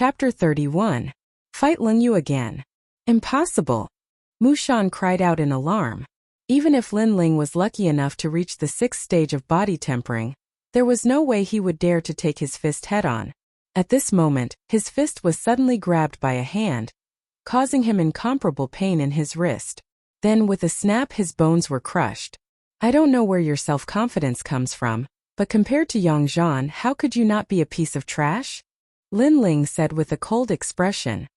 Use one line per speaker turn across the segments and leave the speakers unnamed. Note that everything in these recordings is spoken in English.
Chapter 31. Fight Lin Yu again. Impossible! Mu Shan cried out in alarm. Even if Lin Ling was lucky enough to reach the 6th stage of body tempering, there was no way he would dare to take his fist head-on. At this moment, his fist was suddenly grabbed by a hand, causing him incomparable pain in his wrist. Then with a snap his bones were crushed. I don't know where your self-confidence comes from, but compared to Yang Zhan, how could you not be a piece of trash? Lin Ling said with a cold expression.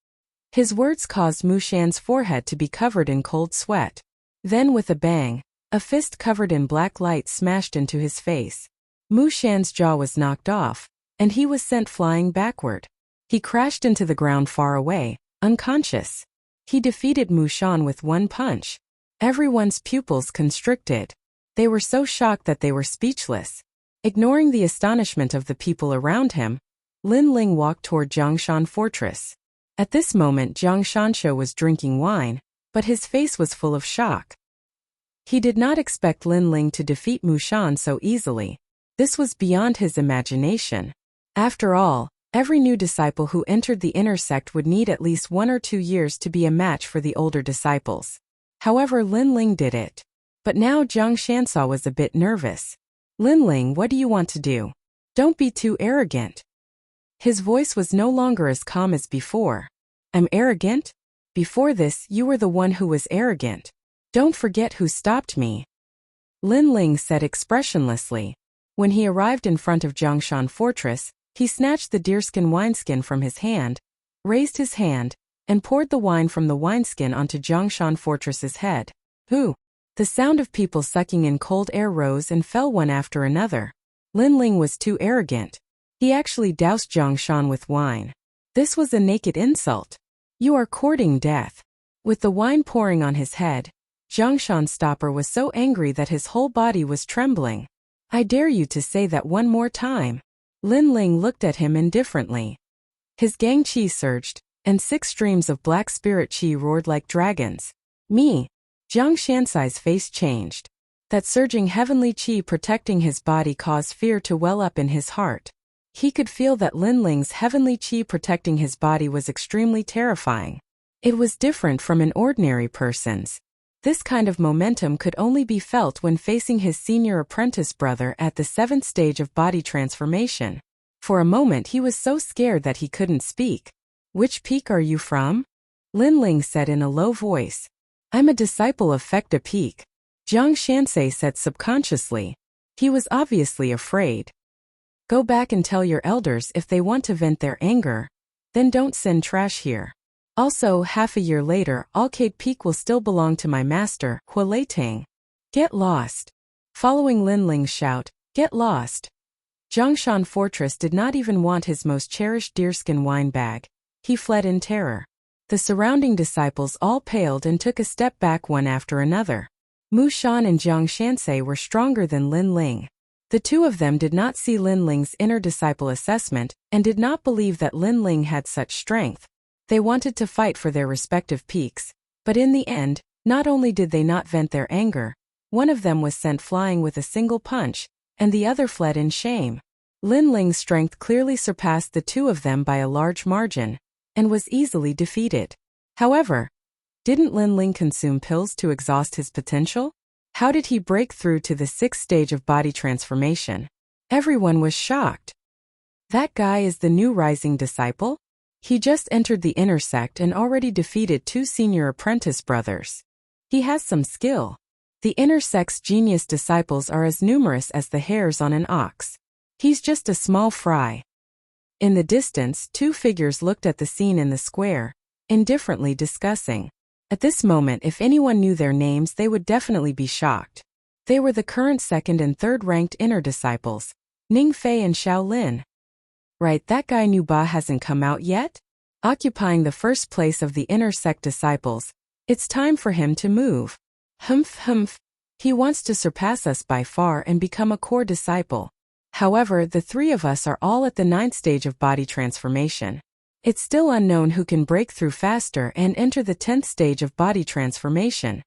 His words caused Mu Shan's forehead to be covered in cold sweat. Then with a bang, a fist covered in black light smashed into his face. Mu Shan's jaw was knocked off, and he was sent flying backward. He crashed into the ground far away, unconscious. He defeated Mu Shan with one punch. Everyone's pupils constricted. They were so shocked that they were speechless. Ignoring the astonishment of the people around him, Lin Ling walked toward Zhongshan Fortress. At this moment Jiang Shansho was drinking wine, but his face was full of shock. He did not expect Lin Ling to defeat Mu Shan so easily. This was beyond his imagination. After all, every new disciple who entered the inner sect would need at least 1 or 2 years to be a match for the older disciples. However, Lin Ling did it. But now Jiang Shansho was a bit nervous. Lin Ling, what do you want to do? Don't be too arrogant. His voice was no longer as calm as before. I'm arrogant? Before this, you were the one who was arrogant. Don't forget who stopped me. Lin Ling said expressionlessly. When he arrived in front of Zhongshan Fortress, he snatched the deerskin wineskin from his hand, raised his hand, and poured the wine from the wineskin onto Zhongshan Fortress's head. Who? The sound of people sucking in cold air rose and fell one after another. Lin Ling was too arrogant. He actually doused Zhongshan with wine. This was a naked insult. You are courting death. With the wine pouring on his head, Zhongshan Stopper was so angry that his whole body was trembling. I dare you to say that one more time. Lin Ling looked at him indifferently. His gang qi surged, and 6 streams of black spirit qi roared like dragons. Me. Jiang Shansai's face changed. That surging heavenly qi protecting his body caused fear to well up in his heart. He could feel that Lin Ling's heavenly qi protecting his body was extremely terrifying. It was different from an ordinary person's. This kind of momentum could only be felt when facing his senior apprentice brother at the 7th stage of body transformation. For a moment he was so scared that he couldn't speak. Which peak are you from? Lin Ling said in a low voice. I'm a disciple of Fekta Peak. Jiang Shansai said subconsciously. He was obviously afraid. Go back and tell your elders if they want to vent their anger. Then don't send trash here. Also, half a year later, Alcade Peak will still belong to my master, Hua Leitang. Get lost. Following Lin Ling's shout, get lost. Zhongshan Fortress did not even want his most cherished deerskin wine bag. He fled in terror. The surrounding disciples all paled and took a step back one after another. Mu Shan and Jiang Shansai were stronger than Lin Ling. The two of them did not see Lin Ling's inner disciple assessment and did not believe that Lin Ling had such strength. They wanted to fight for their respective peaks, but in the end, not only did they not vent their anger, one of them was sent flying with a single punch, and the other fled in shame. Lin Ling's strength clearly surpassed the two of them by a large margin, and was easily defeated. However, didn't Lin Ling consume pills to exhaust his potential? How did he break through to the 6th stage of body transformation? Everyone was shocked. That guy is the new rising disciple? He just entered the inner sect and already defeated 2 senior apprentice brothers. He has some skill. The inner sect's genius disciples are as numerous as the hairs on an ox. He's just a small fry. In the distance, 2 figures looked at the scene in the square, indifferently discussing. At this moment, if anyone knew their names, they would definitely be shocked. They were the current 2nd and 3rd ranked inner disciples, Ning Fei and Xiao Lin. Right, that guy Nu Ba hasn't come out yet? Occupying the 1st place of the inner sect disciples, it's time for him to move. Humph. He wants to surpass us by far and become a core disciple. However, the 3 of us are all at the 9th stage of body transformation. It's still unknown who can break through faster and enter the 10th stage of body transformation.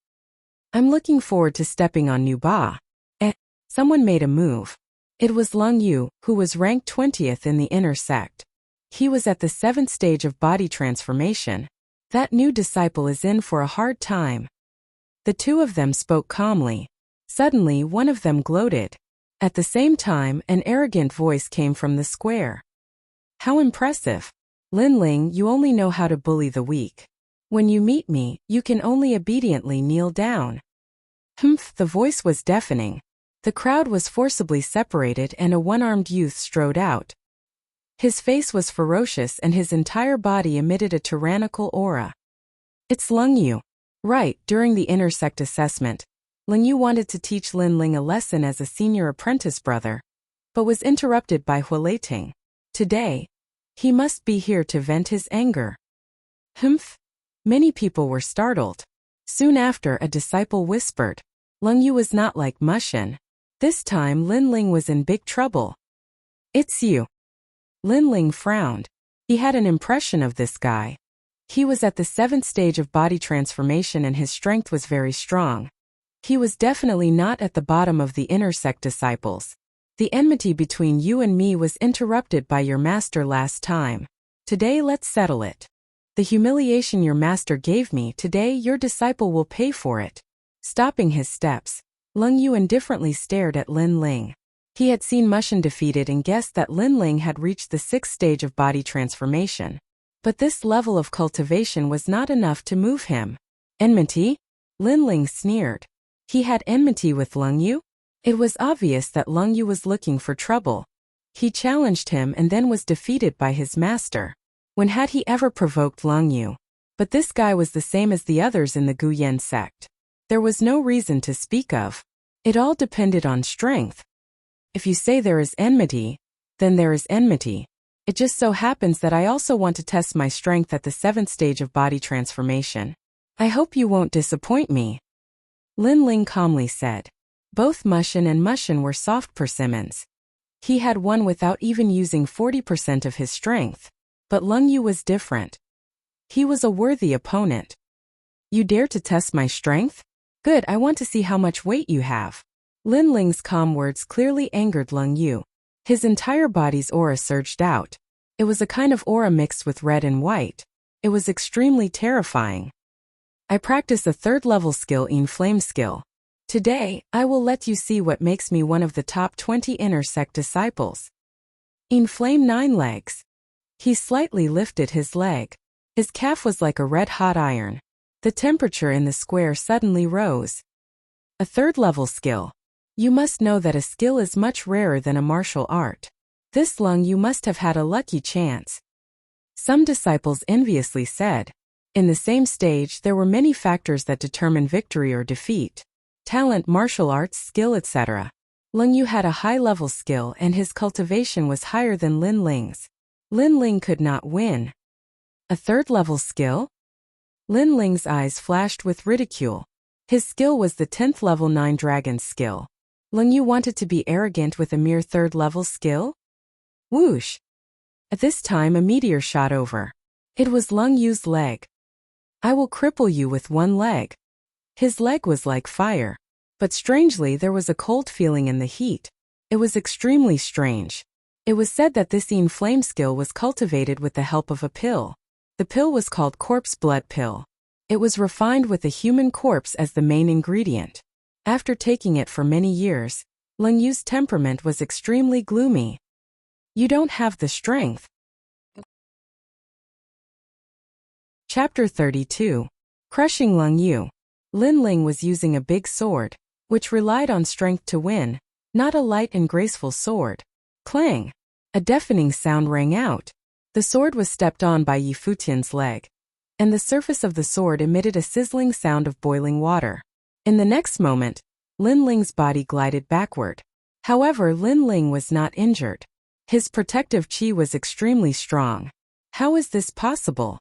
I'm looking forward to stepping on Nu Ba. Someone made a move. It was Lung Yu, who was ranked 20th in the inner sect. He was at the 7th stage of body transformation. That new disciple is in for a hard time. The two of them spoke calmly. Suddenly, one of them gloated. At the same time, an arrogant voice came from the square. How impressive. Linling, you only know how to bully the weak. When you meet me, you can only obediently kneel down. Humph, the voice was deafening. The crowd was forcibly separated and a one-armed youth strode out. His face was ferocious and his entire body emitted a tyrannical aura. It's Lung Yu. Right, during the intersect assessment, Lung Yu wanted to teach Linling a lesson as a senior apprentice brother, but was interrupted by Huileiting. Today, he must be here to vent his anger. Humph. Many people were startled. Soon after, a disciple whispered. Lung Yu was not like Mushin. This time, Linling was in big trouble. It's you. Linling frowned. He had an impression of this guy. He was at the 7th stage of body transformation and his strength was very strong. He was definitely not at the bottom of the intersect disciples. The enmity between you and me was interrupted by your master last time. Today let's settle it. The humiliation your master gave me today, your disciple will pay for it. Stopping his steps, Lung Yu indifferently stared at Linling. He had seen Mushin defeated and guessed that Linling had reached the 6th stage of body transformation. But this level of cultivation was not enough to move him. Enmity? Linling sneered. He had enmity with Lung Yu? It was obvious that Lung Yu was looking for trouble. He challenged him and then was defeated by his master. When had he ever provoked Lung Yu? But this guy was the same as the others in the Guyan sect. There was no reason to speak of. It all depended on strength. If you say there is enmity, then there is enmity. It just so happens that I also want to test my strength at the 7th stage of body transformation. I hope you won't disappoint me. Linling calmly said. Both Mushin and Mushin were soft persimmons. He had won without even using 40% of his strength. But Lung Yu was different. He was a worthy opponent. You dare to test my strength? Good, I want to see how much weight you have. Linling's calm words clearly angered Lung Yu. His entire body's aura surged out. It was a kind of aura mixed with red and white. It was extremely terrifying. I practice a 3rd level skill in flame skill. Today, I will let you see what makes me one of the top 20 intersect disciples. In flame 9 legs. He slightly lifted his leg. His calf was like a red-hot iron. The temperature in the square suddenly rose. A 3rd level skill. You must know that a skill is much rarer than a martial art. This Lung Yu must have had a lucky chance. Some disciples enviously said. In the same stage there were many factors that determine victory or defeat. Talent, martial arts, skill, etc. Lung Yu had a high-level skill and his cultivation was higher than Linling's. Linling could not win. A 3rd level skill? Linling's eyes flashed with ridicule. His skill was the 10th level 9 dragon's skill. Lung Yu wanted to be arrogant with a mere 3rd level skill? Whoosh! At this time a meteor shot over. It was Lung Yu's leg. I will cripple you with one leg. His leg was like fire. But strangely there was a cold feeling in the heat. It was extremely strange. It was said that this Yin flame skill was cultivated with the help of a pill. The pill was called corpse blood pill. It was refined with a human corpse as the main ingredient. After taking it for many years, Lung Yu's temperament was extremely gloomy. You don't have the strength. Chapter 32. Crushing Lung Yu. Linling was using a big sword, which relied on strength to win, not a light and graceful sword. Clang! A deafening sound rang out. The sword was stepped on by Yi Futian's leg, and the surface of the sword emitted a sizzling sound of boiling water. In the next moment, Linling's body glided backward. However, Linling was not injured. His protective chi was extremely strong. How is this possible?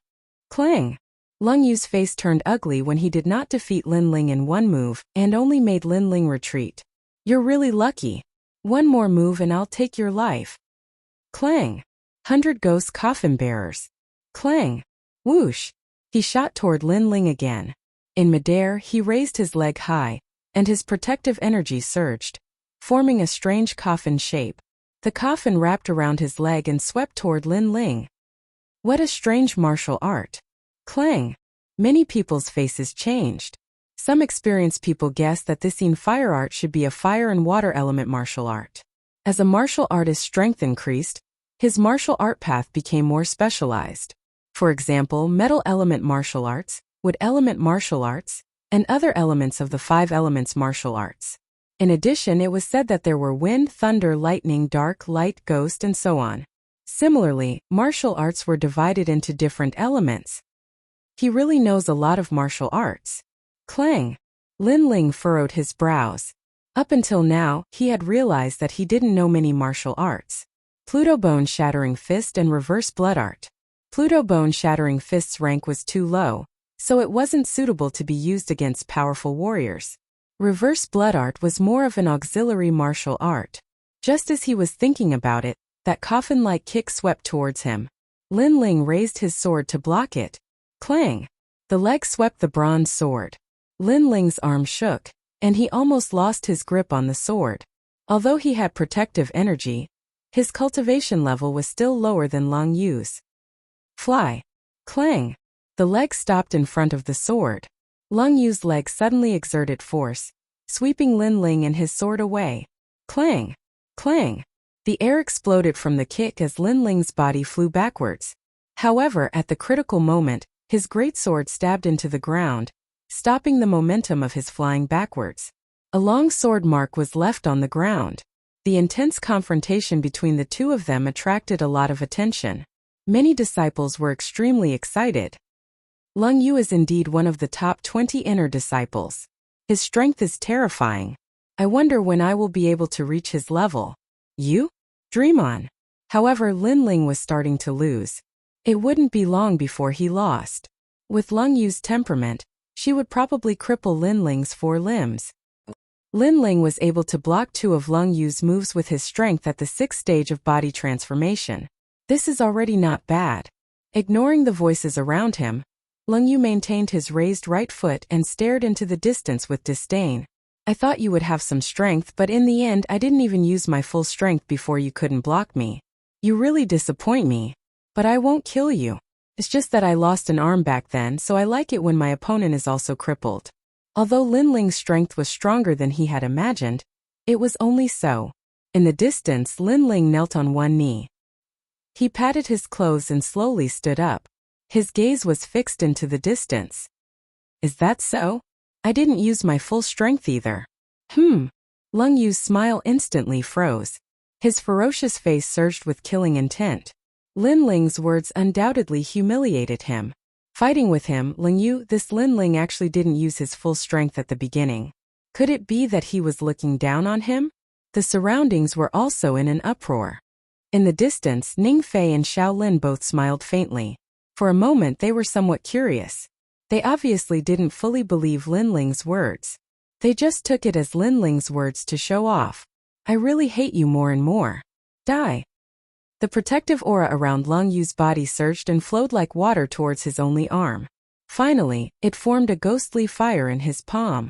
Clang! Lung Yu's face turned ugly when he did not defeat Linling in one move and only made Linling retreat. You're really lucky. One more move and I'll take your life. Clang! 100 ghost coffin bearers. Clang! Whoosh! He shot toward Linling again. In midair, he raised his leg high, and his protective energy surged, forming a strange coffin shape. The coffin wrapped around his leg and swept toward Linling. What a strange martial art. Clang. Many people's faces changed. Some experienced people guessed that this fire art should be a fire and water element martial art. As a martial artist's strength increased, his martial art path became more specialized. For example, metal element martial arts, wood element martial arts, and other elements of the 5 elements martial arts. In addition, it was said that there were wind, thunder, lightning, dark, light, ghost, and so on. Similarly, martial arts were divided into different elements. He really knows a lot of martial arts. Clang. Lin Ling furrowed his brows. Up until now, he had realized that he didn't know many martial arts. Pluto Bone Shattering Fist and Reverse Blood Art. Pluto Bone Shattering Fist's rank was too low, so it wasn't suitable to be used against powerful warriors. Reverse Blood Art was more of an auxiliary martial art. Just as he was thinking about it, that coffin-like kick swept towards him. Lin Ling raised his sword to block it. Clang! The leg swept the bronze sword. Lin Ling's arm shook, and he almost lost his grip on the sword. Although he had protective energy, his cultivation level was still lower than Long Yu's. Fly! Clang! The leg stopped in front of the sword. Long Yu's leg suddenly exerted force, sweeping Lin Ling and his sword away. Clang! Clang! The air exploded from the kick as Lin Ling's body flew backwards. However, at the critical moment, his greatsword stabbed into the ground, stopping the momentum of his flying backwards. A long sword mark was left on the ground. The intense confrontation between the two of them attracted a lot of attention. Many disciples were extremely excited. Long Yu is indeed one of the top 20 inner disciples. His strength is terrifying. I wonder when I will be able to reach his level. You? Dream on. However, Lin Ling was starting to lose. It wouldn't be long before he lost. With Long Yu's temperament, she would probably cripple Lin Ling's 4 limbs. Lin Ling was able to block 2 of Long Yu's moves with his strength at the 6th stage of body transformation. This is already not bad. Ignoring the voices around him, Long Yu maintained his raised right foot and stared into the distance with disdain. I thought you would have some strength, but in the end I didn't even use my full strength before you couldn't block me. You really disappoint me. But I won't kill you. It's just that I lost an arm back then, so I like it when my opponent is also crippled. Although Lin Ling's strength was stronger than he had imagined, it was only so. In the distance, Lin Ling knelt on one knee. He patted his clothes and slowly stood up. His gaze was fixed into the distance. Is that so? I didn't use my full strength either. Long Yu's smile instantly froze. His ferocious face surged with killing intent. Lin Ling's words undoubtedly humiliated him. Fighting with him, this Lin Ling actually didn't use his full strength at the beginning. Could it be that he was looking down on him? The surroundings were also in an uproar. In the distance, Ning Fei and Xiao Lin both smiled faintly. For a moment they were somewhat curious. They obviously didn't fully believe Lin Ling's words. They just took it as Lin Ling's words to show off. I really hate you more and more. Die. The protective aura around Long Yu's body surged and flowed like water towards his only arm. Finally, it formed a ghostly fire in his palm.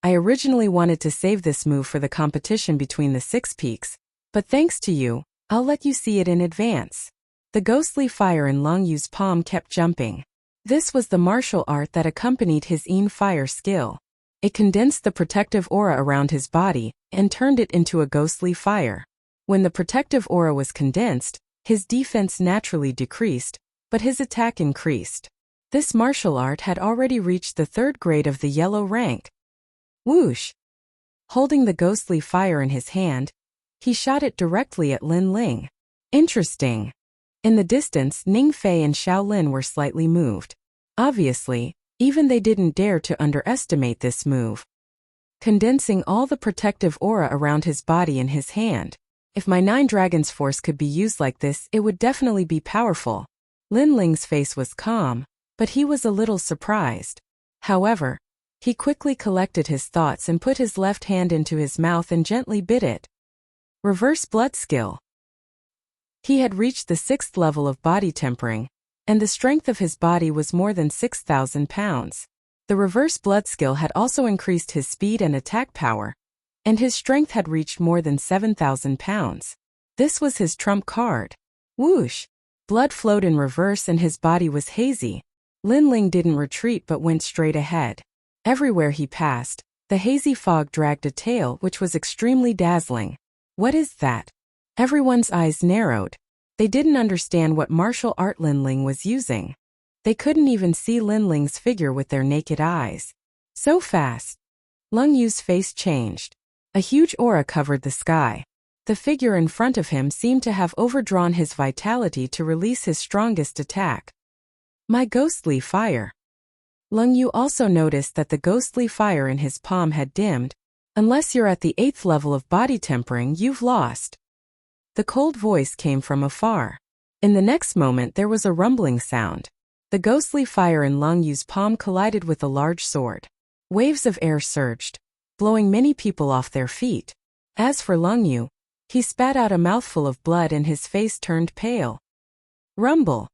I originally wanted to save this move for the competition between the 6 peaks, but thanks to you, I'll let you see it in advance. The ghostly fire in Long Yu's palm kept jumping. This was the martial art that accompanied his fire skill. It condensed the protective aura around his body and turned it into a ghostly fire. When the protective aura was condensed, his defense naturally decreased, but his attack increased. This martial art had already reached the 3rd grade of the yellow rank. Whoosh! Holding the ghostly fire in his hand, he shot it directly at Lin Ling. Interesting. In the distance, Ning Fei and Xiao Lin were slightly moved. Obviously, even they didn't dare to underestimate this move. Condensing all the protective aura around his body in his hand. If my 9 Dragons force could be used like this, it would definitely be powerful. Lin Ling's face was calm, but he was a little surprised. However, he quickly collected his thoughts and put his left hand into his mouth and gently bit it. Reverse blood skill. He had reached the 6th level of body tempering, and the strength of his body was more than 6,000 pounds. The reverse blood skill had also increased his speed and attack power, and his strength had reached more than 7,000 pounds. This was his trump card. Whoosh! Blood flowed in reverse and his body was hazy. Lin Ling didn't retreat but went straight ahead. Everywhere he passed, the hazy fog dragged a tail which was extremely dazzling. What is that? Everyone's eyes narrowed. They didn't understand what martial art Lin Ling was using. They couldn't even see Lin Ling's figure with their naked eyes. So fast. Lung Yu's face changed. A huge aura covered the sky. The figure in front of him seemed to have overdrawn his vitality to release his strongest attack. My ghostly fire. Lung Yu also noticed that the ghostly fire in his palm had dimmed. Unless you're at the 8th level of body tempering, you've lost. The cold voice came from afar. In the next moment there was a rumbling sound. The ghostly fire in Lung Yu's palm collided with a large sword. Waves of air surged, blowing many people off their feet. As for Lung Yu, he spat out a mouthful of blood and his face turned pale. Rumble.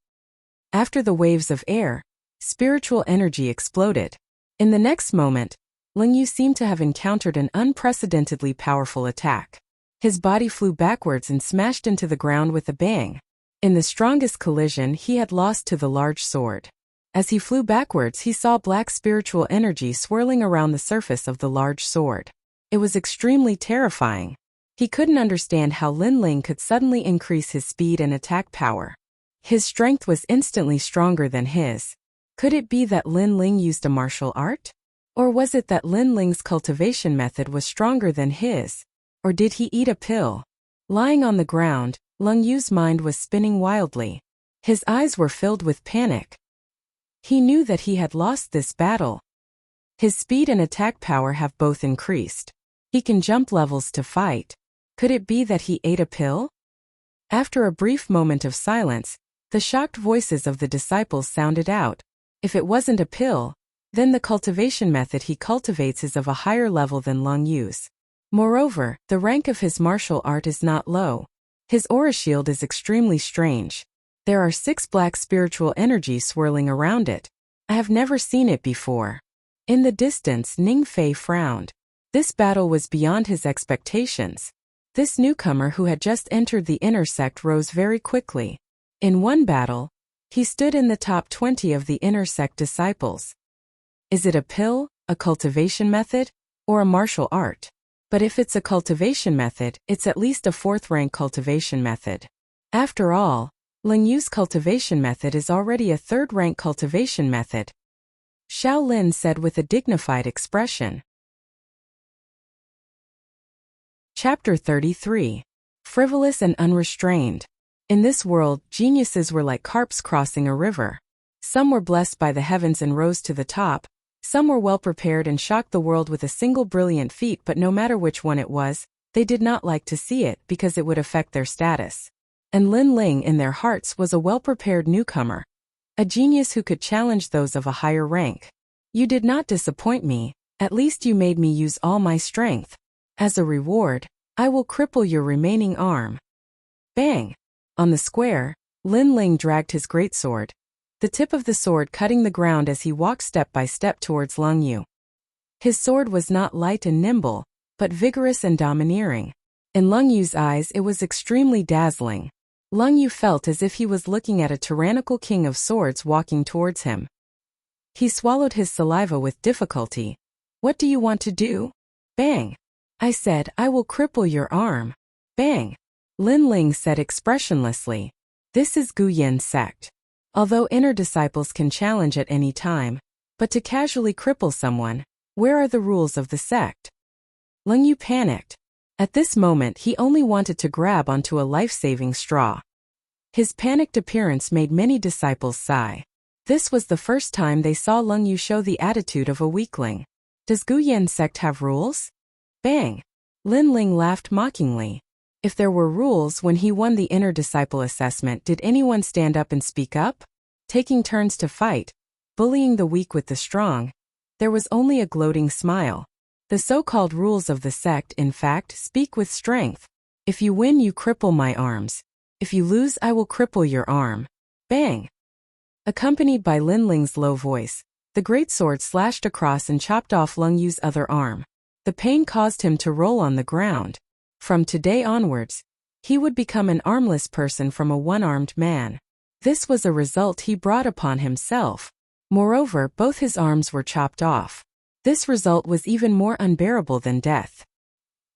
After the waves of air, spiritual energy exploded. In the next moment, Lung Yu seemed to have encountered an unprecedentedly powerful attack. His body flew backwards and smashed into the ground with a bang. In the strongest collision, he had lost to the large sword. As he flew backwards, he saw black spiritual energy swirling around the surface of the large sword. It was extremely terrifying. He couldn't understand how Lin Ling could suddenly increase his speed and attack power. His strength was instantly stronger than his. Could it be that Lin Ling used a martial art? Or was it that Lin Ling's cultivation method was stronger than his? Or did he eat a pill? Lying on the ground, Lung Yu's mind was spinning wildly. His eyes were filled with panic. He knew that he had lost this battle. His speed and attack power have both increased. He can jump levels to fight. Could it be that he ate a pill? After a brief moment of silence, the shocked voices of the disciples sounded out. If it wasn't a pill, then the cultivation method he cultivates is of a higher level than Lung Yu's. Moreover, the rank of his martial art is not low. His aura shield is extremely strange. There are 6 black spiritual energies swirling around it. I have never seen it before. In the distance, Ning Fei frowned. This battle was beyond his expectations. This newcomer who had just entered the inner sect rose very quickly. In one battle, he stood in the top 20 of the inner sect disciples. Is it a pill, a cultivation method, or a martial art? But if it's a cultivation method, it's at least a 4th rank cultivation method. After all, Lung Yu's cultivation method is already a 3rd rank cultivation method. Xiao Lin said with a dignified expression. Chapter 33. Frivolous and Unrestrained. In this world, geniuses were like carps crossing a river. Some were blessed by the heavens and rose to the top. Some were well prepared and shocked the world with a single brilliant feat, but no matter which one it was, they did not like to see it because it would affect their status. And Lin Ling in their hearts was a well-prepared newcomer, a genius who could challenge those of a higher rank. You did not disappoint me, at least you made me use all my strength. As a reward, I will cripple your remaining arm. Bang! On the square, Lin Ling dragged his greatsword, the tip of the sword cutting the ground as he walked step by step towards Lung Yu. His sword was not light and nimble, but vigorous and domineering. In Lung Yu's eyes it was extremely dazzling. Lung Yu felt as if he was looking at a tyrannical king of swords walking towards him. He swallowed his saliva with difficulty. What do you want to do? Bang! I said, I will cripple your arm. Bang! Lin Ling said expressionlessly. This is Gu Yin's sect. Although inner disciples can challenge at any time, but to casually cripple someone, where are the rules of the sect? Lung Yu panicked. At this moment he only wanted to grab onto a life-saving straw. His panicked appearance made many disciples sigh. This was the first time they saw Lung Yu show the attitude of a weakling. Does Gu Yin's sect have rules? Bang! Lin Ling laughed mockingly. If there were rules when he won the inner disciple assessment, did anyone stand up and speak up? Taking turns to fight, bullying the weak with the strong. There was only a gloating smile. The so-called rules of the sect, in fact, speak with strength. If you win, you cripple my arms. If you lose, I will cripple your arm. Bang! Accompanied by Lin Ling's low voice, the greatsword slashed across and chopped off Lung Yu's other arm. The pain caused him to roll on the ground. From today onwards, he would become an armless person from a one-armed man. This was a result he brought upon himself. Moreover, both his arms were chopped off. This result was even more unbearable than death.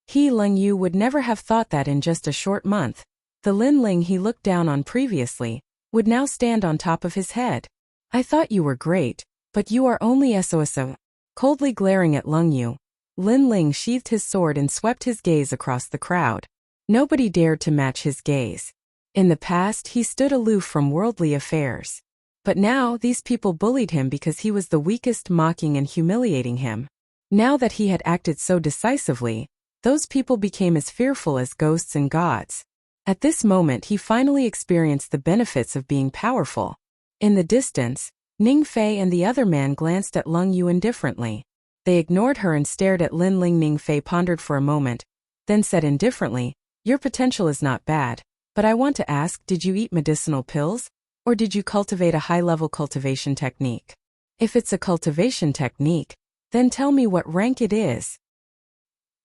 He, Leng Yu, would never have thought that in just a short month, the Lin Ling he looked down on previously would now stand on top of his head. I thought you were great, but you are only SOSO. Coldly glaring at Leng Yu, Lin Ling sheathed his sword and swept his gaze across the crowd. Nobody dared to match his gaze. In the past, he stood aloof from worldly affairs. But now, these people bullied him because he was the weakest, mocking and humiliating him. Now that he had acted so decisively, those people became as fearful as ghosts and gods. At this moment, he finally experienced the benefits of being powerful. In the distance, Ning Fei and the other man glanced at Leng Yu indifferently. They ignored her and stared at Lin Ling. Ning Fei pondered for a moment, then said indifferently, "Your potential is not bad, but I want to ask, did you eat medicinal pills? Or did you cultivate a high-level cultivation technique? If it's a cultivation technique, then tell me what rank it is."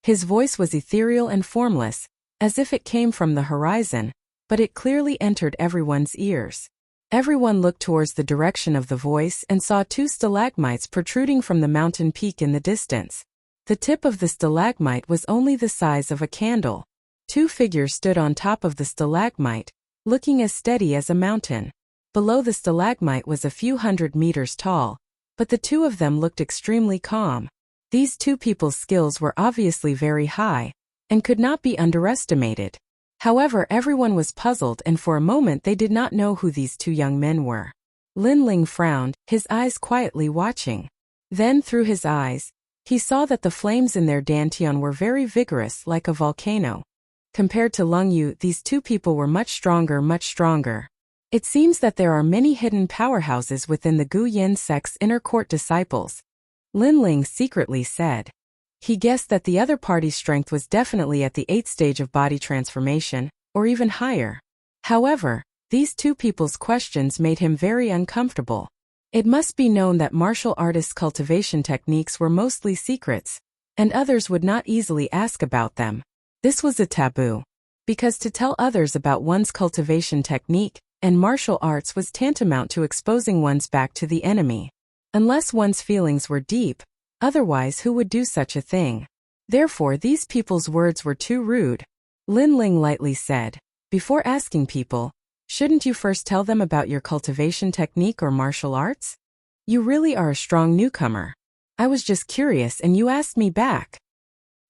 His voice was ethereal and formless, as if it came from the horizon, but it clearly entered everyone's ears. Everyone looked towards the direction of the voice and saw two stalagmites protruding from the mountain peak in the distance. The tip of the stalagmite was only the size of a candle. Two figures stood on top of the stalagmite, looking as steady as a mountain. Below the stalagmite was a few hundred meters tall, but the two of them looked extremely calm. These two people's skills were obviously very high, and could not be underestimated. However, everyone was puzzled, and for a moment they did not know who these two young men were. Lin Ling frowned, his eyes quietly watching. Then, through his eyes, he saw that the flames in their dantian were very vigorous, like a volcano. Compared to Leng Yu, these two people were much stronger, much stronger. It seems that there are many hidden powerhouses within the Gu Yin sect's inner court disciples, Lin Ling secretly said. He guessed that the other party's strength was definitely at the 8th stage of body transformation, or even higher. However, these two people's questions made him very uncomfortable. It must be known that martial artists' cultivation techniques were mostly secrets, and others would not easily ask about them. This was a taboo, because to tell others about one's cultivation technique and martial arts was tantamount to exposing one's back to the enemy. Unless one's feelings were deep, otherwise who would do such a thing? Therefore, these people's words were too rude. Lin Ling lightly said, "Before asking people, shouldn't you first tell them about your cultivation technique or martial arts? You really are a strong newcomer. I was just curious and you asked me back."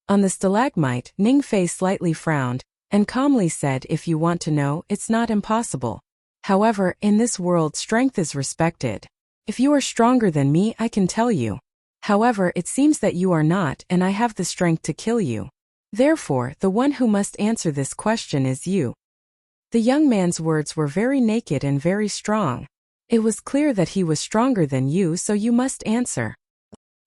On the stalagmite, Ning Fei slightly frowned, and calmly said, "If you want to know, it's not impossible. However, in this world strength is respected. If you are stronger than me, I can tell you. However, it seems that you are not, and I have the strength to kill you. Therefore, the one who must answer this question is you." The young man's words were very naked and very strong. It was clear that he was stronger than you, so you must answer.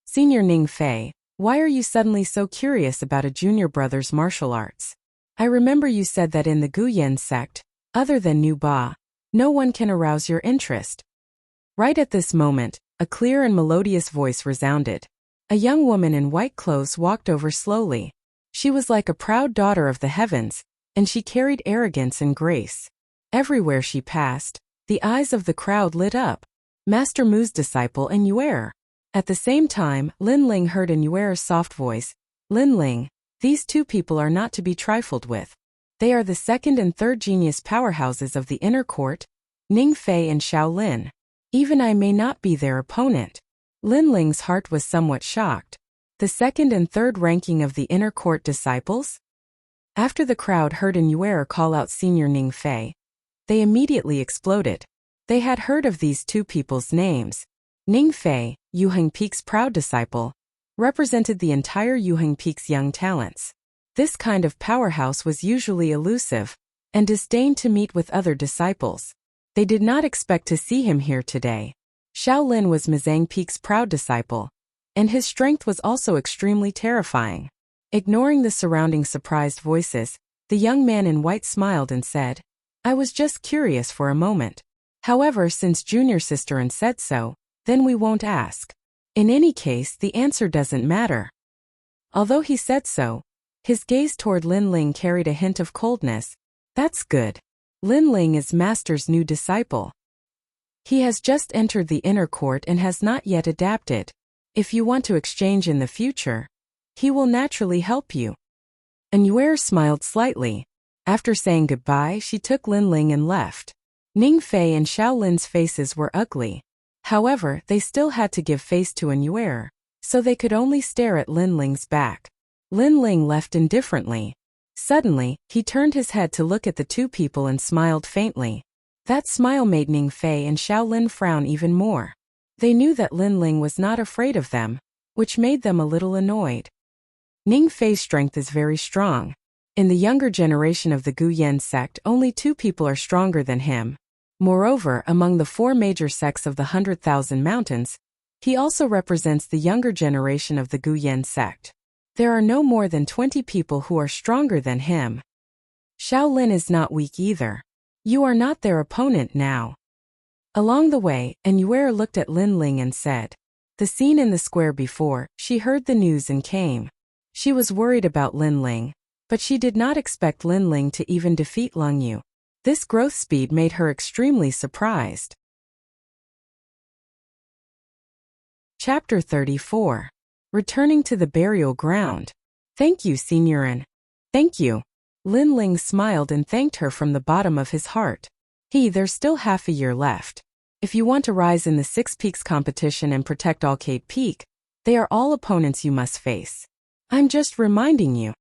"Senior Ning Fei, why are you suddenly so curious about a junior brother's martial arts? I remember you said that in the Gu Yin sect, other than Nu Ba, no one can arouse your interest." Right at this moment, a clear and melodious voice resounded. A young woman in white clothes walked over slowly. She was like a proud daughter of the heavens, and she carried arrogance and grace. Everywhere she passed, the eyes of the crowd lit up. Master Mu's disciple and Yuer. At the same time, Lin Ling heard in Yuer's soft voice, "Lin Ling, these two people are not to be trifled with. They are the second and third genius powerhouses of the inner court, Ning Fei and Shaolin. Even I may not be their opponent." Lin Ling's heart was somewhat shocked. The second and third ranking of the inner court disciples? After the crowd heard an Yuer call out Senior Ning Fei, they immediately exploded. They had heard of these two people's names. Ning Fei, Yuheng Peak's proud disciple, represented the entire Yuheng Peak's young talents. This kind of powerhouse was usually elusive, and disdained to meet with other disciples. They did not expect to see him here today. Shaolin was Mizang Peak's proud disciple, and his strength was also extremely terrifying. Ignoring the surrounding surprised voices, the young man in white smiled and said, "I was just curious for a moment. However, since Junior Sisterin said so, then we won't ask. In any case, the answer doesn't matter." Although he said so, his gaze toward Lin Ling carried a hint of coldness. "That's good. Lin Ling is Master's new disciple. He has just entered the inner court and has not yet adapted. If you want to exchange in the future, he will naturally help you. Anyuer smiled slightly. After saying goodbye, she took Lin Ling and left. Ning Fei and Xiao Lin's faces were ugly. However, they still had to give face to Anyuer, so they could only stare at Lin Ling's back. Lin Ling left indifferently. Suddenly, he turned his head to look at the two people and smiled faintly. That smile made Ning Fei and Xiao Lin frown even more. They knew that Lin Ling was not afraid of them, which made them a little annoyed. Ning Fei's strength is very strong. In the younger generation of the Gu Yan sect, only 2 people are stronger than him. Moreover, among the 4 major sects of the 100,000 Mountains, he also represents the younger generation of the Gu Yan sect. There are no more than 20 people who are stronger than him. Xiao Lin is not weak either. You are not their opponent now. Along the way, Anyuer looked at Lin Ling and said, the scene in the square before, she heard the news and came. She was worried about Lin Ling, but she did not expect Lin Ling to even defeat Lung Yu. This growth speed made her extremely surprised. Chapter 34. Returning to the burial ground. Thank you, Signorin. Thank you. Lin Ling smiled and thanked her from the bottom of his heart. There's still half a year left. If you want to rise in the 6 Peaks competition and protect Alcade Peak, they are all opponents you must face. I'm just reminding you.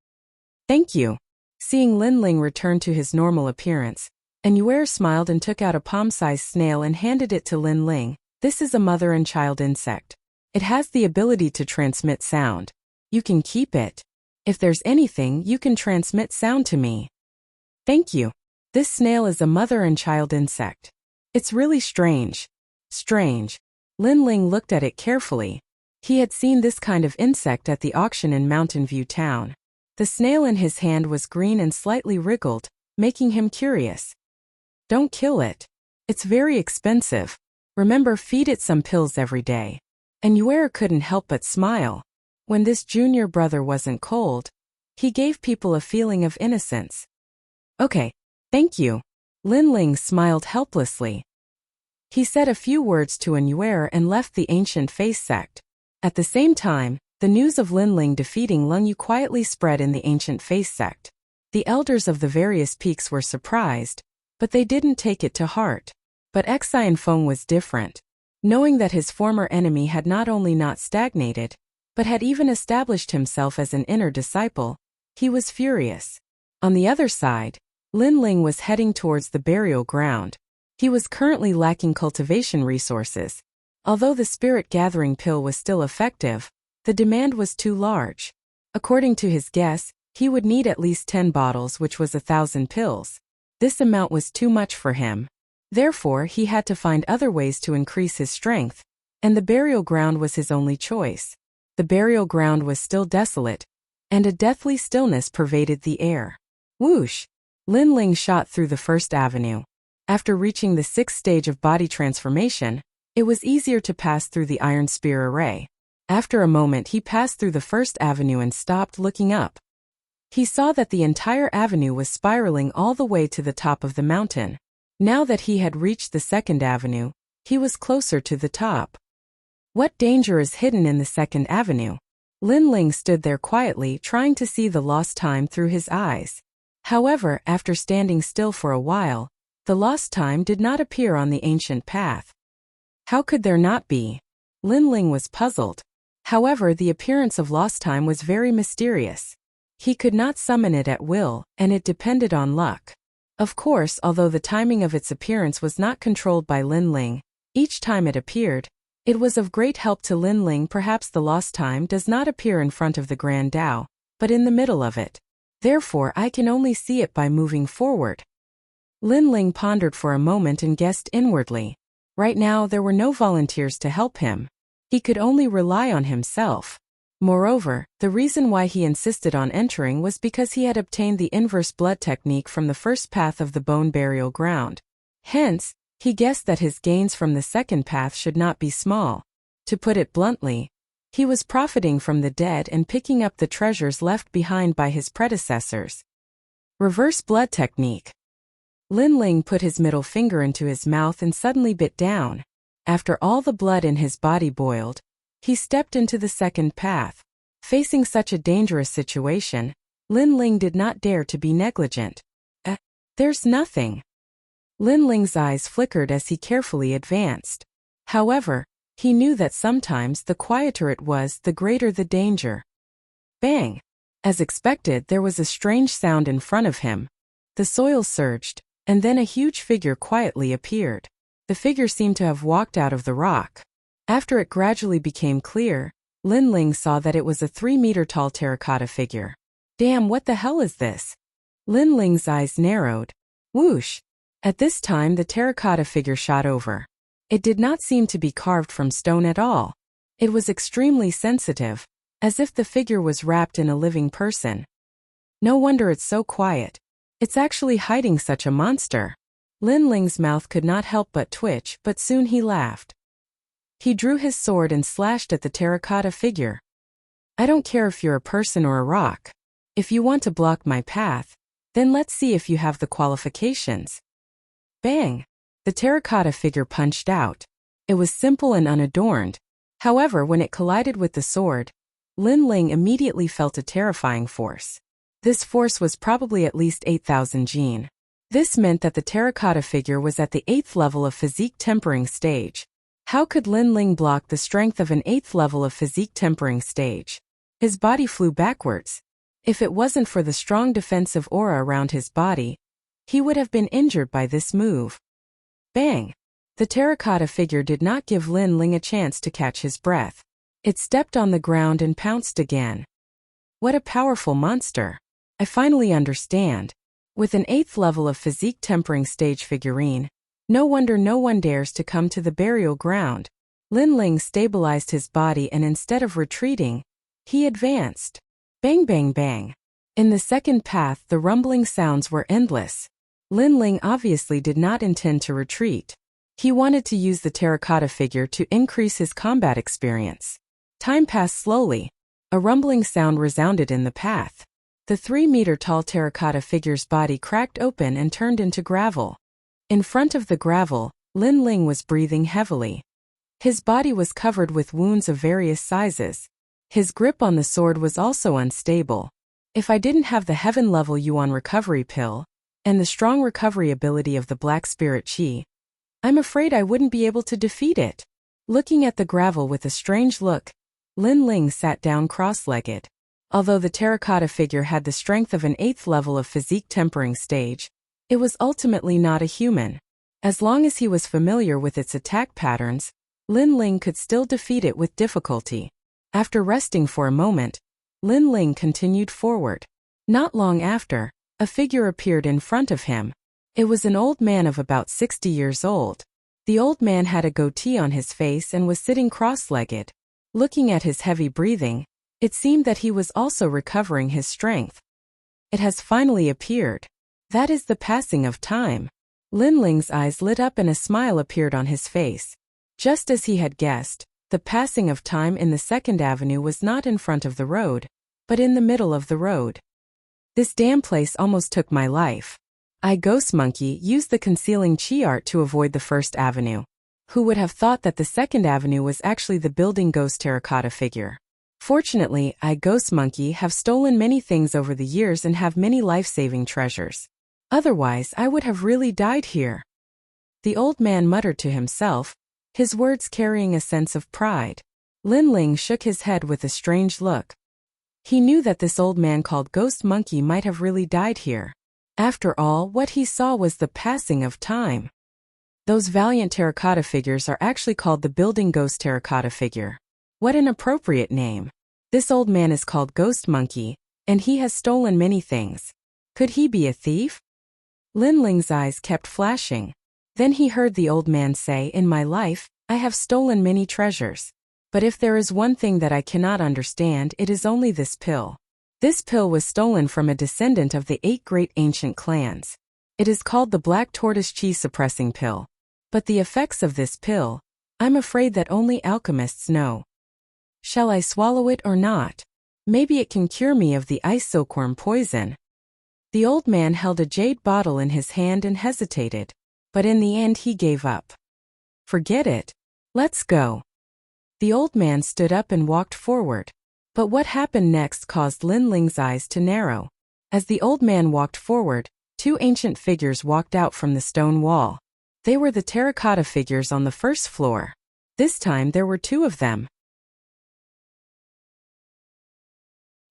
Thank you. Seeing Lin Ling return to his normal appearance, Anyuer smiled and took out a palm-sized snail and handed it to Lin Ling. This is a mother and child insect. It has the ability to transmit sound. You can keep it. If there's anything, you can transmit sound to me. Thank you. This snail is a mother and child insect. It's really strange. Strange. Lin Ling looked at it carefully. He had seen this kind of insect at the auction in Mountain View Town. The snail in his hand was green and slightly wriggled, making him curious. Don't kill it. It's very expensive. Remember, feed it some pills every day. Anyuer couldn't help but smile. When this junior brother wasn't cold, he gave people a feeling of innocence. Okay. Thank you. Lin Ling smiled helplessly. He said a few words to Anyuer and left the ancient face sect. At the same time, the news of Lin Ling defeating Lung Yu quietly spread in the ancient face sect. The elders of the various peaks were surprised, but they didn't take it to heart. But Xian Feng was different. Knowing that his former enemy had not only not stagnated, but had even established himself as an inner disciple, he was furious. On the other side, Lin Ling was heading towards the burial ground. He was currently lacking cultivation resources. Although the spirit gathering pill was still effective, the demand was too large. According to his guess, he would need at least 10 bottles, which was 1,000 pills. This amount was too much for him. Therefore, he had to find other ways to increase his strength, and the burial ground was his only choice. The burial ground was still desolate, and a deathly stillness pervaded the air. Whoosh! Lin Ling shot through the first avenue. After reaching the 6th stage of body transformation, it was easier to pass through the iron spear array. After a moment, he passed through the first avenue and stopped, looking up. He saw that the entire avenue was spiraling all the way to the top of the mountain. Now that he had reached the 2nd avenue, he was closer to the top. What danger is hidden in the 2nd avenue? Lin Ling stood there quietly, trying to see the lost time through his eyes. However, after standing still for a while, the lost time did not appear on the ancient path. How could there not be? Lin Ling was puzzled. However, the appearance of lost time was very mysterious. He could not summon it at will, and it depended on luck. Of course, although the timing of its appearance was not controlled by Lin Ling, each time it appeared, it was of great help to Lin Ling. Perhaps the lost time does not appear in front of the Grand Tao, but in the middle of it. Therefore, I can only see it by moving forward. Lin Ling pondered for a moment and guessed inwardly. Right now, there were no volunteers to help him. He could only rely on himself. Moreover, the reason why he insisted on entering was because he had obtained the inverse blood technique from the first path of the bone burial ground. Hence, he guessed that his gains from the 2nd path should not be small. To put it bluntly, he was profiting from the dead and picking up the treasures left behind by his predecessors. Reverse blood technique. Lin Ling put his middle finger into his mouth and suddenly bit down. After all the blood in his body boiled, he stepped into the second path. Facing such a dangerous situation, Lin Ling did not dare to be negligent. There's nothing. Lin Ling's eyes flickered as he carefully advanced. However, he knew that sometimes the quieter it was, the greater the danger. Bang! As expected, there was a strange sound in front of him. The soil surged, and then a huge figure quietly appeared. The figure seemed to have walked out of the rock. After it gradually became clear, Lin Ling saw that it was a 3-meter-tall terracotta figure. Damn, what the hell is this? Lin Ling's eyes narrowed. Whoosh! At this time the terracotta figure shot over. It did not seem to be carved from stone at all. It was extremely sensitive, as if the figure was wrapped in a living person. No wonder it's so quiet. It's actually hiding such a monster. Lin Ling's mouth could not help but twitch, but soon he laughed. He drew his sword and slashed at the terracotta figure. I don't care if you're a person or a rock. If you want to block my path, then let's see if you have the qualifications. Bang! The terracotta figure punched out. It was simple and unadorned. However, when it collided with the sword, Lin Ling immediately felt a terrifying force. This force was probably at least 8,000 jin. This meant that the terracotta figure was at the 8th level of physique tempering stage. How could Lin Ling block the strength of an 8th level of physique tempering stage? His body flew backwards. If it wasn't for the strong defensive aura around his body, he would have been injured by this move. Bang! The terracotta figure did not give Lin Ling a chance to catch his breath. It stepped on the ground and pounced again. What a powerful monster! I finally understand. With an 8th level of physique tempering stage figurine, no wonder no one dares to come to the burial ground. Lin Ling stabilized his body and instead of retreating, he advanced. Bang bang bang. In the second path the rumbling sounds were endless. Lin Ling obviously did not intend to retreat. He wanted to use the terracotta figure to increase his combat experience. Time passed slowly. A rumbling sound resounded in the path. The 3-meter-tall terracotta figure's body cracked open and turned into gravel. In front of the gravel, Lin Ling was breathing heavily. His body was covered with wounds of various sizes. His grip on the sword was also unstable. If I didn't have the heaven-level Yuan recovery pill, and the strong recovery ability of the Black Spirit Chi, I'm afraid I wouldn't be able to defeat it. Looking at the gravel with a strange look, Lin Ling sat down cross-legged. Although the terracotta figure had the strength of an 8th level of physique tempering stage, it was ultimately not a human. As long as he was familiar with its attack patterns, Lin Ling could still defeat it with difficulty. After resting for a moment, Lin Ling continued forward. Not long after, a figure appeared in front of him. It was an old man of about 60 years old. The old man had a goatee on his face and was sitting cross-legged. Looking at his heavy breathing, it seemed that he was also recovering his strength. It has finally appeared. That is the passing of time. Lin Ling's eyes lit up and a smile appeared on his face. Just as he had guessed, the passing of time in the second avenue was not in front of the road, but in the middle of the road. This damn place almost took my life. I, Ghost Monkey, used the concealing chi art to avoid the first avenue. Who would have thought that the second avenue was actually the building ghost terracotta figure? Fortunately, I, Ghost Monkey, have stolen many things over the years and have many life-saving treasures. Otherwise, I would have really died here. The old man muttered to himself, his words carrying a sense of pride. Lin Ling shook his head with a strange look. He knew that this old man called Ghost Monkey might have really died here. After all, what he saw was the passing of time. Those valiant terracotta figures are actually called the building ghost terracotta figure. What an appropriate name. This old man is called Ghost Monkey, and he has stolen many things. Could he be a thief? Lin Ling's eyes kept flashing. Then he heard the old man say, "In my life, I have stolen many treasures. But if there is one thing that I cannot understand, it is only this pill. This pill was stolen from a descendant of the 8 great ancient clans. It is called the Black Tortoise Chi Suppressing Pill. But the effects of this pill, I'm afraid that only alchemists know. Shall I swallow it or not? Maybe it can cure me of the ice silkworm poison." The old man held a jade bottle in his hand and hesitated, but in the end he gave up. Forget it. Let's go. The old man stood up and walked forward. But what happened next caused Lin Ling's eyes to narrow. As the old man walked forward, two ancient figures walked out from the stone wall. They were the terracotta figures on the first floor. This time there were two of them.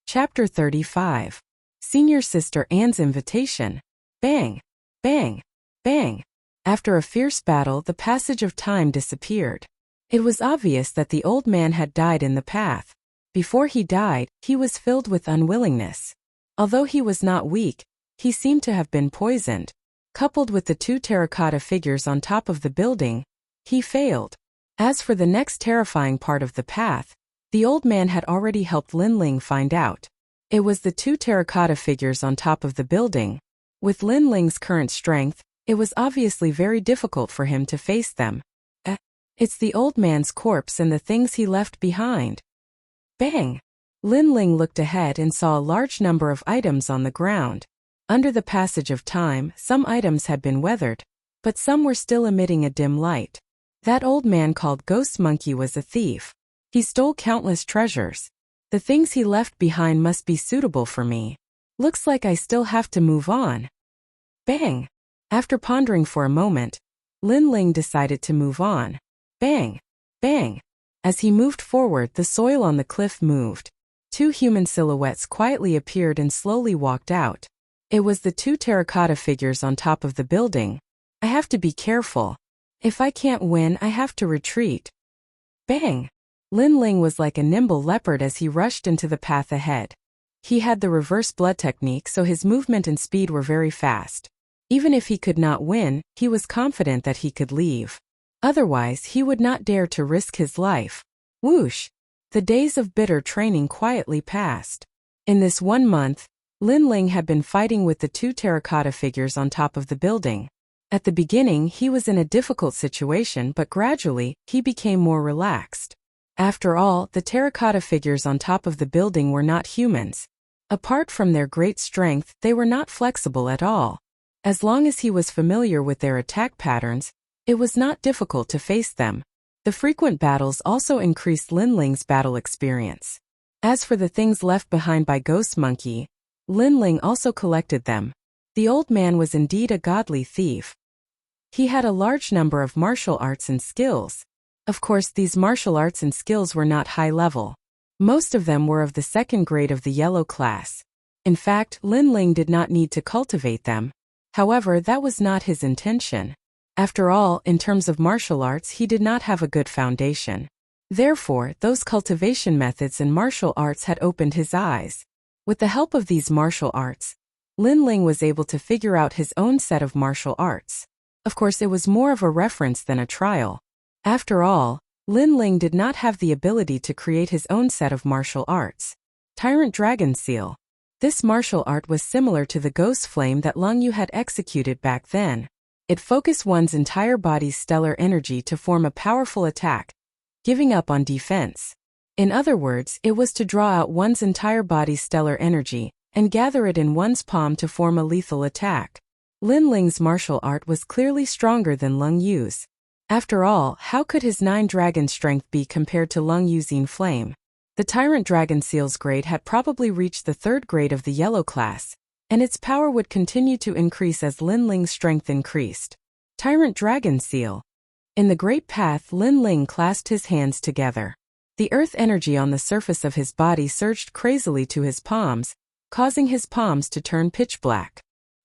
Chapter 35. Senior Sister Anne's Invitation. Bang! Bang! Bang! After a fierce battle, the passage of time disappeared. It was obvious that the old man had died in the path. Before he died, he was filled with unwillingness. Although he was not weak, he seemed to have been poisoned. Coupled with the two terracotta figures on top of the building, he failed. As for the next terrifying part of the path, the old man had already helped Lin Ling find out. It was the two terracotta figures on top of the building. With Lin Ling's current strength, it was obviously very difficult for him to face them. It's the old man's corpse and the things he left behind. Bang! Lin Ling looked ahead and saw a large number of items on the ground. Under the passage of time, some items had been weathered, but some were still emitting a dim light. That old man called Ghost Monkey was a thief. He stole countless treasures. The things he left behind must be suitable for me. Looks like I still have to move on. Bang! After pondering for a moment, Lin Ling decided to move on. Bang! Bang! As he moved forward, the soil on the cliff moved. Two human silhouettes quietly appeared and slowly walked out. It was the two terracotta figures on top of the building. I have to be careful. If I can't win, I have to retreat. Bang! Lin Ling was like a nimble leopard as he rushed into the path ahead. He had the reverse blood technique, so his movement and speed were very fast. Even if he could not win, he was confident that he could leave. Otherwise, he would not dare to risk his life. Whoosh! The days of bitter training quietly passed. In this 1 month, Lin Ling had been fighting with the two terracotta figures on top of the building. At the beginning, he was in a difficult situation, but gradually, he became more relaxed. After all, the terracotta figures on top of the building were not humans. Apart from their great strength, they were not flexible at all. As long as he was familiar with their attack patterns, it was not difficult to face them. The frequent battles also increased Lin Ling's battle experience. As for the things left behind by Ghost Monkey, Lin Ling also collected them. The old man was indeed a godly thief. He had a large number of martial arts and skills. Of course, these martial arts and skills were not high level. Most of them were of the second grade of the yellow class. In fact, Lin Ling did not need to cultivate them. However, that was not his intention. After all, in terms of martial arts, he did not have a good foundation. Therefore, those cultivation methods in martial arts had opened his eyes. With the help of these martial arts, Lin Ling was able to figure out his own set of martial arts. Of course, it was more of a reference than a trial. After all, Lin Ling did not have the ability to create his own set of martial arts. Tyrant Dragon Seal. This martial art was similar to the Ghost Flame that Lung Yu had executed back then. It focused one's entire body's stellar energy to form a powerful attack, giving up on defense. In other words, it was to draw out one's entire body's stellar energy and gather it in one's palm to form a lethal attack. Lin Ling's martial art was clearly stronger than Lung Yu's. After all, how could his 9 dragon strength be compared to Lung Yu's Flame? The Tyrant Dragon Seal's grade had probably reached the 3rd grade of the yellow class, and its power would continue to increase as Lin Ling's strength increased. Tyrant Dragon Seal. In the Great Path, Lin Ling clasped his hands together. The earth energy on the surface of his body surged crazily to his palms, causing his palms to turn pitch black.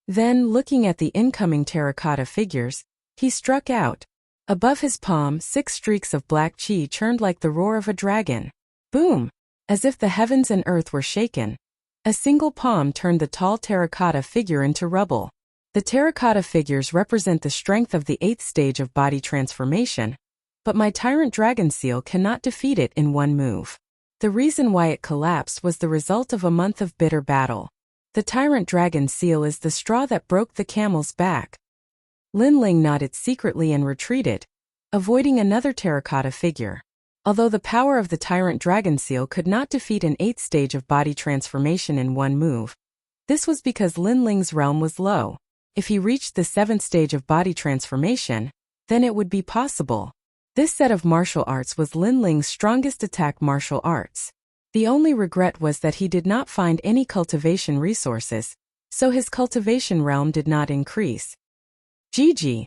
Then, looking at the incoming terracotta figures, he struck out. Above his palm, 6 streaks of black chi churned like the roar of a dragon. Boom! As if the heavens and earth were shaken. A single palm turned the tall terracotta figure into rubble. The terracotta figures represent the strength of the 8th stage of body transformation, but my Tyrant Dragon Seal cannot defeat it in one move. The reason why it collapsed was the result of a month of bitter battle. The Tyrant Dragon Seal is the straw that broke the camel's back. Lin Ling nodded secretly and retreated, avoiding another terracotta figure. Although the power of the Tyrant Dragon Seal could not defeat an 8th stage of body transformation in one move, This was because Lin Ling's realm was low. If he reached the 7th stage of body transformation, then it would be possible. This set of martial arts was Lin Ling's strongest attack martial arts. The only regret was that he did not find any cultivation resources, so his cultivation realm did not increase. Gigi.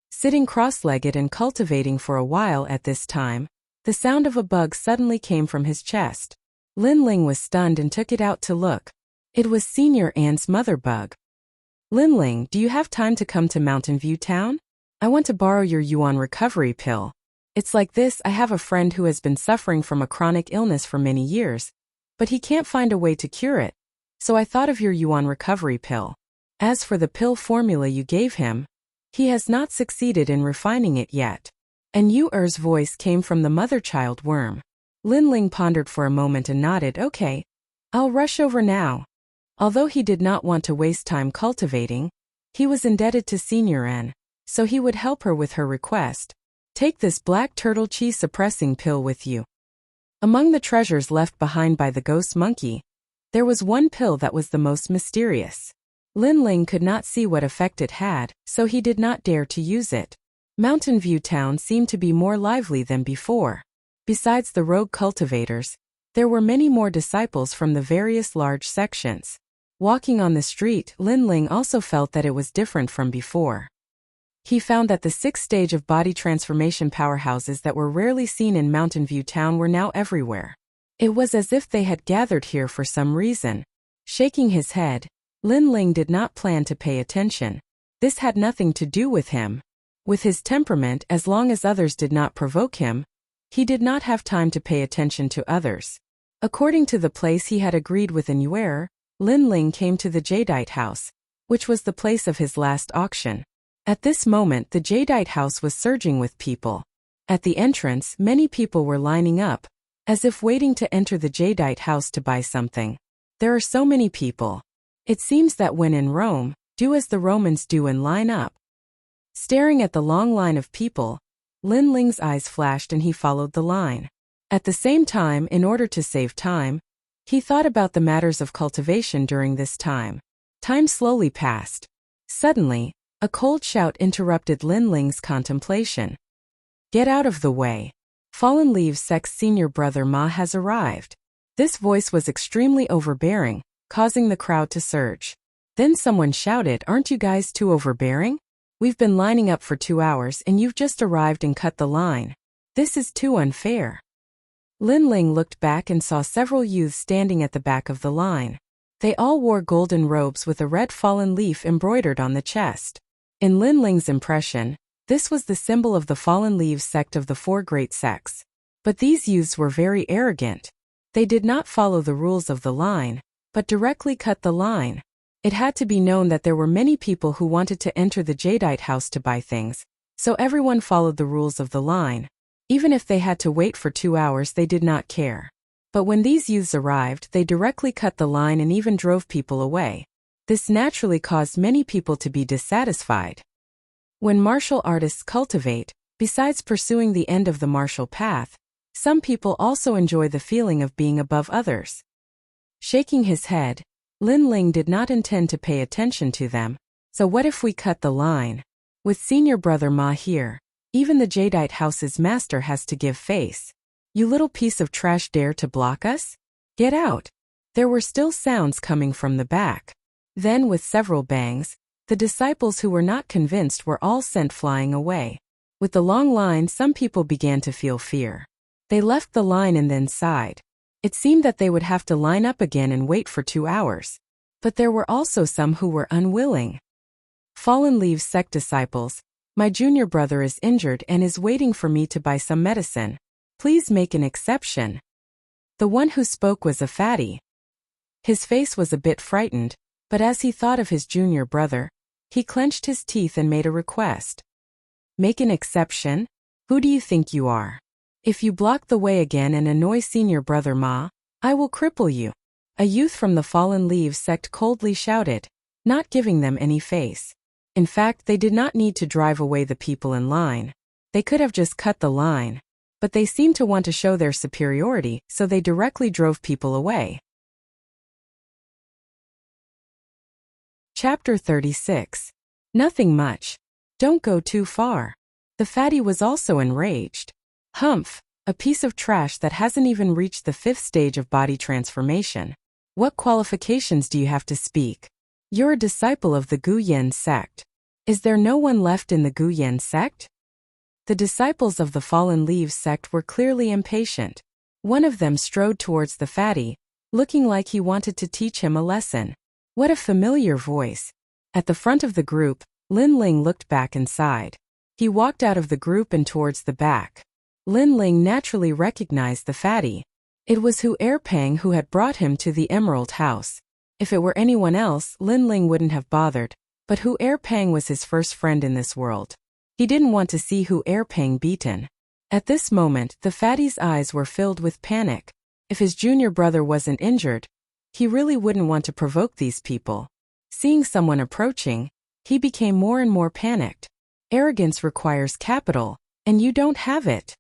Sitting cross-legged and cultivating for a while at this time, the sound of a bug suddenly came from his chest. Lin Ling was stunned and took it out to look. It was Senior Anne's mother bug. Lin Ling, do you have time to come to Mountain View Town? I want to borrow your yuan recovery pill. It's like this, I have a friend who has been suffering from a chronic illness for many years, but he can't find a way to cure it. So I thought of your yuan recovery pill. As for the pill formula you gave him, he has not succeeded in refining it yet. And Yu-Er's voice came from the mother-child worm. Lin Ling pondered for a moment and nodded, okay, I'll rush over now. Although he did not want to waste time cultivating, he was indebted to Senior Anne, so he would help her with her request. Take this black turtle chi suppressing pill with you. Among the treasures left behind by the ghost monkey, there was one pill that was the most mysterious. Lin Ling could not see what effect it had, so he did not dare to use it. Mountain View Town seemed to be more lively than before. Besides the rogue cultivators, there were many more disciples from the various large sections. Walking on the street, Lin Ling also felt that it was different from before. He found that the 6th stage of body transformation powerhouses that were rarely seen in Mountain View Town were now everywhere. It was as if they had gathered here for some reason. Shaking his head, Lin Ling did not plan to pay attention. This had nothing to do with him. With his temperament, as long as others did not provoke him, he did not have time to pay attention to others. According to the place he had agreed with in Yuer, Lin Ling came to the Jadeite house, which was the place of his last auction. At this moment the Jadeite house was surging with people. At the entrance, many people were lining up, as if waiting to enter the Jadeite house to buy something. There are so many people. It seems that when in Rome, do as the Romans do and line up. Staring at the long line of people, Lin Ling's eyes flashed and he followed the line. At the same time, in order to save time, he thought about the matters of cultivation during this time. Time slowly passed. Suddenly, a cold shout interrupted Lin Ling's contemplation. Get out of the way. Fallen Leaves Sect's senior brother Ma has arrived. This voice was extremely overbearing, causing the crowd to surge. Then someone shouted, aren't you guys too overbearing? We've been lining up for 2 hours and you've just arrived and cut the line. This is too unfair. Lin Ling looked back and saw several youths standing at the back of the line. They all wore golden robes with a red fallen leaf embroidered on the chest. In Lin Ling's impression, this was the symbol of the Fallen Leaves sect of the 4 great sects. But these youths were very arrogant. They did not follow the rules of the line, but directly cut the line. It had to be known that there were many people who wanted to enter the Jadeite house to buy things, so everyone followed the rules of the line. Even if they had to wait for 2 hours, they did not care. But when these youths arrived, they directly cut the line and even drove people away. This naturally caused many people to be dissatisfied. When martial artists cultivate, besides pursuing the end of the martial path, some people also enjoy the feeling of being above others. Shaking his head, Lin Ling did not intend to pay attention to them. So what if we cut the line? With senior brother Ma here, even the Jadeite house's master has to give face. You little piece of trash, dare to block us? Get out. There were still sounds coming from the back. Then with several bangs, the disciples who were not convinced were all sent flying away. With the long line, some people began to feel fear. They left the line and then sighed. It seemed that they would have to line up again and wait for 2 hours. But there were also some who were unwilling. Fallen Leaves sect disciples, my junior brother is injured and is waiting for me to buy some medicine. Please make an exception. The one who spoke was a fatty. His face was a bit frightened, but as he thought of his junior brother, he clenched his teeth and made a request. Make an exception? Who do you think you are? If you block the way again and annoy senior brother Ma, I will cripple you. A youth from the Fallen Leaves sect coldly shouted, not giving them any face. In fact, they did not need to drive away the people in line. They could have just cut the line. But they seemed to want to show their superiority, so they directly drove people away. Chapter 36. Nothing much. Don't go too far. The fatty was also enraged. Humph, a piece of trash that hasn't even reached the 5th stage of body transformation. What qualifications do you have to speak? You're a disciple of the Guyen sect. Is there no one left in the Guyen sect? The disciples of the Fallen Leaves sect were clearly impatient. One of them strode towards the fatty, looking like he wanted to teach him a lesson. What a familiar voice. At the front of the group, Lin Ling looked back and sighed. He walked out of the group and towards the back. Lin Ling naturally recognized the fatty. It was Hu Erpang who had brought him to the Emerald House. If it were anyone else, Lin Ling wouldn't have bothered, but Hu Erpang was his first friend in this world. He didn't want to see Hu Erpang beaten. At this moment, the fatty's eyes were filled with panic. If his junior brother wasn't injured, he really wouldn't want to provoke these people. Seeing someone approaching, he became more and more panicked. Arrogance requires capital, and you don't have it.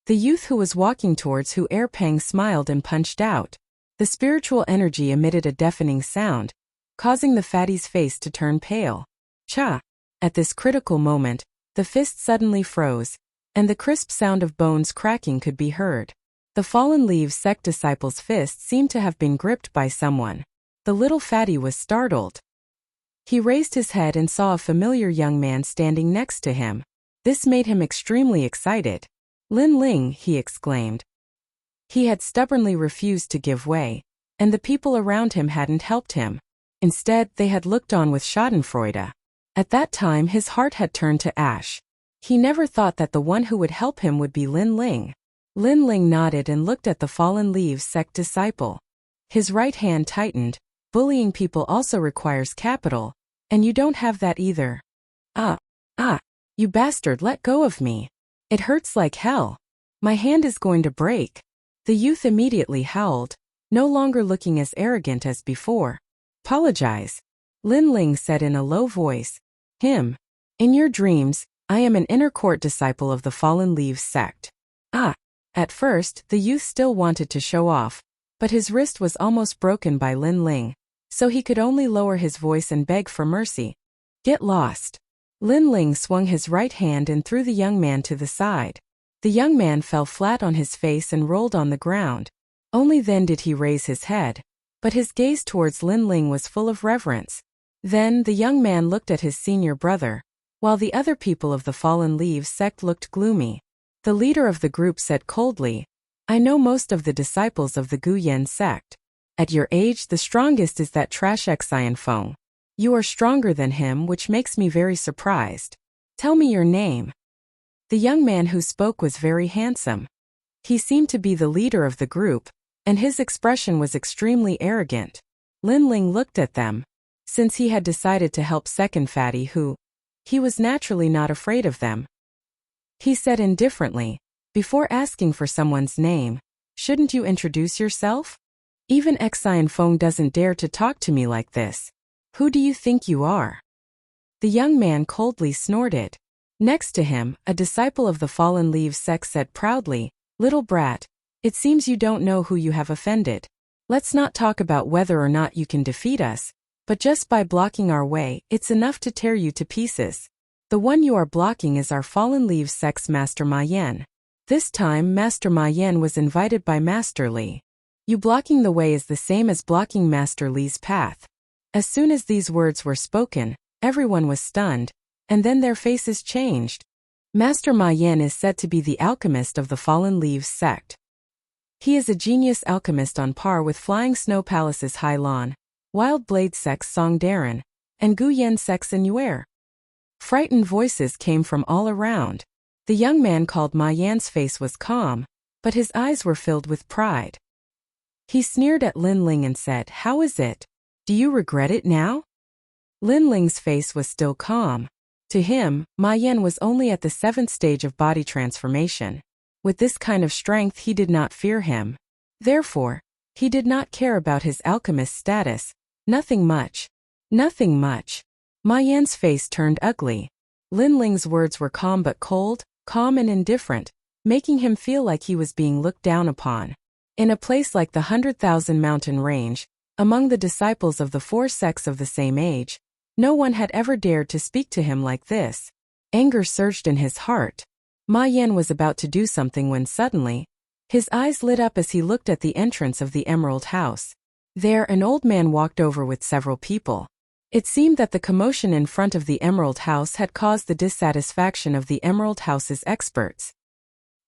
The youth who was walking towards Hu Erpang smiled and punched out. The spiritual energy emitted a deafening sound, causing the fatty's face to turn pale. Cha! At this critical moment, the fist suddenly froze, and the crisp sound of bones cracking could be heard. The Fallen Leaves sect disciple's fist seemed to have been gripped by someone. The little fatty was startled. He raised his head and saw a familiar young man standing next to him. This made him extremely excited. Lin Ling, he exclaimed. He had stubbornly refused to give way, and the people around him hadn't helped him. Instead, they had looked on with schadenfreude. At that time his heart had turned to ash. He never thought that the one who would help him would be Lin Ling. Lin Ling nodded and looked at the Fallen Leaves sect disciple. His right hand tightened. Bullying people also requires capital, and you don't have that either. You bastard, let go of me. It hurts like hell. My hand is going to break. The youth immediately howled, no longer looking as arrogant as before. Apologize. Lin Ling said in a low voice. In your dreams, I am an inner court disciple of the Fallen Leaves sect. At first, the youth still wanted to show off, but his wrist was almost broken by Lin Ling, so he could only lower his voice and beg for mercy. Get lost. Lin Ling swung his right hand and threw the young man to the side. The young man fell flat on his face and rolled on the ground. Only then did he raise his head, but his gaze towards Lin Ling was full of reverence. Then the young man looked at his senior brother, while the other people of the Fallen Leaves sect looked gloomy. The leader of the group said coldly, I know most of the disciples of the Guyen sect. At your age, the strongest is that trash Xian Feng. You are stronger than him, which makes me very surprised. Tell me your name. The young man who spoke was very handsome. He seemed to be the leader of the group, and his expression was extremely arrogant. Lin Ling looked at them. Since he had decided to help second fatty he was naturally not afraid of them. He said indifferently, before asking for someone's name, shouldn't you introduce yourself? Even Xian Feng doesn't dare to talk to me like this. Who do you think you are? The young man coldly snorted. Next to him, a disciple of the Fallen Leaves sect said proudly, Little brat, it seems you don't know who you have offended. Let's not talk about whether or not you can defeat us, but just by blocking our way, it's enough to tear you to pieces. The one you are blocking is our Fallen Leaves sect's Master Ma Yan. This time Master Ma Yan was invited by Master Li. You blocking the way is the same as blocking Master Li's path. As soon as these words were spoken, everyone was stunned, and then their faces changed. Master Ma Yan is said to be the alchemist of the Fallen Leaves sect. He is a genius alchemist on par with Flying Snow Palace's Hai Lan, Wild Blade sect's Song Darren, and Guyen sect's Yuer. Frightened voices came from all around. The young man called Ma Yan's face was calm, but his eyes were filled with pride. He sneered at Lin Ling and said, How is it? Do you regret it now? Lin Ling's face was still calm. To him, Ma Yan was only at the 7th stage of body transformation. With this kind of strength he did not fear him. Therefore, he did not care about his alchemist status. Nothing much. Nothing much. Ma Yan's face turned ugly. Lin Ling's words were calm but cold, calm and indifferent, making him feel like he was being looked down upon. In a place like the 100,000 mountain range, among the disciples of the 4 sects of the same age, No one had ever dared to speak to him like this. Anger surged in his heart. Ma Yan was about to do something when suddenly, his eyes lit up as he looked at the entrance of the Emerald House. There, an old man walked over with several people. It seemed that the commotion in front of the Emerald House had caused the dissatisfaction of the Emerald House's experts.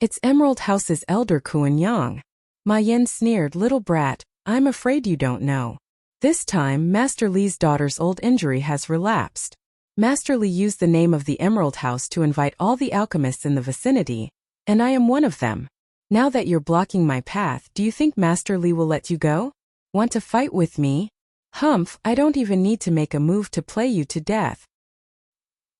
"It's Emerald House's elder Kuan Yang." Ma Yan sneered, "Little brat, I'm afraid you don't know. This time, Master Li's daughter's old injury has relapsed. Master Li used the name of the Emerald House to invite all the alchemists in the vicinity, and I am one of them. Now that you're blocking my path, do you think Master Li will let you go? Want to fight with me? Humph, I don't even need to make a move to play you to death."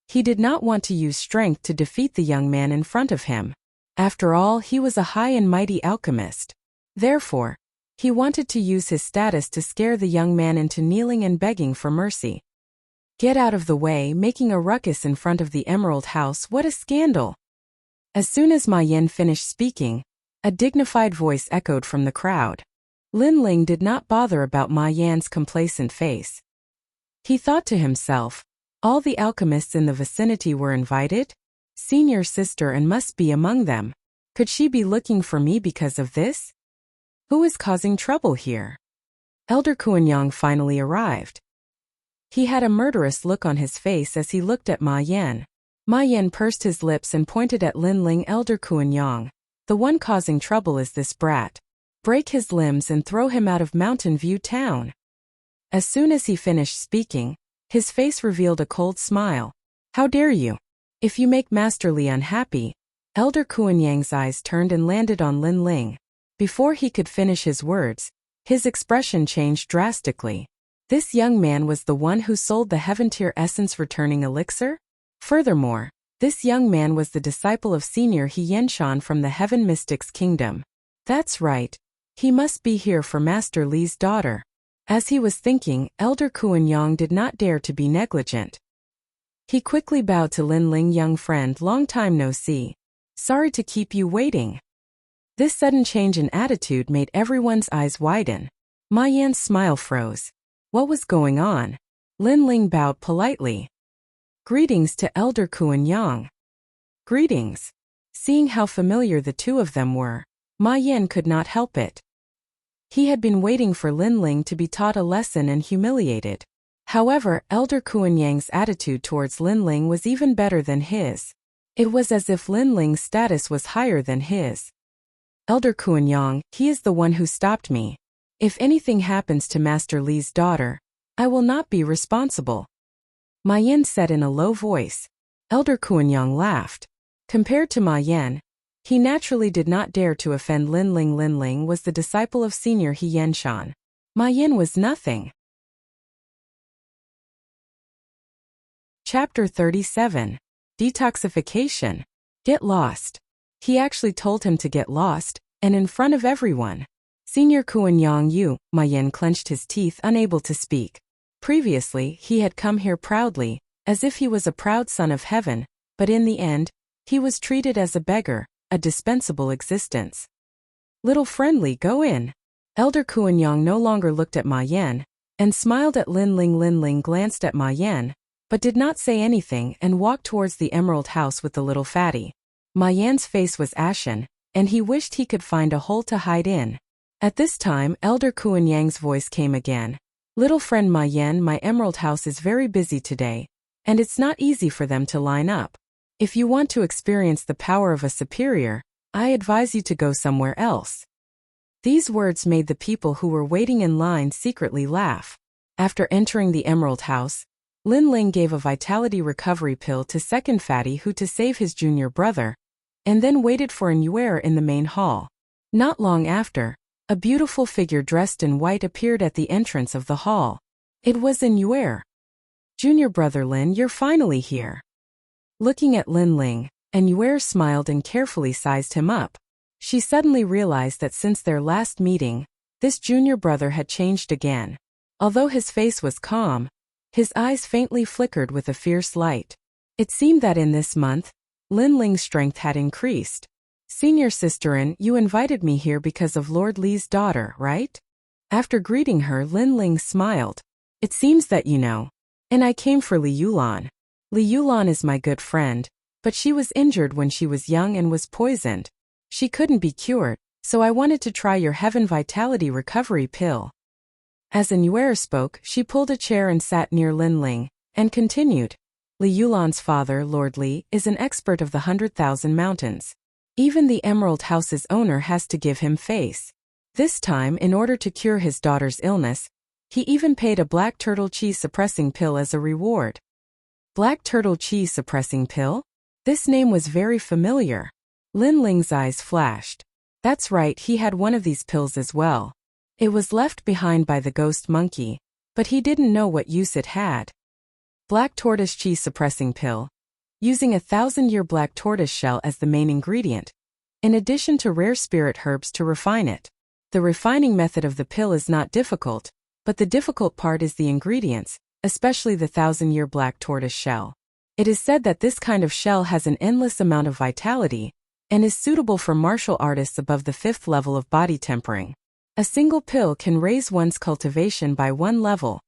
He did not want to use strength to defeat the young man in front of him. After all, he was a high and mighty alchemist. Therefore, he wanted to use his status to scare the young man into kneeling and begging for mercy. "Get out of the way, making a ruckus in front of the Emerald House, what a scandal!" As soon as Ma Yan finished speaking, a dignified voice echoed from the crowd. Lin Ling did not bother about Ma Yan's complacent face. He thought to himself, all the alchemists in the vicinity were invited? Senior sister and must be among them. Could she be looking for me because of this? Who is causing trouble here? Elder Kuan Yang finally arrived. He had a murderous look on his face as he looked at Ma Yan. Ma Yan pursed his lips and pointed at Lin Ling. "Elder Kuan Yang, the one causing trouble is this brat. Break his limbs and throw him out of Mountain View Town." As soon as he finished speaking, his face revealed a cold smile. "How dare you? If you make Master Li unhappy." Elder Kuan Yang's eyes turned and landed on Lin Ling. Before he could finish his words, his expression changed drastically. This young man was the one who sold the Heaven-tier essence returning elixir? Furthermore, this young man was the disciple of Senior He Yenshan from the Heaven Mystics Kingdom. That's right. He must be here for Master Li's daughter. As he was thinking, Elder Kuan Yang did not dare to be negligent. He quickly bowed to Lin Ling. "Young friend, long time no see. Sorry to keep you waiting." This sudden change in attitude made everyone's eyes widen. Ma Yan's smile froze. What was going on? Lin Ling bowed politely. "Greetings to Elder Kuan Yang." "Greetings." Seeing how familiar the two of them were, Ma Yan could not help it. He had been waiting for Lin Ling to be taught a lesson and humiliated. However, Elder Kuan Yang's attitude towards Lin Ling was even better than his. It was as if Lin Ling's status was higher than his. "Elder Kuan Yang, he is the one who stopped me. If anything happens to Master Li's daughter, I will not be responsible," Ma Yan said in a low voice. Elder Kuan Yang laughed. Compared to Ma Yan, he naturally did not dare to offend Lin Ling. Lin Ling was the disciple of Senior He Yenshan. Ma Yan was nothing. Chapter 37. Detoxification. Get lost. He actually told him to get lost, and in front of everyone. Senior Kuan Yang Yu, Ma Yan clenched his teeth, unable to speak. Previously, he had come here proudly, as if he was a proud son of heaven, but in the end, he was treated as a beggar, a dispensable existence. "Little friendly, go in." Elder Kuan Yang no longer looked at Ma Yan, and smiled at Lin Ling. Lin Ling glanced at Ma Yan, but did not say anything and walked towards the Emerald House with the little fatty. Ma Yan's face was ashen, and he wished he could find a hole to hide in. At this time, Elder Kuan Yang's voice came again. "Little friend Ma Yan, my Emerald House is very busy today, and it's not easy for them to line up. If you want to experience the power of a superior, I advise you to go somewhere else." These words made the people who were waiting in line secretly laugh. After entering the Emerald House, Lin Ling gave a vitality recovery pill to second fatty Hu to save his junior brother, and then waited for an Yuer in the main hall. Not long after, a beautiful figure dressed in white appeared at the entrance of the hall. It was an Yuer. "Junior brother Lin, you're finally here." Looking at Lin Ling, an Yuer smiled and carefully sized him up. She suddenly realized that since their last meeting, this junior brother had changed again. Although his face was calm, his eyes faintly flickered with a fierce light. It seemed that in this month, Lin Ling's strength had increased. "Senior sisterin, you invited me here because of Lord Li's daughter, right?" After greeting her, Lin Ling smiled. "It seems that you know. And I came for Li Yulan. Li Yulan is my good friend, but she was injured when she was young and was poisoned. She couldn't be cured, so I wanted to try your Heaven Vitality Recovery pill." As Nuer spoke, she pulled a chair and sat near Lin Ling, and continued. "Li Yulan's father, Lord Li, is an expert of the 100,000 mountains. Even the Emerald House's owner has to give him face. This time, in order to cure his daughter's illness, he even paid a black turtle chi suppressing pill as a reward." Black turtle chi suppressing pill? This name was very familiar. Lin Ling's eyes flashed. That's right, he had one of these pills as well. It was left behind by the ghost monkey, but he didn't know what use it had. Black tortoise chi suppressing pill. Using a 1,000-year black tortoise shell as the main ingredient, in addition to rare spirit herbs to refine it. The refining method of the pill is not difficult, but the difficult part is the ingredients, especially the 1,000-year black tortoise shell. It is said that this kind of shell has an endless amount of vitality, and is suitable for martial artists above the 5th level of body tempering. A single pill can raise one's cultivation by 1 level.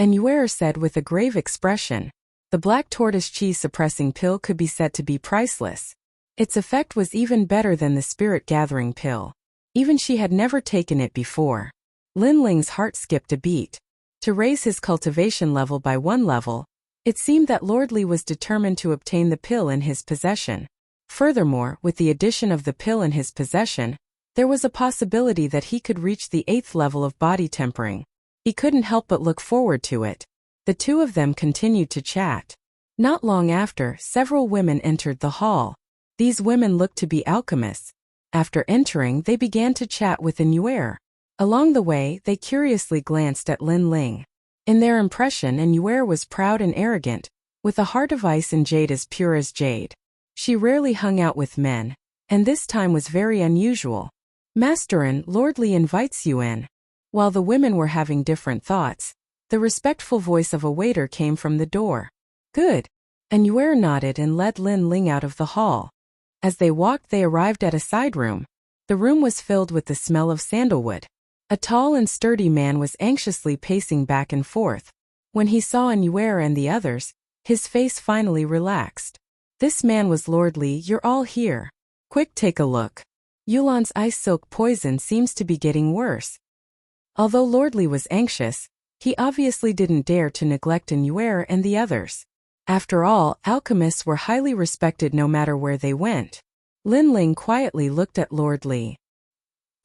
Nuer said with a grave expression. The black tortoise chi suppressing pill could be said to be priceless. Its effect was even better than the spirit gathering pill. Even she had never taken it before. Lin Ling's heart skipped a beat. To raise his cultivation level by 1 level, it seemed that Lord Li was determined to obtain the pill in his possession. Furthermore, with the addition of the pill in his possession, there was a possibility that he could reach the 8th level of body tempering. He couldn't help but look forward to it. The two of them continued to chat. Not long after, several women entered the hall. These women looked to be alchemists. After entering, they began to chat with Nuer. Along the way, they curiously glanced at Lin Ling. In their impression, Nuer was proud and arrogant, with a heart of ice and jade as pure as jade. She rarely hung out with men, and this time was very unusual. "Masterin, Lord Li invites you in." While the women were having different thoughts, the respectful voice of a waiter came from the door. "Good." Nuer nodded and led Lin Ling out of the hall. As they walked, they arrived at a side room. The room was filled with the smell of sandalwood. A tall and sturdy man was anxiously pacing back and forth. When he saw Nuer and the others, his face finally relaxed. This man was Lord Li. "You're all here. Quick, take a look. Yulan's ice silk poison seems to be getting worse." Although Lord Li was anxious, he obviously didn't dare to neglect Nuer and the others. After all, alchemists were highly respected no matter where they went. Lin Ling quietly looked at Lord Li.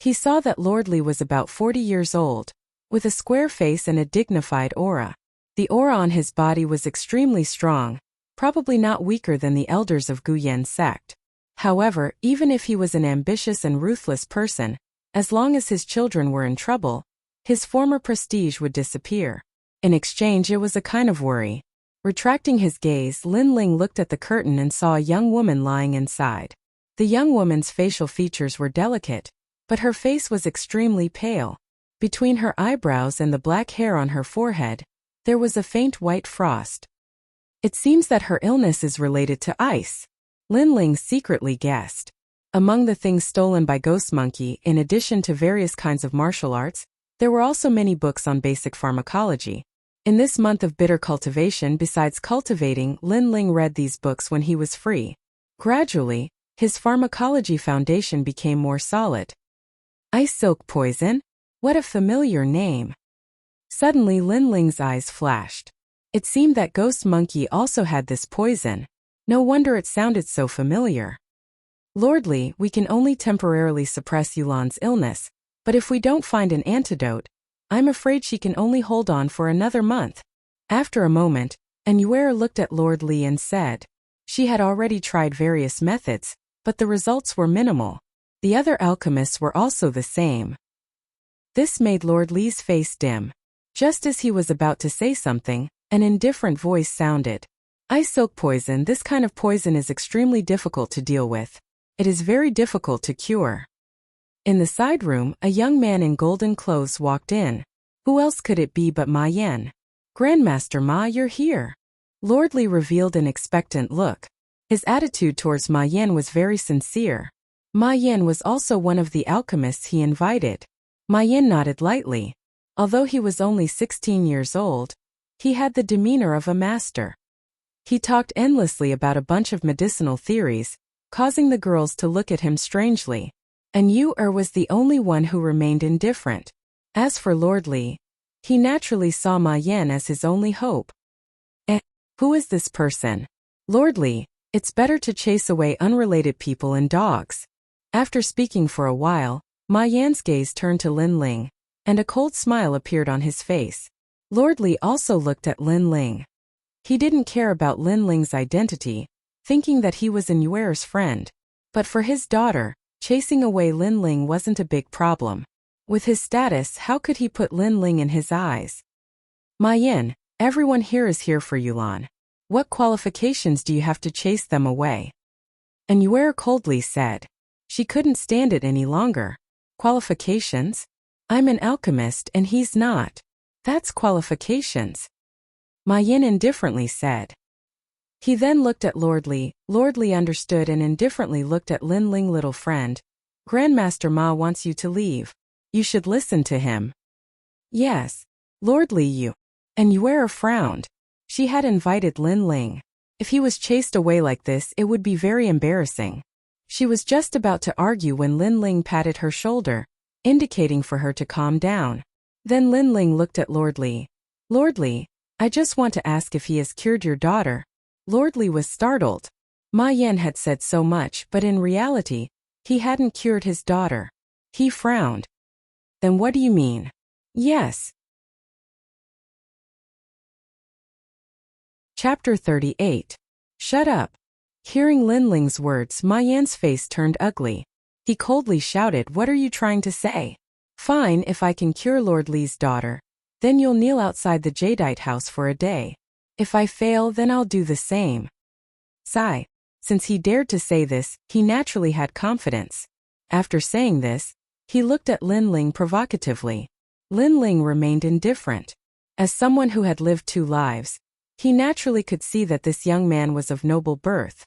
He saw that Lord Li was about 40 years old, with a square face and a dignified aura. The aura on his body was extremely strong, probably not weaker than the elders of Guyan sect. However, even if he was an ambitious and ruthless person, as long as his children were in trouble, his former prestige would disappear. In exchange, it was a kind of worry. Retracting his gaze, Lin Ling looked at the curtain and saw a young woman lying inside. The young woman's facial features were delicate, but her face was extremely pale. Between her eyebrows and the black hair on her forehead, there was a faint white frost. It seems that her illness is related to ice. Lin Ling secretly guessed. Among the things stolen by Ghost Monkey, in addition to various kinds of martial arts, there were also many books on basic pharmacology. In this month of bitter cultivation, besides cultivating, Lin Ling read these books when he was free. Gradually, his pharmacology foundation became more solid. Ice silk poison? What a familiar name. Suddenly Lin Ling's eyes flashed. It seemed that Ghost Monkey also had this poison. No wonder it sounded so familiar. "Lord Li, we can only temporarily suppress Yulan's illness, but if we don't find an antidote, I'm afraid she can only hold on for another month." After a moment, Nuer looked at Lord Li and said. She had already tried various methods, but the results were minimal. The other alchemists were also the same. This made Lord Li's face dim. Just as he was about to say something, an indifferent voice sounded. "Ice silk poison. This kind of poison is extremely difficult to deal with. It is very difficult to cure." In the side room, a young man in golden clothes walked in. Who else could it be but Ma Yan? "Grandmaster Ma, you're here." Lord Li revealed an expectant look. His attitude towards Ma Yan was very sincere. Ma Yan was also one of the alchemists he invited. Ma Yan nodded lightly. Although he was only 16 years old, He had the demeanor of a master. He talked endlessly about a bunch of medicinal theories, causing the girls to look at him strangely. And was the only one who remained indifferent. As for Lord Li, he naturally saw Ma Yan as his only hope. Who is this person? Lord Li, it's better to chase away unrelated people and dogs. After speaking for a while, Ma Yan's gaze turned to Lin Ling, and a cold smile appeared on his face. Lord Li also looked at Lin Ling. He didn't care about Lin Ling's identity, thinking that he was Yuer's friend. But for his daughter, chasing away Lin Ling wasn't a big problem. With his status, how could he put Lin Ling in his eyes? Ma Yan, everyone here is here for Yulan. What qualifications do you have to chase them away? Yuer coldly said. She couldn't stand it any longer. Qualifications? I'm an alchemist and he's not. That's qualifications. Ma Yan indifferently said. He then looked at Lord Li. Lord Li understood and indifferently looked at Lin Ling. Little friend, Grandmaster Ma wants you to leave. You should listen to him. Yes, Lord Li. Yuer frowned. She had invited Lin Ling. If he was chased away like this, it would be very embarrassing. She was just about to argue when Lin Ling patted her shoulder, indicating for her to calm down. Then Lin Ling looked at Lord Li. Lord Li, I just want to ask if he has cured your daughter. Lord Li was startled. Ma Yan had said so much, but in reality, he hadn't cured his daughter. He frowned. Then what do you mean? Yes. Chapter 38. Shut up. Hearing Lin Ling's words, Ma Yan's face turned ugly. He coldly shouted, what are you trying to say? Fine, if I can cure Lord Li's daughter, then you'll kneel outside the Jadeite house for a day. If I fail, then I'll do the same. Sigh. Since he dared to say this, he naturally had confidence. After saying this, he looked at Lin Ling provocatively. Lin Ling remained indifferent. As someone who had lived 2 lives, he naturally could see that this young man was of noble birth.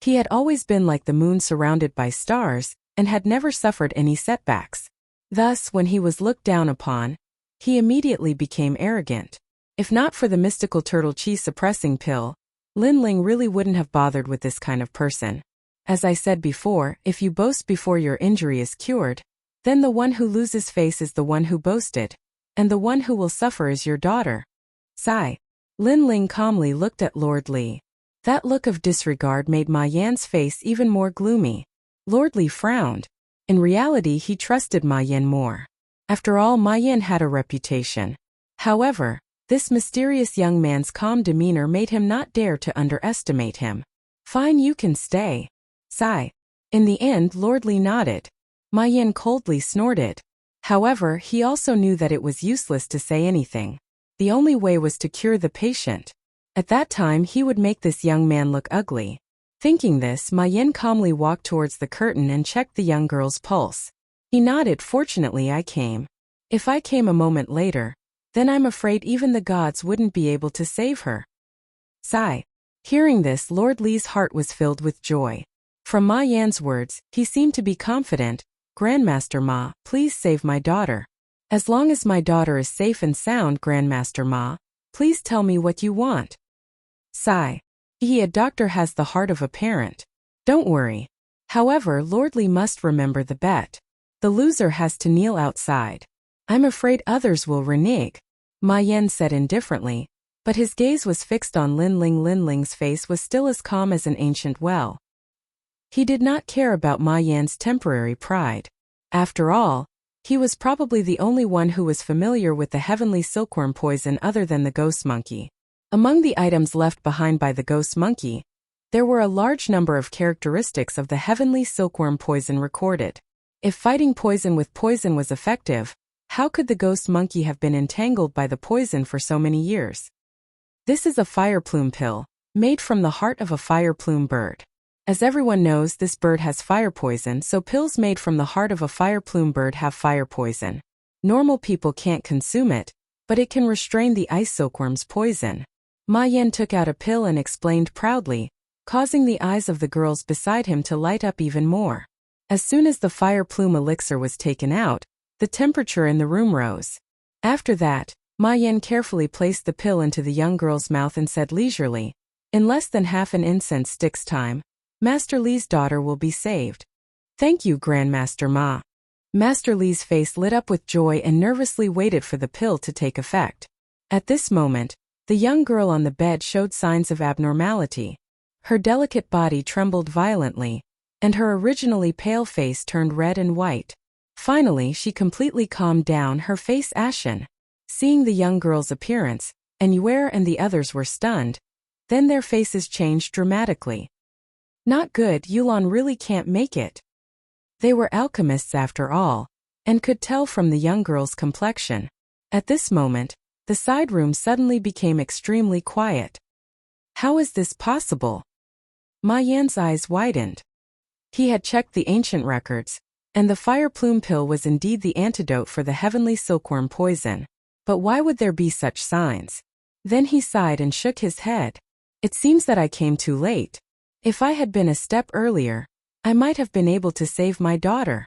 He had always been like the moon surrounded by stars, and had never suffered any setbacks. Thus, when he was looked down upon, he immediately became arrogant. If not for the mystical turtle chi suppressing pill, Lin Ling really wouldn't have bothered with this kind of person. As I said before, if you boast before your injury is cured, then the one who loses face is the one who boasted, and the one who will suffer is your daughter. Sigh. Lin Ling calmly looked at Lord Li. That look of disregard made Ma Yan's face even more gloomy. Lord Li frowned. In reality, he trusted Ma Yan more. After all, Ma Yan had a reputation. However, this mysterious young man's calm demeanor made him not dare to underestimate him. Fine, you can stay. Sigh. In the end, Lord Li nodded. Ma Yan coldly snorted. However, he also knew that it was useless to say anything. The only way was to cure the patient. At that time, he would make this young man look ugly. Thinking this, Ma Yan calmly walked towards the curtain and checked the young girl's pulse. He nodded. Fortunately, I came. If I came a moment later, then I'm afraid even the gods wouldn't be able to save her. Sigh. Hearing this, Lord Li's heart was filled with joy. From Ma Yan's words, he seemed to be confident. Grandmaster Ma, please save my daughter. As long as my daughter is safe and sound, Grandmaster Ma, please tell me what you want. Sigh. A doctor has the heart of a parent. Don't worry. However, Lord Li must remember the bet. The loser has to kneel outside. I'm afraid others will renege, Ma Yan said indifferently, but his gaze was fixed on Lin Ling. Lin Ling's face was still as calm as an ancient well. He did not care about Ma Yan's temporary pride. After all, he was probably the only one who was familiar with the heavenly silkworm poison other than the ghost monkey. Among the items left behind by the ghost monkey, there were a large number of characteristics of the heavenly silkworm poison recorded. If fighting poison with poison was effective, how could the ghost monkey have been entangled by the poison for so many years? This is a fire plume pill, made from the heart of a fire plume bird. As everyone knows, this bird has fire poison, so pills made from the heart of a fire plume bird have fire poison. Normal people can't consume it, but it can restrain the ice silkworm's poison. Ma Yan took out a pill and explained proudly, causing the eyes of the girls beside him to light up even more. As soon as the fire plume elixir was taken out, the temperature in the room rose. After that, Ma Yan carefully placed the pill into the young girl's mouth and said leisurely, "In less than half an incense stick's time, Master Li's daughter will be saved." "Thank you, Grandmaster Ma." Master Li's face lit up with joy and nervously waited for the pill to take effect. At this moment, the young girl on the bed showed signs of abnormality. Her delicate body trembled violently, and her originally pale face turned red and white. Finally, she completely calmed down, her face ashen. Seeing the young girl's appearance, Anywhere and the others were stunned. Then their faces changed dramatically. "Not good, Yulan really can't make it." They were alchemists after all, and could tell from the young girl's complexion. At this moment, the side room suddenly became extremely quiet. How is this possible? Ma Yan's eyes widened. He had checked the ancient records, and the fire plume pill was indeed the antidote for the heavenly silkworm poison. But why would there be such signs? Then he sighed and shook his head. It seems that I came too late. If I had been a step earlier, I might have been able to save my daughter.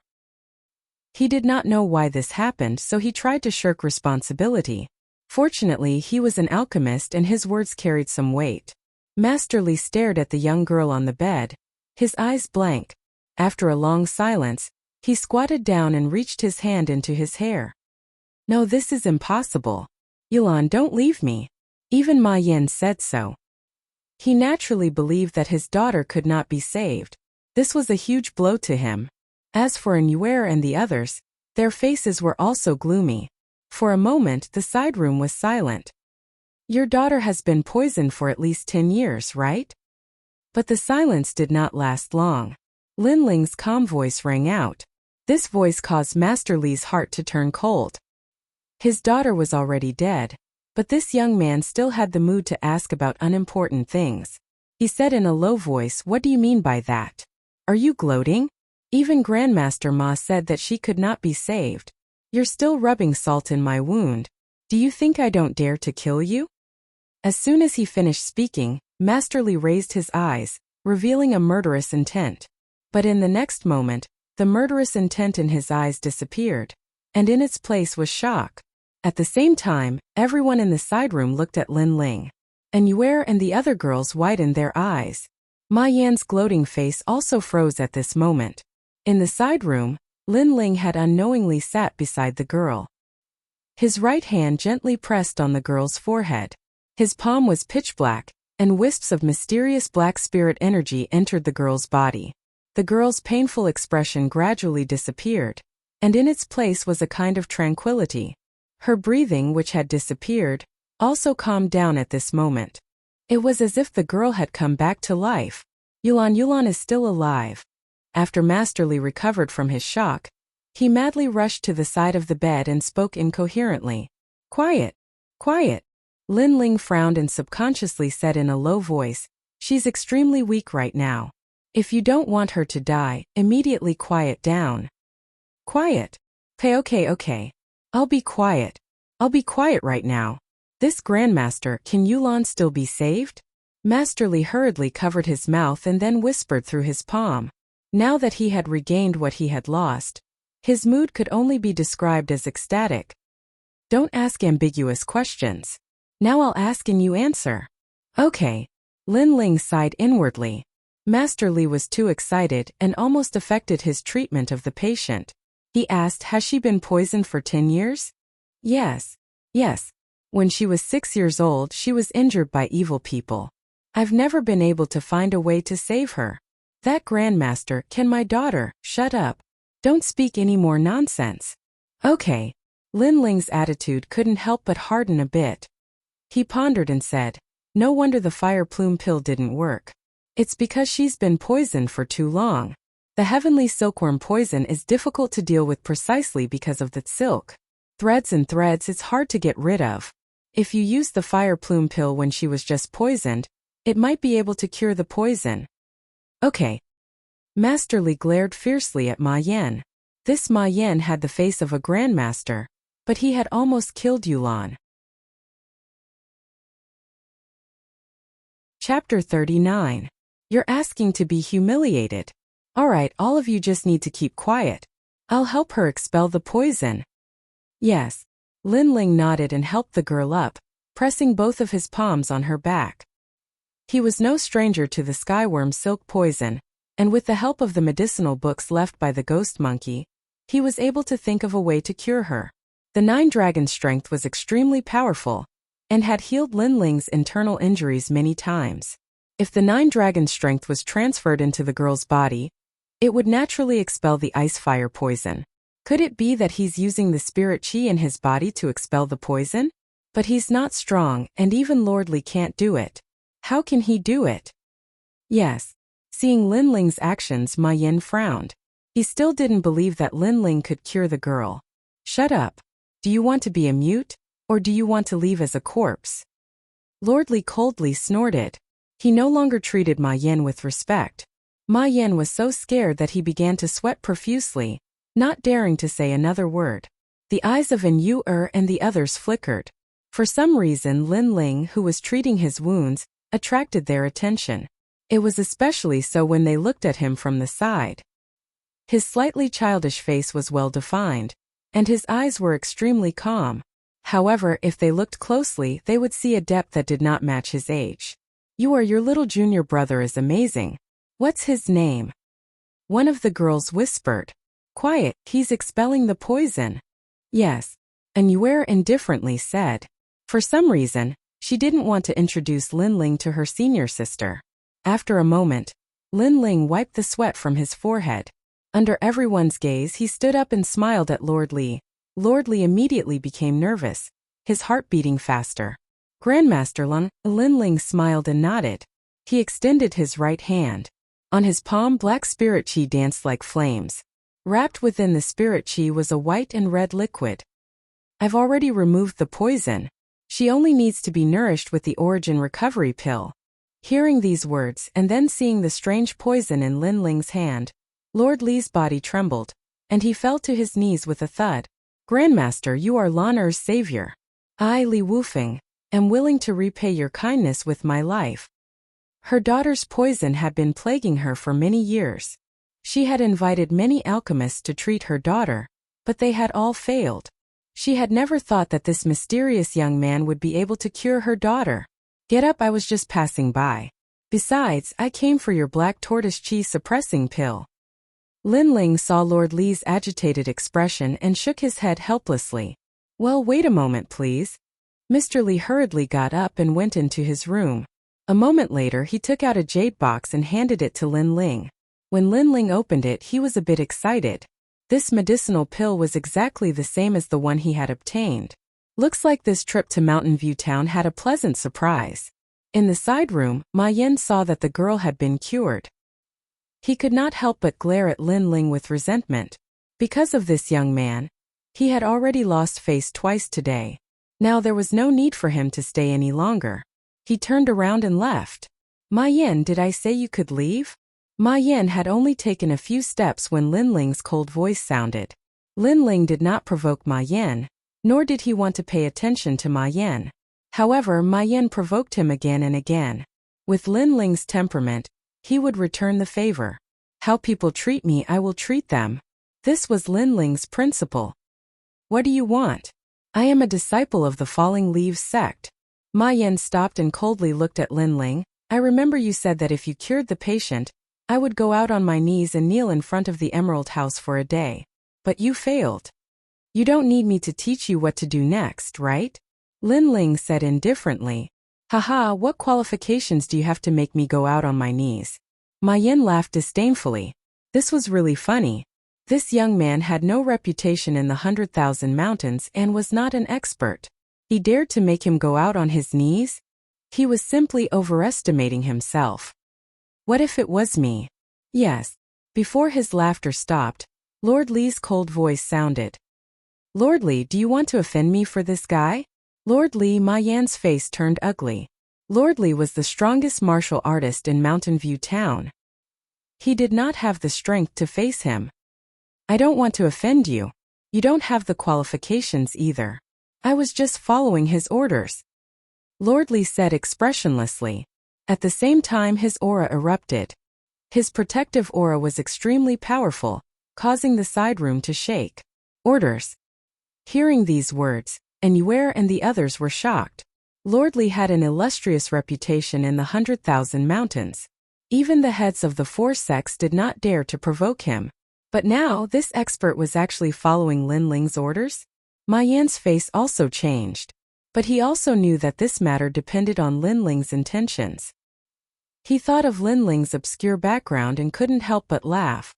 He did not know why this happened, so he tried to shirk responsibility. Fortunately, he was an alchemist and his words carried some weight. Master Li stared at the young girl on the bed, his eyes blank. After a long silence, he squatted down and reached his hand into his hair. "No, this is impossible. Yulan, don't leave me." Even Ma Yan said so. He naturally believed that his daughter could not be saved. This was a huge blow to him. As for Anwer and the others, their faces were also gloomy. For a moment, the side room was silent. "Your daughter has been poisoned for at least 10 years, right?" But the silence did not last long. Lin Ling's calm voice rang out. This voice caused Master Li's heart to turn cold. His daughter was already dead, but this young man still had the mood to ask about unimportant things. He said in a low voice, "What do you mean by that? Are you gloating? Even Grandmaster Ma said that she could not be saved. You're still rubbing salt in my wound. Do you think I don't dare to kill you?" As soon as he finished speaking, Master Li raised his eyes, revealing a murderous intent. But in the next moment, the murderous intent in his eyes disappeared, and in its place was shock. At the same time, everyone in the side room looked at Lin Ling. Anwer and the other girls widened their eyes. Ma Yan's gloating face also froze at this moment. In the side room, Lin Ling had unknowingly sat beside the girl. His right hand gently pressed on the girl's forehead. His palm was pitch black, and wisps of mysterious black spirit energy entered the girl's body. The girl's painful expression gradually disappeared, and in its place was a kind of tranquility. Her breathing, which had disappeared, also calmed down at this moment. It was as if the girl had come back to life. Yulan is still alive." After Master Li recovered from his shock, he madly rushed to the side of the bed and spoke incoherently. "Quiet! Quiet!" Lin Ling frowned and subconsciously said in a low voice, "She's extremely weak right now. If you don't want her to die, immediately quiet down." "Quiet? Okay. I'll be quiet. I'll be quiet right now. This Grandmaster, can Yulan still be saved?" Master Li hurriedly covered his mouth and then whispered through his palm. Now that he had regained what he had lost, his mood could only be described as ecstatic. "Don't ask ambiguous questions. Now I'll ask and you answer." "Okay." Lin Ling sighed inwardly. Master Li was too excited and almost affected his treatment of the patient. He asked, "Has she been poisoned for 10 years?" Yes. When she was 6 years old, she was injured by evil people. I've never been able to find a way to save her. That Grandmaster, can my daughter, shut up. Don't speak any more nonsense." "Okay." Lin Ling's attitude couldn't help but harden a bit. He pondered and said, "No wonder the fire plume pill didn't work. It's because she's been poisoned for too long. The heavenly silkworm poison is difficult to deal with precisely because of the silk. Threads and threads, it's hard to get rid of. If you use the fire plume pill when she was just poisoned, it might be able to cure the poison." "Okay." Master Li glared fiercely at Ma Yan. This Ma Yan had the face of a grandmaster, but he had almost killed Yulan. Chapter 39. You're asking to be humiliated. Alright, all of you just need to keep quiet. I'll help her expel the poison. Yes. Lin Ling nodded and helped the girl up, pressing both of his palms on her back. He was no stranger to the skyworm silk poison, and with the help of the medicinal books left by the ghost monkey, he was able to think of a way to cure her. The 9-dragon strength was extremely powerful, and had healed Lin Ling's internal injuries many times. If the 9-dragon strength was transferred into the girl's body, it would naturally expel the ice fire poison. Could it be that he's using the spirit chi in his body to expel the poison? But he's not strong, and even Lord Li can't do it. How can he do it? Yes. Seeing Lin Ling's actions, Ma Yin frowned. He still didn't believe that Lin Ling could cure the girl. Shut up. Do you want to be a mute, or do you want to leave as a corpse? Lord Li coldly snorted. He no longer treated Ma Yin with respect. Ma Yin was so scared that he began to sweat profusely, not daring to say another word. The eyes of An Yu and the others flickered. For some reason, Lin Ling, who was treating his wounds, attracted their attention. It was especially so when they looked at him from the side. His slightly childish face was well defined, and his eyes were extremely calm. However, if they looked closely, they would see a depth that did not match his age. Your little junior brother is amazing. What's his name? One of the girls whispered. Quiet, he's expelling the poison. Yes. An Yu indifferently said. For some reason, she didn't want to introduce Lin Ling to her senior sister. After a moment, Lin Ling wiped the sweat from his forehead. Under everyone's gaze, he stood up and smiled at Lord Li. Lord Li immediately became nervous, his heart beating faster. Grandmaster Lin Ling smiled and nodded. He extended his right hand. On his palm, black spirit chi danced like flames. Wrapped within the spirit chi was a white and red liquid. I've already removed the poison. She only needs to be nourished with the origin recovery pill. Hearing these words and then seeing the strange poison in Lin Ling's hand, Lord Li's body trembled, and he fell to his knees with a thud. Grandmaster, you are Lan Er's savior. I, Li Wufeng, am willing to repay your kindness with my life. Her daughter's poison had been plaguing her for many years. She had invited many alchemists to treat her daughter, but they had all failed. She had never thought that this mysterious young man would be able to cure her daughter. Get up, I was just passing by. Besides, I came for your black tortoise chi suppressing pill. Lin Ling saw Lord Li's agitated expression and shook his head helplessly. Well, wait a moment, please. Mr. Li hurriedly got up and went into his room. A moment later, he took out a jade box and handed it to Lin Ling. When Lin Ling opened it, he was a bit excited. This medicinal pill was exactly the same as the one he had obtained. Looks like this trip to Mountain View Town had a pleasant surprise. In the side room, Ma Yin saw that the girl had been cured. He could not help but glare at Lin Ling with resentment. Because of this young man, he had already lost face twice today. Now there was no need for him to stay any longer. He turned around and left. Ma Yin, did I say you could leave? Ma Yin had only taken a few steps when Lin Ling's cold voice sounded. Lin Ling did not provoke Ma Yin, nor did he want to pay attention to Ma Yin. However, Ma Yin provoked him again and again. With Lin Ling's temperament, he would return the favor. How people treat me, I will treat them. This was Lin Ling's principle. What do you want? I am a disciple of the Falling Leaves sect. Ma Yin stopped and coldly looked at Lin Ling. I remember you said that if you cured the patient, I would go out on my knees and kneel in front of the Emerald House for a day. But you failed. You don't need me to teach you what to do next, right? Lin Ling said indifferently. Haha, what qualifications do you have to make me go out on my knees? Ma Yin laughed disdainfully. This was really funny. This young man had no reputation in the 100,000 mountains and was not an expert. He dared to make him go out on his knees? He was simply overestimating himself. What if it was me? Yes. Before his laughter stopped, Lord Li's cold voice sounded. Lord Li, do you want to offend me for this guy? Lord Li, Ma Yan's face turned ugly. Lord Li was the strongest martial artist in Mountain View Town. He did not have the strength to face him. I don't want to offend you. You don't have the qualifications either. I was just following his orders. Lord Li said expressionlessly. At the same time, his aura erupted. His protective aura was extremely powerful, causing the side room to shake. Orders. Hearing these words, and Yue and the others were shocked. Lord Li had an illustrious reputation in the 100,000 mountains. Even the heads of the 4 sects did not dare to provoke him. But now this expert was actually following Lin Ling's orders? Ma Yan's face also changed. But he also knew that this matter depended on Lin Ling's intentions. He thought of Lin Ling's obscure background and couldn't help but laugh.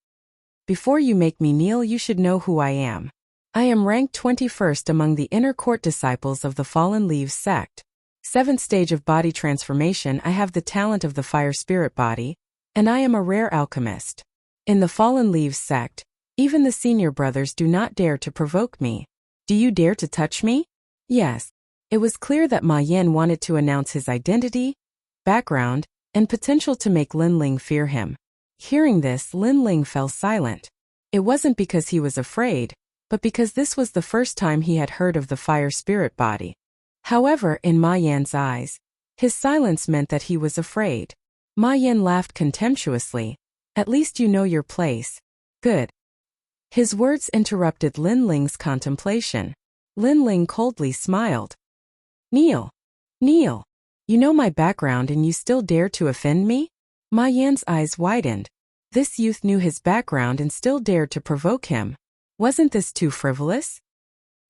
Before you make me kneel, you should know who I am. I am ranked 21st among the inner court disciples of the Fallen Leaves sect. 7th stage of body transformation. I have the talent of the fire spirit body, and I am a rare alchemist. In the Fallen Leaves sect, even the senior brothers do not dare to provoke me. Do you dare to touch me? Yes. It was clear that Ma Yan wanted to announce his identity, background, and potential to make Lin Ling fear him. Hearing this, Lin Ling fell silent. It wasn't because he was afraid, but because this was the first time he had heard of the fire spirit body. However, in Ma Yan's eyes, his silence meant that he was afraid. Ma Yan laughed contemptuously. At least you know your place. Good. His words interrupted Lin Ling's contemplation. Lin Ling coldly smiled. Kneel. Kneel. You know my background and you still dare to offend me? Ma Yan's eyes widened. This youth knew his background and still dared to provoke him. Wasn't this too frivolous?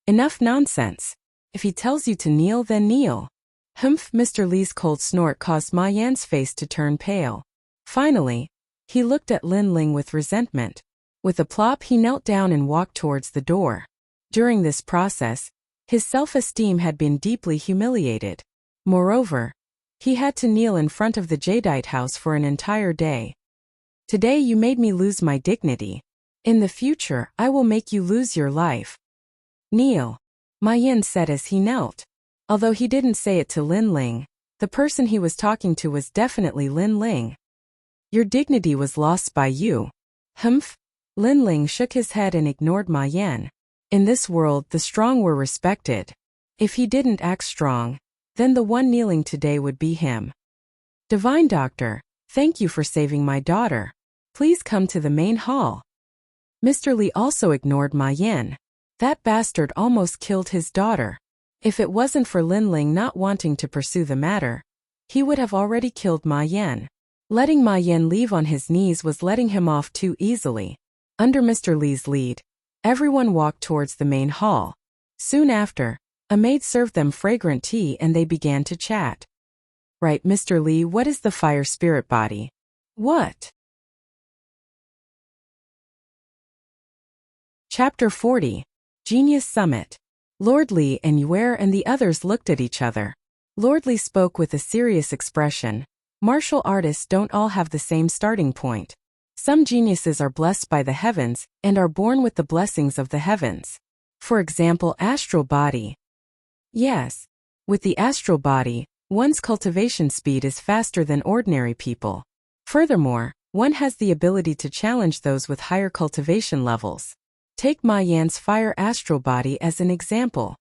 Enough nonsense. If he tells you to kneel, then kneel. Humph! Mr. Li's cold snort caused Ma Yan's face to turn pale. Finally, he looked at Lin Ling with resentment. With a plop, he knelt down and walked towards the door. During this process, his self-esteem had been deeply humiliated. Moreover, he had to kneel in front of the Jadeite house for an entire day. Today you made me lose my dignity. In the future, I will make you lose your life. Kneel, Ma Yan said as he knelt. Although he didn't say it to Lin Ling, the person he was talking to was definitely Lin Ling. Your dignity was lost by you. Humph! Lin Ling shook his head and ignored Ma Yan. In this world, the strong were respected. If he didn't act strong, then the one kneeling today would be him. Divine Doctor, thank you for saving my daughter. Please come to the main hall. Mr. Li also ignored Ma Yan. That bastard almost killed his daughter. If it wasn't for Lin Ling not wanting to pursue the matter, he would have already killed Ma Yan. Letting Ma Yan leave on his knees was letting him off too easily. Under Mr. Li's lead, everyone walked towards the main hall. Soon after, a maid served them fragrant tea and they began to chat. Right, Mr. Li, what is the fire spirit body? What? Chapter 40. Genius Summit. Lord Li and Yue and the others looked at each other. Lord Li spoke with a serious expression. Martial artists don't all have the same starting point. Some geniuses are blessed by the heavens and are born with the blessings of the heavens. For example, astral body. Yes, with the astral body, one's cultivation speed is faster than ordinary people. Furthermore, one has the ability to challenge those with higher cultivation levels. Take Ma Yan's fire astral body as an example.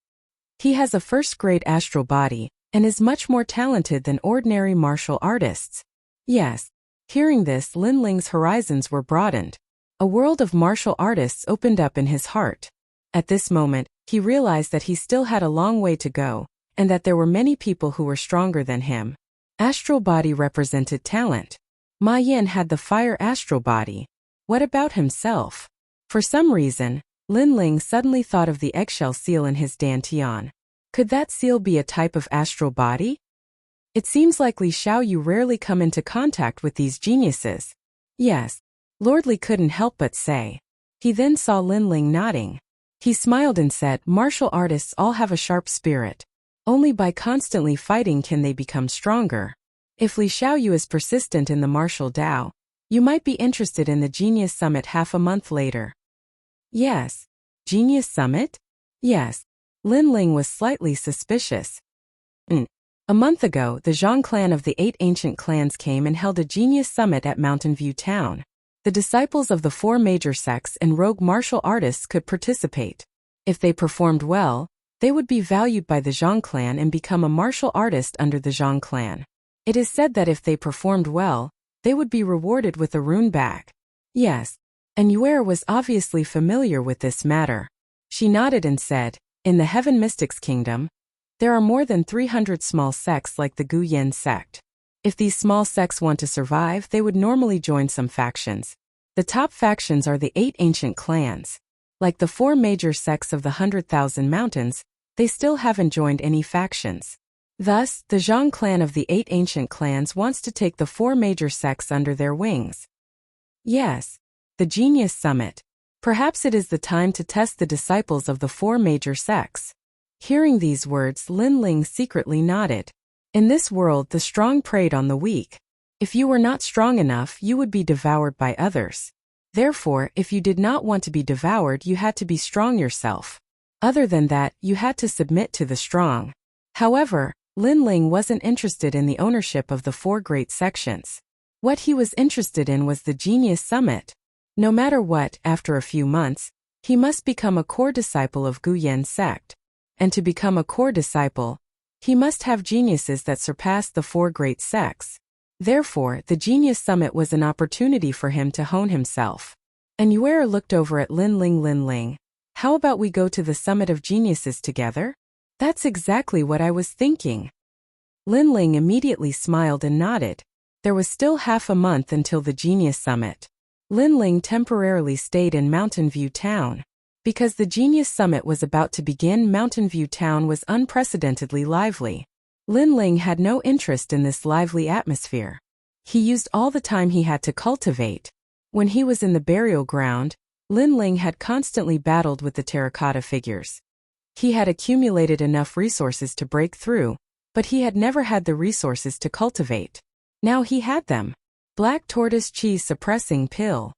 He has a first-grade astral body and is much more talented than ordinary martial artists. Yes. Hearing this, Lin Ling's horizons were broadened. A world of martial artists opened up in his heart. At this moment, he realized that he still had a long way to go, and that there were many people who were stronger than him. Astral body represented talent. Ma Yan had the fire astral body. What about himself? For some reason, Lin Ling suddenly thought of the eggshell seal in his dantian. Could that seal be a type of astral body? It seems like Li Xiaoyu rarely come into contact with these geniuses. Yes, Lord Li couldn't help but say. He then saw Lin Ling nodding. He smiled and said, martial artists all have a sharp spirit. Only by constantly fighting can they become stronger. If Li Xiaoyu is persistent in the martial Tao, you might be interested in the Genius Summit half a month later. Yes. Genius Summit? Yes. Lin Ling was slightly suspicious. A month ago, the Zhang clan of the 8 ancient clans came and held a Genius Summit at Mountain View Town. The disciples of the 4 major sects and rogue martial artists could participate. If they performed well, they would be valued by the Zhang clan and become a martial artist under the Zhang clan. It is said that if they performed well, they would be rewarded with a rune bag. Yes, and Yue was obviously familiar with this matter. She nodded and said, In the Heaven Mystics Kingdom, there are more than 300 small sects like the Gu Yen sect. If these small sects want to survive, they would normally join some factions. The top factions are the 8 ancient clans. Like the 4 major sects of the 100,000 Mountains, they still haven't joined any factions. Thus, the Zhang clan of the 8 ancient clans wants to take the 4 major sects under their wings. Yes, the Genius Summit. Perhaps it is the time to test the disciples of the 4 major sects. Hearing these words, Lin Ling secretly nodded. In this world, the strong preyed on the weak. If you were not strong enough, you would be devoured by others. Therefore, if you did not want to be devoured, you had to be strong yourself. Other than that, you had to submit to the strong. However, Lin Ling wasn't interested in the ownership of the 4 great sections. What he was interested in was the Genius Summit. No matter what, after a few months, he must become a core disciple of Gu Yen sect. And to become a core disciple, he must have geniuses that surpass the 4 great sects. Therefore, the Genius Summit was an opportunity for him to hone himself. And Yuer looked over at Lin Ling. How about we go to the Summit of Geniuses together? That's exactly what I was thinking. Lin Ling immediately smiled and nodded. There was still half a month until the Genius Summit. Lin Ling temporarily stayed in Mountain View Town. Because the Genius Summit was about to begin, Mountain View Town was unprecedentedly lively. Lin Ling had no interest in this lively atmosphere. He used all the time he had to cultivate. When he was in the burial ground, Lin Ling had constantly battled with the terracotta figures. He had accumulated enough resources to break through, but he had never had the resources to cultivate. Now he had them. Black tortoise cheese suppressing pill.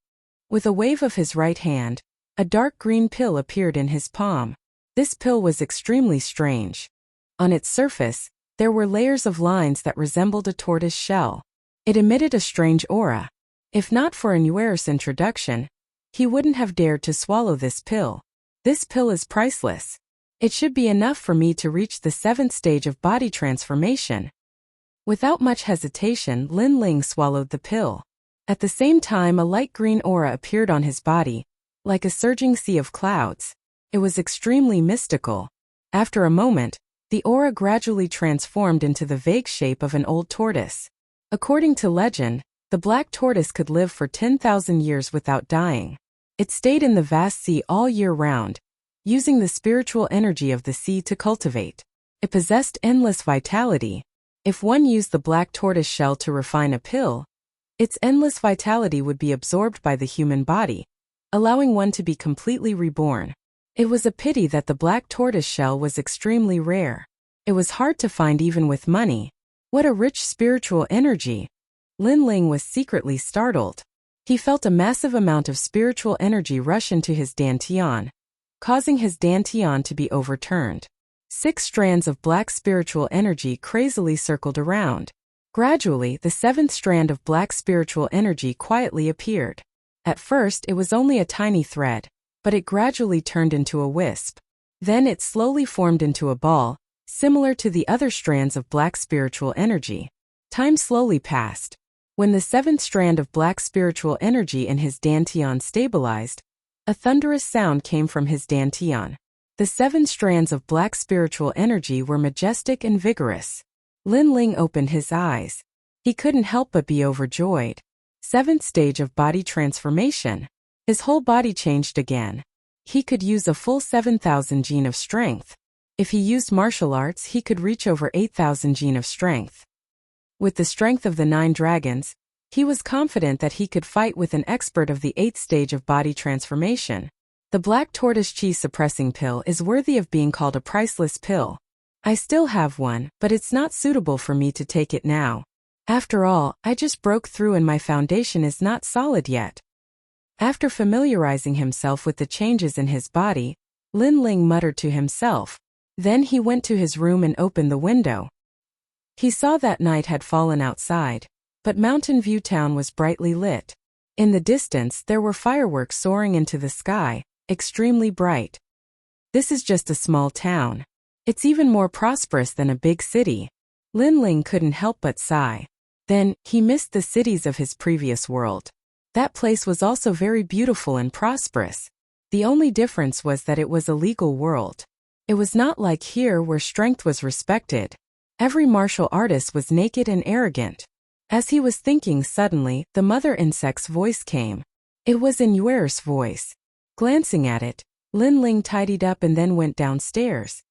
With a wave of his right hand, a dark green pill appeared in his palm. This pill was extremely strange. On its surface, there were layers of lines that resembled a tortoise shell. It emitted a strange aura. If not for Anuer's introduction, he wouldn't have dared to swallow this pill. This pill is priceless. It should be enough for me to reach the 7th stage of body transformation. Without much hesitation, Lin Ling swallowed the pill. At the same time, a light green aura appeared on his body, like a surging sea of clouds. It was extremely mystical. After a moment, the aura gradually transformed into the vague shape of an old tortoise. According to legend, the black tortoise could live for 10,000 years without dying. It stayed in the vast sea all year round, using the spiritual energy of the sea to cultivate. It possessed endless vitality. If one used the black tortoise shell to refine a pill, its endless vitality would be absorbed by the human body, allowing one to be completely reborn. It was a pity that the black tortoise shell was extremely rare. It was hard to find even with money. What a rich spiritual energy! Lin Ling was secretly startled. He felt a massive amount of spiritual energy rush into his dantian, causing his dantian to be overturned. 6 strands of black spiritual energy crazily circled around. Gradually, the 7th strand of black spiritual energy quietly appeared. At first, it was only a tiny thread, but it gradually turned into a wisp. Then it slowly formed into a ball, similar to the other strands of black spiritual energy. Time slowly passed. When the 7th strand of black spiritual energy in his dantian stabilized, a thunderous sound came from his dantian. The 7 strands of black spiritual energy were majestic and vigorous. Lin Ling opened his eyes. He couldn't help but be overjoyed. 7th stage of body transformation. His whole body changed again. He could use a full 7,000 gene of strength. If he used martial arts, he could reach over 8,000 gene of strength. With the strength of the 9 dragons, he was confident that he could fight with an expert of the 8th stage of body transformation. The black tortoise cheese suppressing pill is worthy of being called a priceless pill. I still have one, but it's not suitable for me to take it now. After all, I just broke through and my foundation is not solid yet. After familiarizing himself with the changes in his body, Lin Ling muttered to himself. Then he went to his room and opened the window. He saw that night had fallen outside, but Mountain View Town was brightly lit. In the distance, there were fireworks soaring into the sky, extremely bright. This is just a small town. It's even more prosperous than a big city. Lin Ling couldn't help but sigh. Then, he missed the cities of his previous world. That place was also very beautiful and prosperous. The only difference was that it was a legal world. It was not like here where strength was respected. Every martial artist was naked and arrogant. As he was thinking, suddenly, the mother insect's voice came. It was Yuer's voice. Glancing at it, Lin Ling tidied up and then went downstairs.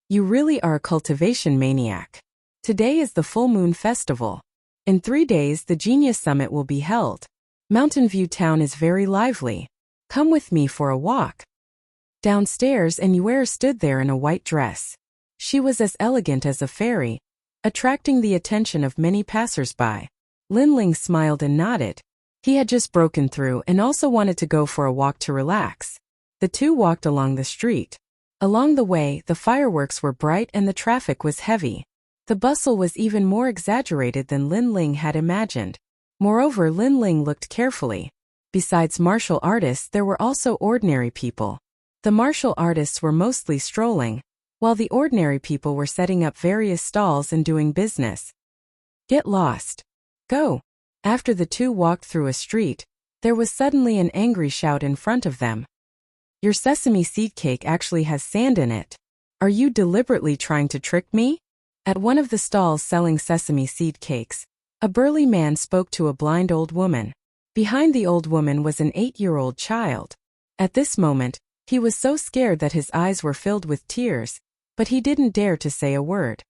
You really are a cultivation maniac. Today is the full moon festival. In 3 days the Genius Summit will be held. Mountain View Town is very lively. Come with me for a walk. Downstairs, Yuer stood there in a white dress. She was as elegant as a fairy, attracting the attention of many passers-by. Lin Ling smiled and nodded. He had just broken through and also wanted to go for a walk to relax. The two walked along the street. Along the way, the fireworks were bright and the traffic was heavy. The bustle was even more exaggerated than Lin Ling had imagined. Moreover, Lin Ling looked carefully. Besides martial artists, there were also ordinary people. The martial artists were mostly strolling, while the ordinary people were setting up various stalls and doing business. Get lost. Go. After the two walked through a street, there was suddenly an angry shout in front of them. Your sesame seed cake actually has sand in it. Are you deliberately trying to trick me? At one of the stalls selling sesame seed cakes, a burly man spoke to a blind old woman. Behind the old woman was an 8-year-old child. At this moment, he was so scared that his eyes were filled with tears, but he didn't dare to say a word.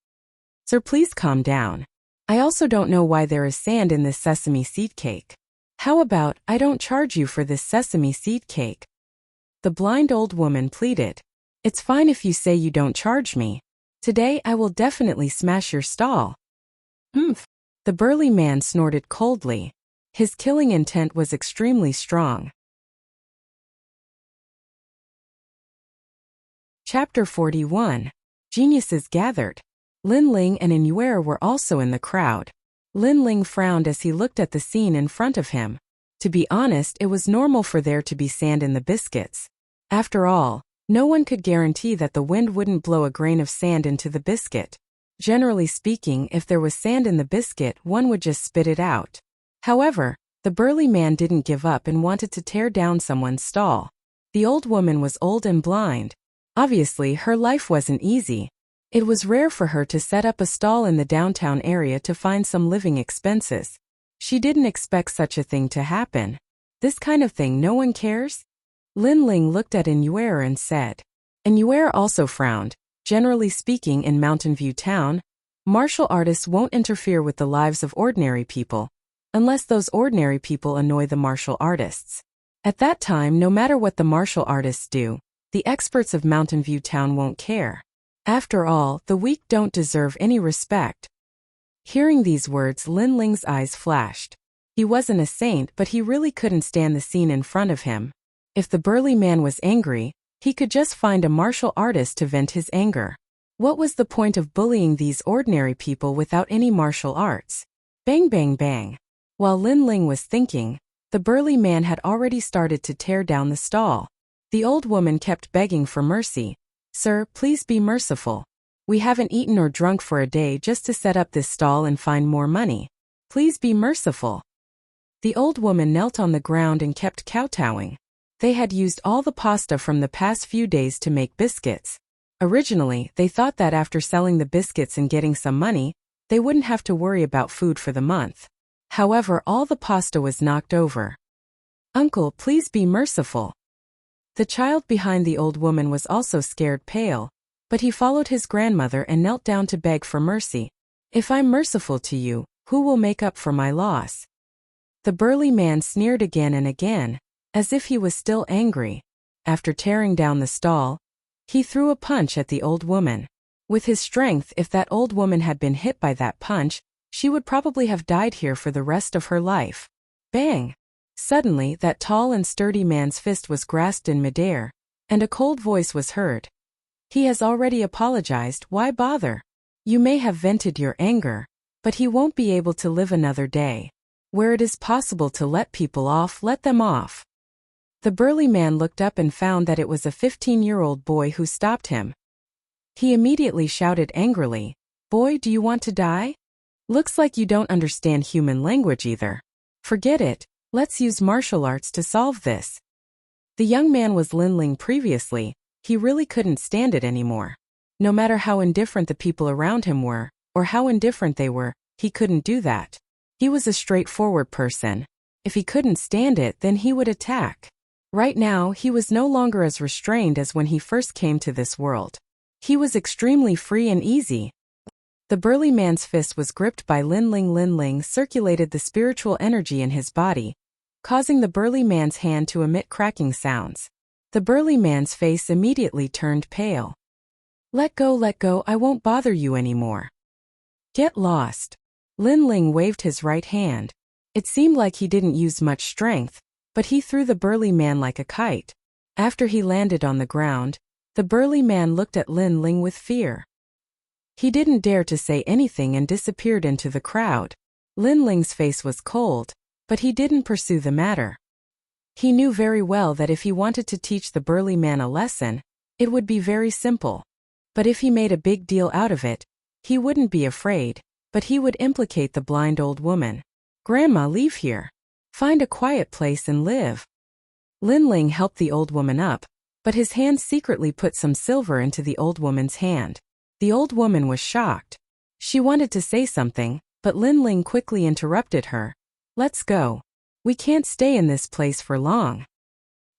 Sir, please calm down. I also don't know why there is sand in this sesame seed cake. How about I don't charge you for this sesame seed cake? The blind old woman pleaded. It's fine if you say you don't charge me. Today I will definitely smash your stall. Humph. The burly man snorted coldly. His killing intent was extremely strong. Chapter 41. Geniuses gathered. Lin Ling and Yuer were also in the crowd. Lin Ling frowned as he looked at the scene in front of him. To be honest, it was normal for there to be sand in the biscuits. After all, no one could guarantee that the wind wouldn't blow a grain of sand into the biscuit. Generally speaking, if there was sand in the biscuit, one would just spit it out. However, the burly man didn't give up and wanted to tear down someone's stall. The old woman was old and blind. Obviously, her life wasn't easy. It was rare for her to set up a stall in the downtown area to find some living expenses. She didn't expect such a thing to happen. This kind of thing no one cares? Lin Ling looked at Yuer and said. Yuer also frowned. Generally speaking, in Mountain View Town, martial artists won't interfere with the lives of ordinary people, unless those ordinary people annoy the martial artists. At that time, no matter what the martial artists do, the experts of Mountain View Town won't care. After all, the weak don't deserve any respect. Hearing these words, Lin Ling's eyes flashed. He wasn't a saint, but he really couldn't stand the scene in front of him. If the burly man was angry, he could just find a martial artist to vent his anger. What was the point of bullying these ordinary people without any martial arts? Bang bang bang. While Lin Ling was thinking, the burly man had already started to tear down the stall. The old woman kept begging for mercy. Sir, please be merciful. We haven't eaten or drunk for a day just to set up this stall and find more money. Please be merciful. The old woman knelt on the ground and kept kowtowing. They had used all the pasta from the past few days to make biscuits. Originally, they thought that after selling the biscuits and getting some money, they wouldn't have to worry about food for the month. However, all the pasta was knocked over. Uncle, please be merciful. The child behind the old woman was also scared pale, but he followed his grandmother and knelt down to beg for mercy. If I'm merciful to you, who will make up for my loss? The burly man sneered again and again, as if he was still angry. After tearing down the stall, he threw a punch at the old woman. With his strength, if that old woman had been hit by that punch, she would probably have died here for the rest of her life. Bang! Suddenly, that tall and sturdy man's fist was grasped in midair, and a cold voice was heard. He has already apologized, why bother? You may have vented your anger, but he won't be able to live another day. Where it is possible to let people off, let them off. The burly man looked up and found that it was a 15-year-old boy who stopped him. He immediately shouted angrily, Boy, do you want to die? Looks like you don't understand human language either. Forget it. Let's use martial arts to solve this. The young man was Lin Ling previously, He really couldn't stand it anymore. No matter how indifferent the people around him were, or how indifferent they were, he couldn't do that. He was a straightforward person. If he couldn't stand it, then he would attack. Right now, he was no longer as restrained as when he first came to this world. He was extremely free and easy. The burly man's fist was gripped by Lin Ling. Lin Ling circulated the spiritual energy in his body, causing the burly man's hand to emit cracking sounds. The burly man's face immediately turned pale. Let go, I won't bother you anymore. Get lost. Lin Ling waved his right hand. It seemed like he didn't use much strength, but he threw the burly man like a kite. After he landed on the ground, the burly man looked at Lin Ling with fear. He didn't dare to say anything and disappeared into the crowd. Lin Ling's face was cold, but he didn't pursue the matter. He knew very well that if he wanted to teach the burly man a lesson, it would be very simple. But if he made a big deal out of it, he wouldn't be afraid, but he would implicate the blind old woman. Grandma, leave here. Find a quiet place and live. Lin Ling helped the old woman up, but his hand secretly put some silver into the old woman's hand. The old woman was shocked. She wanted to say something, but Lin Ling quickly interrupted her. Let's go. We can't stay in this place for long.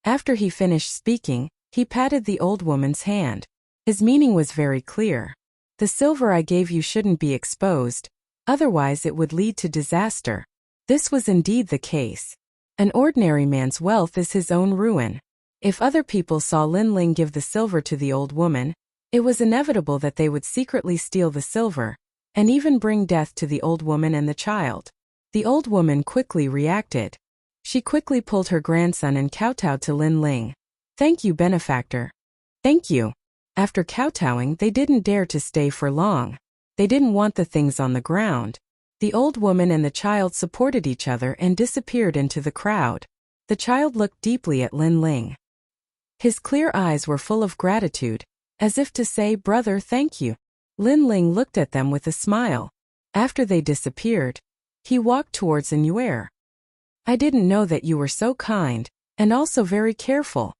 After he finished speaking, he patted the old woman's hand. His meaning was very clear. The silver I gave you shouldn't be exposed, otherwise it would lead to disaster. This was indeed the case. An ordinary man's wealth is his own ruin. If other people saw Lin Ling give the silver to the old woman, it was inevitable that they would secretly steal the silver, and even bring death to the old woman and the child. The old woman quickly reacted. She quickly pulled her grandson and kowtowed to Lin Ling. Thank you, benefactor. Thank you. After kowtowing, they didn't dare to stay for long. They didn't want the things on the ground. The old woman and the child supported each other and disappeared into the crowd. The child looked deeply at Lin Ling. His clear eyes were full of gratitude, as if to say, brother, thank you. Lin Ling looked at them with a smile. After they disappeared, he walked towards Anuer. I didn't know that you were so kind, and also very careful.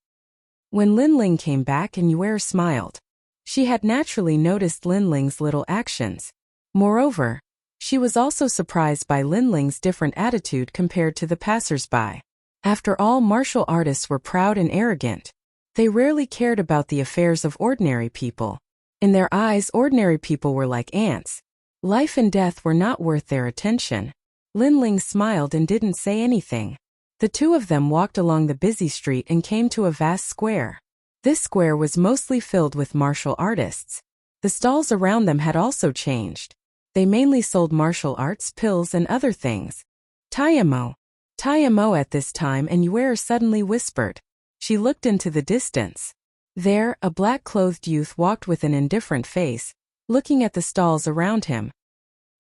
When Lin Ling came back, Anuer smiled. She had naturally noticed Lin Ling's little actions. Moreover, she was also surprised by Lin Ling's different attitude compared to the passers-by. After all, martial artists were proud and arrogant. They rarely cared about the affairs of ordinary people. In their eyes, ordinary people were like ants. Life and death were not worth their attention. Lin Ling smiled and didn't say anything. The two of them walked along the busy street and came to a vast square. This square was mostly filled with martial artists. The stalls around them had also changed. They mainly sold martial arts, pills, and other things. Tayamo. Tayamo at this time, Anuer suddenly whispered. She looked into the distance. There, a black-clothed youth walked with an indifferent face, looking at the stalls around him.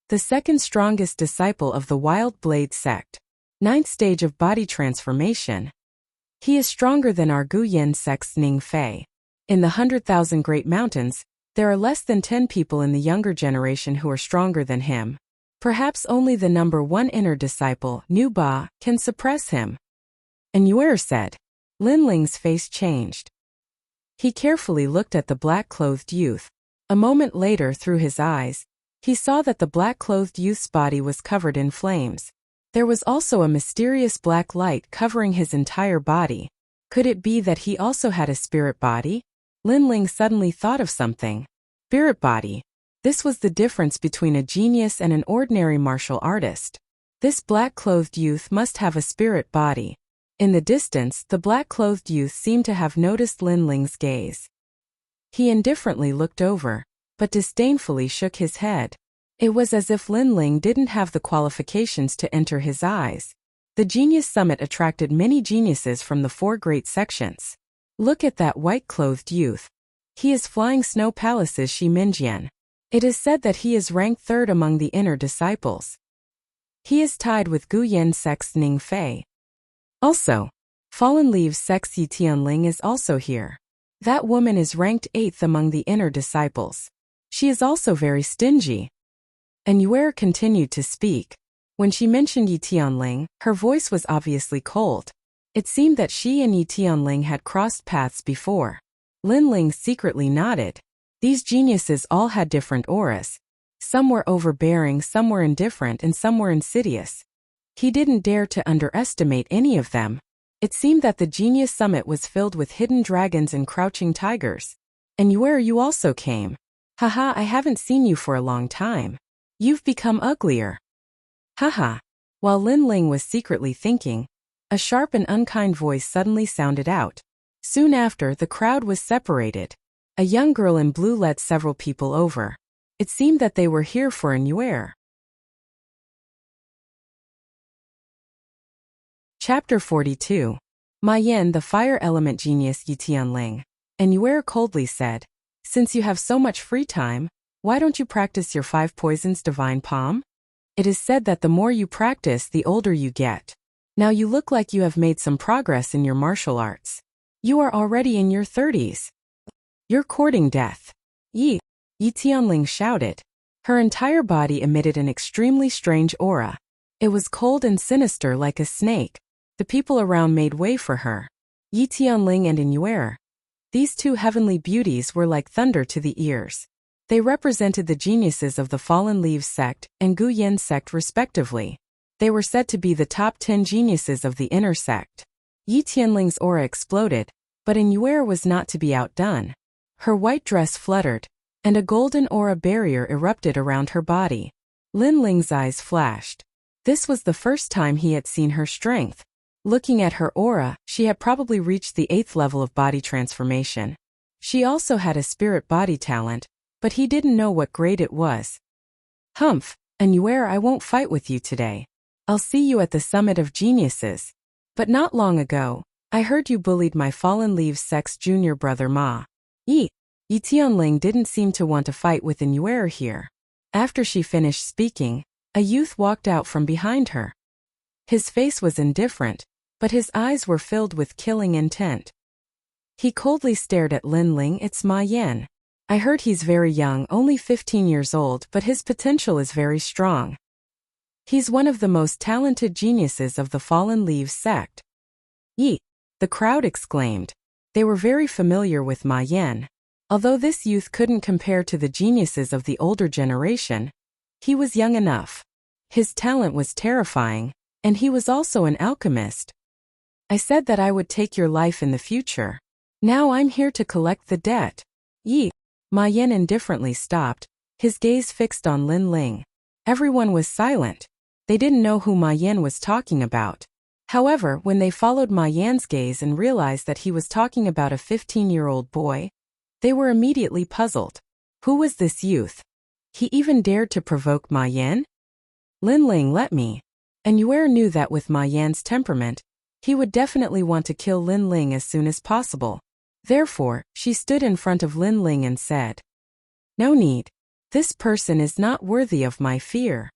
The second strongest disciple of the Wild Blade sect. 9th stage of body transformation. He is stronger than our Guyan sect's Ning Fei. In the 100,000 Great Mountains, there are less than 10 people in the younger generation who are stronger than him. Perhaps only the number 1 inner disciple, Nu Ba, can suppress him. Anuer said. Lin Ling's face changed. He carefully looked at the black-clothed youth. A moment later, through his eyes, he saw that the black-clothed youth's body was covered in flames. There was also a mysterious black light covering his entire body. Could it be that he also had a spirit body? Lin Ling suddenly thought of something. Spirit body. This was the difference between a genius and an ordinary martial artist. This black-clothed youth must have a spirit body. In the distance, the black-clothed youth seemed to have noticed Lin Ling's gaze. He indifferently looked over, but disdainfully shook his head. It was as if Lin Ling didn't have the qualifications to enter his eyes. The Genius Summit attracted many geniuses from the 4 great sections. Look at that white-clothed youth. He is flying snow palaces Shi Minjian. It is said that he is ranked 3rd among the inner disciples. He is tied with Guyan sect's Ning Fei. Also, Fallen Leaves sect's Yi Tianling is also here. That woman is ranked 8th among the inner disciples. She is also very stingy. Anuer continued to speak. When she mentioned Yi Tianling, her voice was obviously cold. It seemed that she and Yi Tianling had crossed paths before. Linling secretly nodded. These geniuses all had different auras. Some were overbearing, some were indifferent, and some were insidious. He didn't dare to underestimate any of them. It seemed that the genius summit was filled with hidden dragons and crouching tigers. And where you also came. Haha, I haven't seen you for a long time. You've become uglier. Haha. While Linling was secretly thinking, a sharp and unkind voice suddenly sounded out. Soon after, the crowd was separated. A young girl in blue led several people over. It seemed that they were here for an Yuer. Chapter 42. Ma Yan, the fire element genius Yitianling. And Yuer coldly said, "Since you have so much free time, why don't you practice your 5 poisons divine palm? It is said that the more you practice, the older you get. Now you look like you have made some progress in your martial arts. You are already in your 30s. You're courting death." Yi Tianling shouted. Her entire body emitted an extremely strange aura. It was cold and sinister like a snake. The people around made way for her. Yi Tianling and Inuer. These 2 heavenly beauties were like thunder to the ears. They represented the geniuses of the Fallen Leaves sect and Gu Yen sect respectively. They were said to be the top 10 geniuses of the inner sect. Yi Tianling's aura exploded, but Inuer was not to be outdone. Her white dress fluttered, and a golden aura barrier erupted around her body. Linling's eyes flashed. This was the first time he had seen her strength. Looking at her aura, she had probably reached the 8th level of body transformation. She also had a spirit body talent, but he didn't know what grade it was. "Humph, Inuer, I won't fight with you today. I'll see you at the summit of geniuses. But not long ago, I heard you bullied my Fallen Leaves sect's junior brother Ma." Yi Tianling didn't seem to want to fight with Inuer here. After she finished speaking, a youth walked out from behind her. His face was indifferent, but his eyes were filled with killing intent. He coldly stared at Linling. "It's Ma Yan. I heard he's very young, only 15 years old, but his potential is very strong. He's one of the most talented geniuses of the Fallen Leaves sect." "Yi!" the crowd exclaimed. They were very familiar with Ma Yan. Although this youth couldn't compare to the geniuses of the older generation, he was young enough. His talent was terrifying, and he was also an alchemist. "I said that I would take your life in the future. Now I'm here to collect the debt." Ma Yan indifferently stopped, his gaze fixed on Linling. Everyone was silent. They didn't know who Ma Yan was talking about. However, when they followed Ma Yan's gaze and realized that he was talking about a 15-year-old boy, they were immediately puzzled. Who was this youth? He even dared to provoke Ma Yan? "Linling, let me." And Yuer knew that with Ma Yan's temperament, he would definitely want to kill Linling as soon as possible. Therefore, she stood in front of Linling and said, "No need. This person is not worthy of my fear."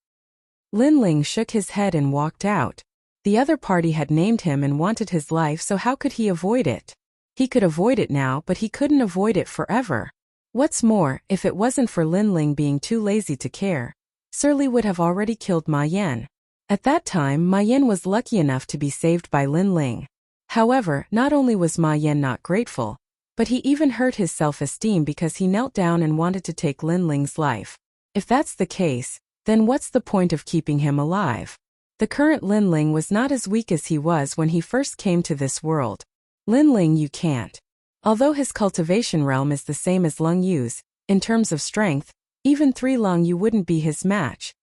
Linling shook his head and walked out. The other party had named him and wanted his life, so how could he avoid it? He could avoid it now, but he couldn't avoid it forever. What's more, if it wasn't for Linling being too lazy to care, Surly would have already killed Ma Yan. At that time, Ma Yan was lucky enough to be saved by Linling. However, not only was Ma Yan not grateful, but he even hurt his self-esteem because he knelt down and wanted to take Linling's life. If that's the case, then what's the point of keeping him alive? The current Linling was not as weak as he was when he first came to this world. Linling, you can't. Although his cultivation realm is the same as Lung Yu's, in terms of strength, even 3 Lung Yu wouldn't be his match.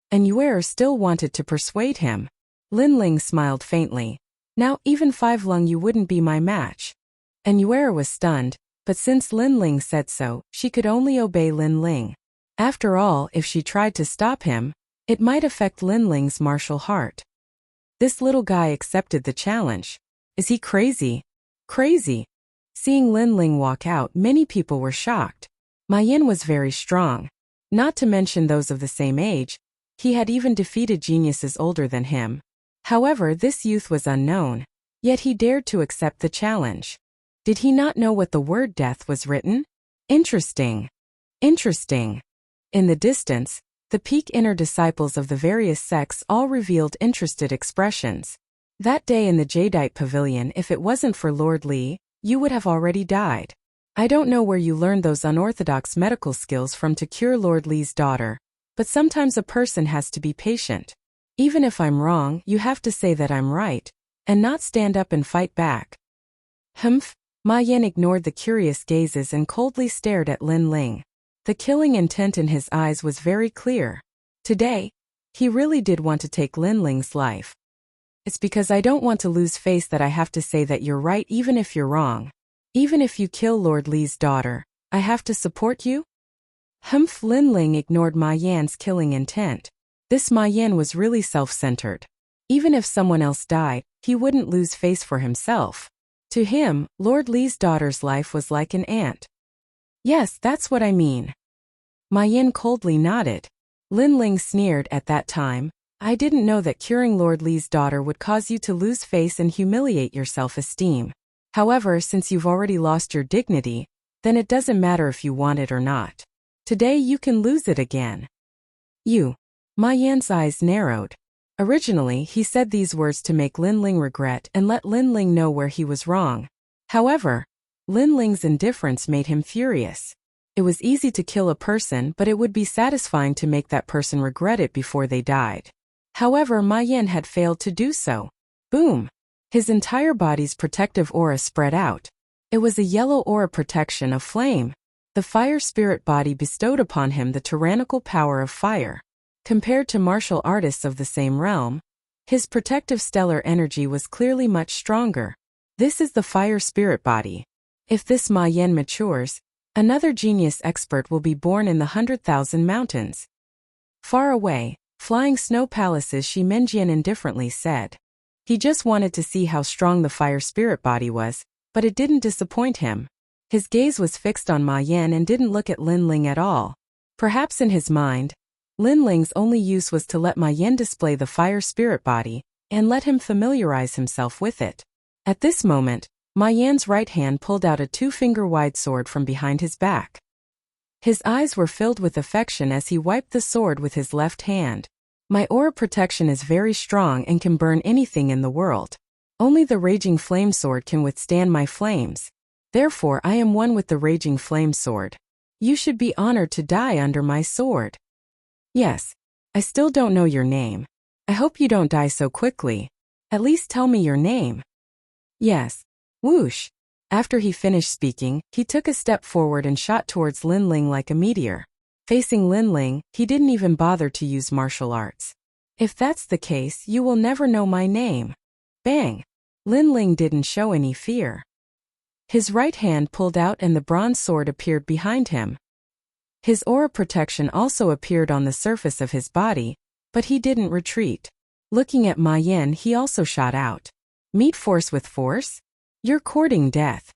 And Yuer still wanted to persuade him. Linling smiled faintly. "Now, even 5 Lung Yu wouldn't be my match." And Yuer was stunned, but since Linling said so, she could only obey Linling. After all, if she tried to stop him, it might affect Linling's martial heart. This little guy accepted the challenge. Is he crazy? Crazy. Seeing Linling walk out, many people were shocked. Ma Yan was very strong. Not to mention those of the same age, he had even defeated geniuses older than him. However, this youth was unknown, yet he dared to accept the challenge. Did he not know what the word death was written? Interesting. Interesting. In the distance, the peak inner disciples of the various sects all revealed interested expressions. That day in the Jadeite Pavilion, if it wasn't for Lord Li, you would have already died. I don't know where you learned those unorthodox medical skills from to cure Lord Li's daughter, but sometimes a person has to be patient. Even if I'm wrong, you have to say that I'm right, and not stand up and fight back. Humph. Ma Yan ignored the curious gazes and coldly stared at Lin Ling. The killing intent in his eyes was very clear. Today, he really did want to take Lin Ling's life. It's because I don't want to lose face that I have to say that you're right even if you're wrong. Even if you kill Lord Li's daughter, I have to support you? Humph. Lin Ling ignored Ma Yan's killing intent. This Ma Yan was really self-centered. Even if someone else died, he wouldn't lose face for himself. To him, Lord Li's daughter's life was like an ant. Yes, that's what I mean. Ma Yan coldly nodded. Lin Ling sneered at that time. I didn't know that curing Lord Li's daughter would cause you to lose face and humiliate your self-esteem. However, since you've already lost your dignity, then it doesn't matter if you want it or not. Today you can lose it again. You. Ma Yan's eyes narrowed. Originally, he said these words to make Lin Ling regret and let Lin Ling know where he was wrong. However, Lin Ling's indifference made him furious. It was easy to kill a person, but it would be satisfying to make that person regret it before they died. However, Ma Yan had failed to do so. Boom! His entire body's protective aura spread out. It was a yellow aura protection of flame. The fire spirit body bestowed upon him the tyrannical power of fire. Compared to martial artists of the same realm, his protective stellar energy was clearly much stronger. This is the fire spirit body. If this Ma Yan matures, another genius expert will be born in the 100,000 mountains. Far away, flying snow palaces, Shi Menjian indifferently said. He just wanted to see how strong the fire spirit body was, but it didn't disappoint him. His gaze was fixed on Ma Yan and didn't look at Lin Ling at all. Perhaps in his mind, Lin Ling's only use was to let Ma Yan display the fire spirit body, and let him familiarize himself with it. At this moment, Ma Yan's right hand pulled out a 2-finger-wide sword from behind his back. His eyes were filled with affection as he wiped the sword with his left hand. My aura protection is very strong and can burn anything in the world. Only the raging flame sword can withstand my flames. Therefore I am one with the raging flame sword. You should be honored to die under my sword. Yes. I still don't know your name. I hope you don't die so quickly. At least tell me your name. Yes. Whoosh. After he finished speaking, he took a step forward and shot towards Lin Ling like a meteor. Facing Lin Ling, he didn't even bother to use martial arts. If that's the case, you will never know my name. Bang. Lin Ling didn't show any fear. His right hand pulled out and the bronze sword appeared behind him. His aura protection also appeared on the surface of his body, but he didn't retreat. Looking at Ma Yan, he also shot out. Meet force with force? You're courting death.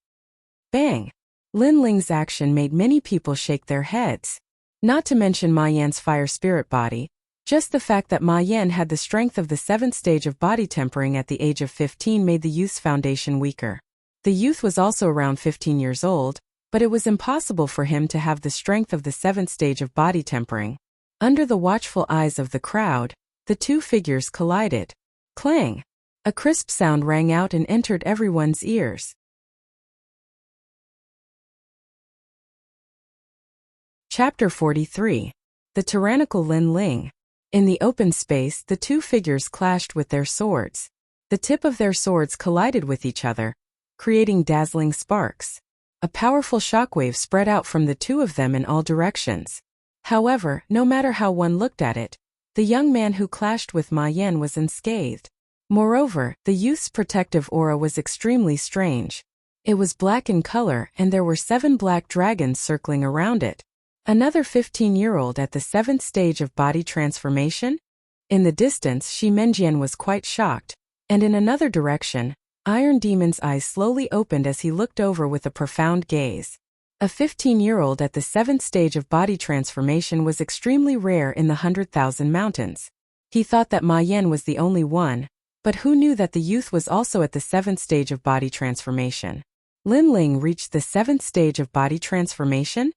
Bang! Lin Ling's action made many people shake their heads. Not to mention Ma Yan's fire spirit body, just the fact that Ma Yan had the strength of the 7th stage of body tempering at the age of 15 made the youth's foundation weaker. The youth was also around 15 years old, but it was impossible for him to have the strength of the 7th stage of body tempering. Under the watchful eyes of the crowd, the two figures collided. Clang! A crisp sound rang out and entered everyone's ears. Chapter 43. The Tyrannical Lin Ling. In the open space, the two figures clashed with their swords. The tip of their swords collided with each other, creating dazzling sparks. A powerful shockwave spread out from the two of them in all directions. However, no matter how one looked at it, the young man who clashed with Ma Yan was unscathed. Moreover, the youth's protective aura was extremely strange. It was black in color and there were 7 black dragons circling around it. Another 15-year-old at the 7th stage of body transformation? In the distance, Shi Menjian was quite shocked, and in another direction, Iron Demon's eyes slowly opened as he looked over with a profound gaze. A 15-year-old at the 7th stage of body transformation was extremely rare in the 100,000 mountains. He thought that Ma Yan was the only one, but who knew that the youth was also at the 7th stage of body transformation? Lin Ling reached the 7th stage of body transformation?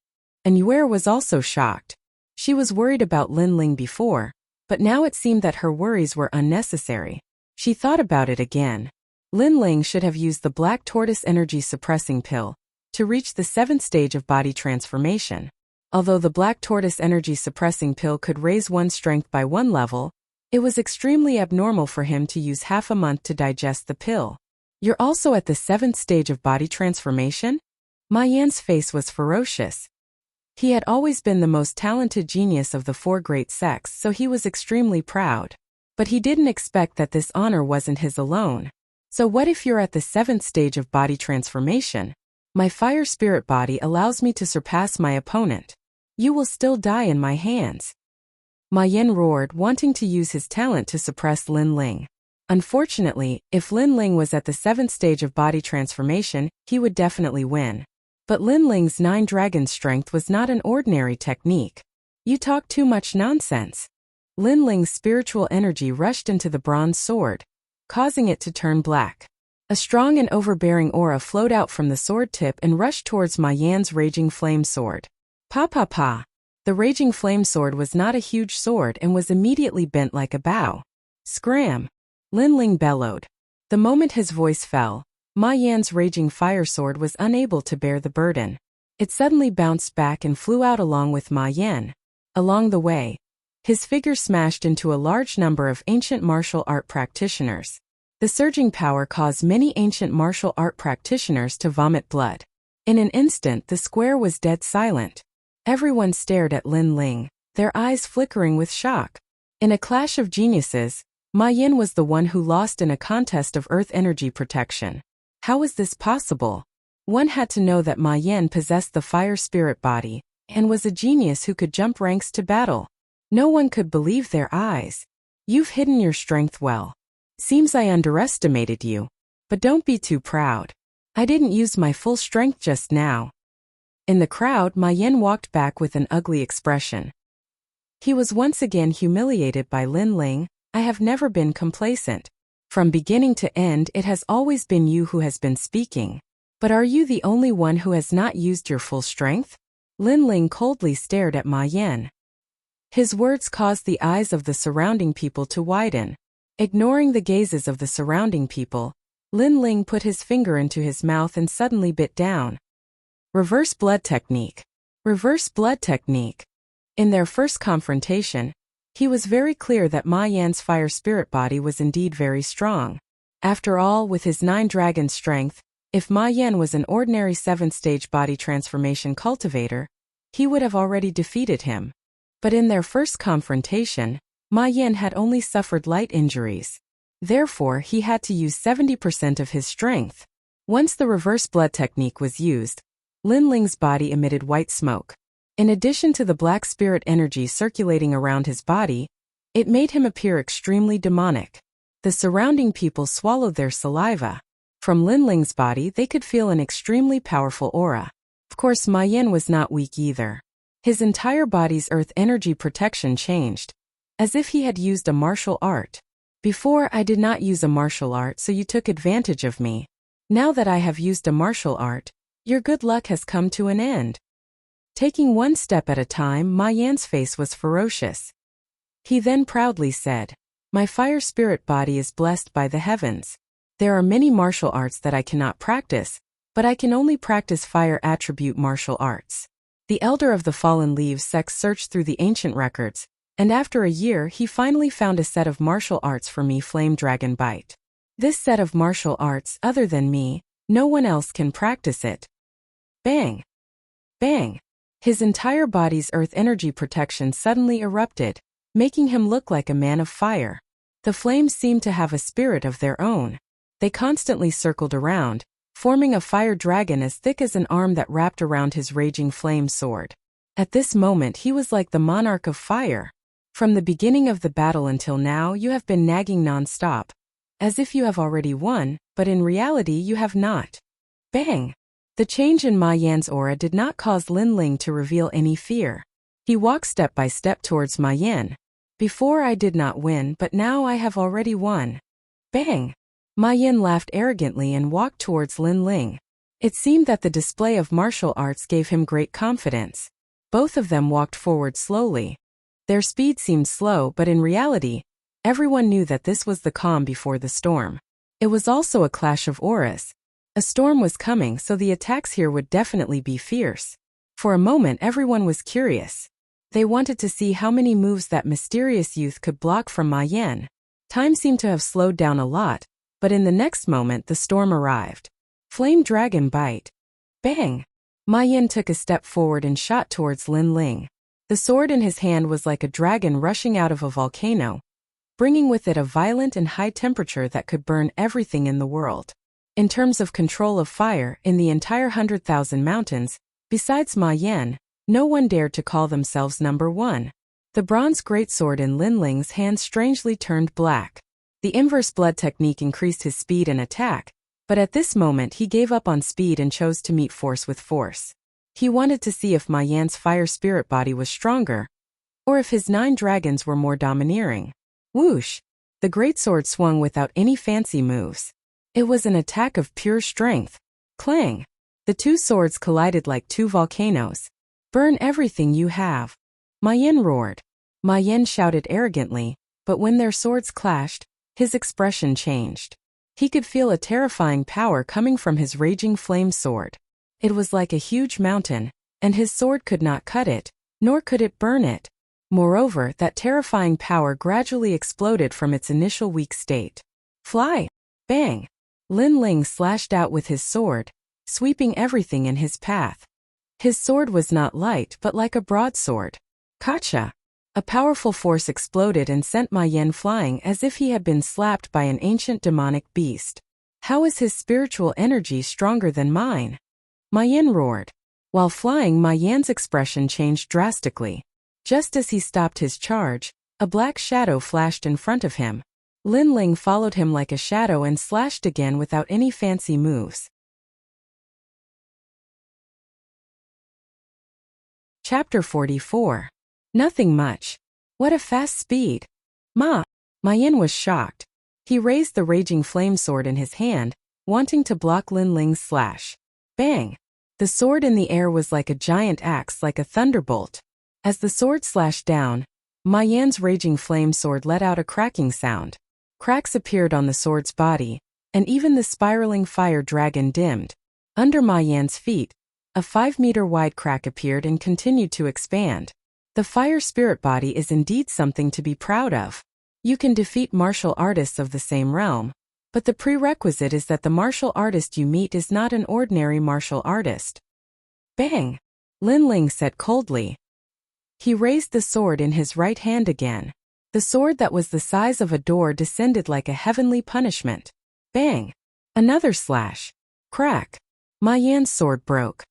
And Yue was also shocked. She was worried about Lin Ling before, but now it seemed that her worries were unnecessary. She thought about it again. Lin Ling should have used the black tortoise energy suppressing pill to reach the 7th stage of body transformation. Although the black tortoise energy suppressing pill could raise one's strength by 1 level, it was extremely abnormal for him to use half a month to digest the pill. You're also at the 7th stage of body transformation? Ma Yan's face was ferocious. He had always been the most talented genius of the 4 great sects, so he was extremely proud. But he didn't expect that this honor wasn't his alone. So what if you're at the 7th stage of body transformation? My fire spirit body allows me to surpass my opponent. You will still die in my hands. Ma Yan roared, wanting to use his talent to suppress Lin Ling. Unfortunately, if Lin Ling was at the 7th stage of body transformation, he would definitely win. But Lin Ling's 9 dragon strength was not an ordinary technique. You talk too much nonsense. Lin Ling's spiritual energy rushed into the bronze sword, causing it to turn black. A strong and overbearing aura flowed out from the sword tip and rushed towards Ma Yan's raging flame sword. Pa pa pa. The raging flame sword was not a huge sword and was immediately bent like a bow. Scram! Lin Ling bellowed. The moment his voice fell, Ma Yan's raging fire sword was unable to bear the burden. It suddenly bounced back and flew out along with Ma Yan. Along the way, his figure smashed into a large number of ancient martial art practitioners. The surging power caused many ancient martial art practitioners to vomit blood. In an instant, the square was dead silent. Everyone stared at Lin Ling, their eyes flickering with shock. In a clash of geniuses, Ma Yan was the one who lost in a contest of earth energy protection. How was this possible? One had to know that Ma Yan possessed the fire spirit body and was a genius who could jump ranks to battle. No one could believe their eyes. You've hidden your strength well. Seems I underestimated you. But don't be too proud. I didn't use my full strength just now. In the crowd, Ma Yan walked back with an ugly expression. He was once again humiliated by Lin Ling. I have never been complacent. From beginning to end, it has always been you who has been speaking. But are you the only one who has not used your full strength? Lin Ling coldly stared at Ma Yan. His words caused the eyes of the surrounding people to widen. Ignoring the gazes of the surrounding people, Lin Ling put his finger into his mouth and suddenly bit down. Reverse blood technique. Reverse blood technique. In their first confrontation, he was very clear that Ma Yan's fire spirit body was indeed very strong. After all, with his 9 dragon strength, if Ma Yan was an ordinary 7th stage body transformation cultivator, he would have already defeated him. But in their first confrontation, Ma Yan had only suffered light injuries. Therefore, he had to use 70% of his strength. Once the reverse blood technique was used, Lin Ling's body emitted white smoke. In addition to the black spirit energy circulating around his body, it made him appear extremely demonic. The surrounding people swallowed their saliva. From Lin Ling's body, they could feel an extremely powerful aura. Of course, Ma Yan was not weak either. His entire body's earth energy protection changed, as if he had used a martial art. Before, I did not use a martial art, so you took advantage of me. Now that I have used a martial art, your good luck has come to an end. Taking one step at a time, Ma Yan's face was ferocious. He then proudly said, My fire spirit body is blessed by the heavens. There are many martial arts that I cannot practice, but I can only practice fire attribute martial arts. The elder of the fallen leaves sect searched through the ancient records, and after a year he finally found a set of martial arts for me, Flame Dragon Bite. This set of martial arts, other than me, no one else can practice it. Bang! Bang! His entire body's earth energy protection suddenly erupted, making him look like a man of fire. The flames seemed to have a spirit of their own. They constantly circled around, forming a fire dragon as thick as an arm that wrapped around his raging flame sword. At this moment he was like the monarch of fire. From the beginning of the battle until now you have been nagging non-stop, as if you have already won, but in reality you have not. Bang! The change in Ma Yan's aura did not cause Lin Ling to reveal any fear. He walked step by step towards Ma Yan. Before I did not win, but now I have already won. Bang! Ma Yan laughed arrogantly and walked towards Lin Ling. It seemed that the display of martial arts gave him great confidence. Both of them walked forward slowly. Their speed seemed slow, but in reality, everyone knew that this was the calm before the storm. It was also a clash of auras. A storm was coming, so the attacks here would definitely be fierce. For a moment everyone was curious. They wanted to see how many moves that mysterious youth could block from Ma Yan. Time seemed to have slowed down a lot, but in the next moment the storm arrived. Flame Dragon Bite. Bang! Ma Yan took a step forward and shot towards Lin Ling. The sword in his hand was like a dragon rushing out of a volcano, bringing with it a violent and high temperature that could burn everything in the world. In terms of control of fire in the entire 100,000 mountains, besides Ma Yan, no one dared to call themselves number one. The bronze greatsword in Lin Ling's hand strangely turned black. The inverse blood technique increased his speed and attack, but at this moment he gave up on speed and chose to meet force with force. He wanted to see if Ma Yan's fire spirit body was stronger, or if his 9 dragons were more domineering. Whoosh! The greatsword swung without any fancy moves. It was an attack of pure strength. Clang! The 2 swords collided like 2 volcanoes. Burn everything you have. Ma Yan roared. Ma Yan shouted arrogantly, but when their swords clashed, his expression changed. He could feel a terrifying power coming from his raging flame sword. It was like a huge mountain, and his sword could not cut it, nor could it burn it. Moreover, that terrifying power gradually exploded from its initial weak state. Fly! Bang! Lin Ling slashed out with his sword, sweeping everything in his path. His sword was not light but like a broadsword. Gotcha! A powerful force exploded and sent Ma Yan flying as if he had been slapped by an ancient demonic beast. How is his spiritual energy stronger than mine? Ma Yan roared. While flying, Ma Yan's expression changed drastically. Just as he stopped his charge, a black shadow flashed in front of him. Lin Ling followed him like a shadow and slashed again without any fancy moves. Chapter 44. Nothing much. What a fast speed. Ma Yan was shocked. He raised the raging flame sword in his hand, wanting to block Lin Ling's slash. Bang! The sword in the air was like a giant axe, like a thunderbolt. As the sword slashed down, Ma Yan's raging flame sword let out a cracking sound. Cracks appeared on the sword's body, and even the spiraling fire dragon dimmed. Under Ma Yan's feet, a 5-meter-wide crack appeared and continued to expand. The fire spirit body is indeed something to be proud of. You can defeat martial artists of the same realm, but the prerequisite is that the martial artist you meet is not an ordinary martial artist. Bang! Lin Ling said coldly. He raised the sword in his right hand again. The sword that was the size of a door descended like a heavenly punishment. Bang! Another slash. Crack! Ma Yan's sword broke.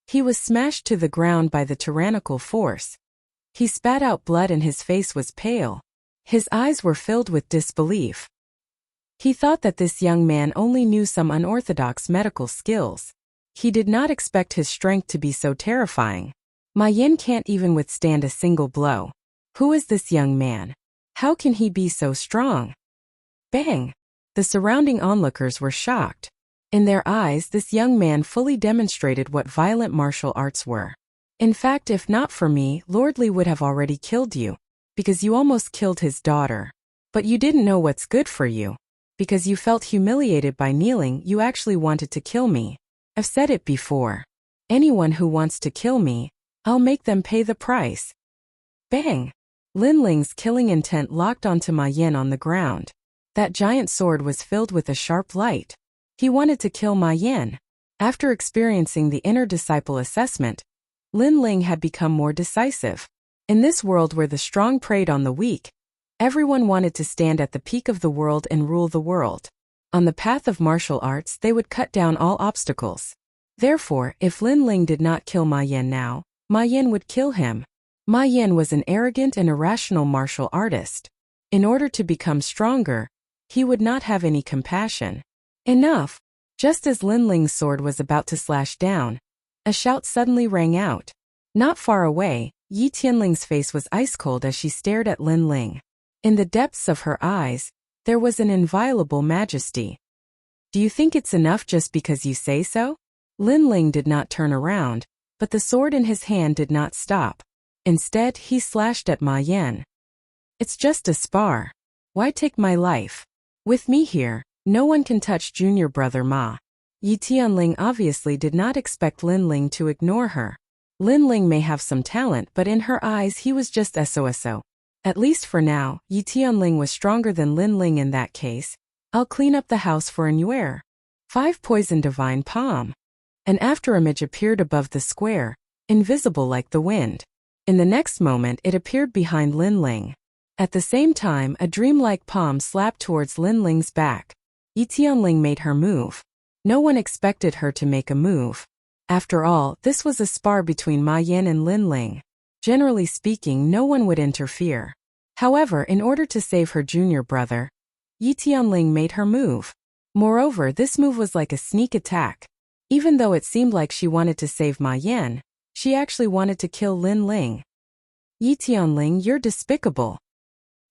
He was smashed to the ground by the tyrannical force. He spat out blood and his face was pale. His eyes were filled with disbelief. He thought that this young man only knew some unorthodox medical skills. He did not expect his strength to be so terrifying. Ma Yan can't even withstand a single blow. Who is this young man? How can he be so strong? Bang! The surrounding onlookers were shocked. In their eyes, this young man fully demonstrated what violent martial arts were. In fact, if not for me, Lord Li would have already killed you, because you almost killed his daughter. But you didn't know what's good for you. Because you felt humiliated by kneeling, you actually wanted to kill me. I've said it before. Anyone who wants to kill me, I'll make them pay the price. Bang! Lin Ling's killing intent locked onto Ma Yan on the ground. That giant sword was filled with a sharp light. He wanted to kill Ma Yan. After experiencing the inner disciple assessment, Lin Ling had become more decisive. In this world where the strong preyed on the weak, everyone wanted to stand at the peak of the world and rule the world. On the path of martial arts, they would cut down all obstacles. Therefore, if Lin Ling did not kill Ma Yan now, Ma Yan would kill him. Ma Yan was an arrogant and irrational martial artist. In order to become stronger, he would not have any compassion. Enough! Just as Lin Ling's sword was about to slash down, a shout suddenly rang out. Not far away, Yi Tianling's face was ice-cold as she stared at Lin Ling. In the depths of her eyes, there was an inviolable majesty. Do you think it's enough just because you say so? Lin Ling did not turn around, but the sword in his hand did not stop. Instead, he slashed at Ma Yan. It's just a spar. Why take my life? With me here, no one can touch junior brother Ma. Yi Tianling obviously did not expect Lin Ling to ignore her. Lin Ling may have some talent, but in her eyes he was just SOSO. At least for now, Yi Tianling was stronger than Lin Ling in that case. I'll clean up the house for an yuer. 5 Poison Divine Palm. An afterimage appeared above the square, invisible like the wind. In the next moment it appeared behind Lin Ling. At the same time, a dreamlike palm slapped towards Lin Ling's back. Yi Tianling made her move. No one expected her to make a move. After all, this was a spar between Ma Yin and Lin Ling. Generally speaking, no one would interfere. However, in order to save her junior brother, Yi Tianling made her move. Moreover, this move was like a sneak attack. Even though it seemed like she wanted to save Ma Yin, she actually wanted to kill Lin Ling. Yi Tianling, you're despicable.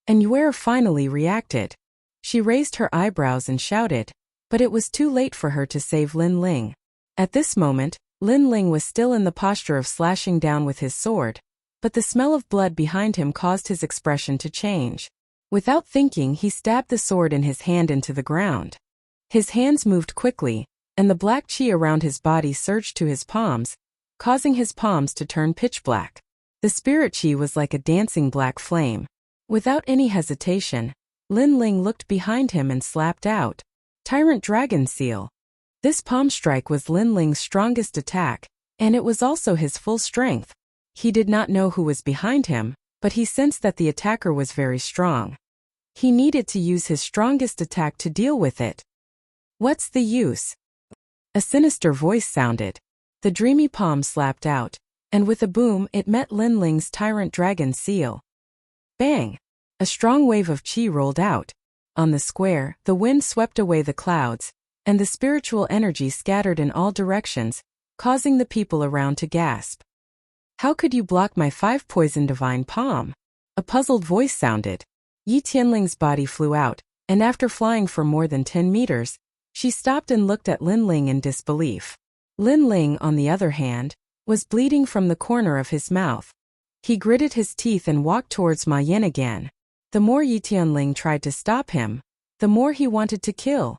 And Yuer finally reacted. She raised her eyebrows and shouted, but it was too late for her to save Lin Ling. At this moment, Lin Ling was still in the posture of slashing down with his sword, but the smell of blood behind him caused his expression to change. Without thinking, he stabbed the sword in his hand into the ground. His hands moved quickly, and the black qi around his body surged to his palms, causing his palms to turn pitch black. The spirit qi was like a dancing black flame. Without any hesitation, Lin Ling looked behind him and slapped out, Tyrant Dragon Seal. This palm strike was Lin Ling's strongest attack, and it was also his full strength. He did not know who was behind him, but he sensed that the attacker was very strong. He needed to use his strongest attack to deal with it. What's the use? A sinister voice sounded. The dreamy palm slapped out, and with a boom it met Lin Ling's Tyrant Dragon Seal. Bang! A strong wave of qi rolled out. On the square, the wind swept away the clouds, and the spiritual energy scattered in all directions, causing the people around to gasp. How could you block my 5 Poison Divine Palm? A puzzled voice sounded. Yi Tianling's body flew out, and after flying for more than 10 meters, she stopped and looked at Lin Ling in disbelief. Lin Ling, on the other hand, was bleeding from the corner of his mouth. He gritted his teeth and walked towards Ma Yin again. The more Yi Tianling tried to stop him, the more he wanted to kill.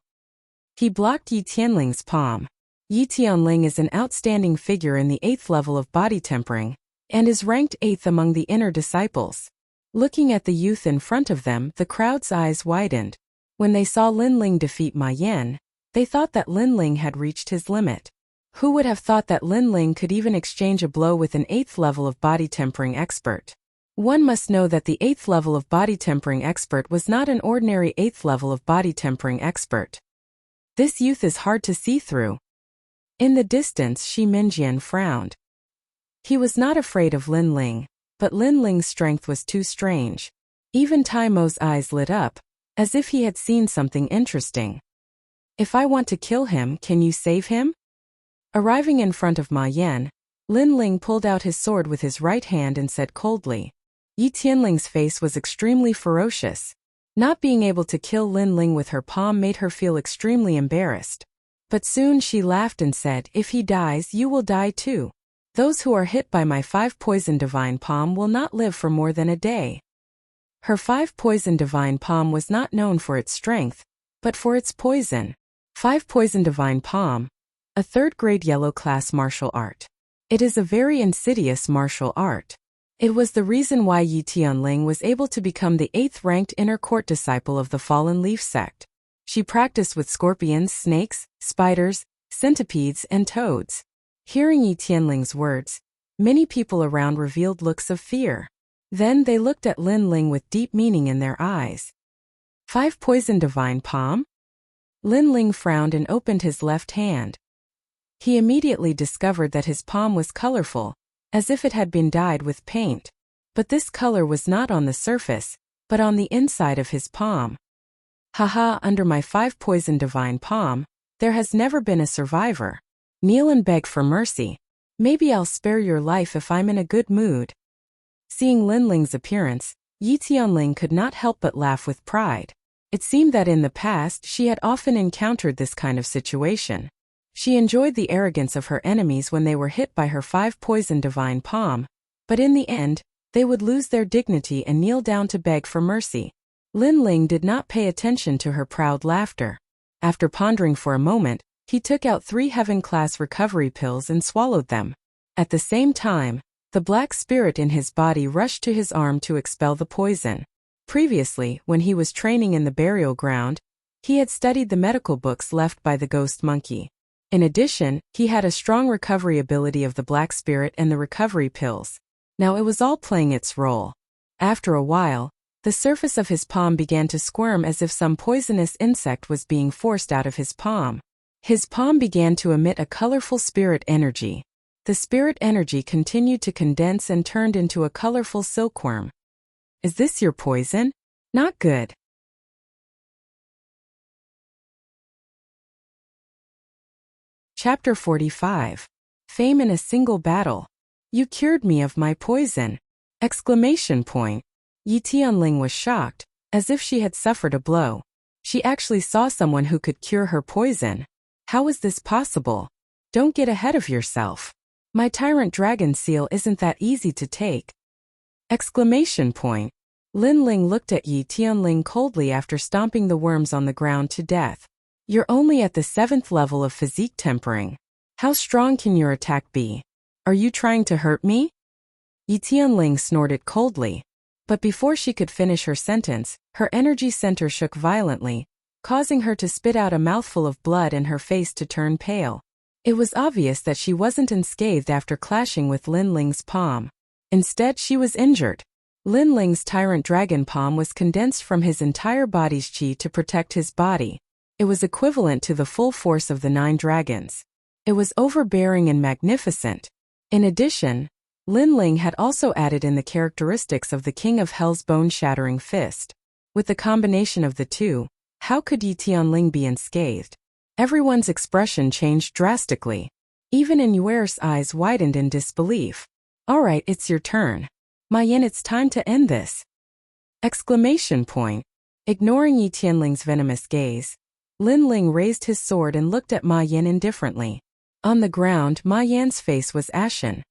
He blocked Yi Tianling's palm. Yi Tianling is an outstanding figure in the 8th level of body tempering, and is ranked 8th among the inner disciples. Looking at the youth in front of them, the crowd's eyes widened. When they saw Lin Ling defeat Ma Yin, they thought that Lin Ling had reached his limit. Who would have thought that Lin Ling could even exchange a blow with an 8th level of body tempering expert? One must know that the 8th level of body tempering expert was not an ordinary 8th level of body tempering expert. This youth is hard to see through. In the distance, Shi Minjian frowned. He was not afraid of Lin Ling, but Lin Ling's strength was too strange. Even Tai Mo's eyes lit up, as if he had seen something interesting. If I want to kill him, can you save him? Arriving in front of Ma Yin, Lin Ling pulled out his sword with his right hand and said coldly. Yi Tianling's face was extremely ferocious. Not being able to kill Lin Ling with her palm made her feel extremely embarrassed. But soon she laughed and said, if he dies, you will die too. Those who are hit by my 5 Poison Divine Palm will not live for more than a day. Her 5 Poison Divine Palm was not known for its strength, but for its poison. 5 Poison Divine Palm, a 3rd-grade yellow class martial art. It is a very insidious martial art. It was the reason why Yi Tianling was able to become the 8th-ranked inner court disciple of the Fallen Leaf sect. She practiced with scorpions, snakes, spiders, centipedes, and toads. Hearing Yi Tianling's words, many people around revealed looks of fear. Then they looked at Lin Ling with deep meaning in their eyes. 5 Poison Divine Palm? Lin Ling frowned and opened his left hand. He immediately discovered that his palm was colorful, as if it had been dyed with paint. But this color was not on the surface, but on the inside of his palm. Haha, under my 5 Poison Divine Palm, there has never been a survivor. Kneel and beg for mercy. Maybe I'll spare your life if I'm in a good mood. Seeing Lin Ling's appearance, Yi Tianling could not help but laugh with pride. It seemed that in the past she had often encountered this kind of situation. She enjoyed the arrogance of her enemies when they were hit by her 5 Poison Divine Palm, but in the end, they would lose their dignity and kneel down to beg for mercy. Lin Ling did not pay attention to her proud laughter. After pondering for a moment, He took out 3 heaven-class recovery pills and swallowed them. At the same time, the black spirit in his body rushed to his arm to expel the poison. Previously, when he was training in the burial ground, he had studied the medical books left by the ghost monkey. In addition, he had a strong recovery ability of the black spirit and the recovery pills. Now it was all playing its role. After a while, the surface of his palm began to squirm as if some poisonous insect was being forced out of his palm. His palm began to emit a colorful spirit energy. The spirit energy continued to condense and turned into a colorful silkworm. Is this your poison? Not good. Chapter 45. Fame in a single battle. You cured me of my poison! Exclamation point. Yi Tianling was shocked, as if she had suffered a blow. She actually saw someone who could cure her poison. How is this possible? Don't get ahead of yourself. My tyrant dragon seal isn't that easy to take. Exclamation point. Lin Ling looked at Yi Tianling coldly after stomping the worms on the ground to death. You're only at the 7th level of physique tempering. How strong can your attack be? Are you trying to hurt me? Yi Tianling snorted coldly. But before she could finish her sentence, her energy center shook violently, causing her to spit out a mouthful of blood and her face to turn pale. It was obvious that she wasn't unscathed after clashing with Lin Ling's palm. Instead, she was injured. Lin Ling's tyrant dragon palm was condensed from his entire body's qi to protect his body. It was equivalent to the full force of the 9 dragons. It was overbearing and magnificent. In addition, Lin Ling had also added in the characteristics of the King of Hell's bone-shattering fist. With the combination of the two, how could Yi Tianling be unscathed? Everyone's expression changed drastically. Even Yuer's eyes widened in disbelief. Alright, it's your turn. Ma Yin, it's time to end this! Exclamation point. Ignoring Yi Tianling's venomous gaze, Lin Ling raised his sword and looked at Ma Yin indifferently. On the ground, Ma Yan's face was ashen.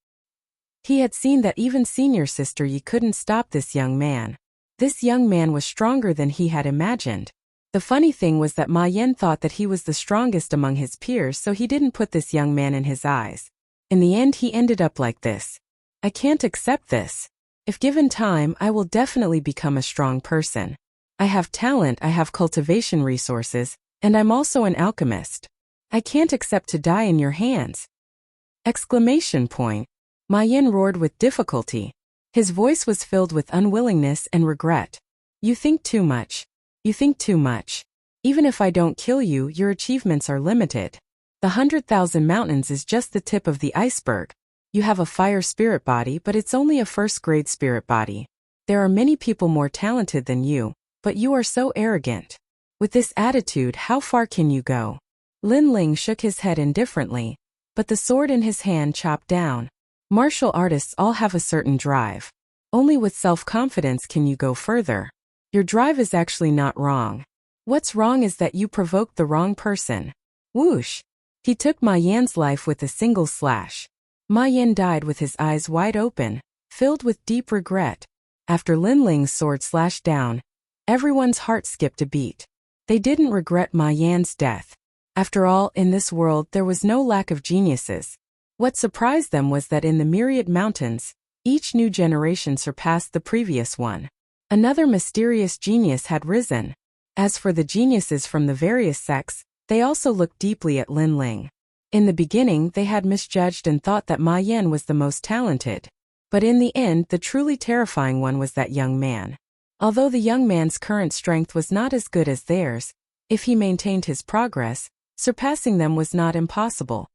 He had seen that even senior sister Yi couldn't stop this young man. This young man was stronger than he had imagined. The funny thing was that Ma Yan thought that he was the strongest among his peers, so he didn't put this young man in his eyes. In the end, he ended up like this. I can't accept this. If given time, I will definitely become a strong person. I have talent, I have cultivation resources, and I'm also an alchemist. I can't accept to die in your hands! Exclamation point. Ma Yin roared with difficulty. His voice was filled with unwillingness and regret. You think too much. You think too much. Even if I don't kill you, your achievements are limited. The 100,000 mountains is just the tip of the iceberg. You have a fire spirit body, but it's only a first-grade spirit body. There are many people more talented than you, but you are so arrogant. With this attitude, how far can you go? Lin Ling shook his head indifferently, but the sword in his hand chopped down. Martial artists all have a certain drive. Only with self-confidence can you go further. Your drive is actually not wrong. What's wrong is that you provoked the wrong person. Whoosh! He took Ma Yan's life with a single slash. Ma Yan died with his eyes wide open, filled with deep regret. After Lin Ling's sword slashed down, everyone's heart skipped a beat. They didn't regret Ma Yan's death. After all, in this world there was no lack of geniuses. What surprised them was that in the myriad mountains, each new generation surpassed the previous one. Another mysterious genius had risen. As for the geniuses from the various sects, they also looked deeply at Lin Ling. In the beginning, they had misjudged and thought that Ma Yan was the most talented. But in the end, the truly terrifying one was that young man. Although the young man's current strength was not as good as theirs, if he maintained his progress, surpassing them was not impossible.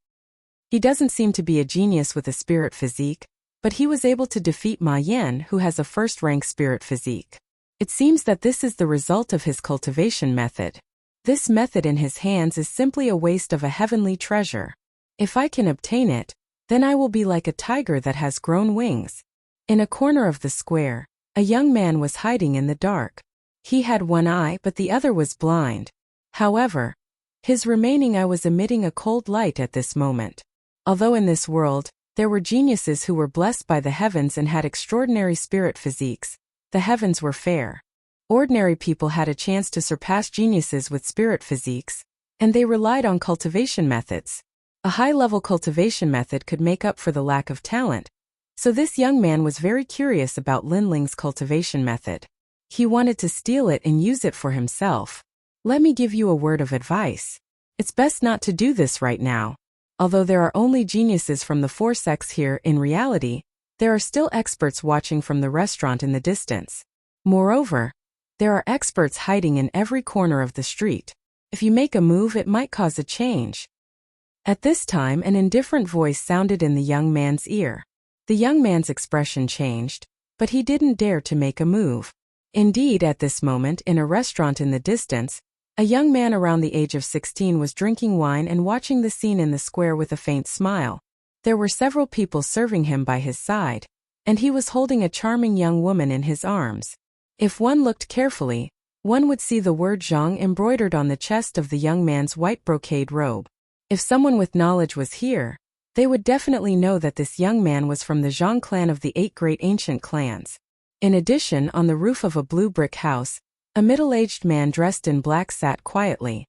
He doesn't seem to be a genius with a spirit physique, but he was able to defeat Ma Yan, who has a first-rank spirit physique. It seems that this is the result of his cultivation method. This method in his hands is simply a waste of a heavenly treasure. If I can obtain it, then I will be like a tiger that has grown wings. In a corner of the square, a young man was hiding in the dark. He had one eye, but the other was blind. However, his remaining eye was emitting a cold light at this moment. Although in this world, there were geniuses who were blessed by the heavens and had extraordinary spirit physiques, the heavens were fair. Ordinary people had a chance to surpass geniuses with spirit physiques, and they relied on cultivation methods. A high-level cultivation method could make up for the lack of talent, so this young man was very curious about Lin Ling's cultivation method. He wanted to steal it and use it for himself. Let me give you a word of advice. It's best not to do this right now. Although there are only geniuses from the four sects here, in reality, there are still experts watching from the restaurant in the distance. Moreover, there are experts hiding in every corner of the street. If you make a move, it might cause a change. At this time, an indifferent voice sounded in the young man's ear. The young man's expression changed, but he didn't dare to make a move. Indeed, at this moment, in a restaurant in the distance, a young man around the age of 16 was drinking wine and watching the scene in the square with a faint smile. There were several people serving him by his side, and he was holding a charming young woman in his arms. If one looked carefully, one would see the word Zhang embroidered on the chest of the young man's white brocade robe. If someone with knowledge was here, they would definitely know that this young man was from the Zhang clan of the 8 great ancient clans. In addition, on the roof of a blue brick house, a middle-aged man dressed in black sat quietly.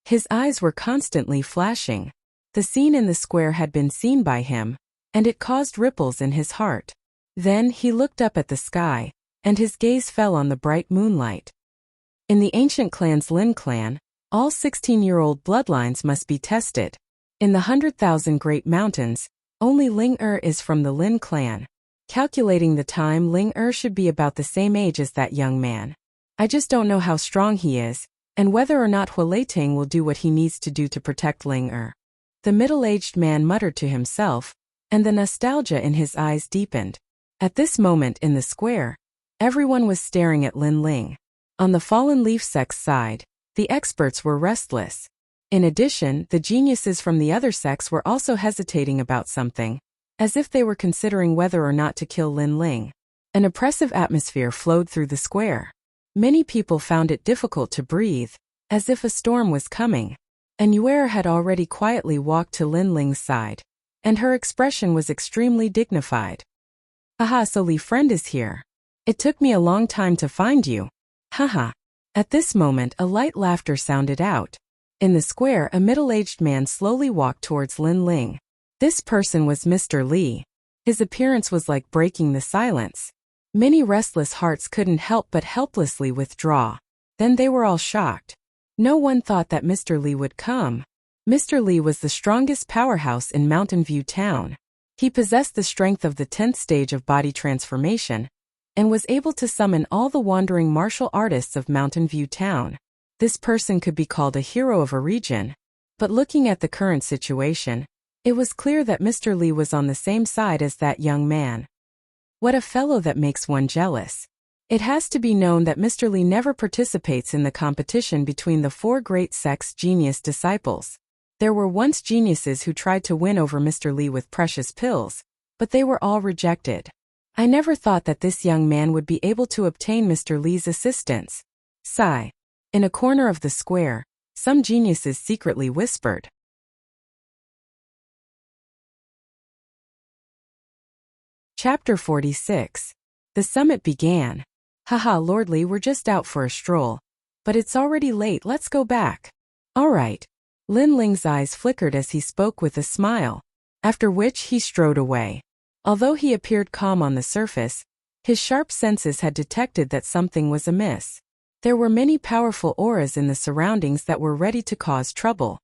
His eyes were constantly flashing. The scene in the square had been seen by him, and it caused ripples in his heart. Then he looked up at the sky, and his gaze fell on the bright moonlight. In the ancient clan's Lin clan, all 16-year-old bloodlines must be tested. In the 100,000 Great Mountains, only Ling is from the Lin clan. Calculating the time, Ling should be about the same age as that young man. I just don't know how strong he is, and whether or not Hualeiting will do what he needs to do to protect Ling. The middle-aged man muttered to himself, and the nostalgia in his eyes deepened. At this moment in the square, everyone was staring at Lin Ling. On the Fallen Leaf sect's side, the experts were restless. In addition, the geniuses from the other sects were also hesitating about something, as if they were considering whether or not to kill Lin Ling. An oppressive atmosphere flowed through the square. Many people found it difficult to breathe, as if a storm was coming. And Yuer had already quietly walked to Lin Ling's side, and her expression was extremely dignified. Haha, so Li friend is here. It took me a long time to find you. Haha. At this moment, a light laughter sounded out. In the square, a middle-aged man slowly walked towards Lin Ling. This person was Mr. Li. His appearance was like breaking the silence. Many restless hearts couldn't help but helplessly withdraw. Then they were all shocked. No one thought that Mr. Li would come. Mr. Li was the strongest powerhouse in Mountain View Town. He possessed the strength of the 10th stage of body transformation, and was able to summon all the wandering martial artists of Mountain View Town. This person could be called a hero of a region. But looking at the current situation, it was clear that Mr. Li was on the same side as that young man. What a fellow that makes one jealous. It has to be known that Mr. Li never participates in the competition between the 4 great sects' genius disciples. There were once geniuses who tried to win over Mr. Li with precious pills, but they were all rejected. I never thought that this young man would be able to obtain Mr. Li's assistance. Sigh. In a corner of the square, some geniuses secretly whispered. Chapter 46. The summit began. Haha, Lord Li, we're just out for a stroll. But it's already late, let's go back. Alright. Lin Ling's eyes flickered as he spoke with a smile, after which he strode away. Although he appeared calm on the surface, his sharp senses had detected that something was amiss. There were many powerful auras in the surroundings that were ready to cause trouble.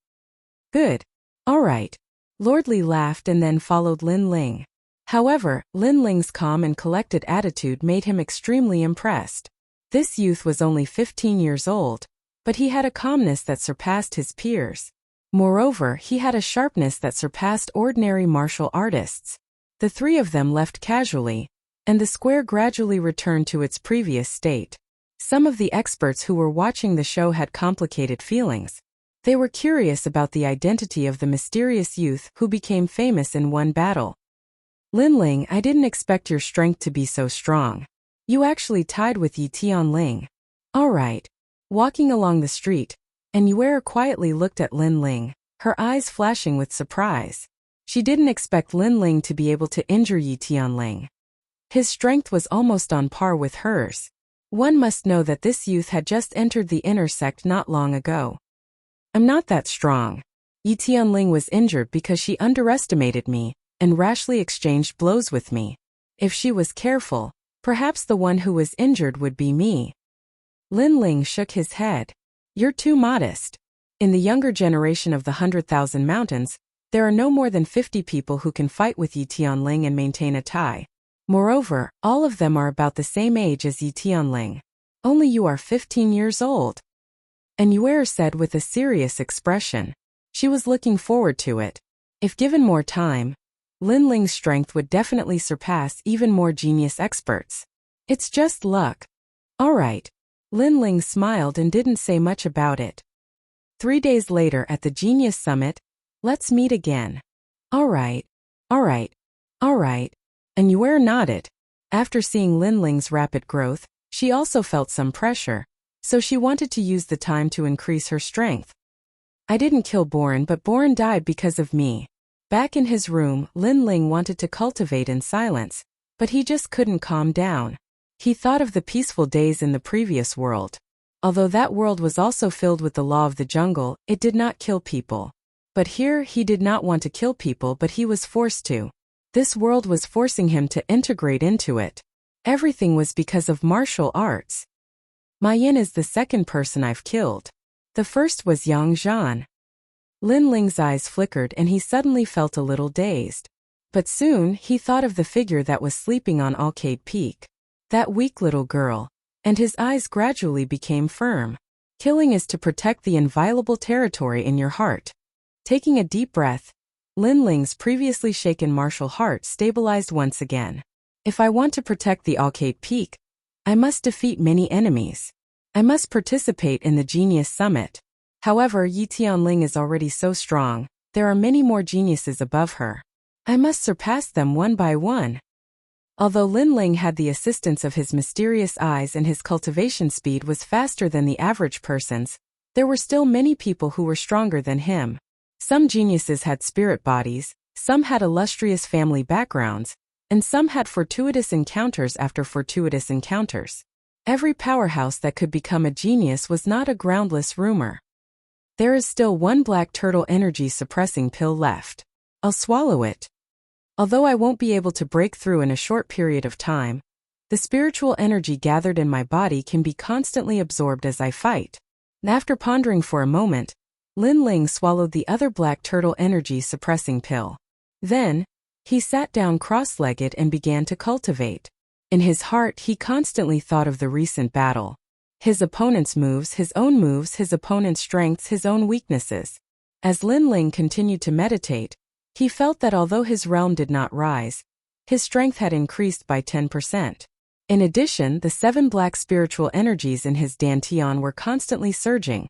Good. Alright. Lord Li laughed and then followed Lin Ling. However, Lin Ling's calm and collected attitude made him extremely impressed. This youth was only 15 years old, but he had a calmness that surpassed his peers. Moreover, he had a sharpness that surpassed ordinary martial artists. The 3 of them left casually, and the square gradually returned to its previous state. Some of the experts who were watching the show had complicated feelings. They were curious about the identity of the mysterious youth who became famous in one battle. Lin Ling, I didn't expect your strength to be so strong. You actually tied with Yi Tianling. Alright. Walking along the street, and Yuer quietly looked at Lin Ling, her eyes flashing with surprise. She didn't expect Lin Ling to be able to injure Yi Tianling. His strength was almost on par with hers. One must know that this youth had just entered the inner sect not long ago. I'm not that strong. Yi Tianling was injured because she underestimated me and rashly exchanged blows with me. If she was careful, perhaps the one who was injured would be me. Lin Ling shook his head. You're too modest. In the younger generation of the 100,000 Mountains, there are no more than 50 people who can fight with Yi Tianling and maintain a tie. Moreover, all of them are about the same age as Yi Tianling. Only you are 15 years old. And Yuer said with a serious expression. She was looking forward to it. If given more time, Lin Ling's strength would definitely surpass even more genius experts. It's just luck. All right. Lin Ling smiled and didn't say much about it. 3 days later at the Genius Summit, let's meet again. All right. And Yuer nodded. After seeing Lin Ling's rapid growth, she also felt some pressure, so she wanted to use the time to increase her strength. I didn't kill Boren, but Boren died because of me. Back in his room, Lin Ling wanted to cultivate in silence, but he just couldn't calm down. He thought of the peaceful days in the previous world. Although that world was also filled with the law of the jungle, it did not kill people. But here he did not want to kill people, but he was forced to. This world was forcing him to integrate into it. Everything was because of martial arts. Ma Yin is the second person I've killed. The first was Yang Zhan. Lin Ling's eyes flickered and he suddenly felt a little dazed. But soon he thought of the figure that was sleeping on Arcade Peak. That weak little girl. And his eyes gradually became firm. Killing is to protect the inviolable territory in your heart. Taking a deep breath, Lin Ling's previously shaken martial heart stabilized once again. If I want to protect the Arcade Peak, I must defeat many enemies. I must participate in the Genius Summit. However, Yi Tianling is already so strong, there are many more geniuses above her. I must surpass them one by one. Although Lin Ling had the assistance of his mysterious eyes and his cultivation speed was faster than the average person's, there were still many people who were stronger than him. Some geniuses had spirit bodies, some had illustrious family backgrounds, and some had fortuitous encounters after fortuitous encounters. Every powerhouse that could become a genius was not a groundless rumor. There is still one black turtle energy suppressing pill left. I'll swallow it. Although I won't be able to break through in a short period of time, the spiritual energy gathered in my body can be constantly absorbed as I fight. After pondering for a moment, Lin Ling swallowed the other black turtle energy suppressing pill. Then, he sat down cross-legged and began to cultivate. In his heart he constantly thought of the recent battle. His opponent's moves, his own moves, his opponent's strengths, his own weaknesses. As Lin Ling continued to meditate, he felt that although his realm did not rise, his strength had increased by 10%. In addition, the 7 black spiritual energies in his dantian were constantly surging,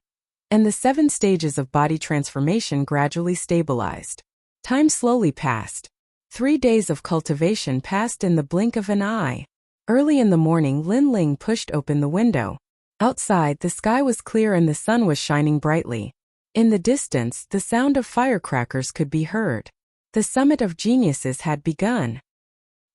and the 7 stages of body transformation gradually stabilized. Time slowly passed. 3 days of cultivation passed in the blink of an eye. Early in the morning, Lin Ling pushed open the window. Outside, the sky was clear and the sun was shining brightly. In the distance, the sound of firecrackers could be heard. The Summit of Geniuses had begun.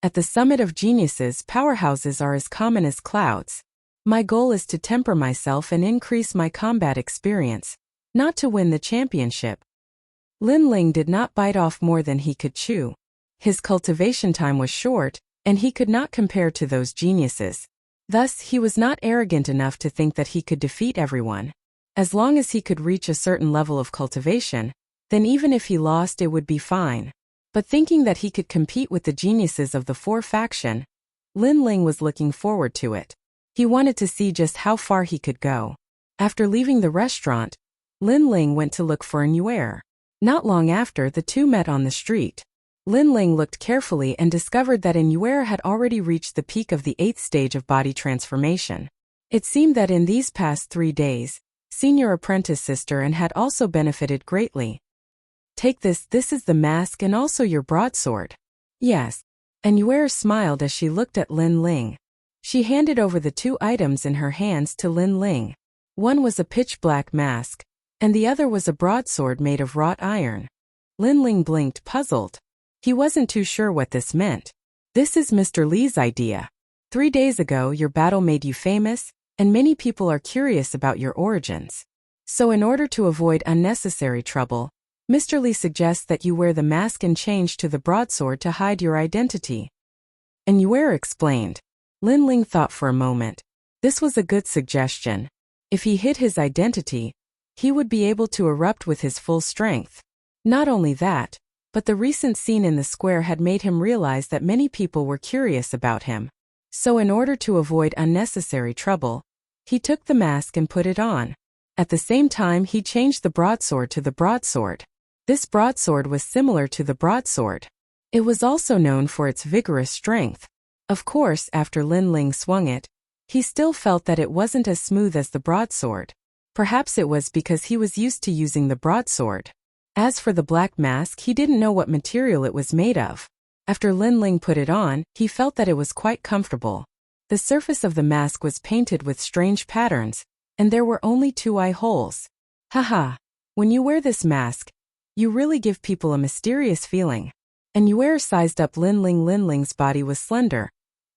At the Summit of Geniuses, powerhouses are as common as clouds. My goal is to temper myself and increase my combat experience, not to win the championship. Lin Ling did not bite off more than he could chew. His cultivation time was short, and he could not compare to those geniuses. Thus, he was not arrogant enough to think that he could defeat everyone. As long as he could reach a certain level of cultivation, then even if he lost it would be fine. But thinking that he could compete with the geniuses of the 4 faction, Lin Ling was looking forward to it. He wanted to see just how far he could go. After leaving the restaurant, Lin Ling went to look for Yuer. Not long after, the two met on the street. Lin Ling looked carefully and discovered that Yuer had already reached the peak of the 8th stage of body transformation. It seemed that in these past 3 days, Senior Apprentice Sister and had also benefited greatly. Take this is the mask and also your broadsword. Yes. And Yuer smiled as she looked at Lin Ling. She handed over the 2 items in her hands to Lin Ling. One was a pitch-black mask, and the other was a broadsword made of wrought iron. Lin Ling blinked, puzzled. He wasn't too sure what this meant. This is Mr. Li's idea. 3 days ago your battle made you famous, and many people are curious about your origins. So in order to avoid unnecessary trouble, Mr. Li suggests that you wear the mask and change to the broadsword to hide your identity. And Yuer explained. Lin Ling thought for a moment. This was a good suggestion. If he hid his identity, he would be able to erupt with his full strength. Not only that, but the recent scene in the square had made him realize that many people were curious about him. So in order to avoid unnecessary trouble, he took the mask and put it on. At the same time he changed the broadsword to the broadsword. This broadsword was similar to the broadsword. It was also known for its vigorous strength. Of course, after Lin Ling swung it, he still felt that it wasn't as smooth as the broadsword. Perhaps it was because he was used to using the broadsword. As for the black mask, he didn't know what material it was made of. After Lin Ling put it on, he felt that it was quite comfortable. The surface of the mask was painted with strange patterns, and there were only 2 eye holes. Haha, when you wear this mask, you really give people a mysterious feeling. And Yuer sized up Lin Ling. Lin Ling's body was slender,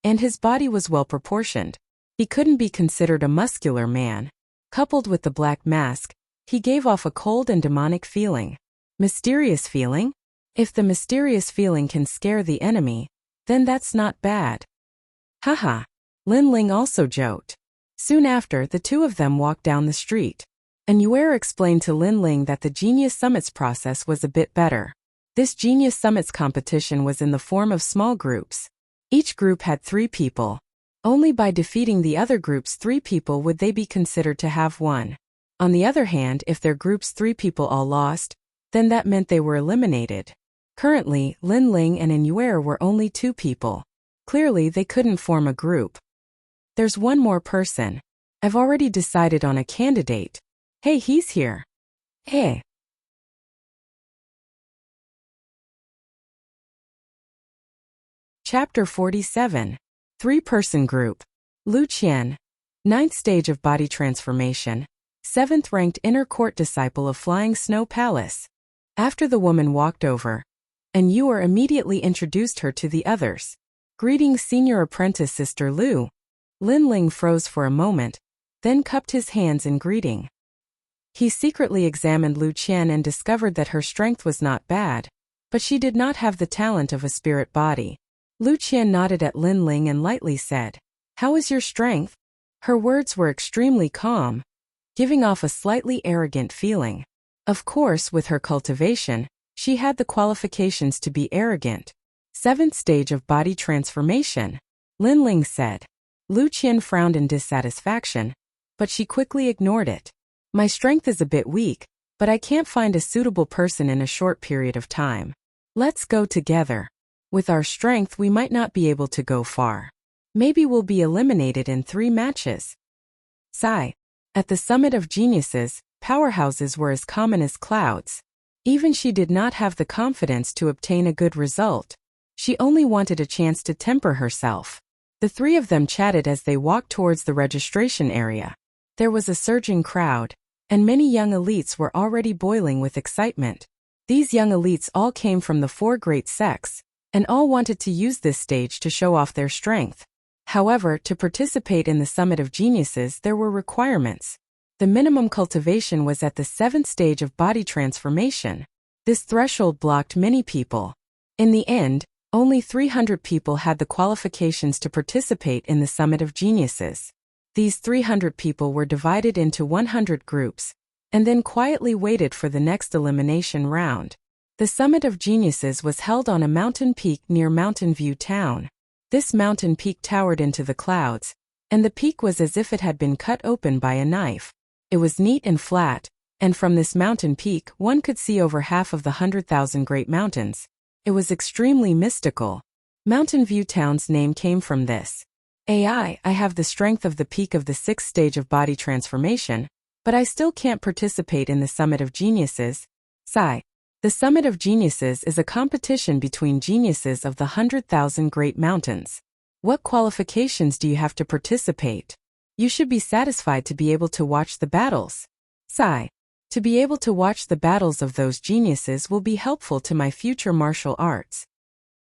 and his body was well proportioned. He couldn't be considered a muscular man. Coupled with the black mask, he gave off a cold and demonic feeling. Mysterious feeling? If the mysterious feeling can scare the enemy, then that's not bad. Haha. Lin Ling also joked. Soon after, the 2 of them walked down the street. And Yuer explained to Lin Ling that the Genius Summits process was a bit better. This Genius Summits competition was in the form of small groups. Each group had 3 people. Only by defeating the other group's 3 people would they be considered to have won. On the other hand, if their group's 3 people all lost, then that meant they were eliminated. Currently, Lin Ling and Yuer were only 2 people. Clearly, they couldn't form a group. There's one more person. I've already decided on a candidate. Hey, he's here. Hey. Chapter 47. 3-person group. Lu Qian. 9th stage of body transformation. 7th ranked inner court disciple of Flying Snow Palace. After the woman walked over, and Yuer immediately introduced her to the others. Greetings, senior apprentice Sister Lu. Lin Ling froze for a moment, then cupped his hands in greeting. He secretly examined Lu Qian and discovered that her strength was not bad, but she did not have the talent of a spirit body. Lu Qian nodded at Lin Ling and lightly said, "How is your strength?" Her words were extremely calm, giving off a slightly arrogant feeling. Of course, with her cultivation, she had the qualifications to be arrogant. 7th stage of body transformation, Lin Ling said. Lu Qian frowned in dissatisfaction, but she quickly ignored it. My strength is a bit weak, but I can't find a suitable person in a short period of time. Let's go together. With our strength, we might not be able to go far. Maybe we'll be eliminated in 3 matches. Sigh. At the summit of geniuses, powerhouses were as common as clouds. Even she did not have the confidence to obtain a good result. She only wanted a chance to temper herself. The 3 of them chatted as they walked towards the registration area. There was a surging crowd, and many young elites were already boiling with excitement. These young elites all came from the 4 great sects, and all wanted to use this stage to show off their strength. However, to participate in the Summit of Geniuses, there were requirements. The minimum cultivation was at the 7th stage of body transformation. This threshold blocked many people. In the end, only 300 people had the qualifications to participate in the Summit of Geniuses. These 300 people were divided into 100 groups, and then quietly waited for the next elimination round. The Summit of Geniuses was held on a mountain peak near Mountain View Town. This mountain peak towered into the clouds, and the peak was as if it had been cut open by a knife. It was neat and flat, and from this mountain peak one could see over half of the 100,000 great mountains. It was extremely mystical. Mountain View Town's name came from this. I have the strength of the peak of the 6th stage of body transformation, but I still can't participate in the Summit of Geniuses. Sigh. The Summit of Geniuses is a competition between geniuses of the 100,000 great mountains. What qualifications do you have to participate? You should be satisfied to be able to watch the battles. Sigh. To be able to watch the battles of those geniuses will be helpful to my future martial arts.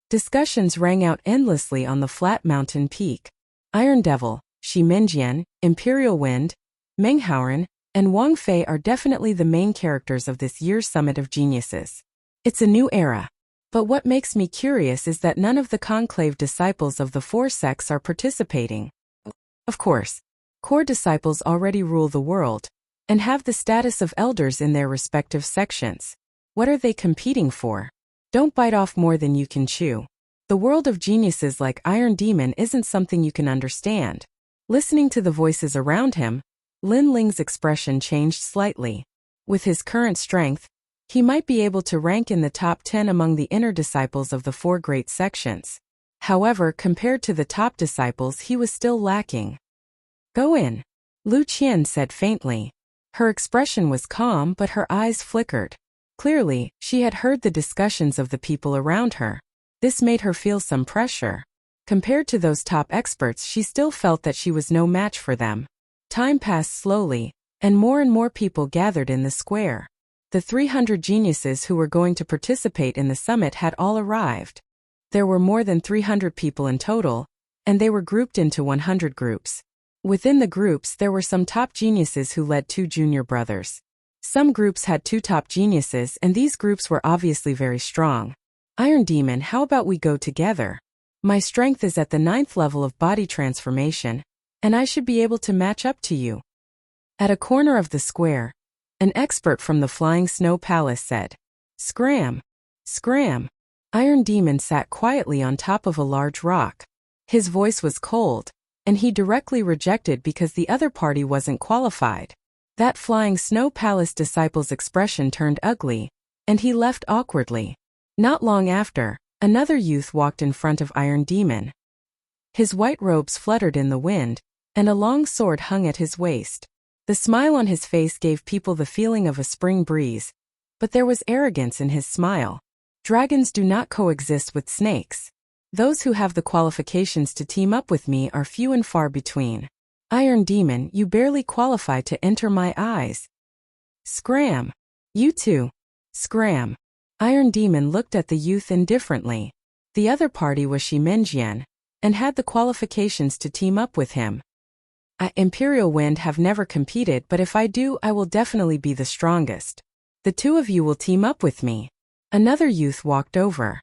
Discussions rang out endlessly on the flat mountain peak. Iron Devil, Shi Minjian, Imperial Wind, Menghauren, and Wang Fei are definitely the main characters of this year's Summit of Geniuses. It's a new era. But what makes me curious is that none of the conclave disciples of the four sects are participating. Of course, core disciples already rule the world and have the status of elders in their respective sections. What are they competing for? Don't bite off more than you can chew. The world of geniuses like Iron Demon isn't something you can understand. Listening to the voices around him, Lin Ling's expression changed slightly. With his current strength, he might be able to rank in the top 10 among the inner disciples of the four great sections. However, compared to the top disciples, he was still lacking. Go in, Lu Qian said faintly. Her expression was calm, but her eyes flickered. Clearly, she had heard the discussions of the people around her. This made her feel some pressure. Compared to those top experts, she still felt that she was no match for them. Time passed slowly, and more people gathered in the square. The 300 geniuses who were going to participate in the summit had all arrived. There were more than 300 people in total, and they were grouped into 100 groups. Within the groups, there were some top geniuses who led 2 junior brothers. Some groups had 2 top geniuses, and these groups were obviously very strong. Iron Demon, how about we go together? My strength is at the 9th level of body transformation, and I should be able to match up to you. At a corner of the square, an expert from the Flying Snow Palace said, "Scram! Scram!" Iron Demon sat quietly on top of a large rock. His voice was cold, and he directly rejected because the other party wasn't qualified. That Flying Snow Palace disciple's expression turned ugly, and he left awkwardly. Not long after, another youth walked in front of Iron Demon. His white robes fluttered in the wind, and a long sword hung at his waist. The smile on his face gave people the feeling of a spring breeze, but there was arrogance in his smile. Dragons do not coexist with snakes. Those who have the qualifications to team up with me are few and far between. Iron Demon, you barely qualify to enter my eyes. Scram! You too. Scram! Iron Demon looked at the youth indifferently. The other party was Shimenjian, and had the qualifications to team up with him. I, Imperial Wind, have never competed, but if I do, I will definitely be the strongest. The 2 of you will team up with me. Another youth walked over.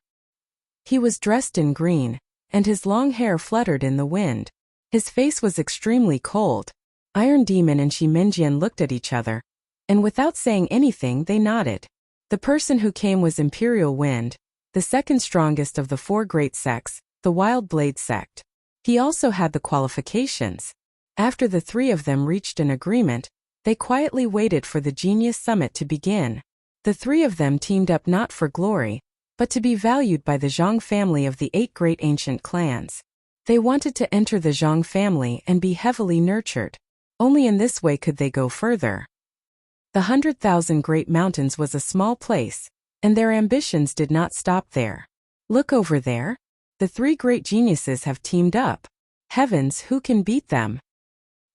He was dressed in green, and his long hair fluttered in the wind. His face was extremely cold. Iron Demon and Shimenjian looked at each other, and without saying anything, they nodded. The person who came was Imperial Wind, the second strongest of the 4 great sects, the Wild Blade sect. He also had the qualifications. After the 3 of them reached an agreement, they quietly waited for the Genius Summit to begin. The 3 of them teamed up not for glory, but to be valued by the Zhang family of the 8 great ancient clans. They wanted to enter the Zhang family and be heavily nurtured. Only in this way could they go further. The 100,000 Great Mountains was a small place, and their ambitions did not stop there. Look over there. The 3 great geniuses have teamed up. Heavens, who can beat them?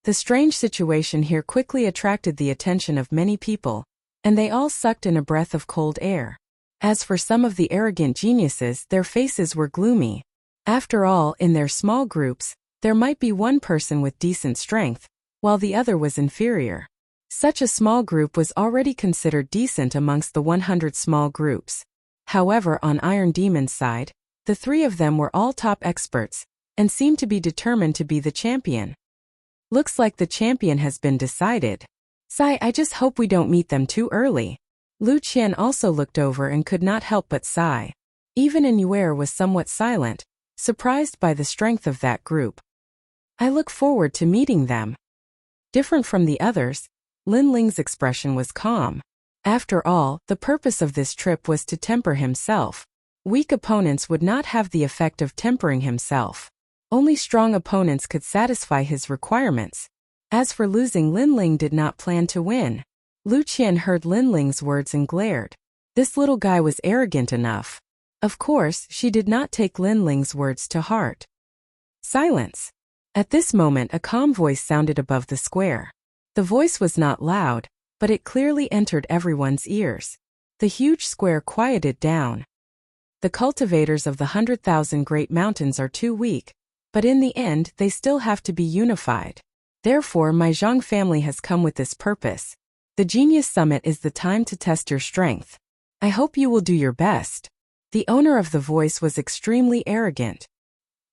The strange situation here quickly attracted the attention of many people, and they all sucked in a breath of cold air. As for some of the arrogant geniuses, their faces were gloomy. After all, in their small groups, there might be one person with decent strength, while the other was inferior. Such a small group was already considered decent amongst the 100 small groups. However, on Iron Demon's side, the 3 of them were all top experts, and seemed to be determined to be the champion. Looks like the champion has been decided. Sigh, I just hope we don't meet them too early. Lu Qian also looked over and could not help but sigh. Even Inuer was somewhat silent, surprised by the strength of that group. I look forward to meeting them. Different from the others, Lin Ling's expression was calm. After all, the purpose of this trip was to temper himself. Weak opponents would not have the effect of tempering himself. Only strong opponents could satisfy his requirements. As for losing, Lin Ling did not plan to win. Lu Qian heard Lin Ling's words and glared. This little guy was arrogant enough. Of course, she did not take Lin Ling's words to heart. Silence. At this moment, a calm voice sounded above the square. The voice was not loud, but it clearly entered everyone's ears. The huge square quieted down. The cultivators of the 100,000 Great Mountains are too weak, but in the end they still have to be unified. Therefore, my Zhang family has come with this purpose. The Genius Summit is the time to test your strength. I hope you will do your best. The owner of the voice was extremely arrogant.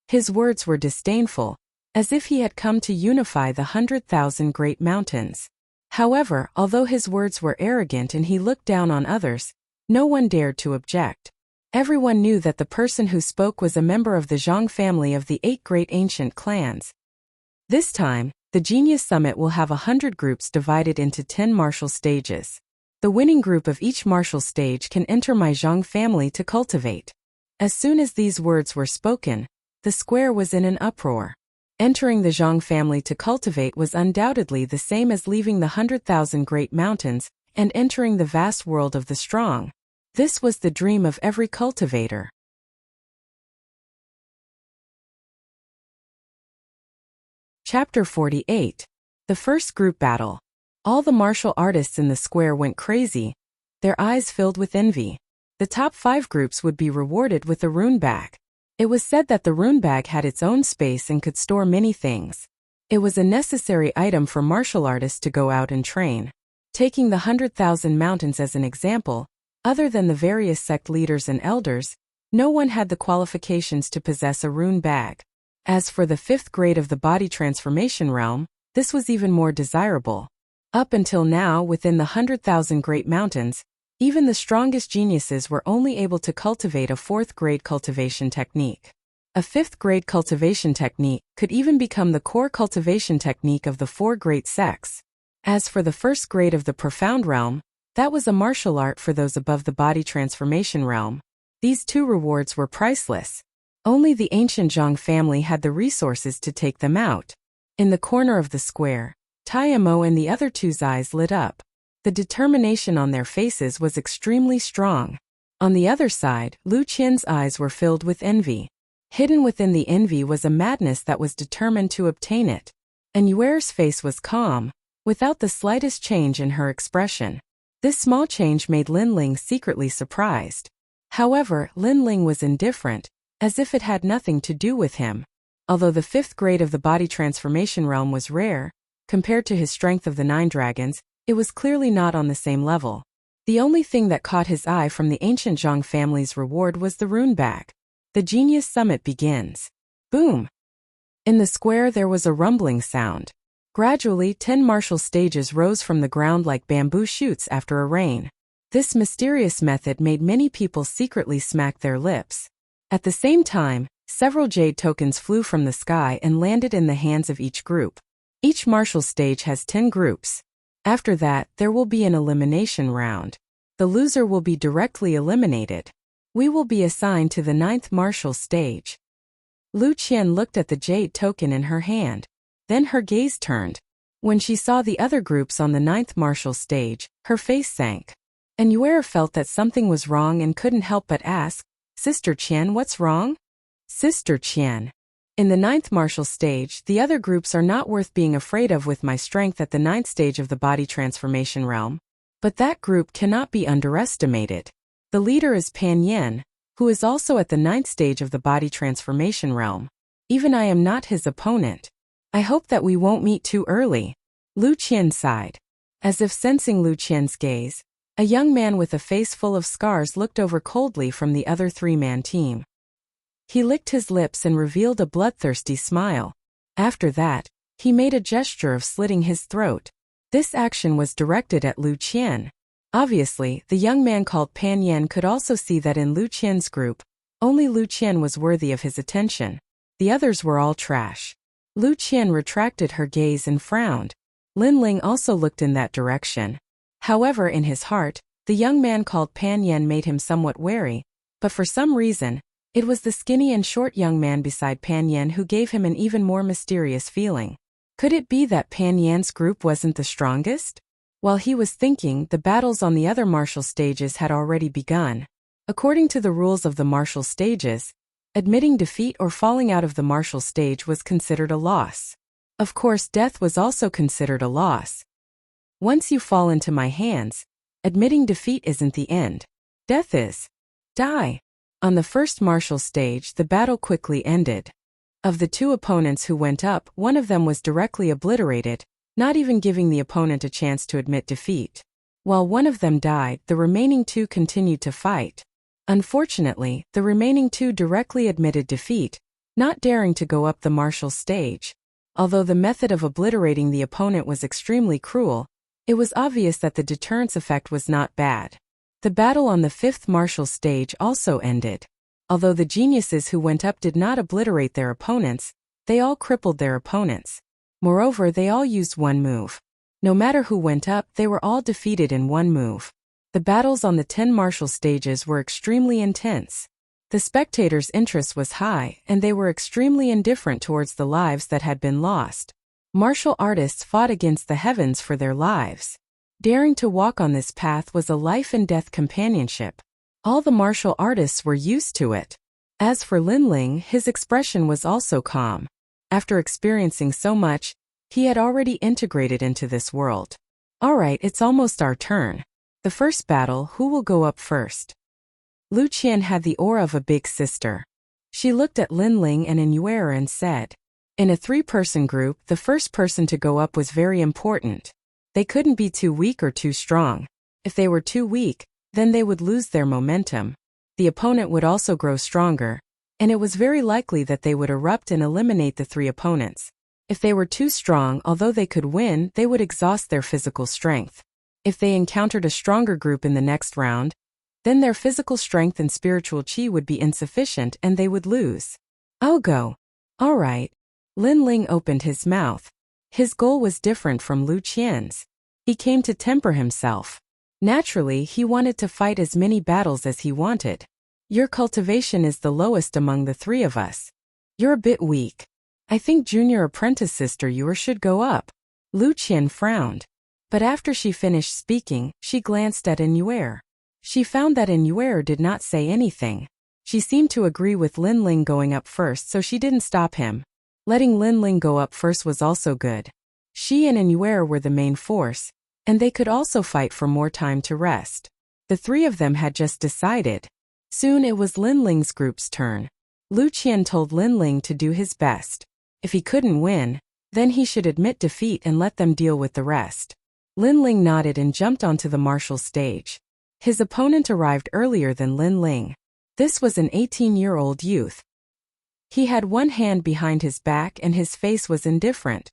His words were disdainful, as if he had come to unify the 100,000 great mountains. However, although his words were arrogant and he looked down on others, no one dared to object. Everyone knew that the person who spoke was a member of the Zhang family of the 8 great ancient clans. This time, the Genius Summit will have 100 groups divided into 10 martial stages. The winning group of each martial stage can enter my Zhang family to cultivate. As soon as these words were spoken, the square was in an uproar. Entering the Zhang family to cultivate was undoubtedly the same as leaving the 100,000 great mountains and entering the vast world of the strong. This was the dream of every cultivator. Chapter 48. The First Group Battle. All the martial artists in the square went crazy, their eyes filled with envy. The top 5 groups would be rewarded with a rune bag. It was said that the rune bag had its own space and could store many things. It was a necessary item for martial artists to go out and train. Taking the 100,000 mountains as an example, other than the various sect leaders and elders, no one had the qualifications to possess a rune bag. As for the 5th grade of the body transformation realm, this was even more desirable. Up until now, within the 100,000 great mountains, even the strongest geniuses were only able to cultivate a 4th grade cultivation technique. A 5th grade cultivation technique could even become the core cultivation technique of the 4 great sects. As for the 1st grade of the profound realm, that was a martial art for those above the body transformation realm. These 2 rewards were priceless. Only the ancient Zhang family had the resources to take them out. In the corner of the square, Taimo and the other 2's eyes lit up. The determination on their faces was extremely strong. On the other side, Lu Qian's eyes were filled with envy. Hidden within the envy was a madness that was determined to obtain it. And Yuer's face was calm, without the slightest change in her expression. This small change made Lin Ling secretly surprised. However, Lin Ling was indifferent, as if it had nothing to do with him. Although the 5th grade of the body transformation realm was rare, compared to his strength of the 9 dragons, it was clearly not on the same level. The only thing that caught his eye from the ancient Zhang family's reward was the rune bag. The Genius Summit begins. Boom! In the square there was a rumbling sound. Gradually, 10 martial stages rose from the ground like bamboo shoots after a rain. This mysterious method made many people secretly smack their lips. At the same time, several jade tokens flew from the sky and landed in the hands of each group. Each martial stage has 10 groups. After that, there will be an elimination round. The loser will be directly eliminated. We will be assigned to the 9th martial stage. Lu Qian looked at the jade token in her hand. Then her gaze turned. When she saw the other groups on the 9th martial stage, her face sank. And Yuer felt that something was wrong and couldn't help but ask, "Sister Qian, what's wrong?" "Sister Qian. In the 9th martial stage, the other groups are not worth being afraid of with my strength at the 9th stage of the body transformation realm. But that group cannot be underestimated. The leader is Pan Yen, who is also at the 9th stage of the body transformation realm. Even I am not his opponent. I hope that we won't meet too early." Lu Qian sighed. As if sensing Lu Qian's gaze, a young man with a face full of scars looked over coldly from the other 3-man team. He licked his lips and revealed a bloodthirsty smile. After that, he made a gesture of slitting his throat. This action was directed at Lu Qian. Obviously, the young man called Pan Yen could also see that in Lu Qian's group, only Lu Qian was worthy of his attention. The others were all trash. Lu Qian retracted her gaze and frowned. Lin Ling also looked in that direction. However, in his heart, the young man called Pan Yen made him somewhat wary, but for some reason, it was the skinny and short young man beside Pan Yen who gave him an even more mysterious feeling. Could it be that Pan Yan's group wasn't the strongest? While he was thinking, the battles on the other martial stages had already begun. According to the rules of the martial stages, admitting defeat or falling out of the martial stage was considered a loss. Of course, death was also considered a loss. Once you fall into my hands, admitting defeat isn't the end. Death is. Die. On the first martial stage, the battle quickly ended. Of the two opponents who went up, one of them was directly obliterated, not even giving the opponent a chance to admit defeat. While one of them died, the remaining two continued to fight. Unfortunately, the remaining two directly admitted defeat, not daring to go up the martial stage. Although the method of obliterating the opponent was extremely cruel, it was obvious that the deterrence effect was not bad. The battle on the fifth martial stage also ended. Although the geniuses who went up did not obliterate their opponents, they all crippled their opponents. Moreover, they all used one move. No matter who went up, they were all defeated in one move. The battles on the 10 martial stages were extremely intense. The spectators' interest was high, and they were extremely indifferent towards the lives that had been lost. Martial artists fought against the heavens for their lives. Daring to walk on this path was a life-and-death companionship. All the martial artists were used to it. As for Linling, his expression was also calm. After experiencing so much, he had already integrated into this world. Alright, it's almost our turn. The first battle, who will go up first? Lu Qian had the aura of a big sister. She looked at Linling and Inuera and said, in a 3-person group, the first person to go up was very important. They couldn't be too weak or too strong. If they were too weak, then they would lose their momentum. The opponent would also grow stronger, and it was very likely that they would erupt and eliminate the 3 opponents. If they were too strong, although they could win, they would exhaust their physical strength. If they encountered a stronger group in the next round, then their physical strength and spiritual qi would be insufficient and they would lose. I'll go. All right. Linling opened his mouth. His goal was different from Lu Qian's. He came to temper himself. Naturally, he wanted to fight as many battles as he wanted. Your cultivation is the lowest among the 3 of us. You're a bit weak. I think junior apprentice sister you should go up. Lu Qian frowned. But after she finished speaking, she glanced at Inuera. She found that Inuera did not say anything. She seemed to agree with Linling going up first, so she didn't stop him. Letting Linling go up first was also good. She and Inuera were the main force, and they could also fight for more time to rest. The 3 of them had just decided. Soon it was Linling's group's turn. Lu Qian told Linling to do his best. If he couldn't win, then he should admit defeat and let them deal with the rest. Linling nodded and jumped onto the martial stage. His opponent arrived earlier than Linling. This was an 18-year-old youth. He had one hand behind his back and his face was indifferent.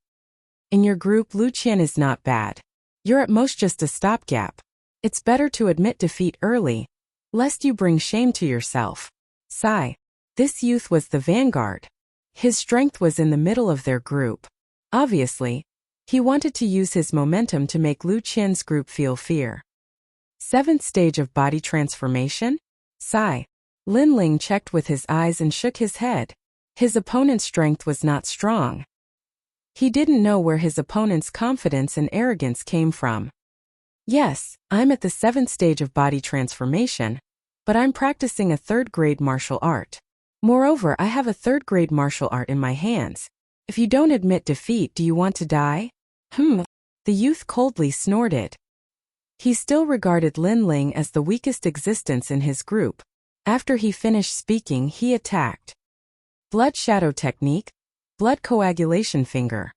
In your group, Lu Qian is not bad. You're at most just a stopgap. It's better to admit defeat early, lest you bring shame to yourself. Sigh. This youth was the vanguard. His strength was in the middle of their group. Obviously, he wanted to use his momentum to make Lu Qian's group feel fear. 7th stage of body transformation? Sigh. Linling checked with his eyes and shook his head. His opponent's strength was not strong. He didn't know where his opponent's confidence and arrogance came from. Yes, I'm at the 7th stage of body transformation, but I'm practicing a 3rd-grade martial art. Moreover, I have a 3rd-grade martial art in my hands. If you don't admit defeat, do you want to die? The youth coldly snorted. He still regarded Linling as the weakest existence in his group. After he finished speaking, he attacked. Blood shadow technique. Blood coagulation finger.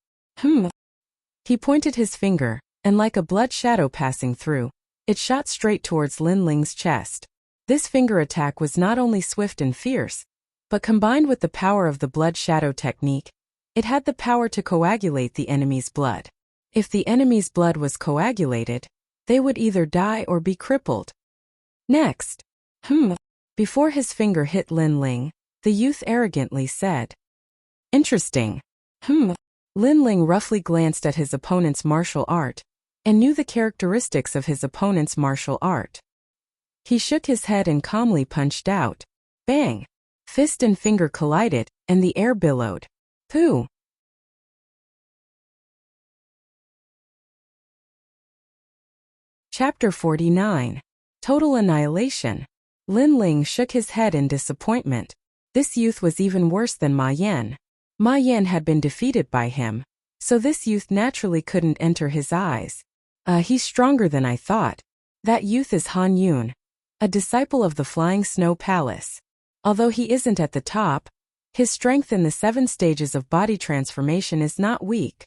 He pointed his finger, and like a blood shadow passing through, it shot straight towards Linling's chest. This finger attack was not only swift and fierce, but combined with the power of the blood shadow technique, it had the power to coagulate the enemy's blood. If the enemy's blood was coagulated, they would either die or be crippled. Next. Before his finger hit Linling, the youth arrogantly said, interesting. Linling roughly glanced at his opponent's martial art, and knew the characteristics of his opponent's martial art. He shook his head and calmly punched out. Bang! Fist and finger collided, and the air billowed. Pooh! Chapter 49. Total Annihilation. Linling shook his head in disappointment. This youth was even worse than Ma Yan. Ma Yan had been defeated by him, so this youth naturally couldn't enter his eyes. He's stronger than I thought. That youth is Han Yun, a disciple of the Flying Snow Palace. Although he isn't at the top, His strength in the 7 stages of body transformation is not weak.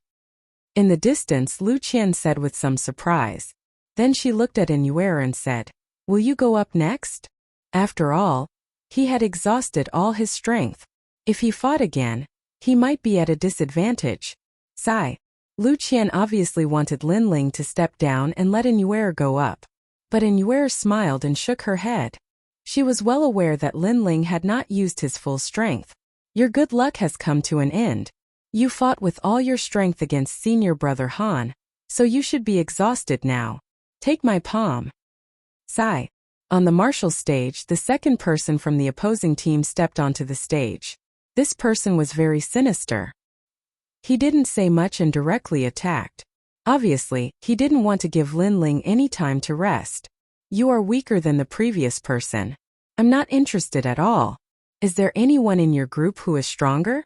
In the distance, Lu Qian said with some surprise. Then she looked at Inuer and said, "Will you go up next?" After all, he had exhausted all his strength. If he fought again, he might be at a disadvantage. Sigh. Lu Qian obviously wanted Lin Ling to step down and let Inuer go up. But Inuer smiled and shook her head. She was well aware that Lin Ling had not used his full strength. Your good luck has come to an end. You fought with all your strength against senior brother Han, so you should be exhausted now. Take my palm. Sigh. On the martial stage, the second person from the opposing team stepped onto the stage. This person was very sinister. He didn't say much and directly attacked. Obviously, he didn't want to give Lin Ling any time to rest. You are weaker than the previous person. I'm not interested at all. Is there anyone in your group who is stronger?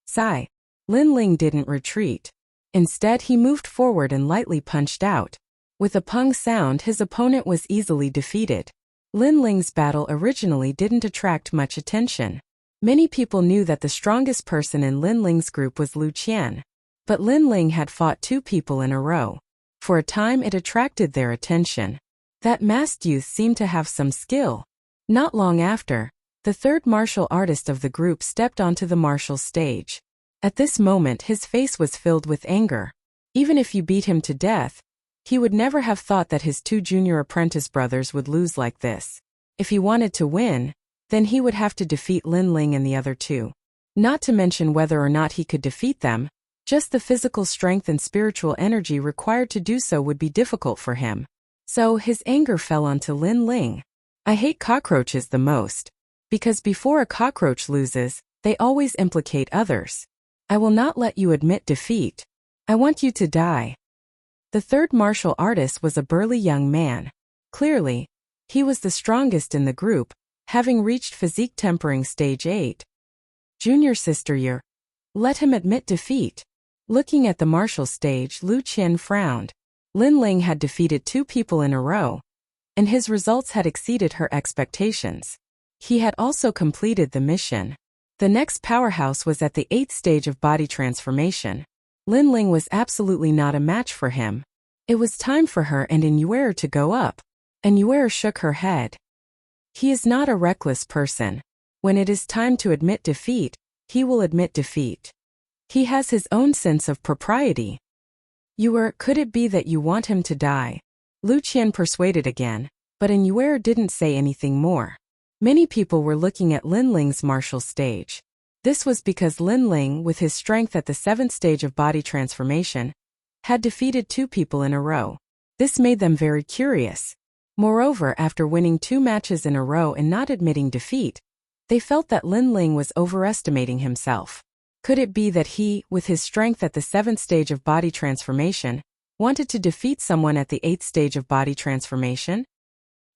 Sigh. Lin Ling didn't retreat. Instead, he moved forward and lightly punched out. With a pung sound, his opponent was easily defeated. Lin Ling's battle originally didn't attract much attention. Many people knew that the strongest person in Lin Ling's group was Lu Qian. But Lin Ling had fought 2 people in a row. For a time it attracted their attention. That masked youth seemed to have some skill. Not long after, the third martial artist of the group stepped onto the martial stage. At this moment his face was filled with anger. Even if you beat him to death, he would never have thought that his 2 junior apprentice brothers would lose like this. If he wanted to win, then he would have to defeat Lin Ling and the other 2. Not to mention whether or not he could defeat them, just the physical strength and spiritual energy required to do so would be difficult for him. So his anger fell onto Lin Ling. I hate cockroaches the most. Because before a cockroach loses, they always implicate others. I will not let you admit defeat. I want you to die. The third martial artist was a burly young man. Clearly, he was the strongest in the group, having reached physique tempering stage 8. Junior sister year. Let him admit defeat. Looking at the martial stage, Lu Qian frowned. Lin Ling had defeated 2 people in a row, and his results had exceeded her expectations. He had also completed the mission. The next powerhouse was at the 8th stage of body transformation. Lin Ling was absolutely not a match for him. It was time for her and Inuer to go up. Inuer shook her head. He is not a reckless person. When it is time to admit defeat, he will admit defeat. He has his own sense of propriety. Could it be that you want him to die? Lu Qian persuaded again, but Inuer didn't say anything more. Many people were looking at Lin Ling's martial stage. This was because Lin Ling, with his strength at the 7th stage of body transformation, had defeated 2 people in a row. This made them very curious. Moreover, after winning 2 matches in a row and not admitting defeat, they felt that Lin Ling was overestimating himself. Could it be that he, with his strength at the 7th stage of body transformation, wanted to defeat someone at the 8th stage of body transformation?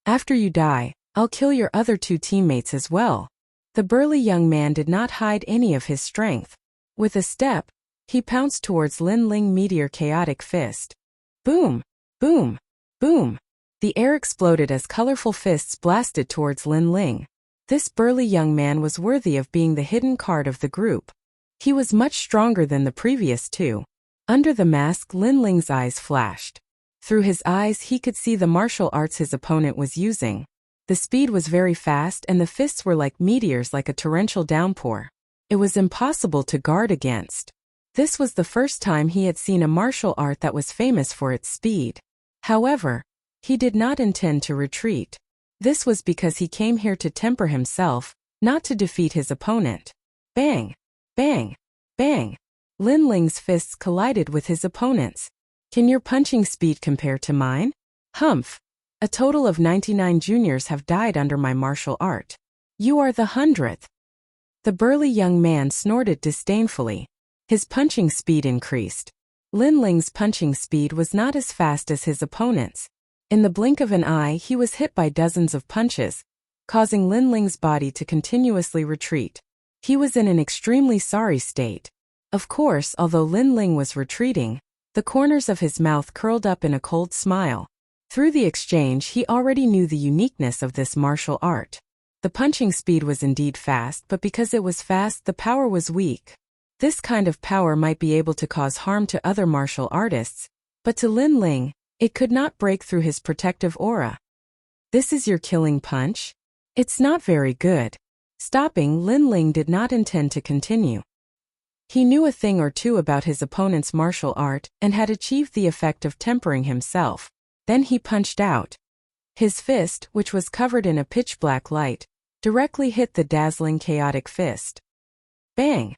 After you die, I'll kill your other 2 teammates as well. The burly young man did not hide any of his strength. With a step, he pounced towards Lin Ling Meteor Chaotic Fist. Boom! Boom! Boom! The air exploded as colorful fists blasted towards Lin Ling. This burly young man was worthy of being the hidden card of the group. He was much stronger than the previous 2. Under the mask, Lin Ling's eyes flashed. Through his eyes he could see the martial arts his opponent was using. The speed was very fast and the fists were like meteors, like a torrential downpour. It was impossible to guard against. This was the first time he had seen a martial art that was famous for its speed. However, he did not intend to retreat. This was because he came here to temper himself, not to defeat his opponent. Bang! Bang! Bang! Lin Ling's fists collided with his opponent's. Can your punching speed compare to mine? Humph! A total of 99 juniors have died under my martial art. You are the 100th. The burly young man snorted disdainfully. His punching speed increased. Lin Ling's punching speed was not as fast as his opponent's. In the blink of an eye he was hit by dozens of punches, causing Lin Ling's body to continuously retreat. He was in an extremely sorry state. Of course, although Lin Ling was retreating, the corners of his mouth curled up in a cold smile. Through the exchange he already knew the uniqueness of this martial art. The punching speed was indeed fast, but because it was fast, the power was weak. This kind of power might be able to cause harm to other martial artists, but to Lin Ling, it could not break through his protective aura. This is your killing punch? It's not very good. Stopping, Lin Ling did not intend to continue. He knew a thing or two about his opponent's martial art and had achieved the effect of tempering himself. Then he punched out. His fist, which was covered in a pitch-black light, directly hit the dazzling chaotic fist. Bang!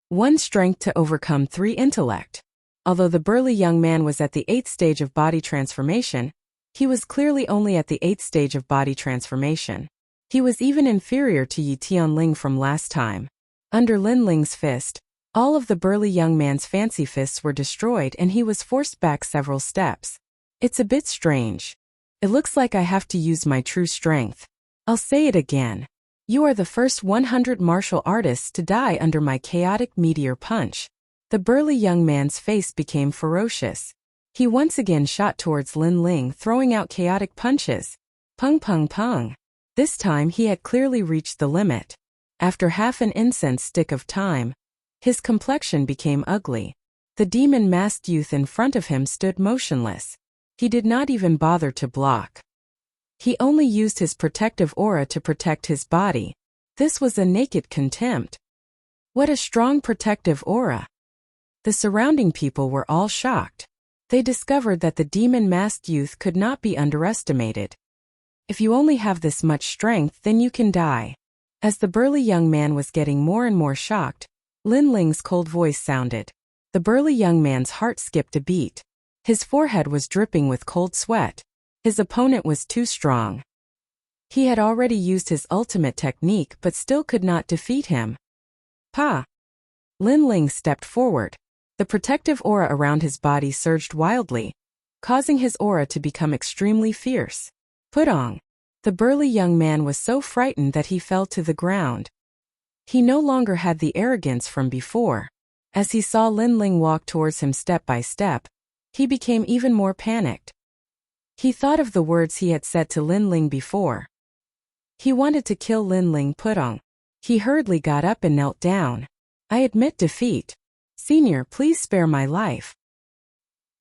1 strength to overcome 3 intellect. Although the burly young man was at the 8th stage of body transformation, he was clearly only at the 8th stage of body transformation. He was even inferior to Yi Tianling from last time. Under Lin Ling's fist, all of the burly young man's fancy fists were destroyed and he was forced back several steps. It's a bit strange. It looks like I have to use my true strength. I'll say it again. You are the first 100 martial artists to die under my chaotic meteor punch. The burly young man's face became ferocious. He once again shot towards Lin Ling, throwing out chaotic punches. Pung pung pung. This time he had clearly reached the limit. After half an incense stick of time, his complexion became ugly. The demon-masked youth in front of him stood motionless. He did not even bother to block. He only used his protective aura to protect his body. This was a naked contempt. What a strong protective aura! The surrounding people were all shocked. They discovered that the demon-masked youth could not be underestimated. If you only have this much strength, then you can die. As the burly young man was getting more and more shocked, Lin Ling's cold voice sounded. The burly young man's heart skipped a beat. His forehead was dripping with cold sweat. His opponent was too strong. He had already used his ultimate technique but still could not defeat him. Pa! Lin Ling stepped forward. The protective aura around his body surged wildly, causing his aura to become extremely fierce. Putong! The burly young man was so frightened that he fell to the ground. He no longer had the arrogance from before. As he saw Lin Ling walk towards him step by step, he became even more panicked. He thought of the words he had said to Lin Ling before. He wanted to kill Lin Ling Putong. He hurriedly got up and knelt down. I admit defeat. Senior, please spare my life.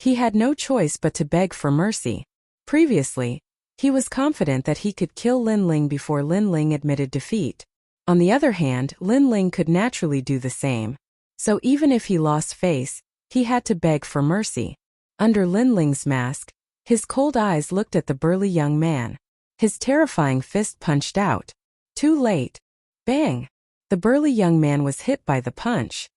He had no choice but to beg for mercy. Previously, he was confident that he could kill Lin Ling before Lin Ling admitted defeat. On the other hand, Lin Ling could naturally do the same. So even if he lost face, he had to beg for mercy. Under Lin Ling's mask, his cold eyes looked at the burly young man. His terrifying fist punched out. Too late. Bang! The burly young man was hit by the punch.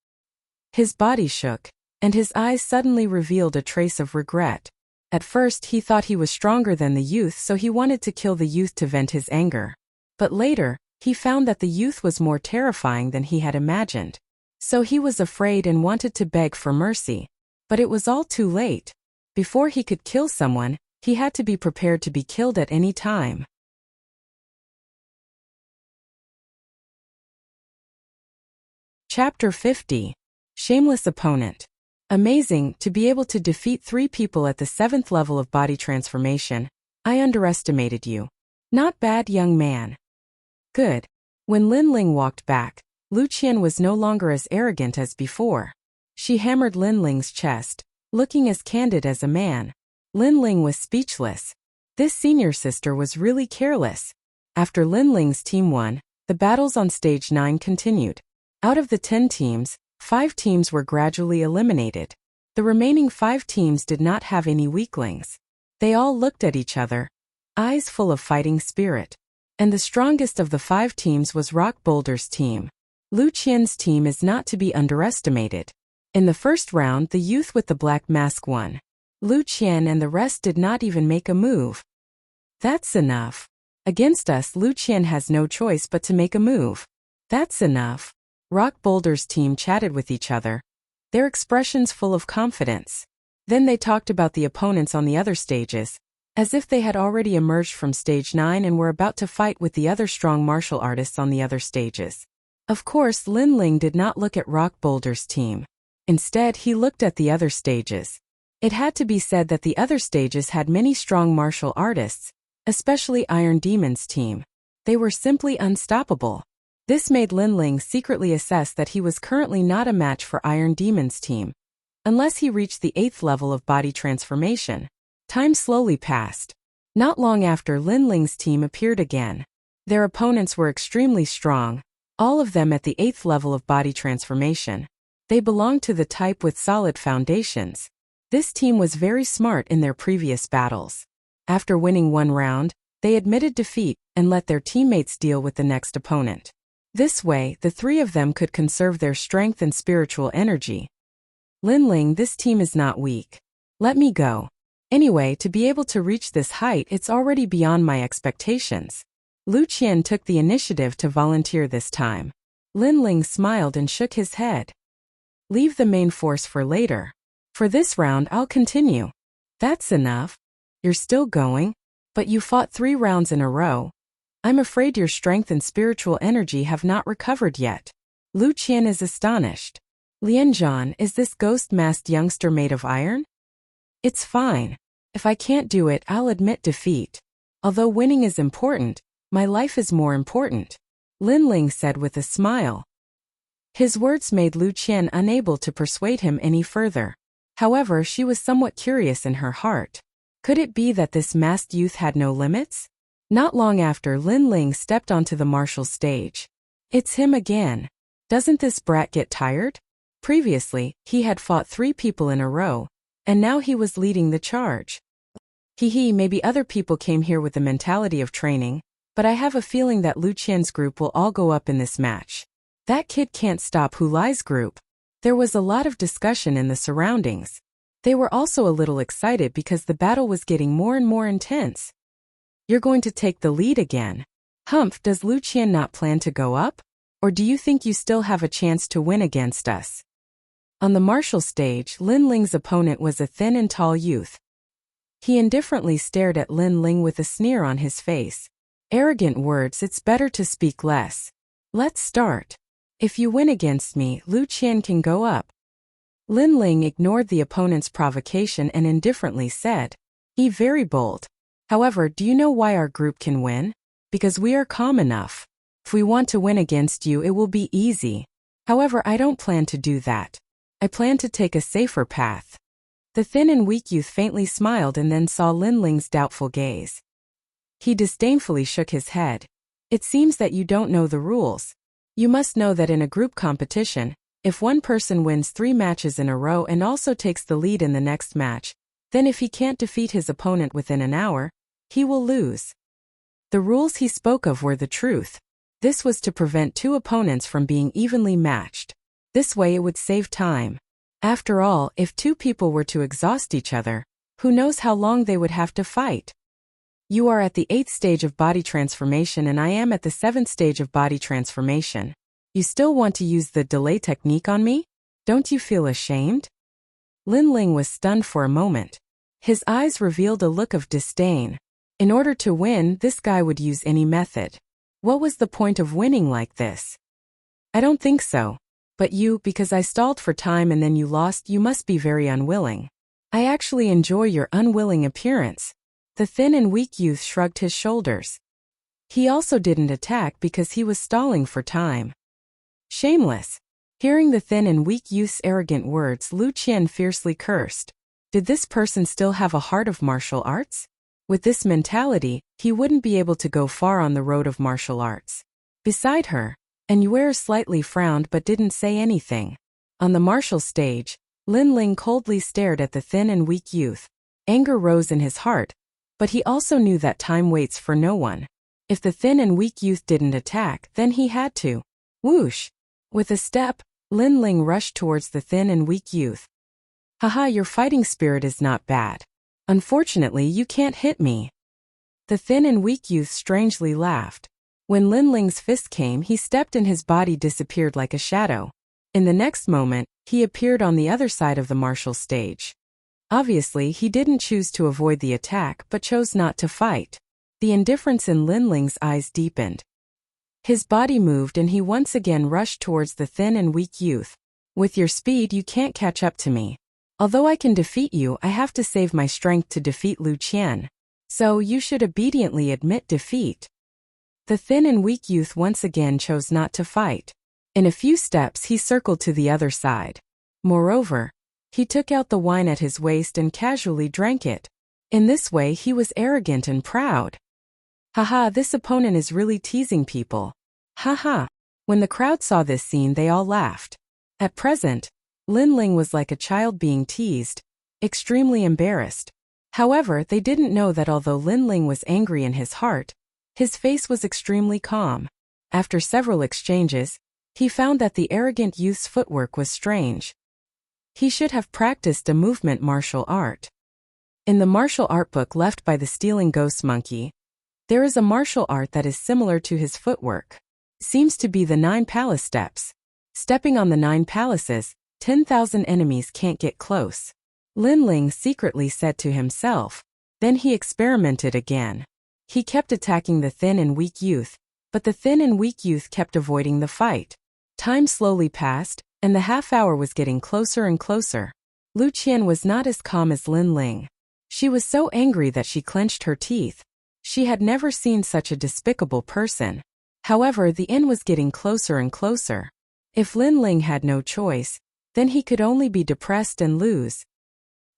His body shook, and his eyes suddenly revealed a trace of regret. At first he thought he was stronger than the youth, so he wanted to kill the youth to vent his anger. But later, he found that the youth was more terrifying than he had imagined. So he was afraid and wanted to beg for mercy. But it was all too late. Before he could kill someone, he had to be prepared to be killed at any time. Chapter 50. Shameless Opponent. Amazing, to be able to defeat 3 people at the 7th level of body transformation. I underestimated you. Not bad, young man. Good. When Lin Ling walked back, Lu Qian was no longer as arrogant as before. She hammered Lin Ling's chest, looking as candid as a man. Lin Ling was speechless. This senior sister was really careless. After Lin Ling's team won, the battles on stage 9 continued. Out of the 10 teams, 5 teams were gradually eliminated. The remaining 5 teams did not have any weaklings. They all looked at each other, eyes full of fighting spirit. And the strongest of the 5 teams was Rock Boulder's team. Lu Qian's team is not to be underestimated. In the first round, the youth with the black mask won. Lu Qian and the rest did not even make a move. That's enough. Against us, Lu Qian has no choice but to make a move. That's enough. Rock Boulder's team chatted with each other, their expressions full of confidence. Then they talked about the opponents on the other stages, as if they had already emerged from stage 9 and were about to fight with the other strong martial artists on the other stages. Of course, Lin Ling did not look at Rock Boulder's team. Instead, he looked at the other stages. It had to be said that the other stages had many strong martial artists, especially Iron Demon's team. They were simply unstoppable. This made Linling secretly assess that he was currently not a match for Iron Demon's team, unless he reached the 8th level of body transformation. Time slowly passed. Not long after, Linling's team appeared again. Their opponents were extremely strong, all of them at the 8th level of body transformation. They belonged to the type with solid foundations. This team was very smart in their previous battles. After winning one round, they admitted defeat and let their teammates deal with the next opponent. This way, the three of them could conserve their strength and spiritual energy. Linling, this team is not weak. Let me go. Anyway, to be able to reach this height, it's already beyond my expectations. Lu Qian took the initiative to volunteer this time. Linling smiled and shook his head. Leave the main force for later. For this round, I'll continue. That's enough. You're still going? But you fought 3 rounds in a row. I'm afraid your strength and spiritual energy have not recovered yet. Lu Qian is astonished. Lianzhan, is this ghost-masked youngster made of iron? It's fine. If I can't do it, I'll admit defeat. Although winning is important, my life is more important, Linling said with a smile. His words made Lu Qian unable to persuade him any further. However, she was somewhat curious in her heart. Could it be that this masked youth had no limits? Not long after, Linling stepped onto the martial stage. It's him again. Doesn't this brat get tired? Previously, he had fought 3 people in a row, and now he was leading the charge. Maybe other people came here with the mentality of training, but I have a feeling that Lu Qian's group will all go up in this match. That kid can't stop Hu Lai's group. There was a lot of discussion in the surroundings. They were also a little excited because the battle was getting more and more intense. You're going to take the lead again. Humph, does Lu Qian not plan to go up? Or do you think you still have a chance to win against us? On the martial stage, Linling's opponent was a thin and tall youth. He indifferently stared at Linling with a sneer on his face. Arrogant words, it's better to speak less. Let's start. If you win against me, Lu Qian can go up. Linling ignored the opponent's provocation and indifferently said, very bold. However, do you know why our group can win? Because we are calm enough. If we want to win against you, it will be easy. However, I don't plan to do that. I plan to take a safer path. The thin and weak youth faintly smiled and then saw Linling's doubtful gaze. He disdainfully shook his head. It seems that you don't know the rules. You must know that in a group competition, if one person wins 3 matches in a row and also takes the lead in the next match, then if he can't defeat his opponent within an hour, he will lose. The rules he spoke of were the truth. This was to prevent 2 opponents from being evenly matched. This way it would save time. After all, if 2 people were to exhaust each other, who knows how long they would have to fight? You are at the 8th stage of body transformation and I am at the 7th stage of body transformation. You still want to use the delay technique on me? Don't you feel ashamed? Linling was stunned for a moment. His eyes revealed a look of disdain. In order to win, this guy would use any method. What was the point of winning like this? I don't think so. But you, because I stalled for time and then you lost, you must be very unwilling. I actually enjoy your unwilling appearance. The thin and weak youth shrugged his shoulders. He also didn't attack because he was stalling for time. Shameless. Hearing the thin and weak youth's arrogant words, Lu Qian fiercely cursed. Did this person still have a heart of martial arts? With this mentality, he wouldn't be able to go far on the road of martial arts. Beside her, Anwar slightly frowned but didn't say anything. On the martial stage, Linling coldly stared at the thin and weak youth. Anger rose in his heart, but he also knew that time waits for no one. If the thin and weak youth didn't attack, then he had to. Whoosh! With a step, Linling rushed towards the thin and weak youth. Haha, your fighting spirit is not bad. Unfortunately, you can't hit me. The thin and weak youth strangely laughed. When Linling's fist came, he stepped and his body disappeared like a shadow. In the next moment, he appeared on the other side of the martial stage. Obviously, he didn't choose to avoid the attack but chose not to fight. The indifference in Linling's eyes deepened. His body moved and he once again rushed towards the thin and weak youth. With your speed, you can't catch up to me. Although I can defeat you, I have to save my strength to defeat Lu Qian. So you should obediently admit defeat. The thin and weak youth once again chose not to fight. In a few steps he circled to the other side. Moreover, he took out the wine at his waist and casually drank it. In this way he was arrogant and proud. Haha, this opponent is really teasing people. Haha. When the crowd saw this scene they all laughed. At present, Lin Ling was like a child being teased, extremely embarrassed. However, they didn't know that although Lin Ling was angry in his heart, his face was extremely calm. After several exchanges, he found that the arrogant youth's footwork was strange. He should have practiced a movement martial art. In the martial art book left by the stealing ghost monkey, there is a martial art that is similar to his footwork. Seems to be the 9 palace steps. Stepping on the 9 palaces, 10,000 enemies can't get close. Lin Ling secretly said to himself. Then he experimented again. He kept attacking the thin and weak youth, but the thin and weak youth kept avoiding the fight. Time slowly passed, and the half-hour was getting closer and closer. Lu Qian was not as calm as Lin Ling. She was so angry that she clenched her teeth. She had never seen such a despicable person. However, the end was getting closer and closer. If Lin Ling had no choice, then he could only be depressed and lose.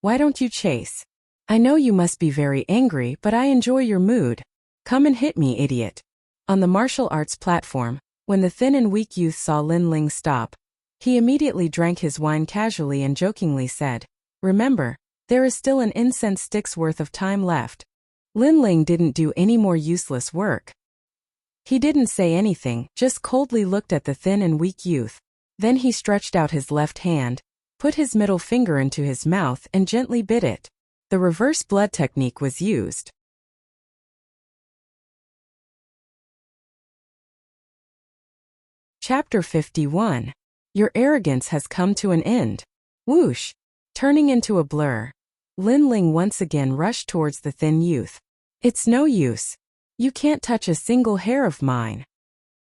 Why don't you chase? I know you must be very angry, but I enjoy your mood. Come and hit me, idiot. On the martial arts platform, when the thin and weak youth saw Lin Ling stop, he immediately drank his wine casually and jokingly said, "Remember, there is still an incense stick's worth of time left." Lin Ling didn't do any more useless work. He didn't say anything, just coldly looked at the thin and weak youth. Then he stretched out his left hand, put his middle finger into his mouth and gently bit it. The reverse blood technique was used. Chapter 51. Your arrogance has come to an end. Whoosh! Turning into a blur, Lin Ling once again rushed towards the thin youth. It's no use. You can't touch a single hair of mine.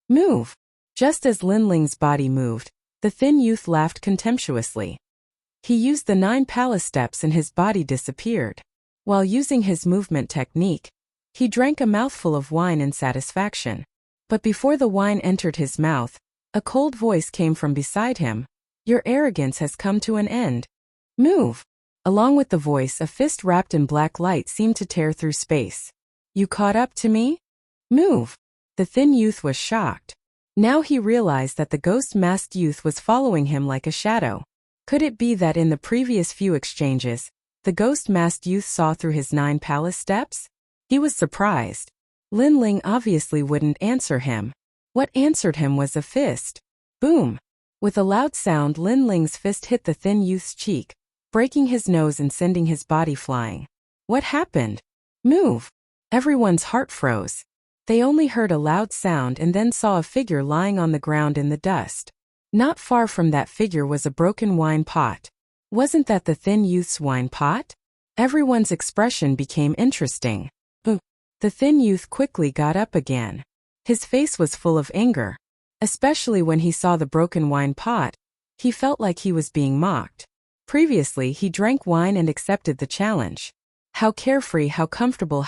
Move! Just as Lin Ling's body moved, the thin youth laughed contemptuously. He used the 9 palace steps and his body disappeared. While using his movement technique, he drank a mouthful of wine in satisfaction. But before the wine entered his mouth, a cold voice came from beside him. Your arrogance has come to an end. Move! Along with the voice, a fist wrapped in black light seemed to tear through space. You caught up to me? Move! The thin youth was shocked. Now he realized that the ghost-masked youth was following him like a shadow. Could it be that in the previous few exchanges, the ghost-masked youth saw through his 9 palace steps? He was surprised. Lin Ling obviously wouldn't answer him. What answered him was a fist. Boom! With a loud sound, Lin Ling's fist hit the thin youth's cheek, breaking his nose and sending his body flying. What happened? Move! Everyone's heart froze. They only heard a loud sound and then saw a figure lying on the ground in the dust. Not far from that figure was a broken wine pot. Wasn't that the thin youth's wine pot? Everyone's expression became interesting. The thin youth quickly got up again. His face was full of anger. Especially when he saw the broken wine pot, he felt like he was being mocked. Previously he drank wine and accepted the challenge. How carefree, how comfortable,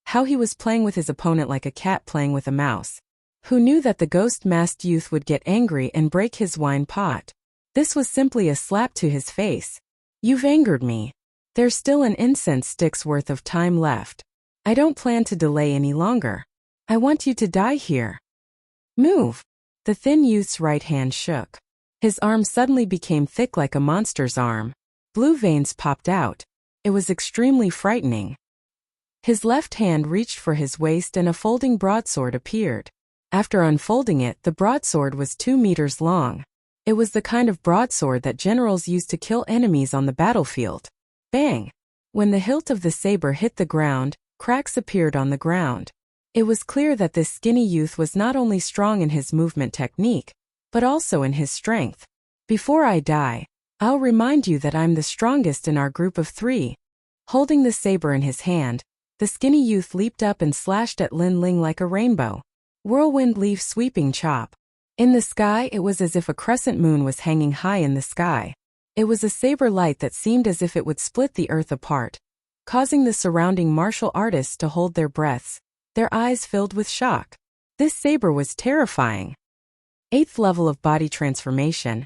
how he was playing with his opponent like a cat playing with a mouse. Who knew that the ghost-masked youth would get angry and break his wine pot? This was simply a slap to his face. You've angered me. There's still an incense stick's worth of time left. I don't plan to delay any longer. I want you to die here. Move! The thin youth's right hand shook. His arm suddenly became thick like a monster's arm. Blue veins popped out. It was extremely frightening. His left hand reached for his waist and a folding broadsword appeared. After unfolding it, the broadsword was 2 meters long. It was the kind of broadsword that generals use to kill enemies on the battlefield. Bang! When the hilt of the saber hit the ground, cracks appeared on the ground. It was clear that this skinny youth was not only strong in his movement technique, but also in his strength. Before I die, I'll remind you that I'm the strongest in our group of 3. Holding the saber in his hand, the skinny youth leaped up and slashed at Lin Ling like a rainbow. Whirlwind leaf sweeping chop. In the sky, it was as if a crescent moon was hanging high in the sky. It was a saber light that seemed as if it would split the earth apart, causing the surrounding martial artists to hold their breaths. their eyes filled with shock. This saber was terrifying. 8th level of body transformation.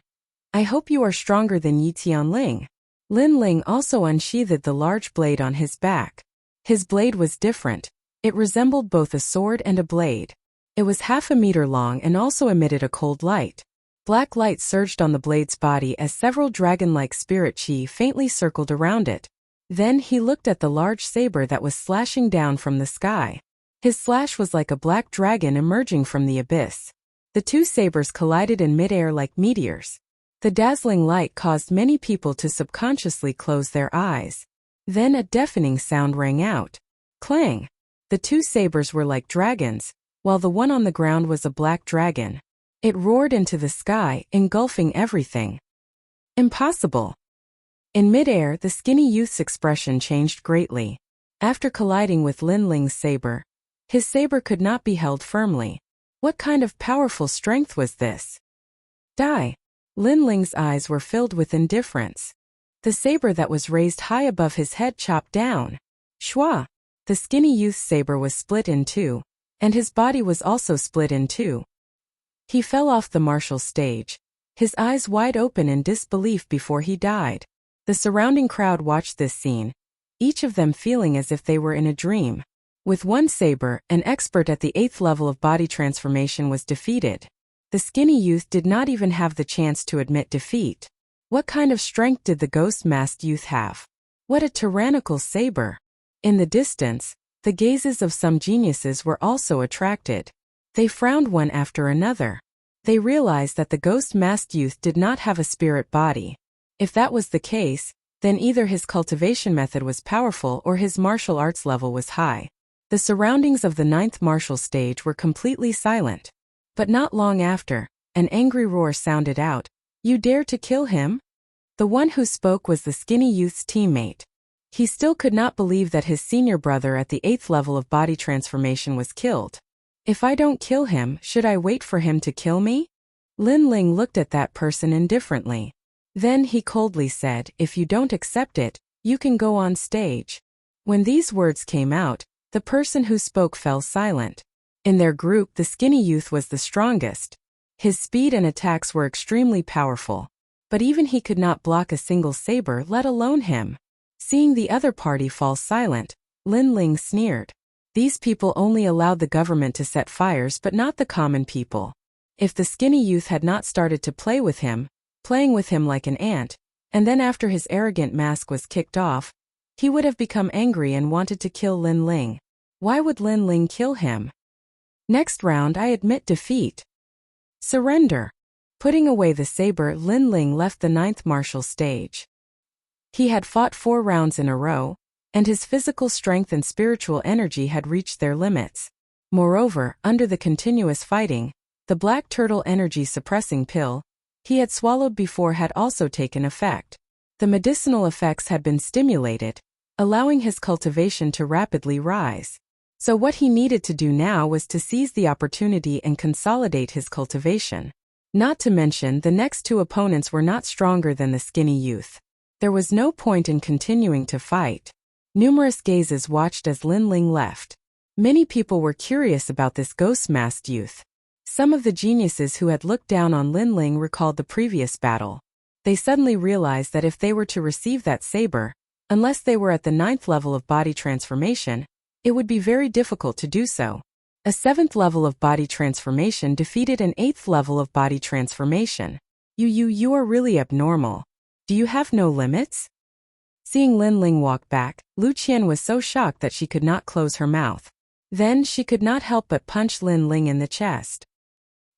I hope you are stronger than Yi Tianling. Lin Ling also unsheathed the large blade on his back. His blade was different. It resembled both a sword and a blade. It was half a meter long and also emitted a cold light. Black light surged on the blade's body as several dragon-like spirit chi faintly circled around it. Then he looked at the large saber that was slashing down from the sky. His slash was like a black dragon emerging from the abyss. The two sabers collided in midair like meteors. The dazzling light caused many people to subconsciously close their eyes. Then a deafening sound rang out. Clang! The two sabers were like dragons, while the one on the ground was a black dragon. It roared into the sky, engulfing everything. Impossible! In midair, the skinny youth's expression changed greatly. After colliding with Lin Ling's saber, his saber could not be held firmly. What kind of powerful strength was this? Die! Lin Ling's eyes were filled with indifference. The saber that was raised high above his head chopped down. Shwa! The skinny youth's saber was split in two, and his body was also split in two. He fell off the martial stage, his eyes wide open in disbelief before he died. The surrounding crowd watched this scene, each of them feeling as if they were in a dream. With one saber, an expert at the 8th level of body transformation was defeated. The skinny youth did not even have the chance to admit defeat. What kind of strength did the ghost-masked youth have? What a tyrannical saber! In the distance, the gazes of some geniuses were also attracted. They frowned one after another. They realized that the ghost-masked youth did not have a spirit body. If that was the case, then either his cultivation method was powerful or his martial arts level was high. The surroundings of the 9th martial stage were completely silent. But not long after, an angry roar sounded out. You dare to kill him? The one who spoke was the skinny youth's teammate. He still could not believe that his senior brother at the 8th level of body transformation was killed. If I don't kill him, should I wait for him to kill me? Lin Ling looked at that person indifferently. Then he coldly said, if you don't accept it, you can go on stage. When these words came out, the person who spoke fell silent. In their group, the skinny youth was the strongest. His speed and attacks were extremely powerful. But even he could not block a single saber, let alone him. Seeing the other party fall silent, Lin Ling sneered. These people only allowed the government to set fires but not the common people. If the skinny youth had not started to play with him, playing with him like an ant, and then after his arrogant mask was kicked off, he would have become angry and wanted to kill Lin Ling. Why would Lin Ling kill him? Next round I admit defeat. Surrender. Putting away the saber, Lin Ling left the 9th martial stage. He had fought 4 rounds in a row, and his physical strength and spiritual energy had reached their limits. Moreover, under the continuous fighting, the black turtle energy suppressing pill he had swallowed before had also taken effect. The medicinal effects had been stimulated, allowing his cultivation to rapidly rise. So what he needed to do now was to seize the opportunity and consolidate his cultivation. Not to mention, the next 2 opponents were not stronger than the skinny youth. There was no point in continuing to fight. Numerous gazes watched as Lin Ling left. Many people were curious about this ghost-masked youth. Some of the geniuses who had looked down on Lin Ling recalled the previous battle. They suddenly realized that if they were to receive that saber, unless they were at the 9th level of body transformation, it would be very difficult to do so. A 7th level of body transformation defeated an 8th level of body transformation. You are really abnormal. Do you have no limits? Seeing Lin Ling walk back, Lu Qian was so shocked that she could not close her mouth. Then she could not help but punch Lin Ling in the chest.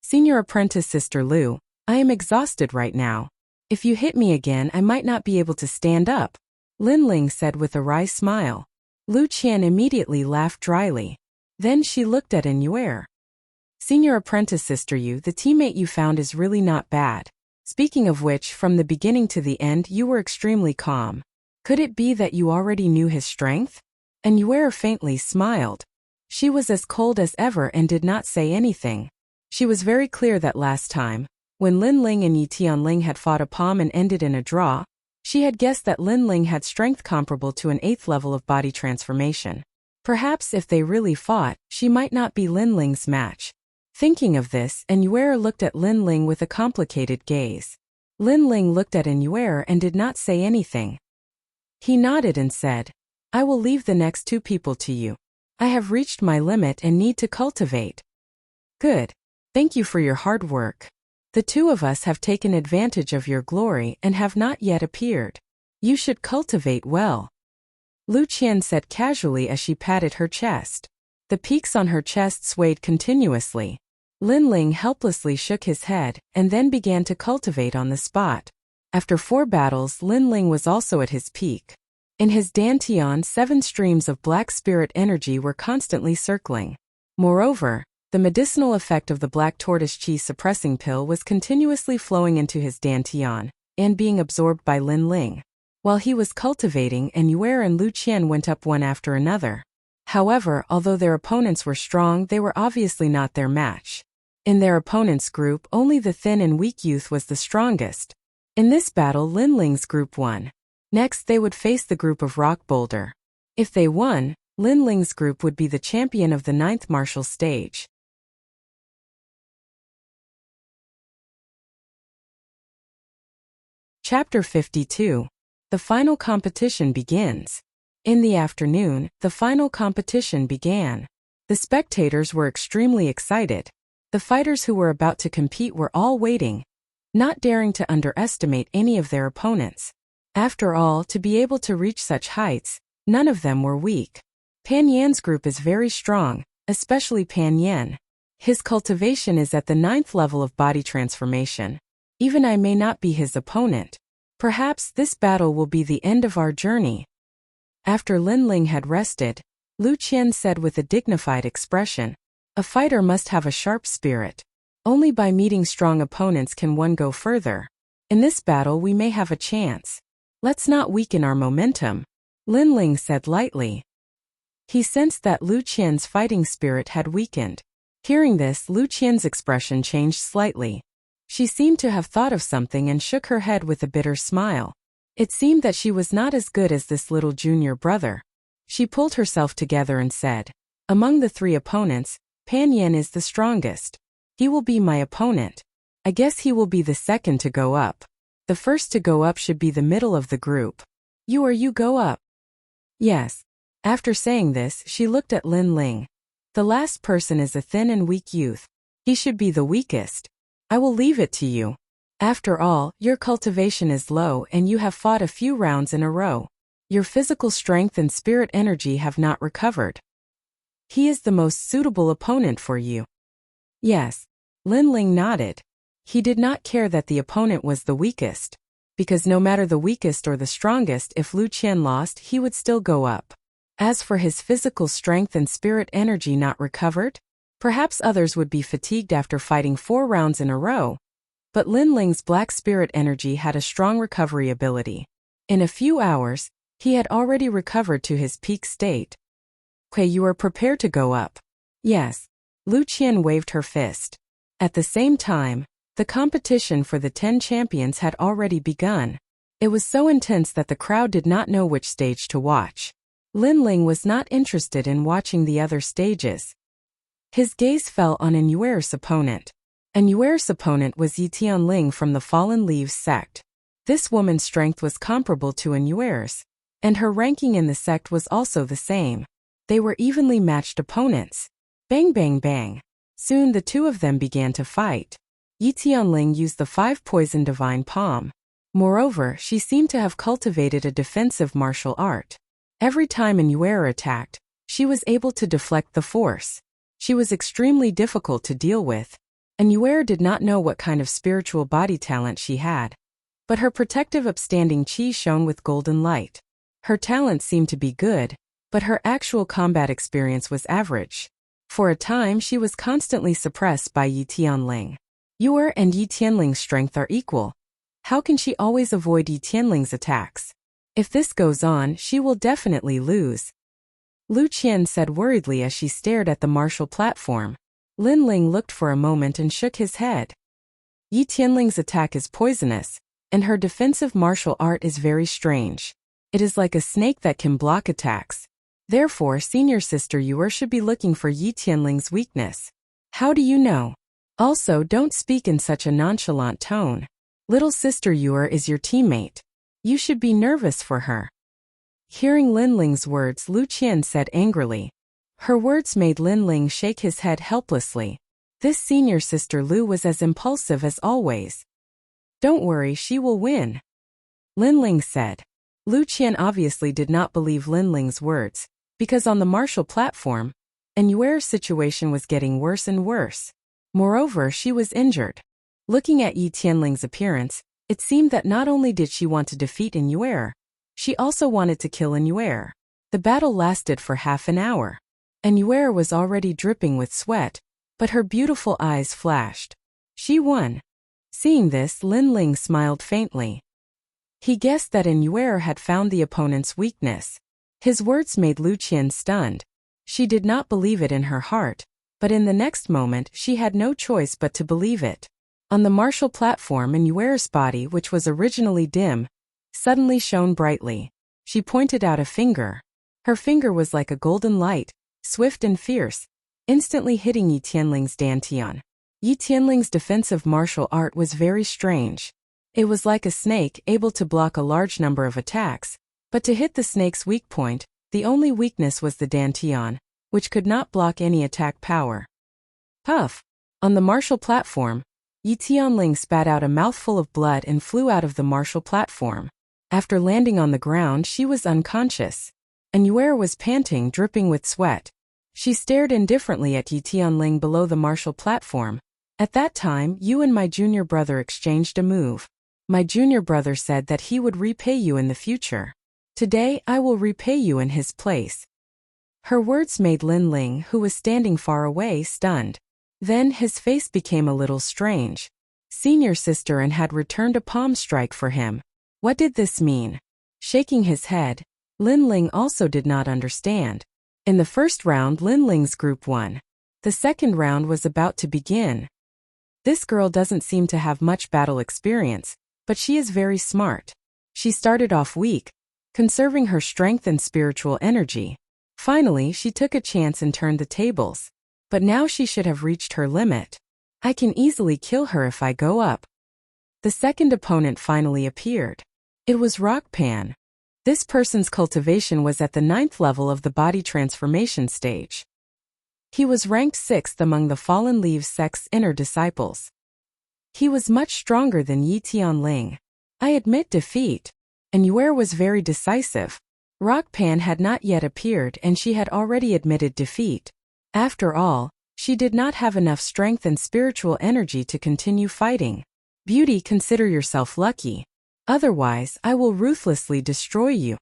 Senior apprentice Sister Lu, I am exhausted right now. If you hit me again, I might not be able to stand up, Lin Ling said with a wry smile. Lu Qian immediately laughed dryly. Then she looked at Yuer. Senior apprentice Sister Yu, the teammate you found is really not bad. Speaking of which, from the beginning to the end you were extremely calm. Could it be that you already knew his strength? Yuer faintly smiled. She was as cold as ever and did not say anything. She was very clear that last time, when Lin Ling and Yi Tianling had fought a palm and ended in a draw, she had guessed that Lin Ling had strength comparable to an 8th level of body transformation. Perhaps if they really fought, she might not be Lin Ling's match. Thinking of this, Enuer looked at Lin Ling with a complicated gaze. Lin Ling looked at Enuer and did not say anything. He nodded and said, I will leave the next two people to you. I have reached my limit and need to cultivate. Good. Thank you for your hard work. The two of us have taken advantage of your glory and have not yet appeared. You should cultivate well. Lu Qian said casually as she patted her chest. The peaks on her chest swayed continuously. Lin Ling helplessly shook his head and then began to cultivate on the spot. After 4 battles, Lin Ling was also at his peak. In his dantian, 7 streams of black spirit energy were constantly circling. Moreover, the medicinal effect of the black tortoise chi suppressing pill was continuously flowing into his dantian and being absorbed by Lin Ling. While he was cultivating, Enuer and Lu Qian went up one after another. However, although their opponents were strong, they were obviously not their match. In their opponent's group, only the thin and weak youth was the strongest. In this battle, Lin Ling's group won. Next, they would face the group of Rock Boulder. If they won, Lin Ling's group would be the champion of the 9th martial stage. Chapter 52. The final competition begins. In the afternoon, the final competition began. The spectators were extremely excited. The fighters who were about to compete were all waiting, not daring to underestimate any of their opponents. After all, to be able to reach such heights, none of them were weak. Pan Yan's group is very strong, especially Pan Yan. His cultivation is at the 9th level of body transformation. Even I may not be his opponent. Perhaps this battle will be the end of our journey. After Lin Ling had rested, Lu Qian said with a dignified expression, a fighter must have a sharp spirit. Only by meeting strong opponents can one go further. In this battle we may have a chance. Let's not weaken our momentum, Lin Ling said lightly. He sensed that Lu Qian's fighting spirit had weakened. Hearing this, Lu Qian's expression changed slightly. She seemed to have thought of something and shook her head with a bitter smile. It seemed that she was not as good as this little junior brother. She pulled herself together and said, among the 3 opponents, Pan Yan is the strongest. He will be my opponent. I guess he will be the second to go up. The first to go up should be the middle of the group. You go up. Yes. After saying this, she looked at Lin Ling. The last person is a thin and weak youth. He should be the weakest. I will leave it to you. After all, your cultivation is low and you have fought a few rounds in a row. Your physical strength and spirit energy have not recovered. He is the most suitable opponent for you. Yes. Lin Ling nodded. He did not care that the opponent was the weakest. Because no matter the weakest or the strongest, if Lu Qian lost, he would still go up. As for his physical strength and spirit energy not recovered, perhaps others would be fatigued after fighting 4 rounds in a row. But Lin Ling's black spirit energy had a strong recovery ability. In a few hours, he had already recovered to his peak state. Okay, you are prepared to go up. Yes. Lu Qian waved her fist. At the same time, the competition for the 10 champions had already begun. It was so intense that the crowd did not know which stage to watch. Lin Ling was not interested in watching the other stages. His gaze fell on Enuer's opponent. Enuer's opponent was Yi Tianling from the Fallen Leaves sect. This woman's strength was comparable to Enuer's, and her ranking in the sect was also the same. They were evenly matched opponents. Bang bang bang. Soon the two of them began to fight. Yi Tianling used the 5 poison divine palm. Moreover, she seemed to have cultivated a defensive martial art. Every time Enuer attacked, she was able to deflect the force. She was extremely difficult to deal with. Enuer did not know what kind of spiritual body talent she had. But her protective upstanding chi shone with golden light. Her talent seemed to be good, but her actual combat experience was average. For a time she was constantly suppressed by Yi Tianling. Enuer and Yi Tianling's strength are equal. How can she always avoid Yi Tianling's attacks? If this goes on, she will definitely lose. Lu Qian said worriedly as she stared at the martial platform. Lin Ling looked for a moment and shook his head. Yi Tianling's attack is poisonous, and her defensive martial art is very strange. It is like a snake that can block attacks. Therefore, senior sister Yuer should be looking for Yi Tianling's weakness. How do you know? Also, don't speak in such a nonchalant tone. Little sister Yuer is your teammate. You should be nervous for her. Hearing Lin Ling's words, Lu Qian said angrily. Her words made Lin Ling shake his head helplessly. This senior sister Lu was as impulsive as always. Don't worry, she will win, Lin Ling said. Lu Qian obviously did not believe Lin Ling's words, because on the martial platform, Yuer's situation was getting worse and worse. Moreover, she was injured. Looking at Yi Tianling's appearance, it seemed that not only did she want to defeat Yuer, she also wanted to kill Yuer. The battle lasted for half an hour. Yuer was already dripping with sweat, but her beautiful eyes flashed. She won. Seeing this, Lin Ling smiled faintly. He guessed that Yuer had found the opponent's weakness. His words made Lu Qian stunned. She did not believe it in her heart, but in the next moment she had no choice but to believe it. On the martial platform, Yuer's body, which was originally dim, suddenly shone brightly. She pointed out a finger. Her finger was like a golden light, swift and fierce, instantly hitting Yi Tianling's dantian. Yi Tianling's defensive martial art was very strange. It was like a snake, able to block a large number of attacks, but to hit the snake's weak point, the only weakness was the dantian, which could not block any attack power. Puff! On the martial platform, Yi Tianling spat out a mouthful of blood and flew out of the martial platform. After landing on the ground, she was unconscious. Yuer was panting, dripping with sweat. She stared indifferently at Yi Tianling below the martial platform. At that time, you and my junior brother exchanged a move. My junior brother said that he would repay you in the future. Today, I will repay you in his place. Her words made Lin Ling, who was standing far away, stunned. Then his face became a little strange. Senior sister and had returned a palm strike for him. What did this mean? Shaking his head, Lin Ling also did not understand. In the first round, Lin Ling's group won. The second round was about to begin. This girl doesn't seem to have much battle experience, but she is very smart. She started off weak, conserving her strength and spiritual energy. Finally, she took a chance and turned the tables. But now she should have reached her limit. I can easily kill her if I go up. The second opponent finally appeared. It was Rockpan. This person's cultivation was at the 9th level of the body transformation stage. He was ranked 6th among the Fallen Leaves sect's inner disciples. He was much stronger than Yi Tianling. I admit defeat. Yuer was very decisive. Rockpan had not yet appeared and she had already admitted defeat. After all, she did not have enough strength and spiritual energy to continue fighting. Beauty, consider yourself lucky. Otherwise, I will ruthlessly destroy you.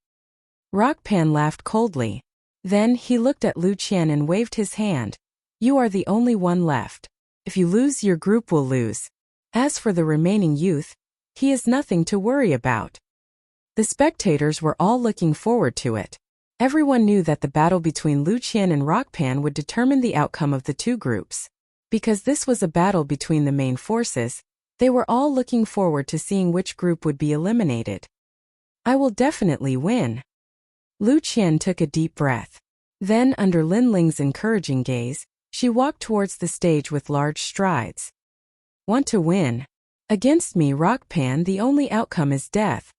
Rockpan laughed coldly. Then he looked at Lu Qian and waved his hand. You are the only one left. If you lose, your group will lose. As for the remaining youth, he is nothing to worry about. The spectators were all looking forward to it. Everyone knew that the battle between Lu Qian and Rockpan would determine the outcome of the two groups. Because this was a battle between the main forces, they were all looking forward to seeing which group would be eliminated. I will definitely win. Lu Qian took a deep breath. Then, under Lin Ling's encouraging gaze, she walked towards the stage with large strides. Want to win? Against me, Rockpan, the only outcome is death.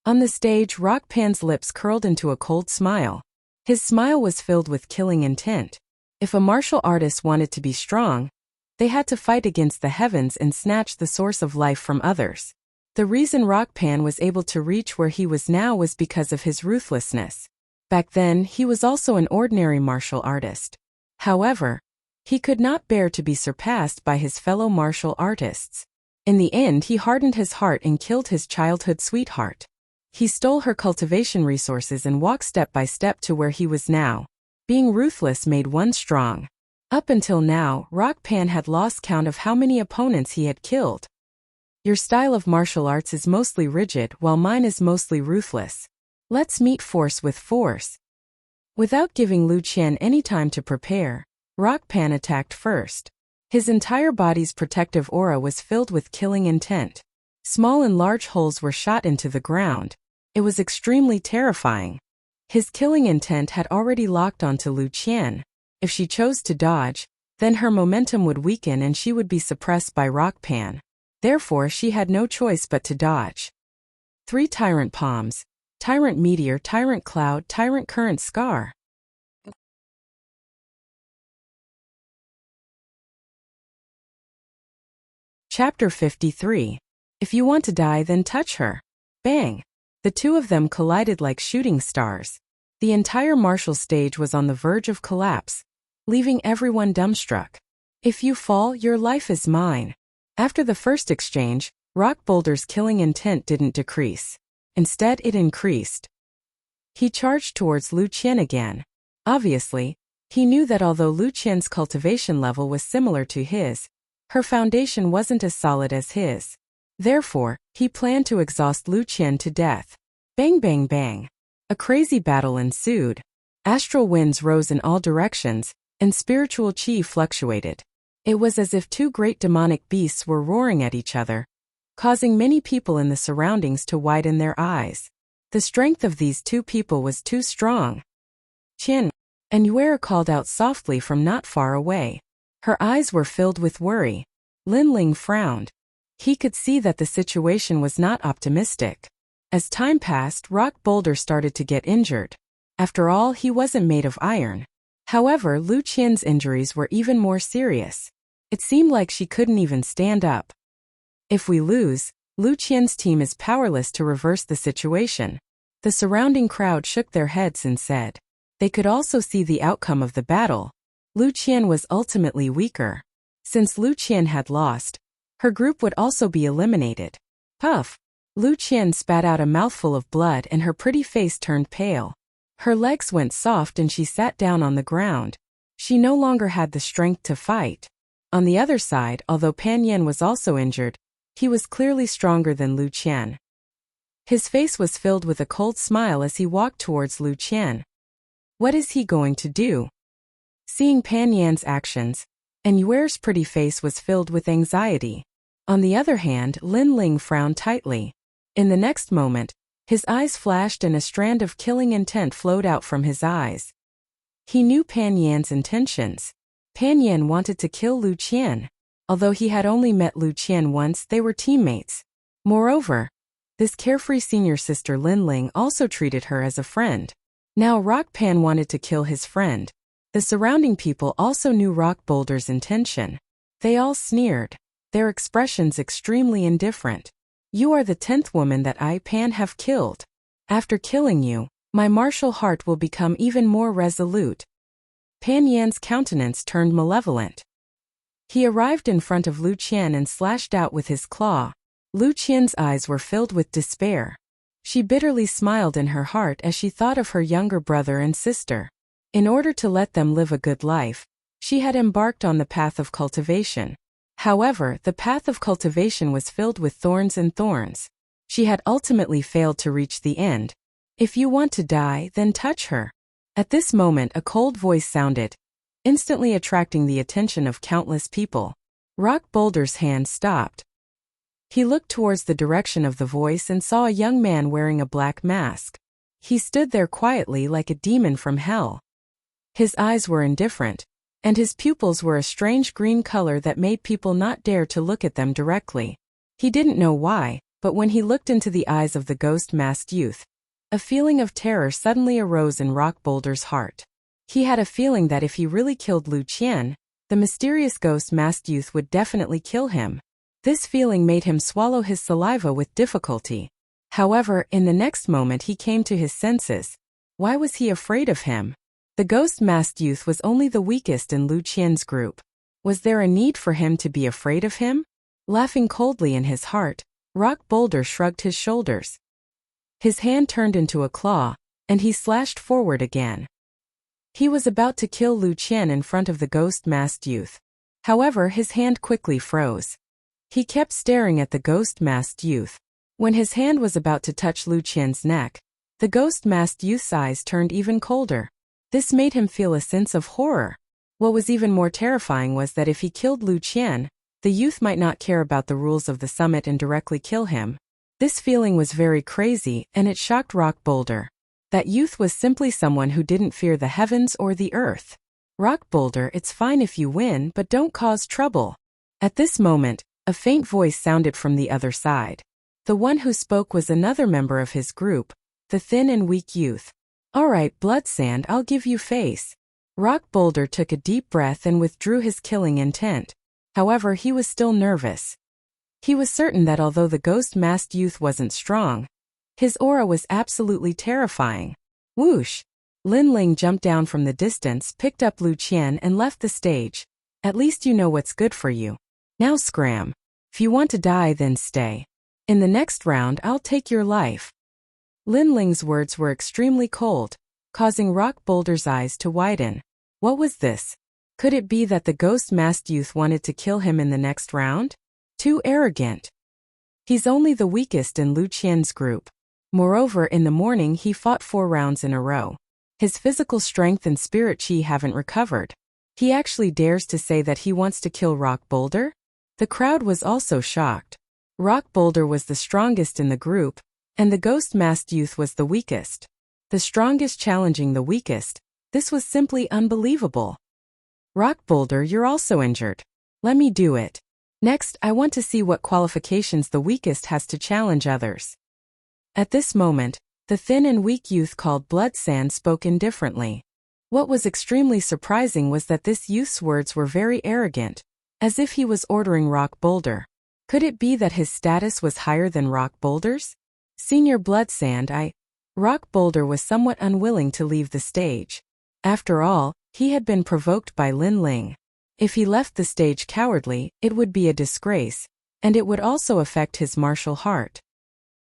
On the stage, Rockpan's lips curled into a cold smile. His smile was filled with killing intent. If a martial artist wanted to be strong, they had to fight against the heavens and snatch the source of life from others. The reason Rockpan was able to reach where he was now was because of his ruthlessness. Back then, he was also an ordinary martial artist. However, he could not bear to be surpassed by his fellow martial artists. In the end, he hardened his heart and killed his childhood sweetheart. He stole her cultivation resources and walked step by step to where he was now. Being ruthless made one strong. Up until now, Rockpan had lost count of how many opponents he had killed. Your style of martial arts is mostly rigid, while mine is mostly ruthless. Let's meet force with force. Without giving Lu Qian any time to prepare, Rockpan attacked first. His entire body's protective aura was filled with killing intent. Small and large holes were shot into the ground. It was extremely terrifying. His killing intent had already locked onto Lu Qian. If she chose to dodge, then her momentum would weaken and she would be suppressed by Rock Pan. Therefore, she had no choice but to dodge. 3 Tyrant Palms. Tyrant Meteor, Tyrant Cloud, Tyrant Current Scar. Chapter 53. If you want to die, then touch her. Bang! The two of them collided like shooting stars. The entire martial stage was on the verge of collapse, leaving everyone dumbstruck. If you fall, your life is mine. After the first exchange, Rock Boulder's killing intent didn't decrease. Instead, it increased. He charged towards Lu Qian again. Obviously, he knew that although Lu Qian's cultivation level was similar to his, her foundation wasn't as solid as his. Therefore, he planned to exhaust Lu Qian to death. Bang bang bang. A crazy battle ensued. Astral winds rose in all directions, and spiritual chi fluctuated. It was as if 2 great demonic beasts were roaring at each other, causing many people in the surroundings to widen their eyes. The strength of these 2 people was too strong. Qian, and Yuer called out softly from not far away. Her eyes were filled with worry. Lin Ling frowned. He could see that the situation was not optimistic. As time passed, Rock Boulder started to get injured. After all, he wasn't made of iron. However, Lu Qian's injuries were even more serious. It seemed like she couldn't even stand up. If we lose, Lu Qian's team is powerless to reverse the situation. The surrounding crowd shook their heads and said. They could also see the outcome of the battle. Lu Qian was ultimately weaker. Since Lu Qian had lost, her group would also be eliminated. Puff! Lu Qian spat out a mouthful of blood and her pretty face turned pale. Her legs went soft and she sat down on the ground. She no longer had the strength to fight. On the other side, although Pan Yan was also injured, he was clearly stronger than Lu Qian. His face was filled with a cold smile as he walked towards Lu Qian. What is he going to do? Seeing Pan Yan's actions, and Yuer's pretty face was filled with anxiety. On the other hand, Lin Ling frowned tightly. In the next moment, his eyes flashed and a strand of killing intent flowed out from his eyes. He knew Pan Yan's intentions. Pan Yan wanted to kill Lu Qian. Although he had only met Lu Qian once, they were teammates. Moreover, this carefree senior sister Lin Ling also treated her as a friend. Now Rock Pan wanted to kill his friend. The surrounding people also knew Rock Boulder's intention. They all sneered, their expressions extremely indifferent. You are the 10th woman that I, Pan, have killed. After killing you, my martial heart will become even more resolute. Pan Yan's countenance turned malevolent. He arrived in front of Lu Qian and slashed out with his claw. Lu Qian's eyes were filled with despair. She bitterly smiled in her heart as she thought of her younger brother and sister. In order to let them live a good life, she had embarked on the path of cultivation. However, the path of cultivation was filled with thorns and thorns. She had ultimately failed to reach the end. If you want to die, then touch her. At this moment, a cold voice sounded, instantly attracting the attention of countless people. Rock Boulder's hand stopped. He looked towards the direction of the voice and saw a young man wearing a black mask. He stood there quietly like a demon from hell. His eyes were indifferent, and his pupils were a strange green color that made people not dare to look at them directly. He didn't know why, but when he looked into the eyes of the ghost-masked youth, a feeling of terror suddenly arose in Rock Boulder's heart. He had a feeling that if he really killed Lu Qian, the mysterious ghost-masked youth would definitely kill him. This feeling made him swallow his saliva with difficulty. However, in the next moment he came to his senses. Why was he afraid of him? The ghost-masked youth was only the weakest in Lu Qian's group. Was there a need for him to be afraid of him? Laughing coldly in his heart, Rock Boulder shrugged his shoulders. His hand turned into a claw, and he slashed forward again. He was about to kill Lu Qian in front of the ghost-masked youth. However, his hand quickly froze. He kept staring at the ghost-masked youth. When his hand was about to touch Lu Qian's neck, the ghost-masked youth's eyes turned even colder. This made him feel a sense of horror. What was even more terrifying was that if he killed Lu Qian, the youth might not care about the rules of the summit and directly kill him. This feeling was very crazy, and it shocked Rock Boulder. That youth was simply someone who didn't fear the heavens or the earth. Rock Boulder, it's fine if you win, but don't cause trouble. At this moment, a faint voice sounded from the other side. The one who spoke was another member of his group, the thin and weak youth. All right, Bloodsand, I'll give you face. Rock Boulder took a deep breath and withdrew his killing intent. However, he was still nervous. He was certain that although the ghost-masked youth wasn't strong, his aura was absolutely terrifying. Whoosh! Lin Ling jumped down from the distance, picked up Lu Qian and left the stage. At least you know what's good for you. Now scram. If you want to die, then stay. In the next round, I'll take your life. Lin Ling's words were extremely cold, causing Rock Boulder's eyes to widen. What was this? Could it be that the ghost-masked youth wanted to kill him in the next round? Too arrogant. He's only the weakest in Lu Qian's group. Moreover, in the morning he fought 4 rounds in a row. His physical strength and spirit chi haven't recovered. He actually dares to say that he wants to kill Rock Boulder? The crowd was also shocked. Rock Boulder was the strongest in the group, and the ghost-masked youth was the weakest. The strongest challenging the weakest. This was simply unbelievable. Rock Boulder, you're also injured. Let me do it. Next, I want to see what qualifications the weakest has to challenge others. At this moment, the thin and weak youth called Bloodsand spoke indifferently. What was extremely surprising was that this youth's words were very arrogant, as if he was ordering Rock Boulder. Could it be that his status was higher than Rock Boulder's? Senior Bloodsand, Rock Boulder was somewhat unwilling to leave the stage. After all, he had been provoked by Lin Ling. If he left the stage cowardly, it would be a disgrace, and it would also affect his martial heart.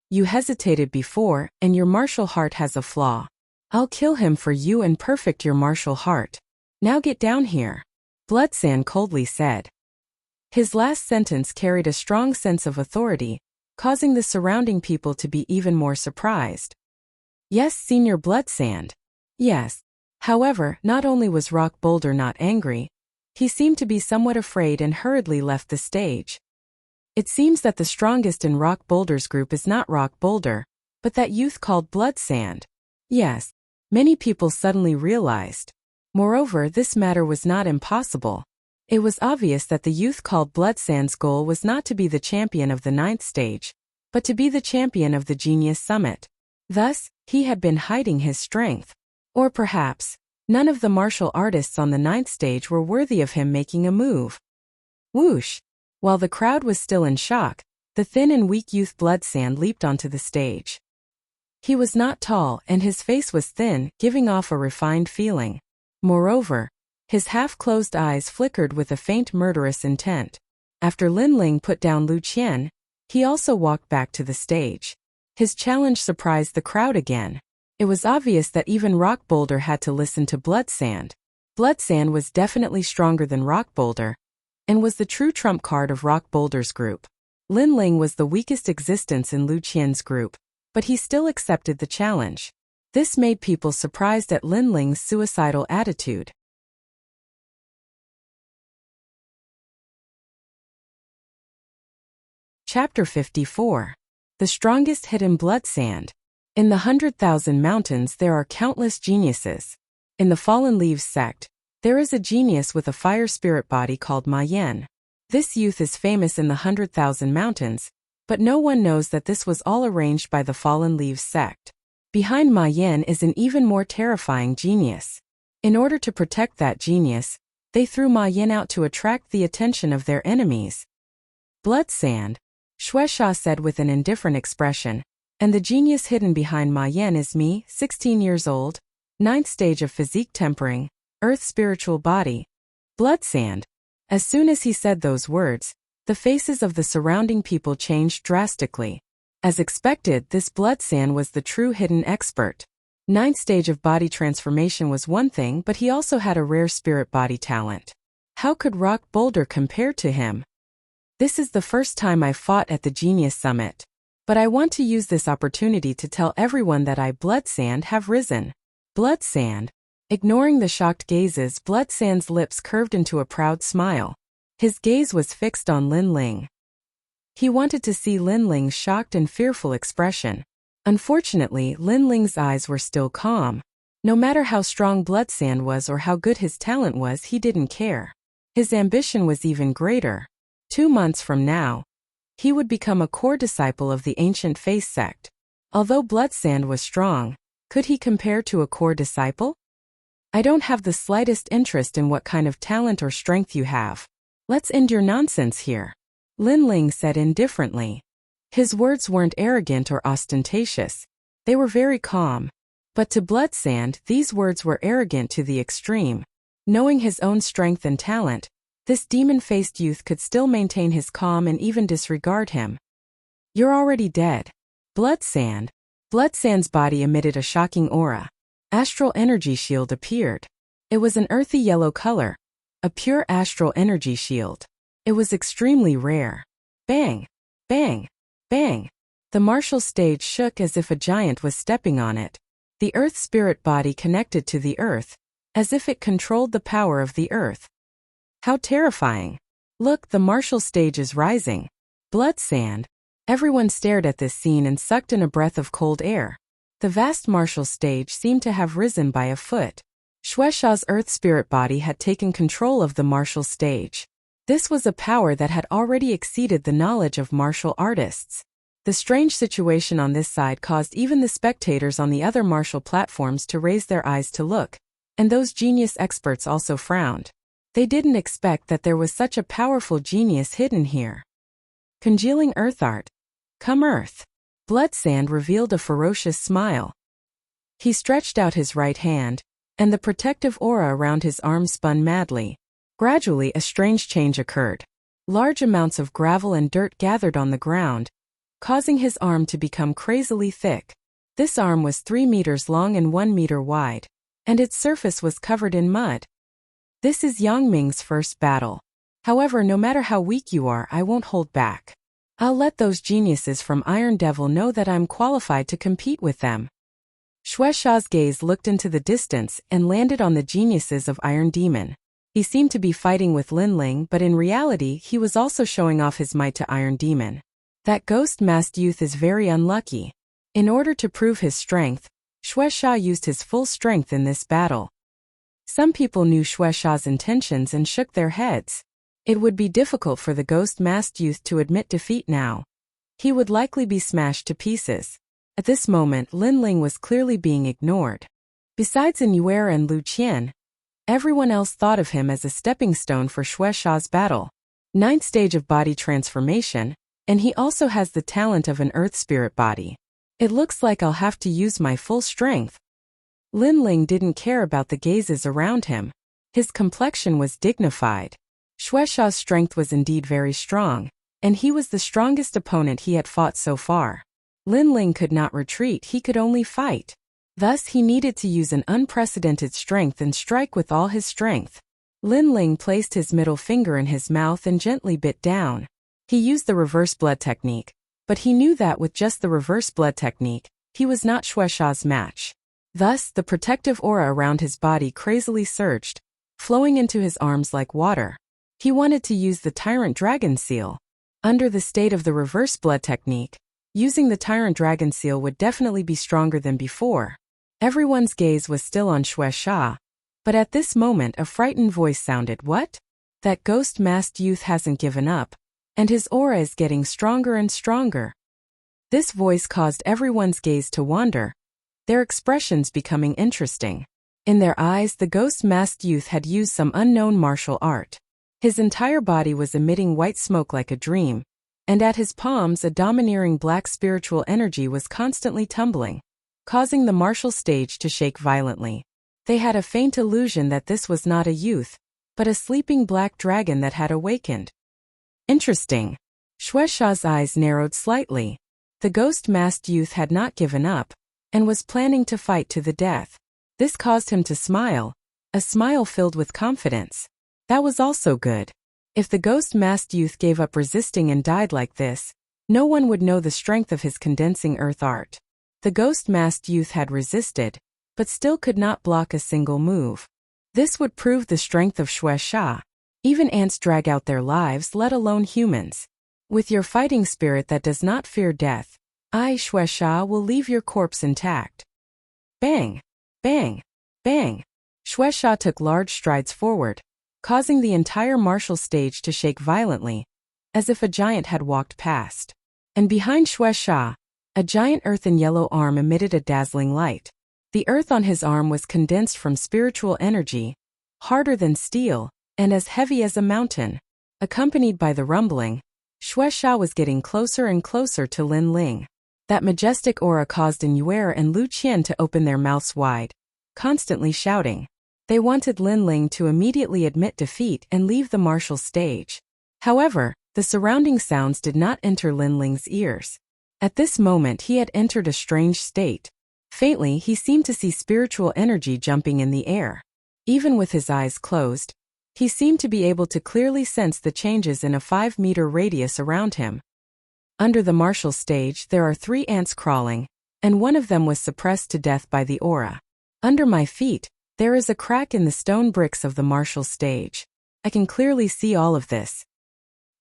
You hesitated before, and your martial heart has a flaw. I'll kill him for you and perfect your martial heart. Now get down here. Bloodsand coldly said. His last sentence carried a strong sense of authority, causing the surrounding people to be even more surprised. Yes, Senior Bloodsand. Yes. However, not only was Rock Boulder not angry, he seemed to be somewhat afraid and hurriedly left the stage. It seems that the strongest in Rock Boulder's group is not Rock Boulder, but that youth called Bloodsand. Yes, many people suddenly realized. Moreover, this matter was not impossible. It was obvious that the youth called Bloodsand's goal was not to be the champion of the 9th stage, but to be the champion of the Genius Summit. Thus, he had been hiding his strength. Or perhaps, none of the martial artists on the 9th stage were worthy of him making a move. Whoosh! While the crowd was still in shock, the thin and weak youth Bloodsand leaped onto the stage. He was not tall and his face was thin, giving off a refined feeling. Moreover, his half-closed eyes flickered with a faint murderous intent. After Lin Ling put down Lu Qian, he also walked back to the stage. His challenge surprised the crowd again. It was obvious that even Rock Boulder had to listen to Bloodsand. Bloodsand was definitely stronger than Rock Boulder, and was the true trump card of Rock Boulder's group. Lin Ling was the weakest existence in Lu Qian's group, but he still accepted the challenge. This made people surprised at Lin Ling's suicidal attitude. Chapter 54. The Strongest Hidden Bloodsand. In the 100,000 Mountains there are countless geniuses. In the Fallen Leaves sect, there is a genius with a fire spirit body called Ma Yan. This youth is famous in the 100,000 Mountains, but no one knows that this was all arranged by the Fallen Leaves sect. Behind Ma Yan is an even more terrifying genius. In order to protect that genius, they threw Ma Yan out to attract the attention of their enemies. Bloodsand, Shueisha said with an indifferent expression, and the genius hidden behind Ma Yan is me, 16 years old, 9th stage of physique tempering, earth spiritual body. Bloodsand. As soon as he said those words, the faces of the surrounding people changed drastically. As expected, this Bloodsand was the true hidden expert. 9th stage of body transformation was one thing, but he also had a rare spirit body talent. How could Rock Boulder compare to him? This is the first time I fought at the Genius Summit. But I want to use this opportunity to tell everyone that I, Bloodsand, have risen. Bloodsand. Ignoring the shocked gazes, Bloodsand's lips curved into a proud smile. His gaze was fixed on Lin Ling. He wanted to see Lin Ling's shocked and fearful expression. Unfortunately, Lin Ling's eyes were still calm. No matter how strong Bloodsand was or how good his talent was, he didn't care. His ambition was even greater. 2 months from now, he would become a core disciple of the ancient Face sect. Although Bloodsand was strong, could he compare to a core disciple? I don't have the slightest interest in what kind of talent or strength you have. Let's end your nonsense here, Lin Ling said indifferently. His words weren't arrogant or ostentatious. They were very calm. But to Bloodsand, these words were arrogant to the extreme. Knowing his own strength and talent, this demon-faced youth could still maintain his calm and even disregard him. You're already dead. Bloodsand's body emitted a shocking aura. Astral energy shield appeared. It was an earthy yellow color, a pure astral energy shield. It was extremely rare. Bang! Bang! Bang! The martial stage shook as if a giant was stepping on it. The earth spirit body connected to the earth, as if it controlled the power of the earth. How terrifying! Look, the martial stage is rising. Bloodsand. Everyone stared at this scene and sucked in a breath of cold air. The vast martial stage seemed to have risen by a foot. Xuesha's earth spirit body had taken control of the martial stage. This was a power that had already exceeded the knowledge of martial artists. The strange situation on this side caused even the spectators on the other martial platforms to raise their eyes to look, and those genius experts also frowned. They didn't expect that there was such a powerful genius hidden here. Congealing earth art. Come earth. Bloodsand revealed a ferocious smile. He stretched out his right hand, and the protective aura around his arm spun madly. Gradually, a strange change occurred. Large amounts of gravel and dirt gathered on the ground, causing his arm to become crazily thick. This arm was 3 meters long and 1 meter wide, and its surface was covered in mud. This is Yang Ming's first battle. However, no matter how weak you are, I won't hold back. I'll let those geniuses from Iron Devil know that I'm qualified to compete with them. Xuesha's gaze looked into the distance and landed on the geniuses of Iron Demon. He seemed to be fighting with Lin Ling, but in reality he was also showing off his might to Iron Demon. That ghost-masked youth is very unlucky. In order to prove his strength, Xuesha used his full strength in this battle. Some people knew Xuesha's intentions and shook their heads. It would be difficult for the ghost-masked youth to admit defeat now. He would likely be smashed to pieces. At this moment, Lin Ling was clearly being ignored. Besides Inuera and Lu Qian, everyone else thought of him as a stepping stone for Xuesha's battle. 9th stage of body transformation, and he also has the talent of an earth spirit body. It looks like I'll have to use my full strength. Lin Ling didn't care about the gazes around him. His complexion was dignified. Xuesha's strength was indeed very strong, and he was the strongest opponent he had fought so far. Lin Ling could not retreat, he could only fight. Thus he needed to use an unprecedented strength and strike with all his strength. Lin Ling placed his middle finger in his mouth and gently bit down. He used the reverse blood technique, but he knew that with just the reverse blood technique, he was not Xuesha's match. Thus, the protective aura around his body crazily surged, flowing into his arms like water. He wanted to use the Tyrant Dragon Seal. Under the state of the reverse blood technique, using the Tyrant Dragon Seal would definitely be stronger than before. Everyone's gaze was still on Xuesha, but at this moment a frightened voice sounded, "What? That ghost-masked youth hasn't given up, and his aura is getting stronger and stronger." This voice caused everyone's gaze to wander, their expressions becoming interesting. In their eyes, the ghost-masked youth had used some unknown martial art. His entire body was emitting white smoke like a dream, and at his palms a domineering black spiritual energy was constantly tumbling, causing the martial stage to shake violently. They had a faint illusion that this was not a youth, but a sleeping black dragon that had awakened. Interesting. Xuesha's eyes narrowed slightly. The ghost-masked youth had not given up, and was planning to fight to the death. This caused him to smile, a smile filled with confidence. That was also good. If the ghost-masked youth gave up resisting and died like this, no one would know the strength of his condensing earth art. The ghost-masked youth had resisted, but still could not block a single move. This would prove the strength of Xuesha. Even ants drag out their lives, let alone humans. With your fighting spirit that does not fear death, I, Shueisha, will leave your corpse intact. Bang! Bang! Bang! Shueisha took large strides forward, causing the entire martial stage to shake violently, as if a giant had walked past. And behind Shueisha, a giant earthen yellow arm emitted a dazzling light. The earth on his arm was condensed from spiritual energy, harder than steel, and as heavy as a mountain. Accompanied by the rumbling, Shueisha was getting closer and closer to Lin Ling. That majestic aura caused Yuer and Lu Qian to open their mouths wide, constantly shouting. They wanted Lin Ling to immediately admit defeat and leave the martial stage. However, the surrounding sounds did not enter Lin Ling's ears. At this moment he had entered a strange state. Faintly he seemed to see spiritual energy jumping in the air. Even with his eyes closed, he seemed to be able to clearly sense the changes in a 5-meter radius around him. Under the martial stage there are 3 ants crawling, and one of them was suppressed to death by the aura. Under my feet, there is a crack in the stone bricks of the martial stage. I can clearly see all of this.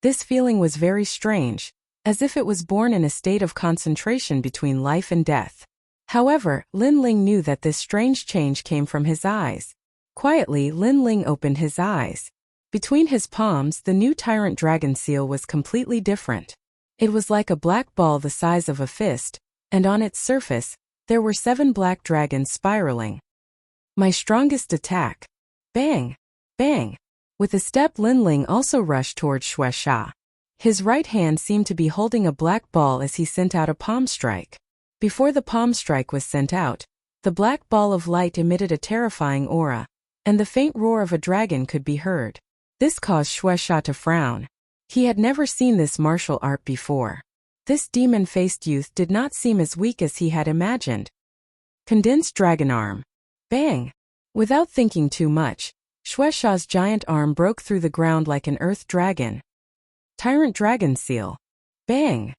This feeling was very strange, as if it was born in a state of concentration between life and death. However, Lin Ling knew that this strange change came from his eyes. Quietly, Lin Ling opened his eyes. Between his palms, the new tyrant dragon seal was completely different. It was like a black ball the size of a fist, and on its surface, there were 7 black dragons spiraling. My strongest attack. Bang! Bang! With a step, Lin Ling also rushed towards Shueisha. His right hand seemed to be holding a black ball as he sent out a palm strike. Before the palm strike was sent out, the black ball of light emitted a terrifying aura, and the faint roar of a dragon could be heard. This caused Shueisha to frown. He had never seen this martial art before. This demon-faced youth did not seem as weak as he had imagined. Condensed dragon arm. Bang! Without thinking too much, Shueisha's giant arm broke through the ground like an earth dragon. Tyrant dragon seal. Bang!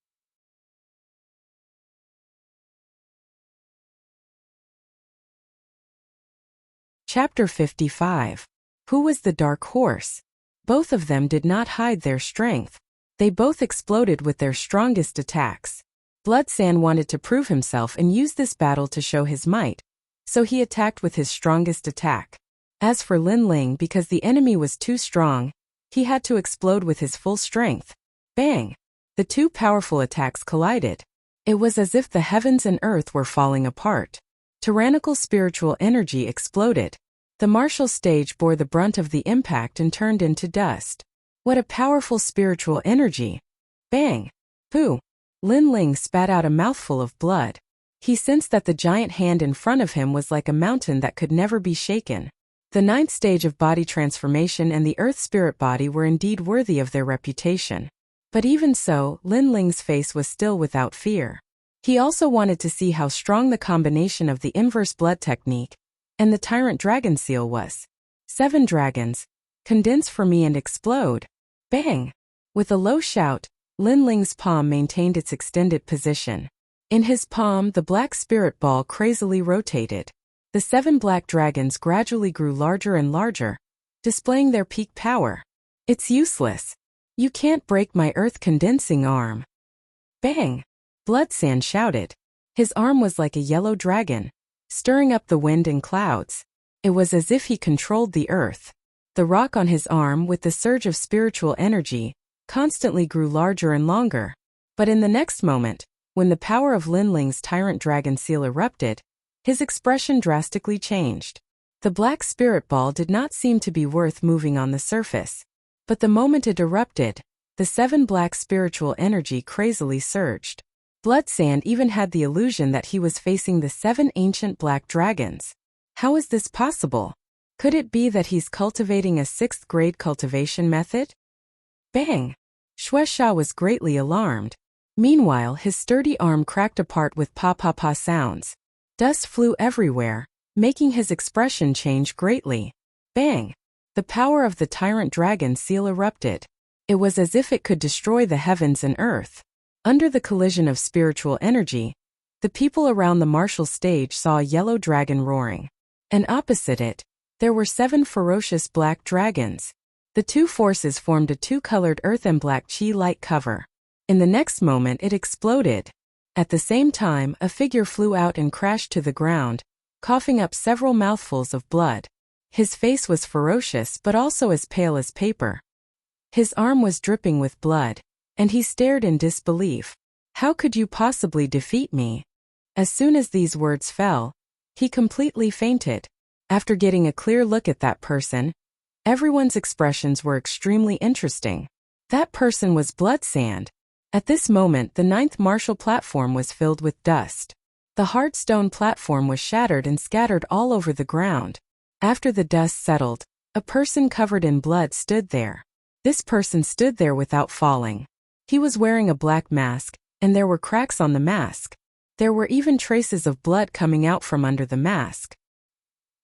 Chapter 55. Who was the dark horse? Both of them did not hide their strength. They both exploded with their strongest attacks. Blood Sand wanted to prove himself and use this battle to show his might, so he attacked with his strongest attack. As for Lin Ling, because the enemy was too strong, he had to explode with his full strength. Bang! The 2 powerful attacks collided. It was as if the heavens and earth were falling apart. Tyrannical spiritual energy exploded. The martial stage bore the brunt of the impact and turned into dust. What a powerful spiritual energy! Bang! Pooh! Lin Ling spat out a mouthful of blood. He sensed that the giant hand in front of him was like a mountain that could never be shaken. The 9th stage of body transformation and the earth spirit body were indeed worthy of their reputation. But even so, Lin Ling's face was still without fear. He also wanted to see how strong the combination of the inverse blood technique and the tyrant dragon seal was. 7 dragons. Condense for me and explode. Bang! With a low shout, Lin Ling's palm maintained its extended position. In his palm, the black spirit ball crazily rotated. The 7 black dragons gradually grew larger and larger, displaying their peak power. It's useless. You can't break my earth-condensing arm. Bang! Blood Sand shouted. His arm was like a yellow dragon, stirring up the wind and clouds. It was as if he controlled the earth. The rock on his arm, with the surge of spiritual energy, constantly grew larger and longer. But in the next moment, when the power of Lin Ling's tyrant dragon seal erupted, his expression drastically changed. The black spirit ball did not seem to be worth moving on the surface. But the moment it erupted, the 7 black spiritual energy crazily surged. Blood Sand even had the illusion that he was facing the 7 ancient black dragons. How is this possible? Could it be that he's cultivating a 6th grade cultivation method? Bang! Shueisha was greatly alarmed. Meanwhile, his sturdy arm cracked apart with pa-pa-pa sounds. Dust flew everywhere, making his expression change greatly. Bang! The power of the tyrant dragon seal erupted. It was as if it could destroy the heavens and earth. Under the collision of spiritual energy, the people around the martial stage saw a yellow dragon roaring. And opposite it, there were 7 ferocious black dragons. The 2 forces formed a 2-colored earth and black chi light cover. In the next moment it exploded. At the same time, a figure flew out and crashed to the ground, coughing up several mouthfuls of blood. His face was ferocious but also as pale as paper. His arm was dripping with blood, and he stared in disbelief. "How could you possibly defeat me?" As soon as these words fell, he completely fainted. After getting a clear look at that person, everyone's expressions were extremely interesting. That person was Bloodsand. At this moment, the 9th martial platform was filled with dust. The hard stone platform was shattered and scattered all over the ground. After the dust settled, a person covered in blood stood there. This person stood there without falling. He was wearing a black mask, and there were cracks on the mask. There were even traces of blood coming out from under the mask.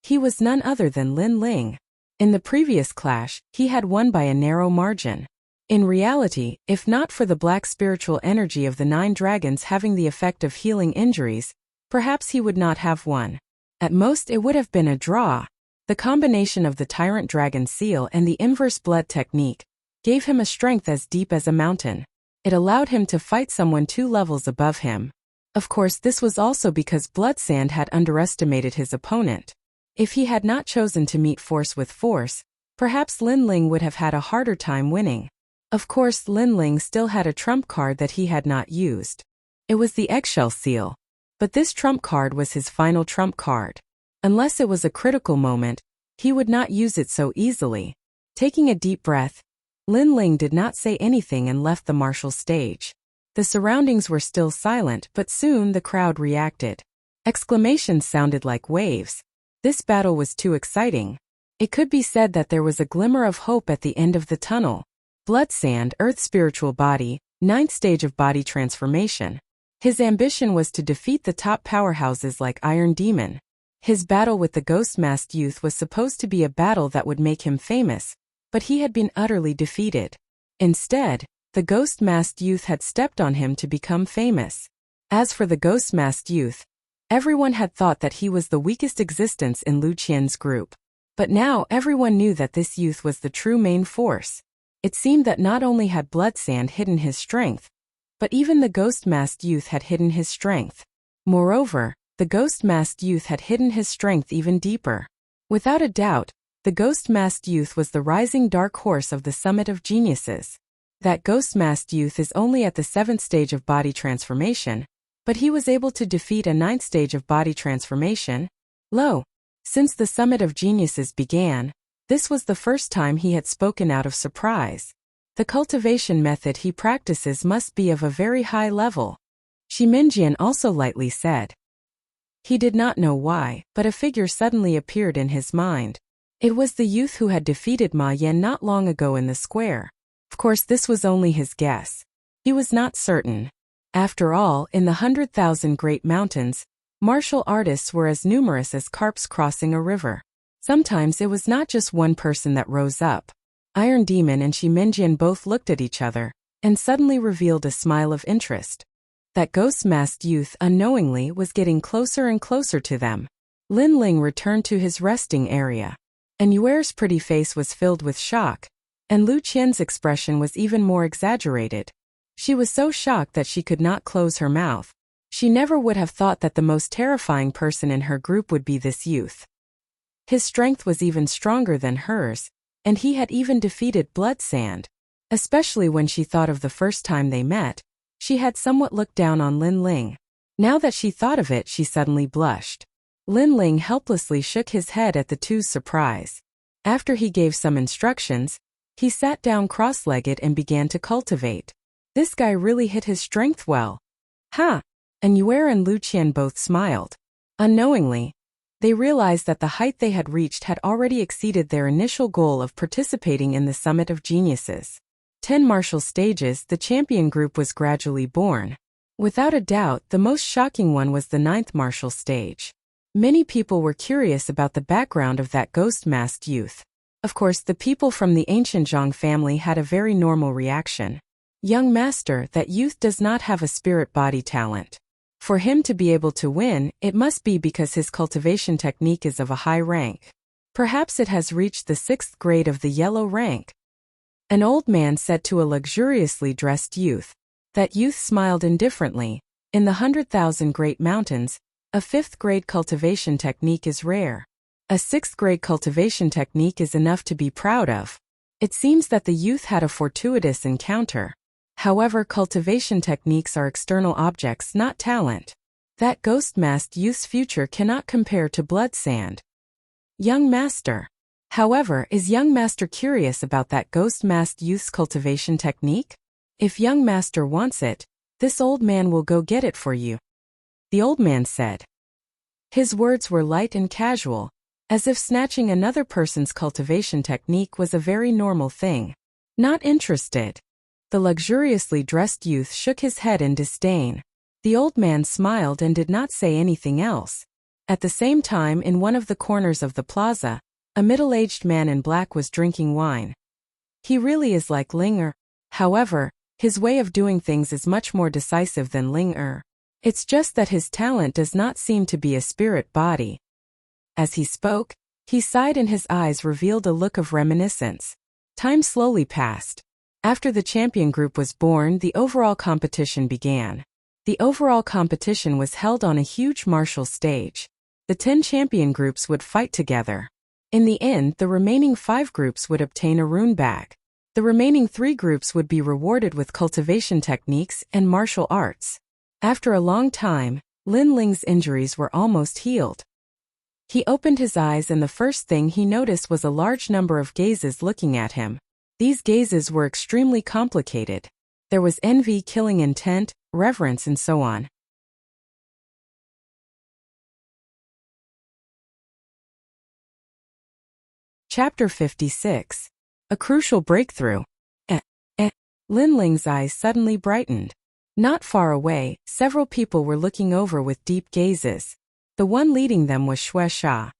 He was none other than Lin Ling. In the previous clash, he had won by a narrow margin. In reality, if not for the black spiritual energy of the 9 dragons having the effect of healing injuries, perhaps he would not have won. At most it would have been a draw. The combination of the Tyrant Dragon Seal and the Inverse Blood technique gave him a strength as deep as a mountain. It allowed him to fight someone 2 levels above him. Of course, this was also because Bloodsand had underestimated his opponent. If he had not chosen to meet force with force, perhaps Lin Ling would have had a harder time winning. Of course, Lin Ling still had a trump card that he had not used. It was the Eggshell Seal. But this trump card was his final trump card. Unless it was a critical moment, he would not use it so easily. Taking a deep breath, Lin Ling did not say anything and left the martial stage. The surroundings were still silent, but soon the crowd reacted. Exclamations sounded like waves. This battle was too exciting. It could be said that there was a glimmer of hope at the end of the tunnel. Bloodsand, Earth Spiritual Body, 9th stage of body transformation. His ambition was to defeat the top powerhouses like Iron Demon. His battle with the Ghost-Masked Youth was supposed to be a battle that would make him famous, but he had been utterly defeated. Instead, the Ghost-Masked Youth had stepped on him to become famous. As for the Ghost-Masked Youth, everyone had thought that he was the weakest existence in Lu Qian's group. But now everyone knew that this youth was the true main force. It seemed that not only had Bloodsand hidden his strength, but even the Ghost-Masked Youth had hidden his strength. Moreover, the Ghost-Masked Youth had hidden his strength even deeper. Without a doubt, the Ghost-Masked Youth was the rising dark horse of the Summit of Geniuses. That Ghost-Masked Youth is only at the 7th stage of body transformation, but he was able to defeat a 9th stage of body transformation. Since the Summit of Geniuses began, this was the first time he had spoken out of surprise. The cultivation method he practices must be of a very high level. Shiminjian also lightly said. He did not know why, but a figure suddenly appeared in his mind. It was the youth who had defeated Ma Yan not long ago in the square. Of course, this was only his guess. He was not certain. After all, in the 100,000 great mountains, martial artists were as numerous as carps crossing a river. Sometimes it was not just one person that rose up. Iron Demon and Shiminjian both looked at each other, and suddenly revealed a smile of interest. That Ghost-Masked Youth unknowingly was getting closer and closer to them. Lin Ling returned to his resting area. And Yuer's pretty face was filled with shock, and Lu Qian's expression was even more exaggerated. She was so shocked that she could not close her mouth. She never would have thought that the most terrifying person in her group would be this youth. His strength was even stronger than hers, and he had even defeated Bloodsand. Especially when she thought of the first time they met, she had somewhat looked down on Lin Ling. Now that she thought of it, she suddenly blushed. Lin Ling helplessly shook his head at the two's surprise. After he gave some instructions, he sat down cross-legged and began to cultivate. This guy really hit his strength well. Ha! And Yuer and Lu Qian both smiled. Unknowingly, they realized that the height they had reached had already exceeded their initial goal of participating in the Summit of Geniuses. 10 martial stages, the champion group was gradually born. Without a doubt, the most shocking one was the 9th martial stage. Many people were curious about the background of that ghost-masked youth. Of course, the people from the ancient Zhang family had a very normal reaction. Young master, that youth does not have a spirit body talent. For him to be able to win, it must be because his cultivation technique is of a high rank. Perhaps it has reached the 6th grade of the yellow rank. An old man said to a luxuriously dressed youth. That youth smiled indifferently. In the 100,000 Great Mountains, a 5th grade cultivation technique is rare. A 6th grade cultivation technique is enough to be proud of. It seems that the youth had a fortuitous encounter. However, cultivation techniques are external objects, not talent. That ghost-masked youth's future cannot compare to blood sand. Young Master. However, is Young Master curious about that ghost-masked youth's cultivation technique? If Young Master wants it, this old man will go get it for you, the old man said. His words were light and casual, as if snatching another person's cultivation technique was a very normal thing. Not interested. The luxuriously dressed youth shook his head in disdain. The old man smiled and did not say anything else. At the same time, in one of the corners of the plaza, a middle-aged man in black was drinking wine. He really is like Ling. However, his way of doing things is much more decisive than Ling. It's just that his talent does not seem to be a spirit body. As he spoke, he sighed and his eyes revealed a look of reminiscence. Time slowly passed. After the champion group was born, the overall competition began. The overall competition was held on a huge martial stage. The 10 champion groups would fight together. In the end, the remaining 5 groups would obtain a rune bag. The remaining 3 groups would be rewarded with cultivation techniques and martial arts. After a long time, Lin Ling's injuries were almost healed. He opened his eyes and the first thing he noticed was a large number of gazes looking at him. These gazes were extremely complicated. There was envy, killing intent, reverence, and so on. Chapter 56. A crucial breakthrough. Lin Ling's eyes suddenly brightened. Not far away, several people were looking over with deep gazes. The one leading them was Xue Sha.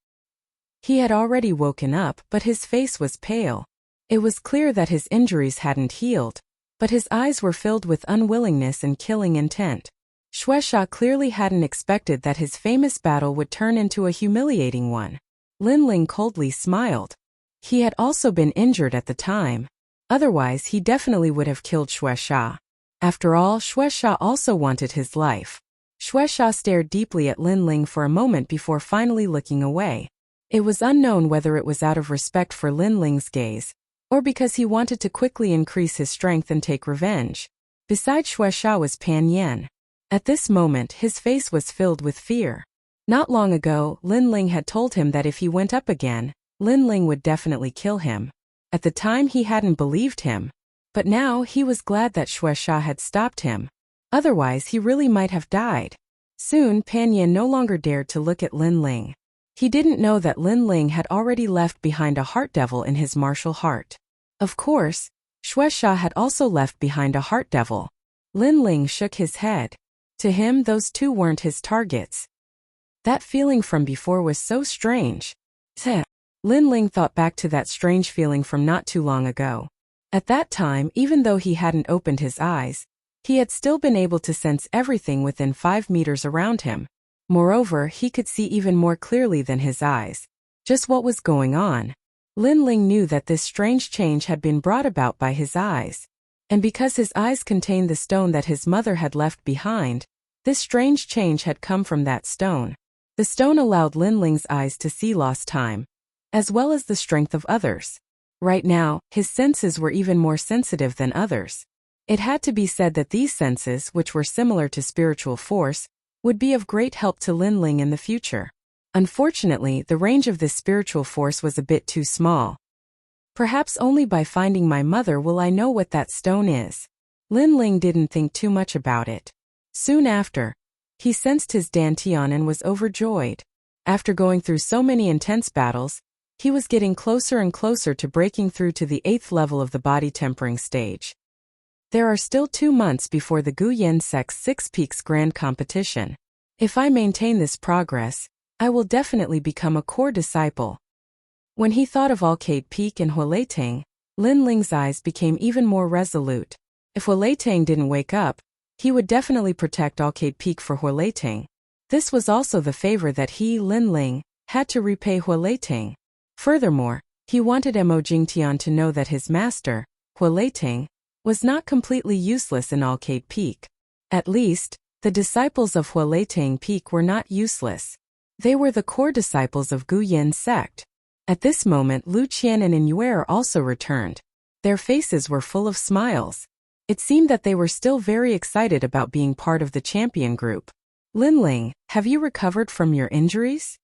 He had already woken up, but his face was pale. It was clear that his injuries hadn't healed, but his eyes were filled with unwillingness and killing intent. Xue Sha clearly hadn't expected that his famous battle would turn into a humiliating one. Lin Ling coldly smiled. He had also been injured at the time. Otherwise, he definitely would have killed Xue Sha. After all, Xue Sha also wanted his life. Xue Sha stared deeply at Lin Ling for a moment before finally looking away. It was unknown whether it was out of respect for Lin Ling's gaze, or because he wanted to quickly increase his strength and take revenge. Beside Xue Sha was Pan Yan. At this moment, his face was filled with fear. Not long ago, Lin Ling had told him that if he went up again, Lin Ling would definitely kill him. At the time he hadn't believed him. But now he was glad that Xue Sha had stopped him. Otherwise he really might have died. Soon Pan Yan no longer dared to look at Lin Ling. He didn't know that Lin Ling had already left behind a heart devil in his martial heart. Of course, Xue Sha had also left behind a heart devil. Lin Ling shook his head. To him, those two weren't his targets. That feeling from before was so strange. Lin Ling thought back to that strange feeling from not too long ago. At that time, even though he hadn't opened his eyes, he had still been able to sense everything within 5 meters around him. Moreover, he could see even more clearly than his eyes just what was going on. Lin Ling knew that this strange change had been brought about by his eyes. And because his eyes contained the stone that his mother had left behind, this strange change had come from that stone. The stone allowed Lin Ling's eyes to see lost time, as well as the strength of others. Right now, his senses were even more sensitive than others. It had to be said that these senses, which were similar to spiritual force, would be of great help to Lin Ling in the future. Unfortunately, the range of this spiritual force was a bit too small. Perhaps only by finding my mother will I know what that stone is. Lin Ling didn't think too much about it. Soon after, he sensed his dantian and was overjoyed. After going through so many intense battles, he was getting closer and closer to breaking through to the 8th level of the body tempering stage. There are still 2 months before the Guyan Sect's 6 Peaks Grand Competition. If I maintain this progress, I will definitely become a core disciple. When he thought of Alcade Peak and Huoleiting, Lin Ling's eyes became even more resolute. If Huoleiting didn't wake up, he would definitely protect Alcade Peak for Huoleiting. This was also the favor that he, Lin Ling, had to repay Huoleiting. Furthermore, he wanted Mo Jingtian to know that his master, Huoleiting, was not completely useless in Alcade Peak. At least, The disciples of Hualetang Peak were not useless. They were the core disciples of Gu Yin's sect. At this moment Lu Qian and Yuer also returned. Their faces were full of smiles. It seemed that they were still very excited about being part of the champion group. Linling, have you recovered from your injuries?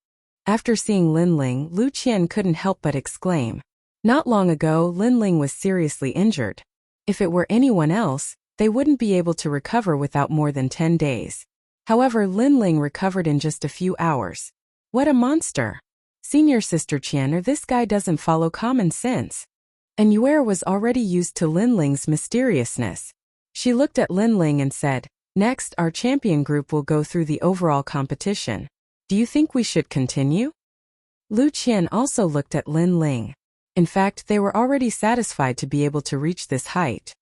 After seeing Linling, Lu Qian couldn't help but exclaim. Not long ago, Linling was seriously injured. If it were anyone else, they wouldn't be able to recover without more than 10 days. However, Linling recovered in just a few hours. What a monster! Senior Sister Qian, this guy doesn't follow common sense. And Yuer was already used to Linling's mysteriousness. She looked at Linling and said, next, our champion group will go through the overall competition. Do you think we should continue? Lu Qian also looked at Linling. In fact, they were already satisfied to be able to reach this height.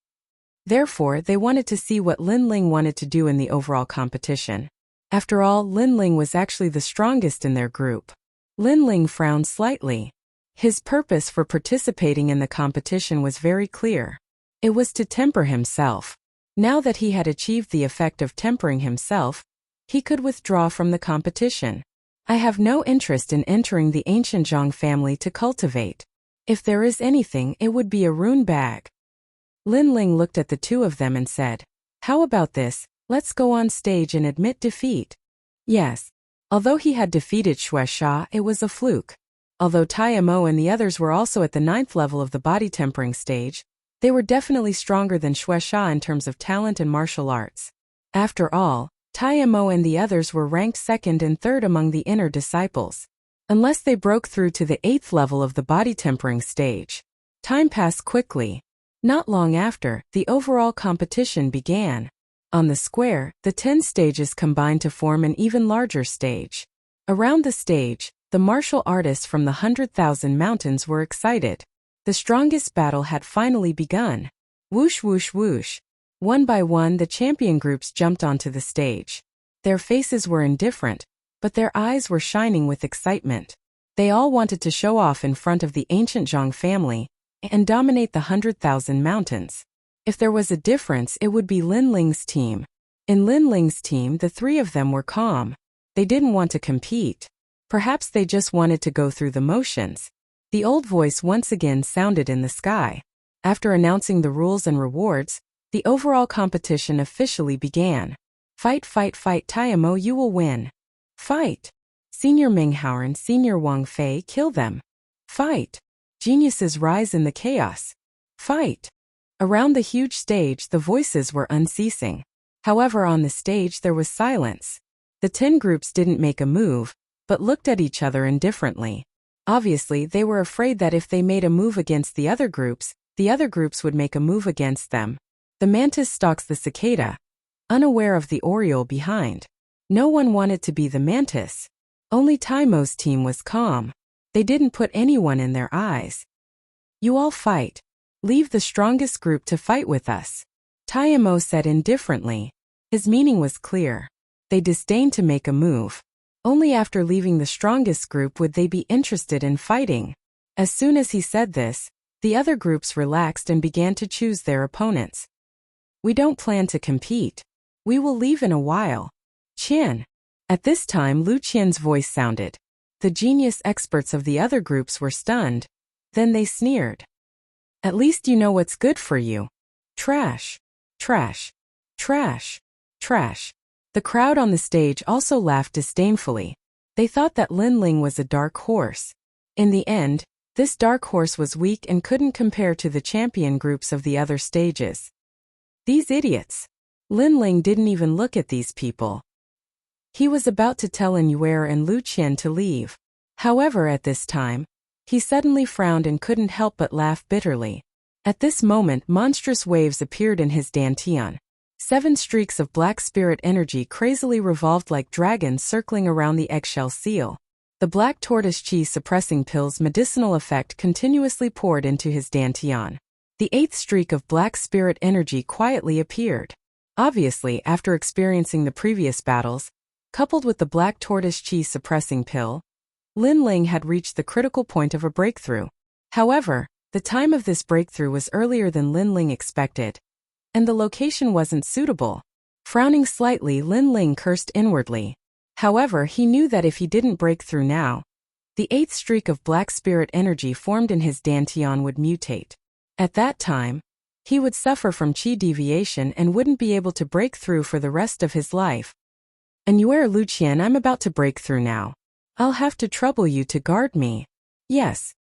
Therefore, they wanted to see what Linling wanted to do in the overall competition. After all, Linling was actually the strongest in their group. Linling frowned slightly. His purpose for participating in the competition was very clear. It was to temper himself. Now that he had achieved the effect of tempering himself, he could withdraw from the competition. I have no interest in entering the ancient Zhang family to cultivate. If there is anything, it would be a rune bag. Linling looked at the two of them and said, how about this, let's go on stage and admit defeat. Yes. Although he had defeated Shueisha, it was a fluke. Although Taimo and the others were also at the 9th level of the body tempering stage, they were definitely stronger than Shueisha in terms of talent and martial arts. After all, Taimo and the others were ranked 2nd and 3rd among the inner disciples. Unless they broke through to the 8th level of the body tempering stage. Time passed quickly. Not long after, the overall competition began. On the square, the 10 stages combined to form an even larger stage. Around the stage, the martial artists from the 100,000 mountains were excited. The strongest battle had finally begun. Whoosh whoosh whoosh. One by one the champion groups jumped onto the stage. Their faces were indifferent, but their eyes were shining with excitement. They all wanted to show off in front of the ancient Zhang family and dominate the 100,000 mountains. If there was a difference, it would be Linling's team. In Linling's team, the three of them were calm. They didn't want to compete. Perhaps they just wanted to go through the motions. The old voice once again sounded in the sky. After announcing the rules and rewards, the overall competition officially began. Fight, fight, fight, Taimo, you will win. Fight. Senior Minghao and Senior Wang Fei, kill them. Fight. Geniuses rise in the chaos. Fight. Around the huge stage, the voices were unceasing. However, on the stage there was silence. The 10 groups didn't make a move, but looked at each other indifferently. Obviously, they were afraid that if they made a move against the other groups would make a move against them. The mantis stalks the cicada, unaware of the oriole behind. No one wanted to be the mantis. Only Taimo's team was calm. They didn't put anyone in their eyes. You all fight. Leave the strongest group to fight with us. Taimo said indifferently. His meaning was clear. They disdained to make a move. Only after leaving the strongest group would they be interested in fighting. As soon as he said this, the other groups relaxed and began to choose their opponents. We don't plan to compete. We will leave in a while. Qian. At this time Lu Qian's voice sounded. The genius experts of the other groups were stunned. Then they sneered. At least you know what's good for you. Trash. Trash. Trash. Trash. The crowd on the stage also laughed disdainfully. They thought that Linling was a dark horse. In the end, this dark horse was weak and couldn't compare to the champion groups of the other stages. These idiots. Linling didn't even look at these people. He was about to tell Yuer and Lu Qian to leave. However, at this time, he suddenly frowned and couldn't help but laugh bitterly. At this moment, monstrous waves appeared in his dantian. 7 streaks of black spirit energy crazily revolved like dragons circling around the eggshell seal. The black tortoise chi suppressing pill's medicinal effect continuously poured into his dantian. The 8th streak of black spirit energy quietly appeared. Obviously, after experiencing the previous battles, coupled with the black tortoise chi suppressing pill, Linling had reached the critical point of a breakthrough. However, the time of this breakthrough was earlier than Linling expected, and the location wasn't suitable. Frowning slightly, Lin Ling cursed inwardly. However, he knew that if he didn't break through now, the 8th streak of black spirit energy formed in his dantian would mutate. At that time, he would suffer from chi deviation and wouldn't be able to break through for the rest of his life. Annuaire Luqian, I'm about to break through now. I'll have to trouble you to guard me. Yes.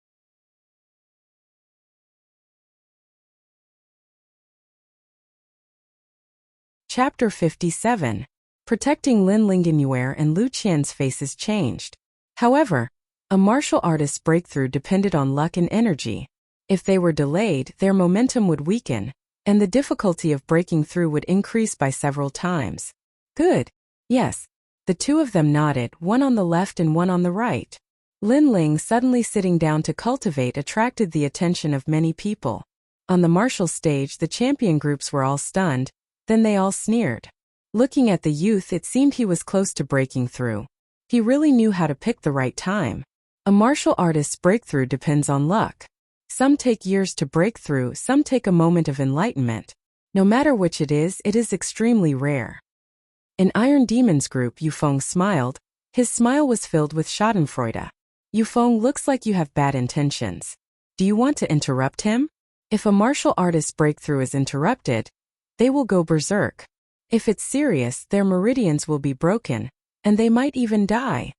Chapter 57. Protecting Lin Lingannuaire and Luqian's faces changed. However, a martial artist's breakthrough depended on luck and energy. If they were delayed, their momentum would weaken, and the difficulty of breaking through would increase by several times. Good. Yes. The two of them nodded, one on the left and one on the right. Lin Ling suddenly sitting down to cultivate attracted the attention of many people. On the martial stage, the champion groups were all stunned, then they all sneered. Looking at the youth, it seemed he was close to breaking through. He really knew how to pick the right time. A martial artist's breakthrough depends on luck. Some take years to break through, some take a moment of enlightenment. No matter which it is extremely rare. In Iron Demon's group, Yufeng smiled. His smile was filled with schadenfreude. Yufeng, looks like you have bad intentions. Do you want to interrupt him? If a martial artist's breakthrough is interrupted, they will go berserk. If it's serious, their meridians will be broken, and they might even die.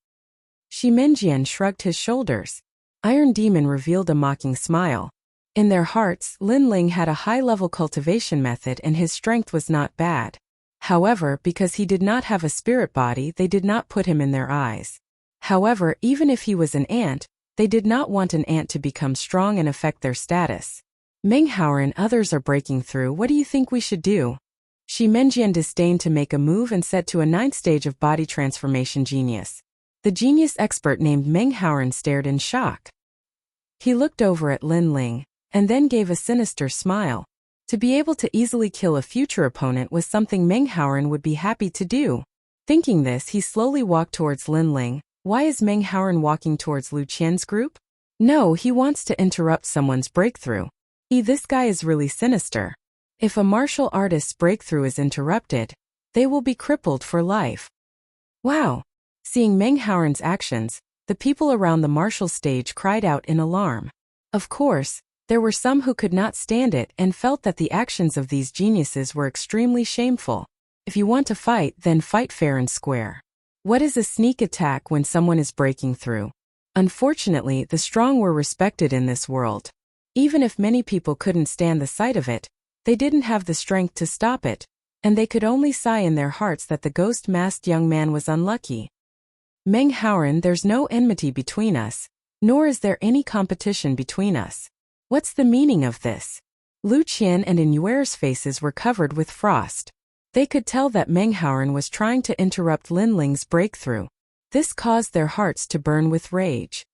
Shimenjian shrugged his shoulders. Iron Demon revealed a mocking smile. In their hearts, Lin Ling had a high-level cultivation method and his strength was not bad. However, because he did not have a spirit body, they did not put him in their eyes. However, even if he was an ant, they did not want an ant to become strong and affect their status. Menghauer and others are breaking through. What do you think we should do? Shimenjian disdained to make a move and said to a 9th stage of body transformation genius. The genius expert named Menghauer stared in shock. He looked over at Lin Ling, and then gave a sinister smile. To be able to easily kill a future opponent was something Menghauer would be happy to do. Thinking this, he slowly walked towards Lin Ling. Why is Menghauer walking towards Lu Qian's group? No, he wants to interrupt someone's breakthrough. This guy is really sinister. If a martial artist's breakthrough is interrupted, they will be crippled for life. Wow! Seeing Menghauer's actions, the people around the martial stage cried out in alarm. Of course, there were some who could not stand it and felt that the actions of these geniuses were extremely shameful. If you want to fight, then fight fair and square. What is a sneak attack when someone is breaking through? Unfortunately, the strong were respected in this world. Even if many people couldn't stand the sight of it, they didn't have the strength to stop it, and they could only sigh in their hearts that the ghost-masked young man was unlucky. Menghauer, there's no enmity between us, nor is there any competition between us. What's the meaning of this? Lu Qian and Annuaire's faces were covered with frost. They could tell that Menghauer was trying to interrupt Lin Ling's breakthrough. This caused their hearts to burn with rage.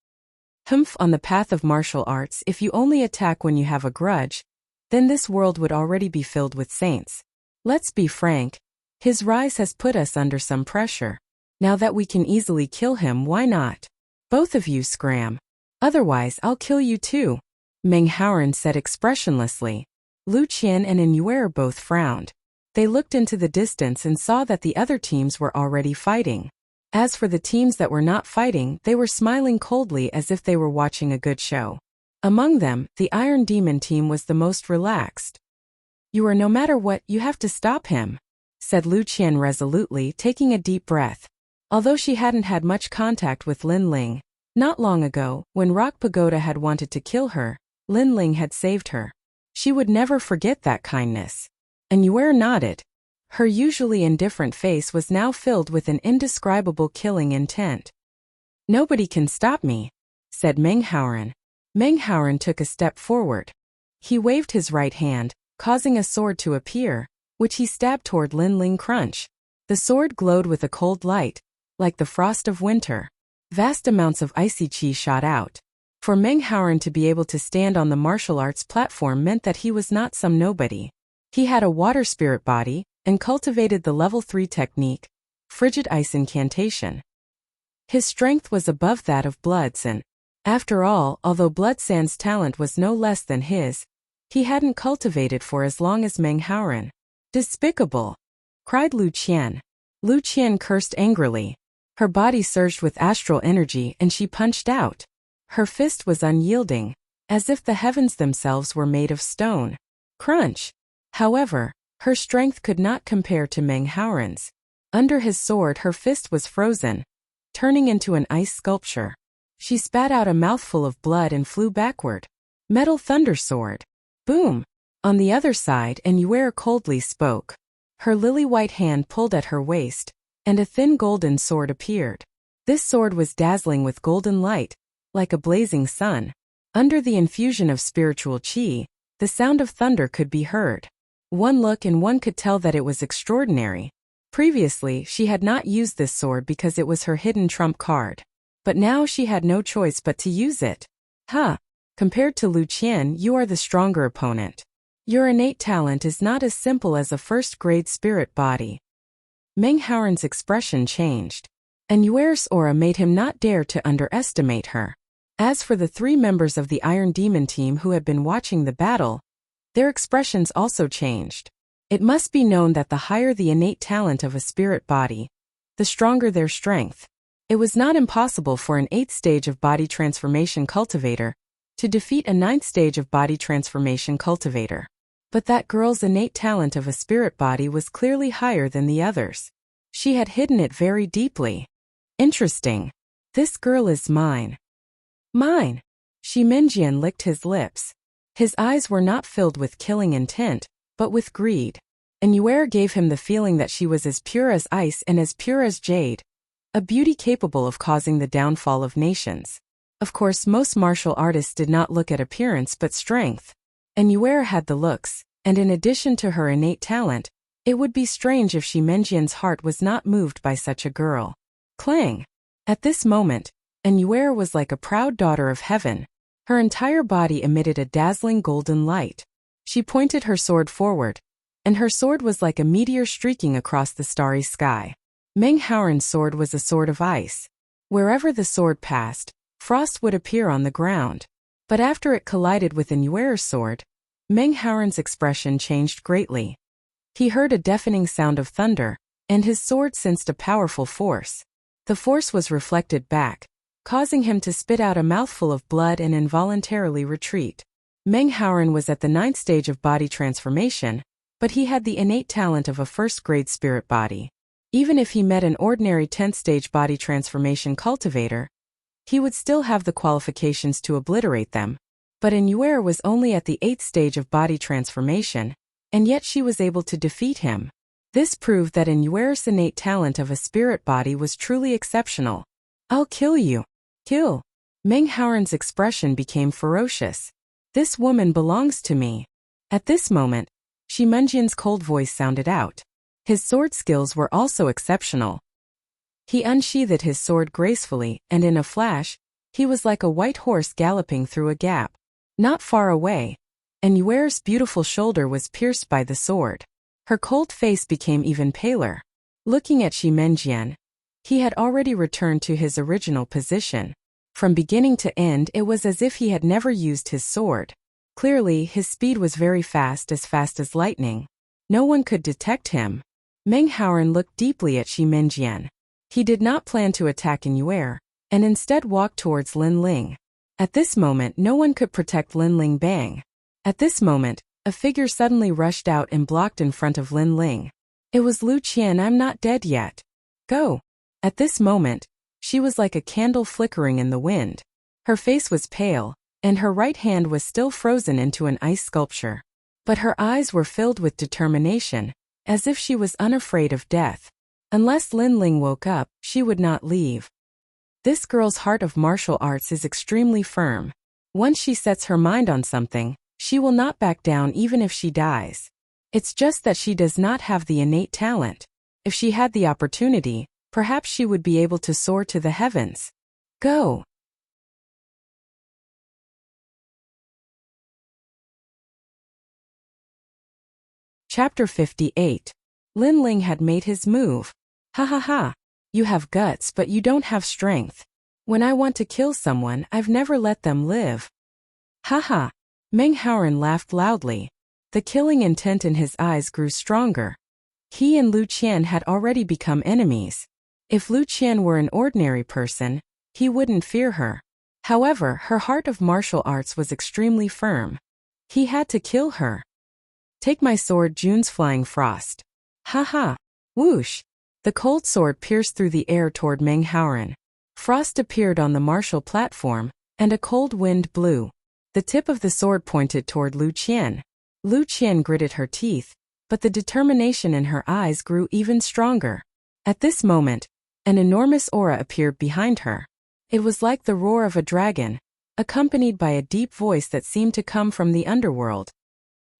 On the path of martial arts, if you only attack when you have a grudge, then this world would already be filled with saints. Let's be frank, his rise has put us under some pressure. Now that we can easily kill him, why not? Both of you scram. Otherwise, I'll kill you too. Menghauer said expressionlessly. Lu Qian and Annuaire both frowned. They looked into the distance and saw that the other teams were already fighting. As for the teams that were not fighting, they were smiling coldly as if they were watching a good show. Among them, the Iron Demon team was the most relaxed. No matter what, you have to stop him, said Lu Qian resolutely, taking a deep breath. Although she hadn't had much contact with Lin Ling, not long ago, when Rock Pagoda had wanted to kill her, Lin Ling had saved her. She would never forget that kindness. Annuaire nodded. Her usually indifferent face was now filled with an indescribable killing intent. Nobody can stop me, said Menghauer. Menghauer took a step forward. He waved his right hand, causing a sword to appear, which he stabbed toward Lin Ling Crunch. The sword glowed with a cold light, like the frost of winter. Vast amounts of icy chi shot out. For Menghauer to be able to stand on the martial arts platform meant that he was not some nobody. He had a water spirit body, and cultivated the level 3 technique, frigid ice incantation. His strength was above that of Bloodsan. After all, although Bloodsan's talent was no less than his, he hadn't cultivated for as long as Menghauer. Despicable. cried Lu Qian. Lu Qian cursed angrily. Her body surged with astral energy and she punched out. Her fist was unyielding, as if the heavens themselves were made of stone. Crunch! However, her strength could not compare to Meng Haoran's. Under his sword her fist was frozen, turning into an ice sculpture. She spat out a mouthful of blood and flew backward. Metal thunder sword. Boom! On the other side, Yuer coldly spoke. Her lily-white hand pulled at her waist, and a thin golden sword appeared. This sword was dazzling with golden light, like a blazing sun. Under the infusion of spiritual qi, the sound of thunder could be heard. One look and one could tell that it was extraordinary. Previously, she had not used this sword because it was her hidden trump card. But now she had no choice but to use it. Compared to Lu Qian, you are the stronger opponent. Your innate talent is not as simple as a first-grade spirit body. Meng Haoran's expression changed. And Yuer's aura made him not dare to underestimate her. As for the 3 members of the Iron Demon team who had been watching the battle, their expressions also changed. It must be known that the higher the innate talent of a spirit body, the stronger their strength. It was not impossible for an 8th stage of body transformation cultivator to defeat a 9th stage of body transformation cultivator. But that girl's innate talent of a spirit body was clearly higher than the others. She had hidden it very deeply. Interesting. This girl is mine. Mine. Shi Minjian licked his lips. His eyes were not filled with killing intent, but with greed. And Yuer gave him the feeling that she was as pure as ice and as pure as jade, a beauty capable of causing the downfall of nations. Of course, most martial artists did not look at appearance but strength. And Yuer had the looks, and in addition to her innate talent, it would be strange if Shi Minjian's heart was not moved by such a girl. Clang! At this moment, Yuer was like a proud daughter of heaven. Her entire body emitted a dazzling golden light. She pointed her sword forward, and her sword was like a meteor streaking across the starry sky. Meng Haoran's sword was a sword of ice. Wherever the sword passed, frost would appear on the ground. But after it collided with Yuer's sword, Meng Haoran's expression changed greatly. He heard a deafening sound of thunder, and his sword sensed a powerful force. The force was reflected back, causing him to spit out a mouthful of blood and involuntarily retreat. Meng Haoran was at the 9th stage of body transformation, but he had the innate talent of a first-grade spirit body. Even if he met an ordinary 10th stage body transformation cultivator, he would still have the qualifications to obliterate them. But Yuer was only at the 8th stage of body transformation, and yet she was able to defeat him. This proved that Yuer's innate talent of a spirit body was truly exceptional. I'll kill you. Kill. Meng Haoran's expression became ferocious. This woman belongs to me. At this moment, Shi Minjian's cold voice sounded out. His sword skills were also exceptional. He unsheathed his sword gracefully, and in a flash, he was like a white horse galloping through a gap. Not far away, Yuer's beautiful shoulder was pierced by the sword. Her cold face became even paler. Looking at Shi Minjian, he had already returned to his original position. From beginning to end, it was as if he had never used his sword. Clearly, his speed was very fast as lightning. No one could detect him. Meng Haoran looked deeply at Shi Minjian. He did not plan to attack Yuer, and instead walked towards Lin Ling. At this moment, no one could protect Lin Ling Bang. At this moment, a figure suddenly rushed out and blocked in front of Lin Ling. It was Lu Qian. I'm not dead yet. Go. At this moment, she was like a candle flickering in the wind. Her face was pale, and her right hand was still frozen into an ice sculpture. But her eyes were filled with determination, as if she was unafraid of death. Unless Lin Ling woke up, she would not leave. This girl's heart of martial arts is extremely firm. Once she sets her mind on something, she will not back down even if she dies. It's just that she does not have the innate talent. If she had the opportunity, perhaps she would be able to soar to the heavens. Go. Chapter 58. Lin Ling had made his move. Ha ha ha. You have guts but you don't have strength. When I want to kill someone, I've never let them live. Ha ha. Meng Haoran laughed loudly. The killing intent in his eyes grew stronger. He and Lu Qian had already become enemies. If Lu Qian were an ordinary person, he wouldn't fear her. However, her heart of martial arts was extremely firm. He had to kill her. Take my sword, June's flying frost. Ha ha. Whoosh. The cold sword pierced through the air toward Meng Haoran. Frost appeared on the martial platform, and a cold wind blew. The tip of the sword pointed toward Lu Qian. Lu Qian gritted her teeth, but the determination in her eyes grew even stronger. At this moment, an enormous aura appeared behind her. It was like the roar of a dragon, accompanied by a deep voice that seemed to come from the underworld.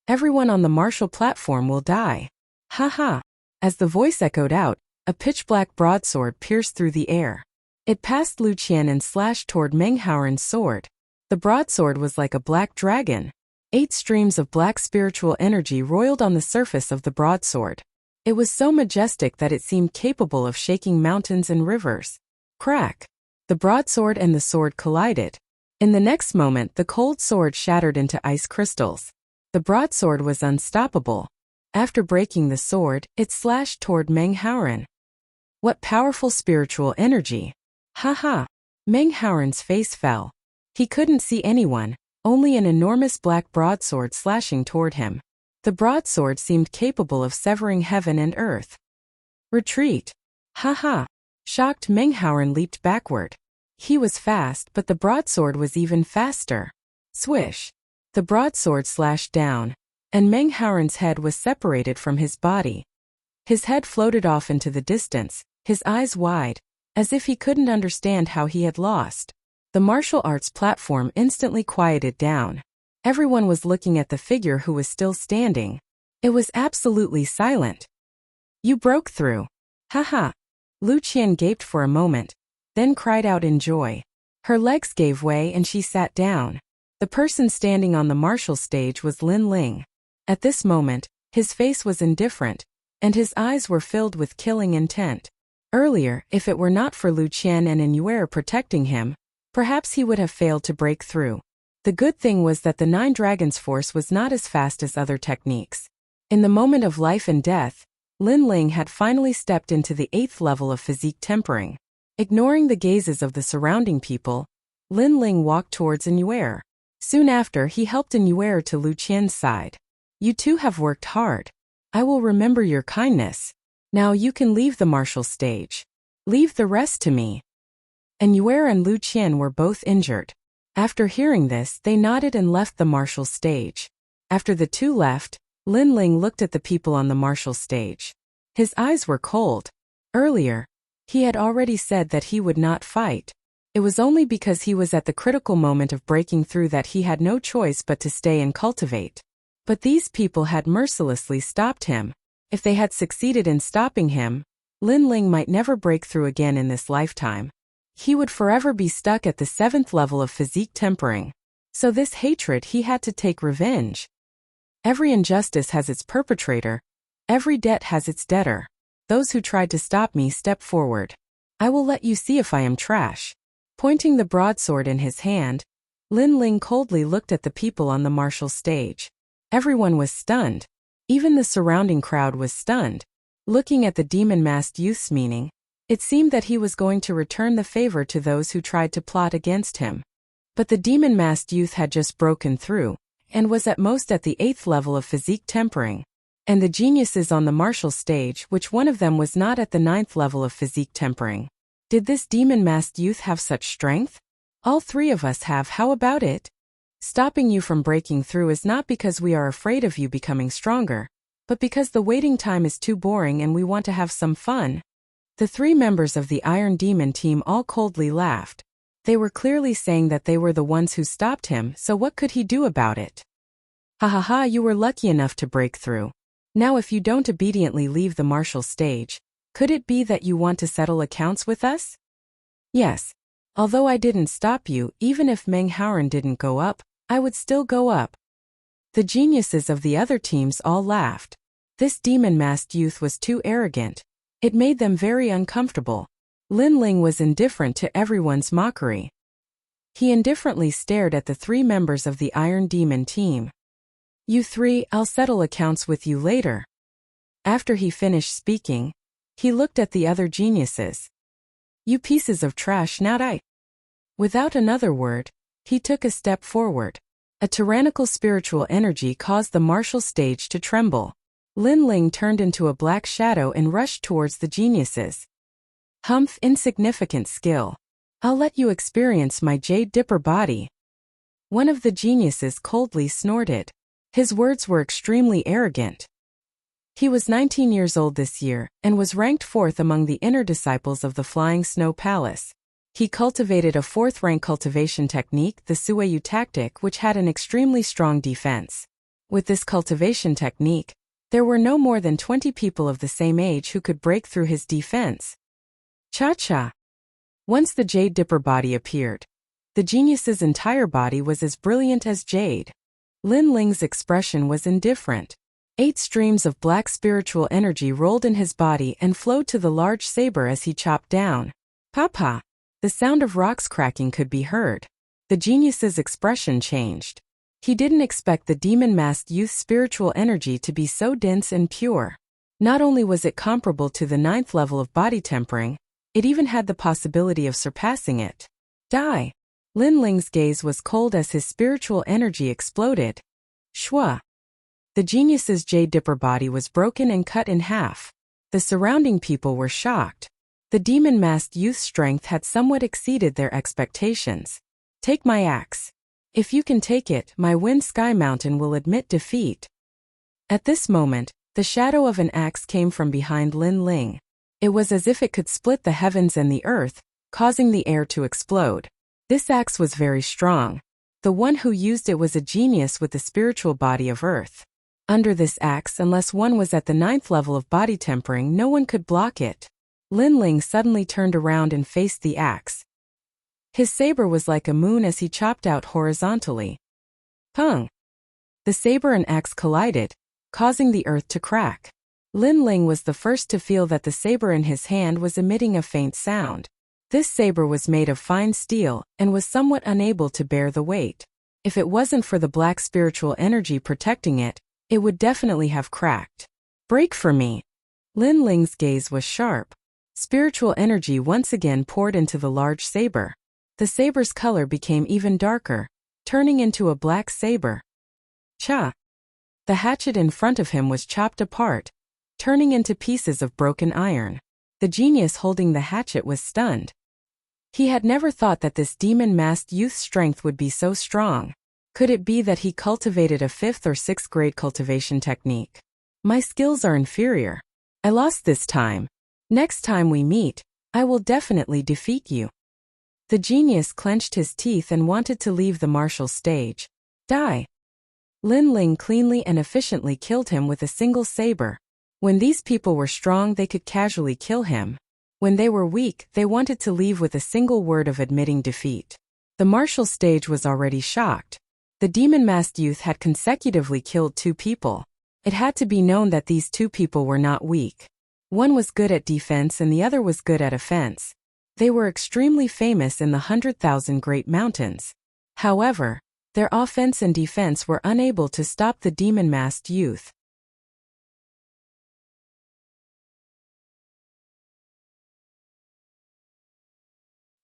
Everyone on the martial platform will die. Ha ha. As the voice echoed out, a pitch-black broadsword pierced through the air. It passed Lu Qian and slashed toward Meng Haoran's sword. The broadsword was like a black dragon. 8 streams of black spiritual energy roiled on the surface of the broadsword. It was so majestic that it seemed capable of shaking mountains and rivers. Crack! The broadsword and the sword collided. In the next moment, the cold sword shattered into ice crystals. The broadsword was unstoppable. After breaking the sword, it slashed toward Meng Haoran. What powerful spiritual energy! Ha ha! Meng Haoran's face fell. He couldn't see anyone, only an enormous black broadsword slashing toward him. The broadsword seemed capable of severing heaven and earth. Retreat! Ha ha! Shocked, Meng Haoran leaped backward. He was fast, but the broadsword was even faster. Swish! The broadsword slashed down, and Meng Haoran's head was separated from his body. His head floated off into the distance, his eyes wide, as if he couldn't understand how he had lost. The martial arts platform instantly quieted down. Everyone was looking at the figure who was still standing. It was absolutely silent. You broke through. Ha ha. Lu Qian gaped for a moment, then cried out in joy. Her legs gave way and she sat down. The person standing on the martial stage was Lin Ling. At this moment, his face was indifferent, and his eyes were filled with killing intent. Earlier, if it were not for Lu Qian and Yuer protecting him, perhaps he would have failed to break through. The good thing was that the 9 Dragons' force was not as fast as other techniques. In the moment of life and death, Lin Ling had finally stepped into the 8th level of physique tempering. Ignoring the gazes of the surrounding people, Lin Ling walked towards Yuer. Soon after, he helped Yuer to Lu Qian's side. You two have worked hard. I will remember your kindness. Now you can leave the martial stage. Leave the rest to me. Yuer and Lu Qian were both injured. After hearing this, they nodded and left the martial stage. After the two left, Lin Ling looked at the people on the martial stage. His eyes were cold. Earlier, he had already said that he would not fight. It was only because he was at the critical moment of breaking through that he had no choice but to stay and cultivate. But these people had mercilessly stopped him. If they had succeeded in stopping him, Lin Ling might never break through again in this lifetime. He would forever be stuck at the 7th level of physique tempering. So this hatred, he had to take revenge. Every injustice has its perpetrator. Every debt has its debtor. Those who tried to stop me, step forward. I will let you see if I am trash. Pointing the broadsword in his hand, Lin Ling coldly looked at the people on the martial stage. Everyone was stunned. Even the surrounding crowd was stunned. Looking at the demon-masked youth's meaning, it seemed that he was going to return the favor to those who tried to plot against him. But the demon-masked youth had just broken through, and was at most at the 8th level of physique tempering. And the geniuses on the martial stage, which one of them was not at the 9th level of physique tempering. Did this demon-masked youth have such strength? All 3 of us have. How about it? Stopping you from breaking through is not because we are afraid of you becoming stronger, but because the waiting time is too boring and we want to have some fun. The 3 members of the Iron Demon team all coldly laughed. They were clearly saying that they were the ones who stopped him, so what could he do about it? Ha ha ha, you were lucky enough to break through. Now if you don't obediently leave the martial stage, could it be that you want to settle accounts with us? Yes. Although I didn't stop you, even if Meng Haoran didn't go up, I would still go up. The geniuses of the other teams all laughed. This demon-masked youth was too arrogant. It made them very uncomfortable. Lin Ling was indifferent to everyone's mockery. He indifferently stared at the 3 members of the Iron Demon team. You 3, I'll settle accounts with you later. After he finished speaking, he looked at the other geniuses. "You pieces of trash, not I." Without another word, he took a step forward. A tyrannical spiritual energy caused the martial stage to tremble. Lin Ling turned into a black shadow and rushed towards the geniuses. "Humph, insignificant skill. I'll let you experience my Jade Dipper body." One of the geniuses coldly snorted. His words were extremely arrogant. He was 19 years old this year, and was ranked 4th among the inner disciples of the Flying Snow Palace. He cultivated a 4th-rank cultivation technique, the Sueyu tactic, which had an extremely strong defense. With this cultivation technique, there were no more than 20 people of the same age who could break through his defense. Cha-cha! Once the Jade Dipper body appeared, the genius's entire body was as brilliant as jade. Lin Ling's expression was indifferent. 8 streams of black spiritual energy rolled in his body and flowed to the large saber as he chopped down. Papa! The sound of rocks cracking could be heard. The genius's expression changed. He didn't expect the demon-masked youth's spiritual energy to be so dense and pure. Not only was it comparable to the 9th level of body tempering, it even had the possibility of surpassing it. Die! Lin Ling's gaze was cold as his spiritual energy exploded. Shwa! The genius's Jade Dipper body was broken and cut in half. The surrounding people were shocked. The demon-masked youth's strength had somewhat exceeded their expectations. "Take my axe. If you can take it, my Wind Sky Mountain will admit defeat." At this moment, the shadow of an axe came from behind Lin Ling. It was as if it could split the heavens and the earth, causing the air to explode. This axe was very strong. The one who used it was a genius with the spiritual body of earth. Under this axe, unless one was at the 9th level of body tempering, no one could block it. Lin Ling suddenly turned around and faced the axe. His saber was like a moon as he chopped out horizontally. Pung! The saber and axe collided, causing the earth to crack. Lin Ling was the first to feel that the saber in his hand was emitting a faint sound. This saber was made of fine steel, and was somewhat unable to bear the weight. If it wasn't for the black spiritual energy protecting it, it would definitely have cracked. "Break for me!" Lin Ling's gaze was sharp. Spiritual energy once again poured into the large saber. The saber's color became even darker, turning into a black saber. Cha! The hatchet in front of him was chopped apart, turning into pieces of broken iron. The genius holding the hatchet was stunned. He had never thought that this demon-masked youth's strength would be so strong. Could it be that he cultivated a 5th or 6th grade cultivation technique? "My skills are inferior. I lost this time. Next time we meet, I will definitely defeat you." The genius clenched his teeth and wanted to leave the martial stage. Die! Lin Ling cleanly and efficiently killed him with a single saber. When these people were strong, they could casually kill him. When they were weak, they wanted to leave with a single word of admitting defeat. The martial stage was already shocked. The demon-masked youth had consecutively killed 2 people. It had to be known that these 2 people were not weak. One was good at defense and the other was good at offense. They were extremely famous in the 100,000 Great Mountains. However, their offense and defense were unable to stop the demon-masked youth.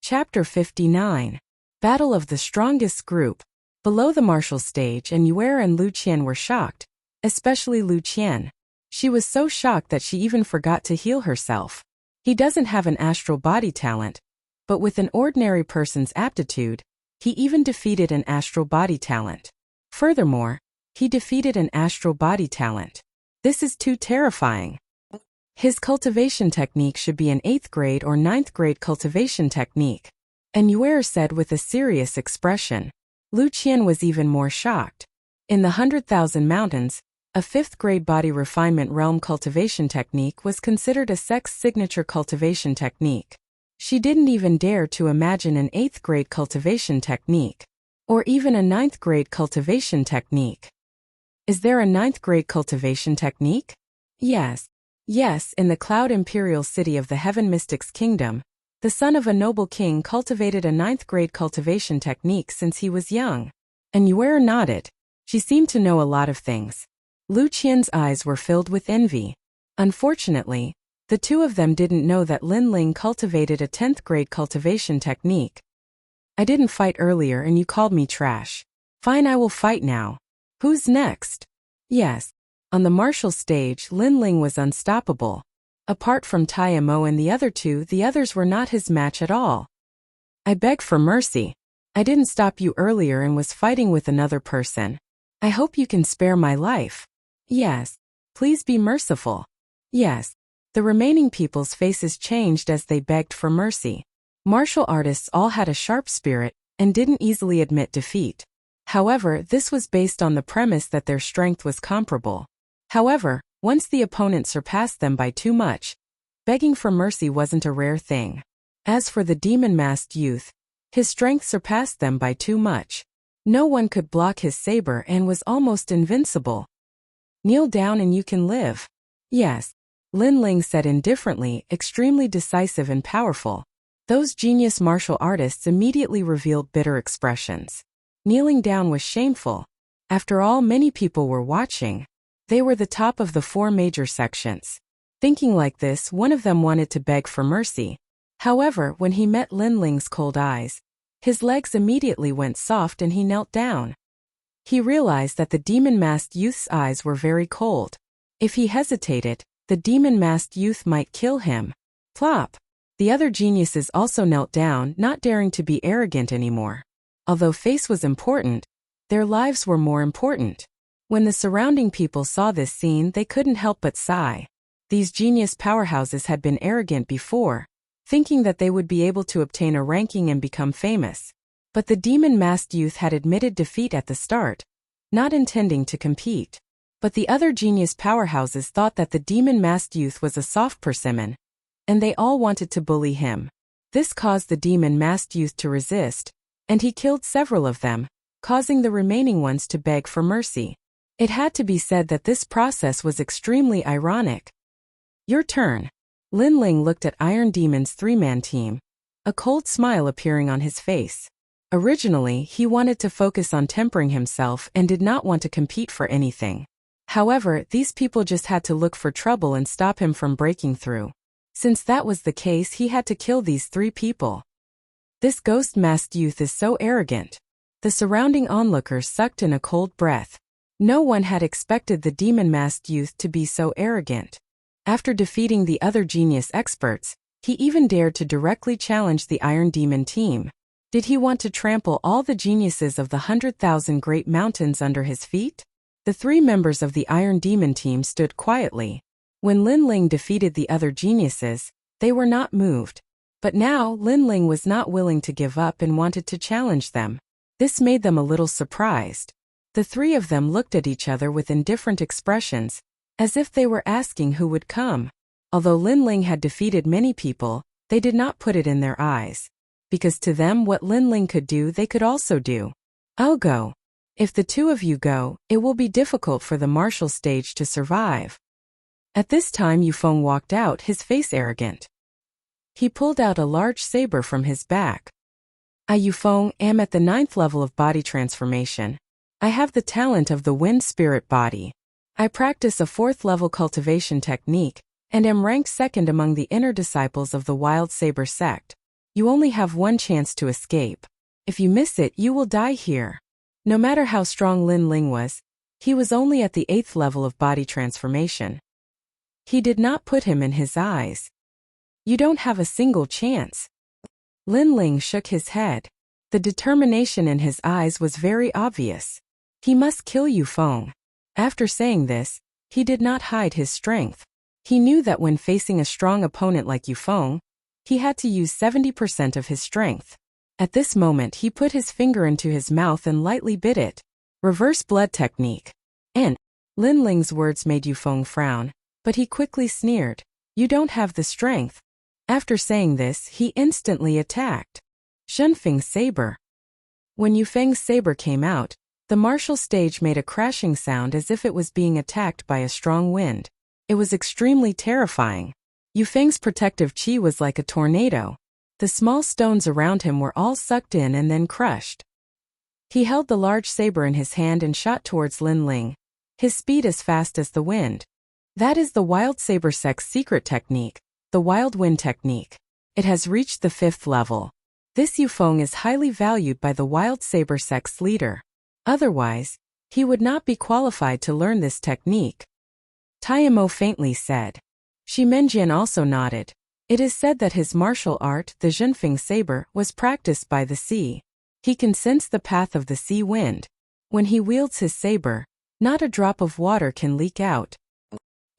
Chapter 59. Battle of the Strongest Group. Below the martial stage, and Yue and Lu Qian were shocked, especially Lu Qian. She was so shocked that she even forgot to heal herself. He doesn't have an astral body talent, but with an ordinary person's aptitude, he even defeated an astral body talent. Furthermore, he defeated an astral body talent. This is too terrifying. His cultivation technique should be an 8th grade or 9th grade cultivation technique. And Yue said with a serious expression. Lu Qian was even more shocked. In the 100,000 Mountains, a 5th grade body refinement realm cultivation technique was considered a sex signature cultivation technique. She didn't even dare to imagine an 8th grade cultivation technique, or even a 9th grade cultivation technique. Is there a 9th grade cultivation technique? Yes. Yes, in the Cloud Imperial City of the Heaven Mystics Kingdom, the son of a noble king cultivated a 9th grade cultivation technique since he was young. And Yue nodded. She seemed to know a lot of things. Lu Qian's eyes were filled with envy. Unfortunately, the two of them didn't know that Lin Ling cultivated a 10th grade cultivation technique. I didn't fight earlier and you called me trash. Fine, I will fight now. Who's next? Yes. On the martial stage, Lin Ling was unstoppable. Apart from Tai Mo and the other two, the others were not his match at all. I beg for mercy. I didn't stop you earlier and was fighting with another person. I hope you can spare my life. Yes. Please be merciful. Yes. The remaining people's faces changed as they begged for mercy. Martial artists all had a sharp spirit and didn't easily admit defeat. However, this was based on the premise that their strength was comparable. However, once the opponent surpassed them by too much, begging for mercy wasn't a rare thing. As for the demon-masked youth, his strength surpassed them by too much. No one could block his saber and was almost invincible. Kneel down and you can live. Yes. Lin Ling said indifferently, extremely decisive and powerful. Those genius martial artists immediately revealed bitter expressions. Kneeling down was shameful. After all, many people were watching. They were the top of the 4 major sections. Thinking like this, one of them wanted to beg for mercy. However, when he met Lin Ling's cold eyes, his legs immediately went soft and he knelt down. He realized that the demon-masked youth's eyes were very cold. If he hesitated, the demon-masked youth might kill him. Plop! The other geniuses also knelt down, not daring to be arrogant anymore. Although face was important, their lives were more important. When the surrounding people saw this scene, they couldn't help but sigh. These genius powerhouses had been arrogant before, thinking that they would be able to obtain a ranking and become famous. But the demon-masked youth had admitted defeat at the start, not intending to compete. But the other genius powerhouses thought that the demon-masked youth was a soft persimmon, and they all wanted to bully him. This caused the demon-masked youth to resist, and he killed several of them, causing the remaining ones to beg for mercy. It had to be said that this process was extremely ironic. Your turn. Lin Ling looked at Iron Demon's 3-man team, a cold smile appearing on his face. Originally, he wanted to focus on tempering himself and did not want to compete for anything. However, these people just had to look for trouble and stop him from breaking through. Since that was the case, he had to kill these 3 people. This ghost-masked youth is so arrogant. The surrounding onlookers sucked in a cold breath. No one had expected the demon-masked youth to be so arrogant. After defeating the other genius experts, he even dared to directly challenge the Iron Demon team. Did he want to trample all the geniuses of the 100,000 great mountains under his feet? The 3 members of the Iron Demon team stood quietly. When Lin Ling defeated the other geniuses, they were not moved. But now, Lin Ling was not willing to give up and wanted to challenge them. This made them a little surprised. The 3 of them looked at each other with indifferent expressions, as if they were asking who would come. Although Lin Ling had defeated many people, they did not put it in their eyes. Because to them, what Lin Ling could do, they could also do. I'll go. If the 2 of you go, it will be difficult for the martial stage to survive. At this time Yufeng walked out, his face arrogant. He pulled out a large saber from his back. I, Yufeng, am at the 9th level of body transformation. I have the talent of the wind spirit body. I practice a 4th level cultivation technique, and am ranked 2nd among the inner disciples of the Wild Saber sect. You only have one chance to escape. If you miss it, you will die here. No matter how strong Lin Ling was, he was only at the 8th level of body transformation. He did not put him in his eyes. You don't have a single chance. Lin Ling shook his head. The determination in his eyes was very obvious. He must kill Yufeng. After saying this, he did not hide his strength. He knew that when facing a strong opponent like Yufeng, he had to use 70% of his strength. At this moment he put his finger into his mouth and lightly bit it. Reverse blood technique. And Lin Ling's words made Yufeng frown, but he quickly sneered. You don't have the strength. After saying this, he instantly attacked. Shunfeng's saber. When Yufeng's saber came out, the martial stage made a crashing sound as if it was being attacked by a strong wind. It was extremely terrifying. Yufeng's protective chi was like a tornado. The small stones around him were all sucked in and then crushed. He held the large saber in his hand and shot towards Lin Ling. His speed as fast as the wind. That is the wild saber sect's secret technique, the wild wind technique. It has reached the 5th level. This Yufeng is highly valued by the wild saber sect's leader. Otherwise, he would not be qualified to learn this technique. Taimo faintly said. Shi Menjian also nodded. It is said that his martial art, the Zhenfeng saber, was practiced by the sea. He can sense the path of the sea wind. When he wields his saber, not a drop of water can leak out.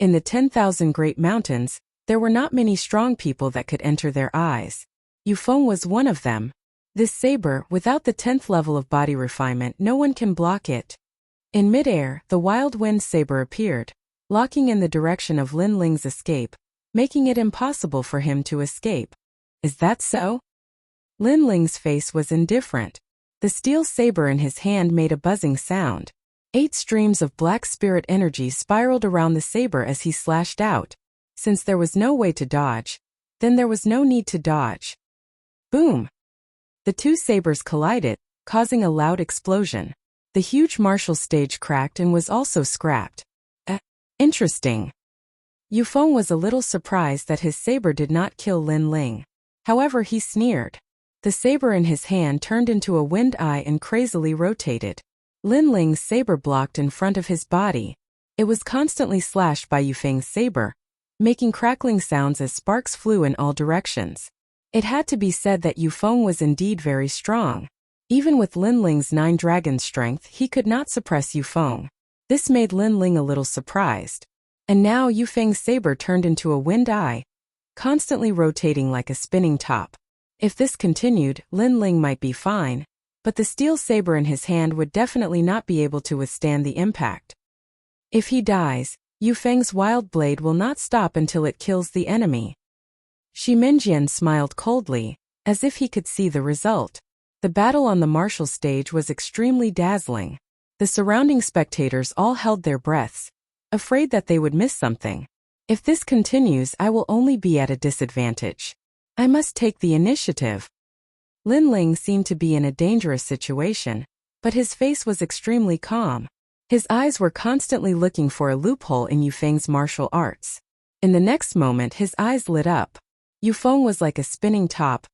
In the 10,000 Great Mountains, there were not many strong people that could enter their eyes. Yufeng was one of them. This saber, without the 10th level of body refinement, no one can block it. In midair, the wild wind saber appeared, locking in the direction of Lin Ling's escape, making it impossible for him to escape. Is that so? Lin Ling's face was indifferent. The steel saber in his hand made a buzzing sound. 8 streams of black spirit energy spiraled around the saber as he slashed out. Since there was no way to dodge, then there was no need to dodge. Boom! The 2 sabers collided, causing a loud explosion. The huge martial stage cracked and was also scrapped. Interesting. Yufeng was a little surprised that his saber did not kill Lin Ling. However, he sneered. The saber in his hand turned into a wind eye and crazily rotated. Lin Ling's saber blocked in front of his body. It was constantly slashed by Yufeng's saber, making crackling sounds as sparks flew in all directions. It had to be said that Yufeng was indeed very strong. Even with Lin Ling's 9 dragon strength, he could not suppress Yufeng. This made Lin Ling a little surprised. And now Yufeng's saber turned into a wind eye, constantly rotating like a spinning top. If this continued, Lin Ling might be fine, but the steel saber in his hand would definitely not be able to withstand the impact. If he dies, Yufeng's wild blade will not stop until it kills the enemy. Shi Menjian smiled coldly, as if he could see the result. The battle on the martial stage was extremely dazzling. The surrounding spectators all held their breaths, afraid that they would miss something. If this continues, I will only be at a disadvantage. I must take the initiative. Lin Ling seemed to be in a dangerous situation, but his face was extremely calm. His eyes were constantly looking for a loophole in Yufeng's martial arts. In the next moment, his eyes lit up. Yufeng was like a spinning top,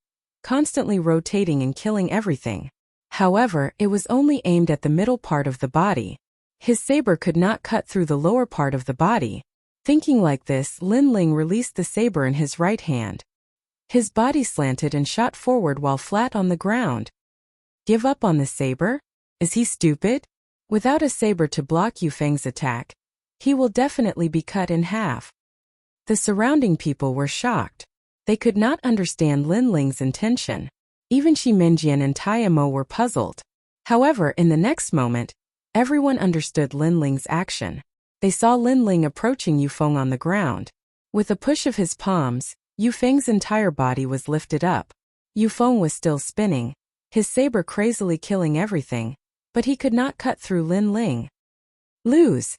constantly rotating and killing everything. However, it was only aimed at the middle part of the body. His saber could not cut through the lower part of the body. Thinking like this, Lin Ling released the saber in his right hand. His body slanted and shot forward while flat on the ground. Give up on the saber? Is he stupid? Without a saber to block Yufeng's attack, he will definitely be cut in half. The surrounding people were shocked. They could not understand Lin Ling's intention. Even Shi Menjian and Taimo were puzzled. However, in the next moment, everyone understood Lin Ling's action. They saw Lin Ling approaching Yufeng on the ground. With a push of his palms, Yufeng's entire body was lifted up. Yufeng was still spinning, his saber crazily killing everything, but he could not cut through Lin Ling. Lose.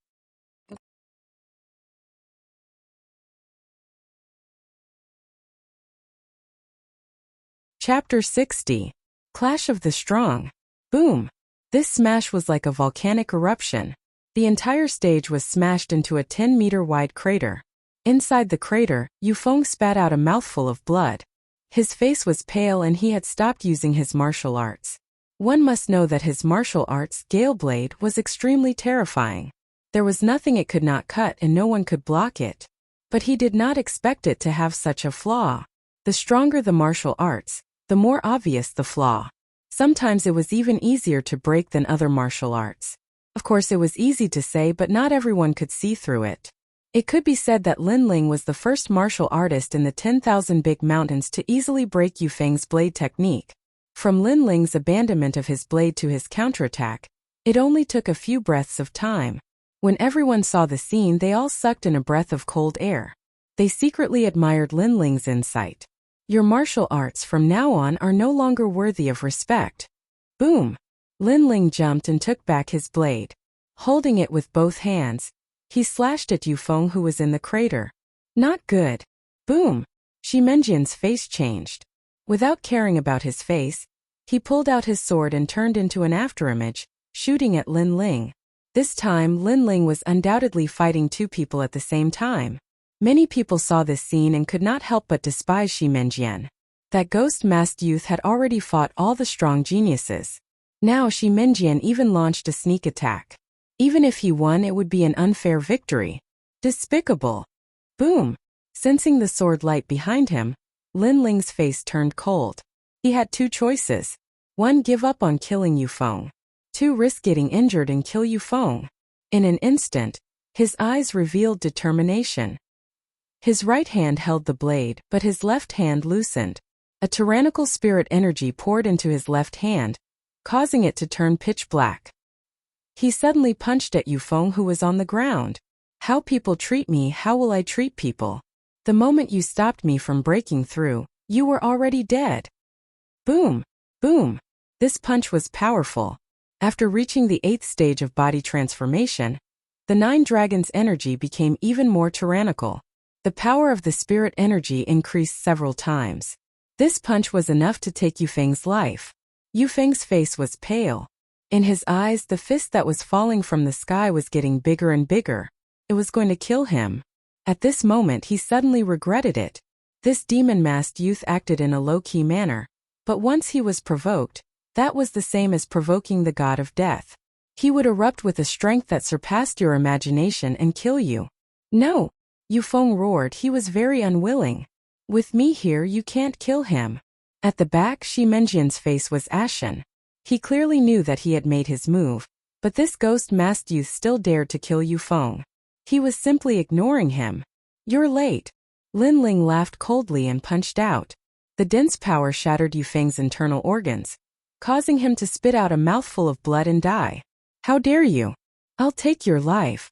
Chapter 60. Clash of the Strong. Boom! This smash was like a volcanic eruption. The entire stage was smashed into a 10-meter-wide crater. Inside the crater, Yufeng spat out a mouthful of blood. His face was pale and he had stopped using his martial arts. One must know that his martial arts, Gale Blade, was extremely terrifying. There was nothing it could not cut and no one could block it. But he did not expect it to have such a flaw. The stronger the martial arts, the more obvious the flaw. Sometimes it was even easier to break than other martial arts. Of course, it was easy to say, but not everyone could see through it. It could be said that Lin Ling was the first martial artist in the 10,000 Big Mountains to easily break Yufeng's blade technique. From Lin Ling's abandonment of his blade to his counterattack, it only took a few breaths of time. When everyone saw the scene, they all sucked in a breath of cold air. They secretly admired Lin Ling's insight. Your martial arts from now on are no longer worthy of respect. Boom! Lin Ling jumped and took back his blade. Holding it with both hands, he slashed at Yufeng, who was in the crater. Not good. Boom! Shi Menjian's face changed. Without caring about his face, he pulled out his sword and turned into an afterimage, shooting at Lin Ling. This time, Lin Ling was undoubtedly fighting two people at the same time. Many people saw this scene and could not help but despise Xi Menjian. That ghost-masked youth had already fought all the strong geniuses. Now Xi Menjian even launched a sneak attack. Even if he won, it would be an unfair victory. Despicable. Boom! Sensing the sword light behind him, Lin Ling's face turned cold. He had two choices. 1. Give up on killing Yufeng. 2. Risk getting injured and kill Yufeng. In an instant, his eyes revealed determination. His right hand held the blade, but his left hand loosened. A tyrannical spirit energy poured into his left hand, causing it to turn pitch black. He suddenly punched at Yufeng, who was on the ground. How people treat me, how will I treat people? The moment you stopped me from breaking through, you were already dead. Boom! Boom! This punch was powerful. After reaching the 8th stage of body transformation, the 9 dragons' energy became even more tyrannical. The power of the spirit energy increased several times. This punch was enough to take Yufeng's life. Yufeng's face was pale. In his eyes, the fist that was falling from the sky was getting bigger and bigger. It was going to kill him. At this moment, he suddenly regretted it. This demon-masked youth acted in a low-key manner, but once he was provoked, that was the same as provoking the god of death. He would erupt with a strength that surpassed your imagination and kill you. No! Yufeng roared. He was very unwilling. With me here, you can't kill him. At the back, Xi Menjian's face was ashen. He clearly knew that he had made his move, but this ghost-masked youth still dared to kill Yufeng. He was simply ignoring him. You're late. Lin Ling laughed coldly and punched out. The dense power shattered Yufeng's internal organs, causing him to spit out a mouthful of blood and die. How dare you? I'll take your life.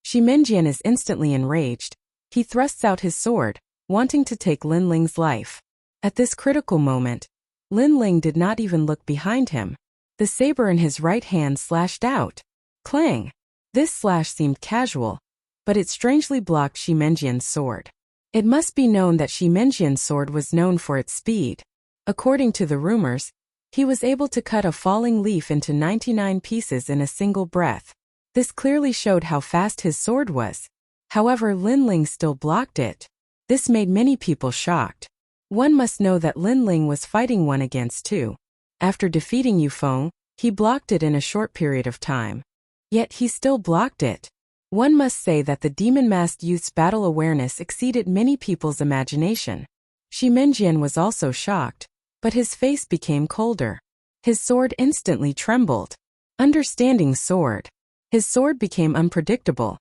Xi Menjian is instantly enraged. He thrusts out his sword, wanting to take Lin Ling's life. At this critical moment, Lin Ling did not even look behind him. The saber in his right hand slashed out. Clang! This slash seemed casual, but it strangely blocked Xi Menjian's sword. It must be known that Xi Menjian's sword was known for its speed. According to the rumors, he was able to cut a falling leaf into 99 pieces in a single breath. This clearly showed how fast his sword was. However, Lin Ling still blocked it. This made many people shocked. One must know that Lin Ling was fighting 1 against 2. After defeating Yufeng, he blocked it in a short period of time. Yet he still blocked it. One must say that the demon-masked youth's battle awareness exceeded many people's imagination. Xi Menjian was also shocked, but his face became colder. His sword instantly trembled. Understanding sword. His sword became unpredictable,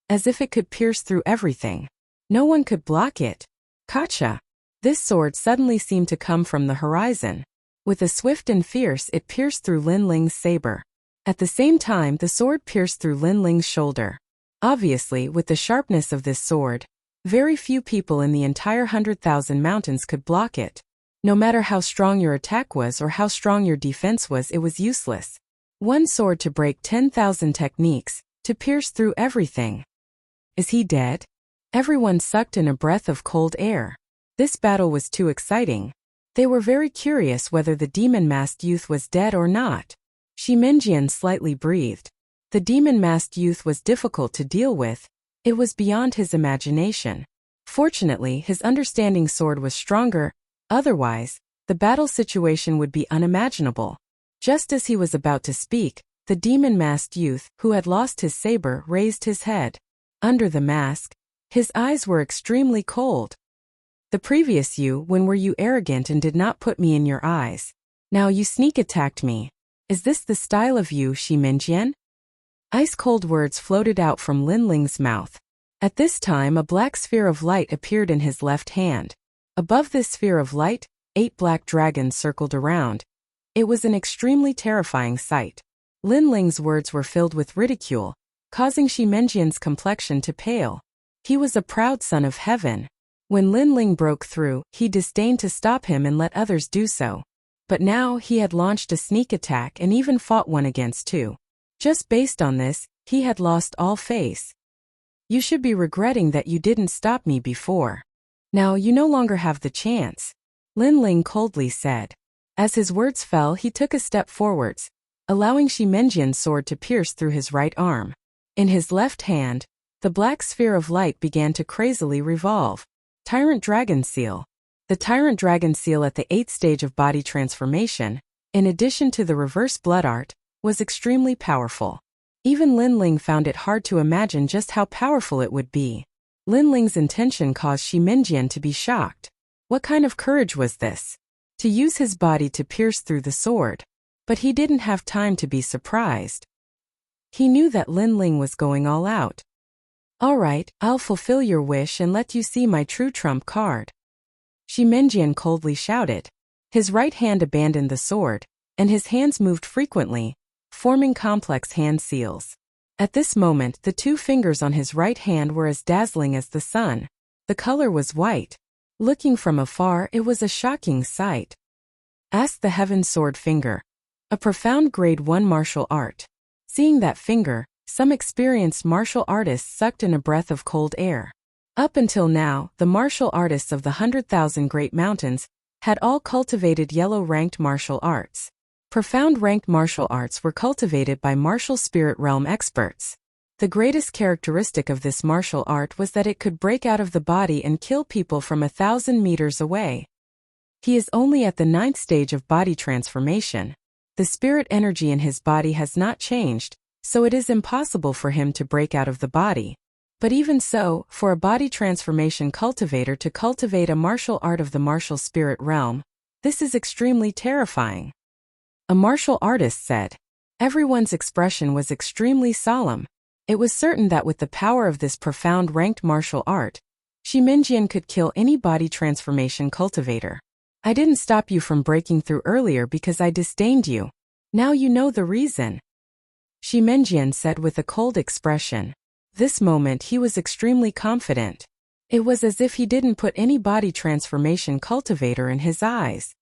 as if it could pierce through everything. No one could block it. Gotcha! This sword suddenly seemed to come from the horizon. With a swift and fierce, it pierced through Lin Ling's saber. At the same time, the sword pierced through Lin Ling's shoulder. Obviously, with the sharpness of this sword, very few people in the entire 100,000 mountains could block it. No matter how strong your attack was or how strong your defense was, it was useless. One sword to break 10,000 techniques, to pierce through everything. Is he dead? Everyone sucked in a breath of cold air. This battle was too exciting. They were very curious whether the demon-masked youth was dead or not. Xi Menjian slightly breathed. The demon-masked youth was difficult to deal with. It was beyond his imagination. Fortunately, his understanding sword was stronger. Otherwise, the battle situation would be unimaginable. Just as he was about to speak, the demon-masked youth, who had lost his saber, raised his head. Under the mask, his eyes were extremely cold. The previous you, when were you arrogant and did not put me in your eyes? Now you sneak attacked me. Is this the style of you, Xi Menjian? Ice-cold words floated out from Lin Ling's mouth. At this time, a black sphere of light appeared in his left hand. Above this sphere of light, 8 black dragons circled around. It was an extremely terrifying sight. Lin Ling's words were filled with ridicule, causing Xi Menjian's complexion to pale. He was a proud son of heaven. When Lin Ling broke through, he disdained to stop him and let others do so. But now he had launched a sneak attack and even fought 1 against 2. Just based on this, he had lost all face. You should be regretting that you didn't stop me before. Now you no longer have the chance, Lin Ling coldly said. As his words fell, he took a step forwards. allowing Ximenjian's sword to pierce through his right arm. In his left hand, the black sphere of light began to crazily revolve. Tyrant Dragon Seal. The Tyrant Dragon Seal at the 8th stage of body transformation, in addition to the reverse blood art, was extremely powerful. Even Lin Ling found it hard to imagine just how powerful it would be. Lin Ling's intention caused Ximenjian to be shocked. What kind of courage was this? To use his body to pierce through the sword. But he didn't have time to be surprised. He knew that Lin Ling was going all out. All right, I'll fulfill your wish and let you see my true trump card. Ximenjian coldly shouted. His right hand abandoned the sword, and his hands moved frequently, forming complex hand seals. At this moment, the 2 fingers on his right hand were as dazzling as the sun. The color was white. Looking from afar, it was a shocking sight. Ask the Heaven Sword Finger. A profound grade 1 martial art. Seeing that finger, some experienced martial artists sucked in a breath of cold air. Up until now, the martial artists of the 100,000 Great Mountains had all cultivated yellow-ranked martial arts. Profound ranked martial arts were cultivated by martial spirit realm experts. The greatest characteristic of this martial art was that it could break out of the body and kill people from 1,000 meters away. He is only at the 9th stage of body transformation. The spirit energy in his body has not changed, so it is impossible for him to break out of the body. But even so, for a body transformation cultivator to cultivate a martial art of the martial spirit realm, this is extremely terrifying. A martial artist said. Everyone's expression was extremely solemn. It was certain that with the power of this profound ranked martial art, Ximenjian could kill any body transformation cultivator. I didn't stop you from breaking through earlier because I disdained you. Now you know the reason. Ximenjian said with a cold expression. This moment he was extremely confident. It was as if he didn't put any body transformation cultivator in his eyes.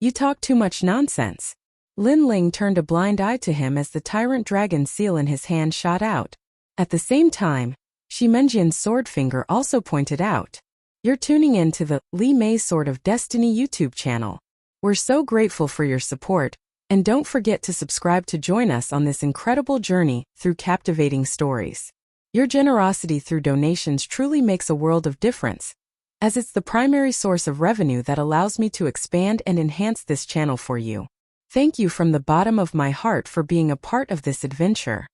You talk too much nonsense. Lin Ling turned a blind eye to him as the Tyrant Dragon Seal in his hand shot out. At the same time, Ximenjian's sword finger also pointed out. You're tuning in to the Li Mei Sword of Destiny YouTube channel. We're so grateful for your support, and don't forget to subscribe to join us on this incredible journey through captivating stories. Your generosity through donations truly makes a world of difference, as it's the primary source of revenue that allows me to expand and enhance this channel for you. Thank you from the bottom of my heart for being a part of this adventure.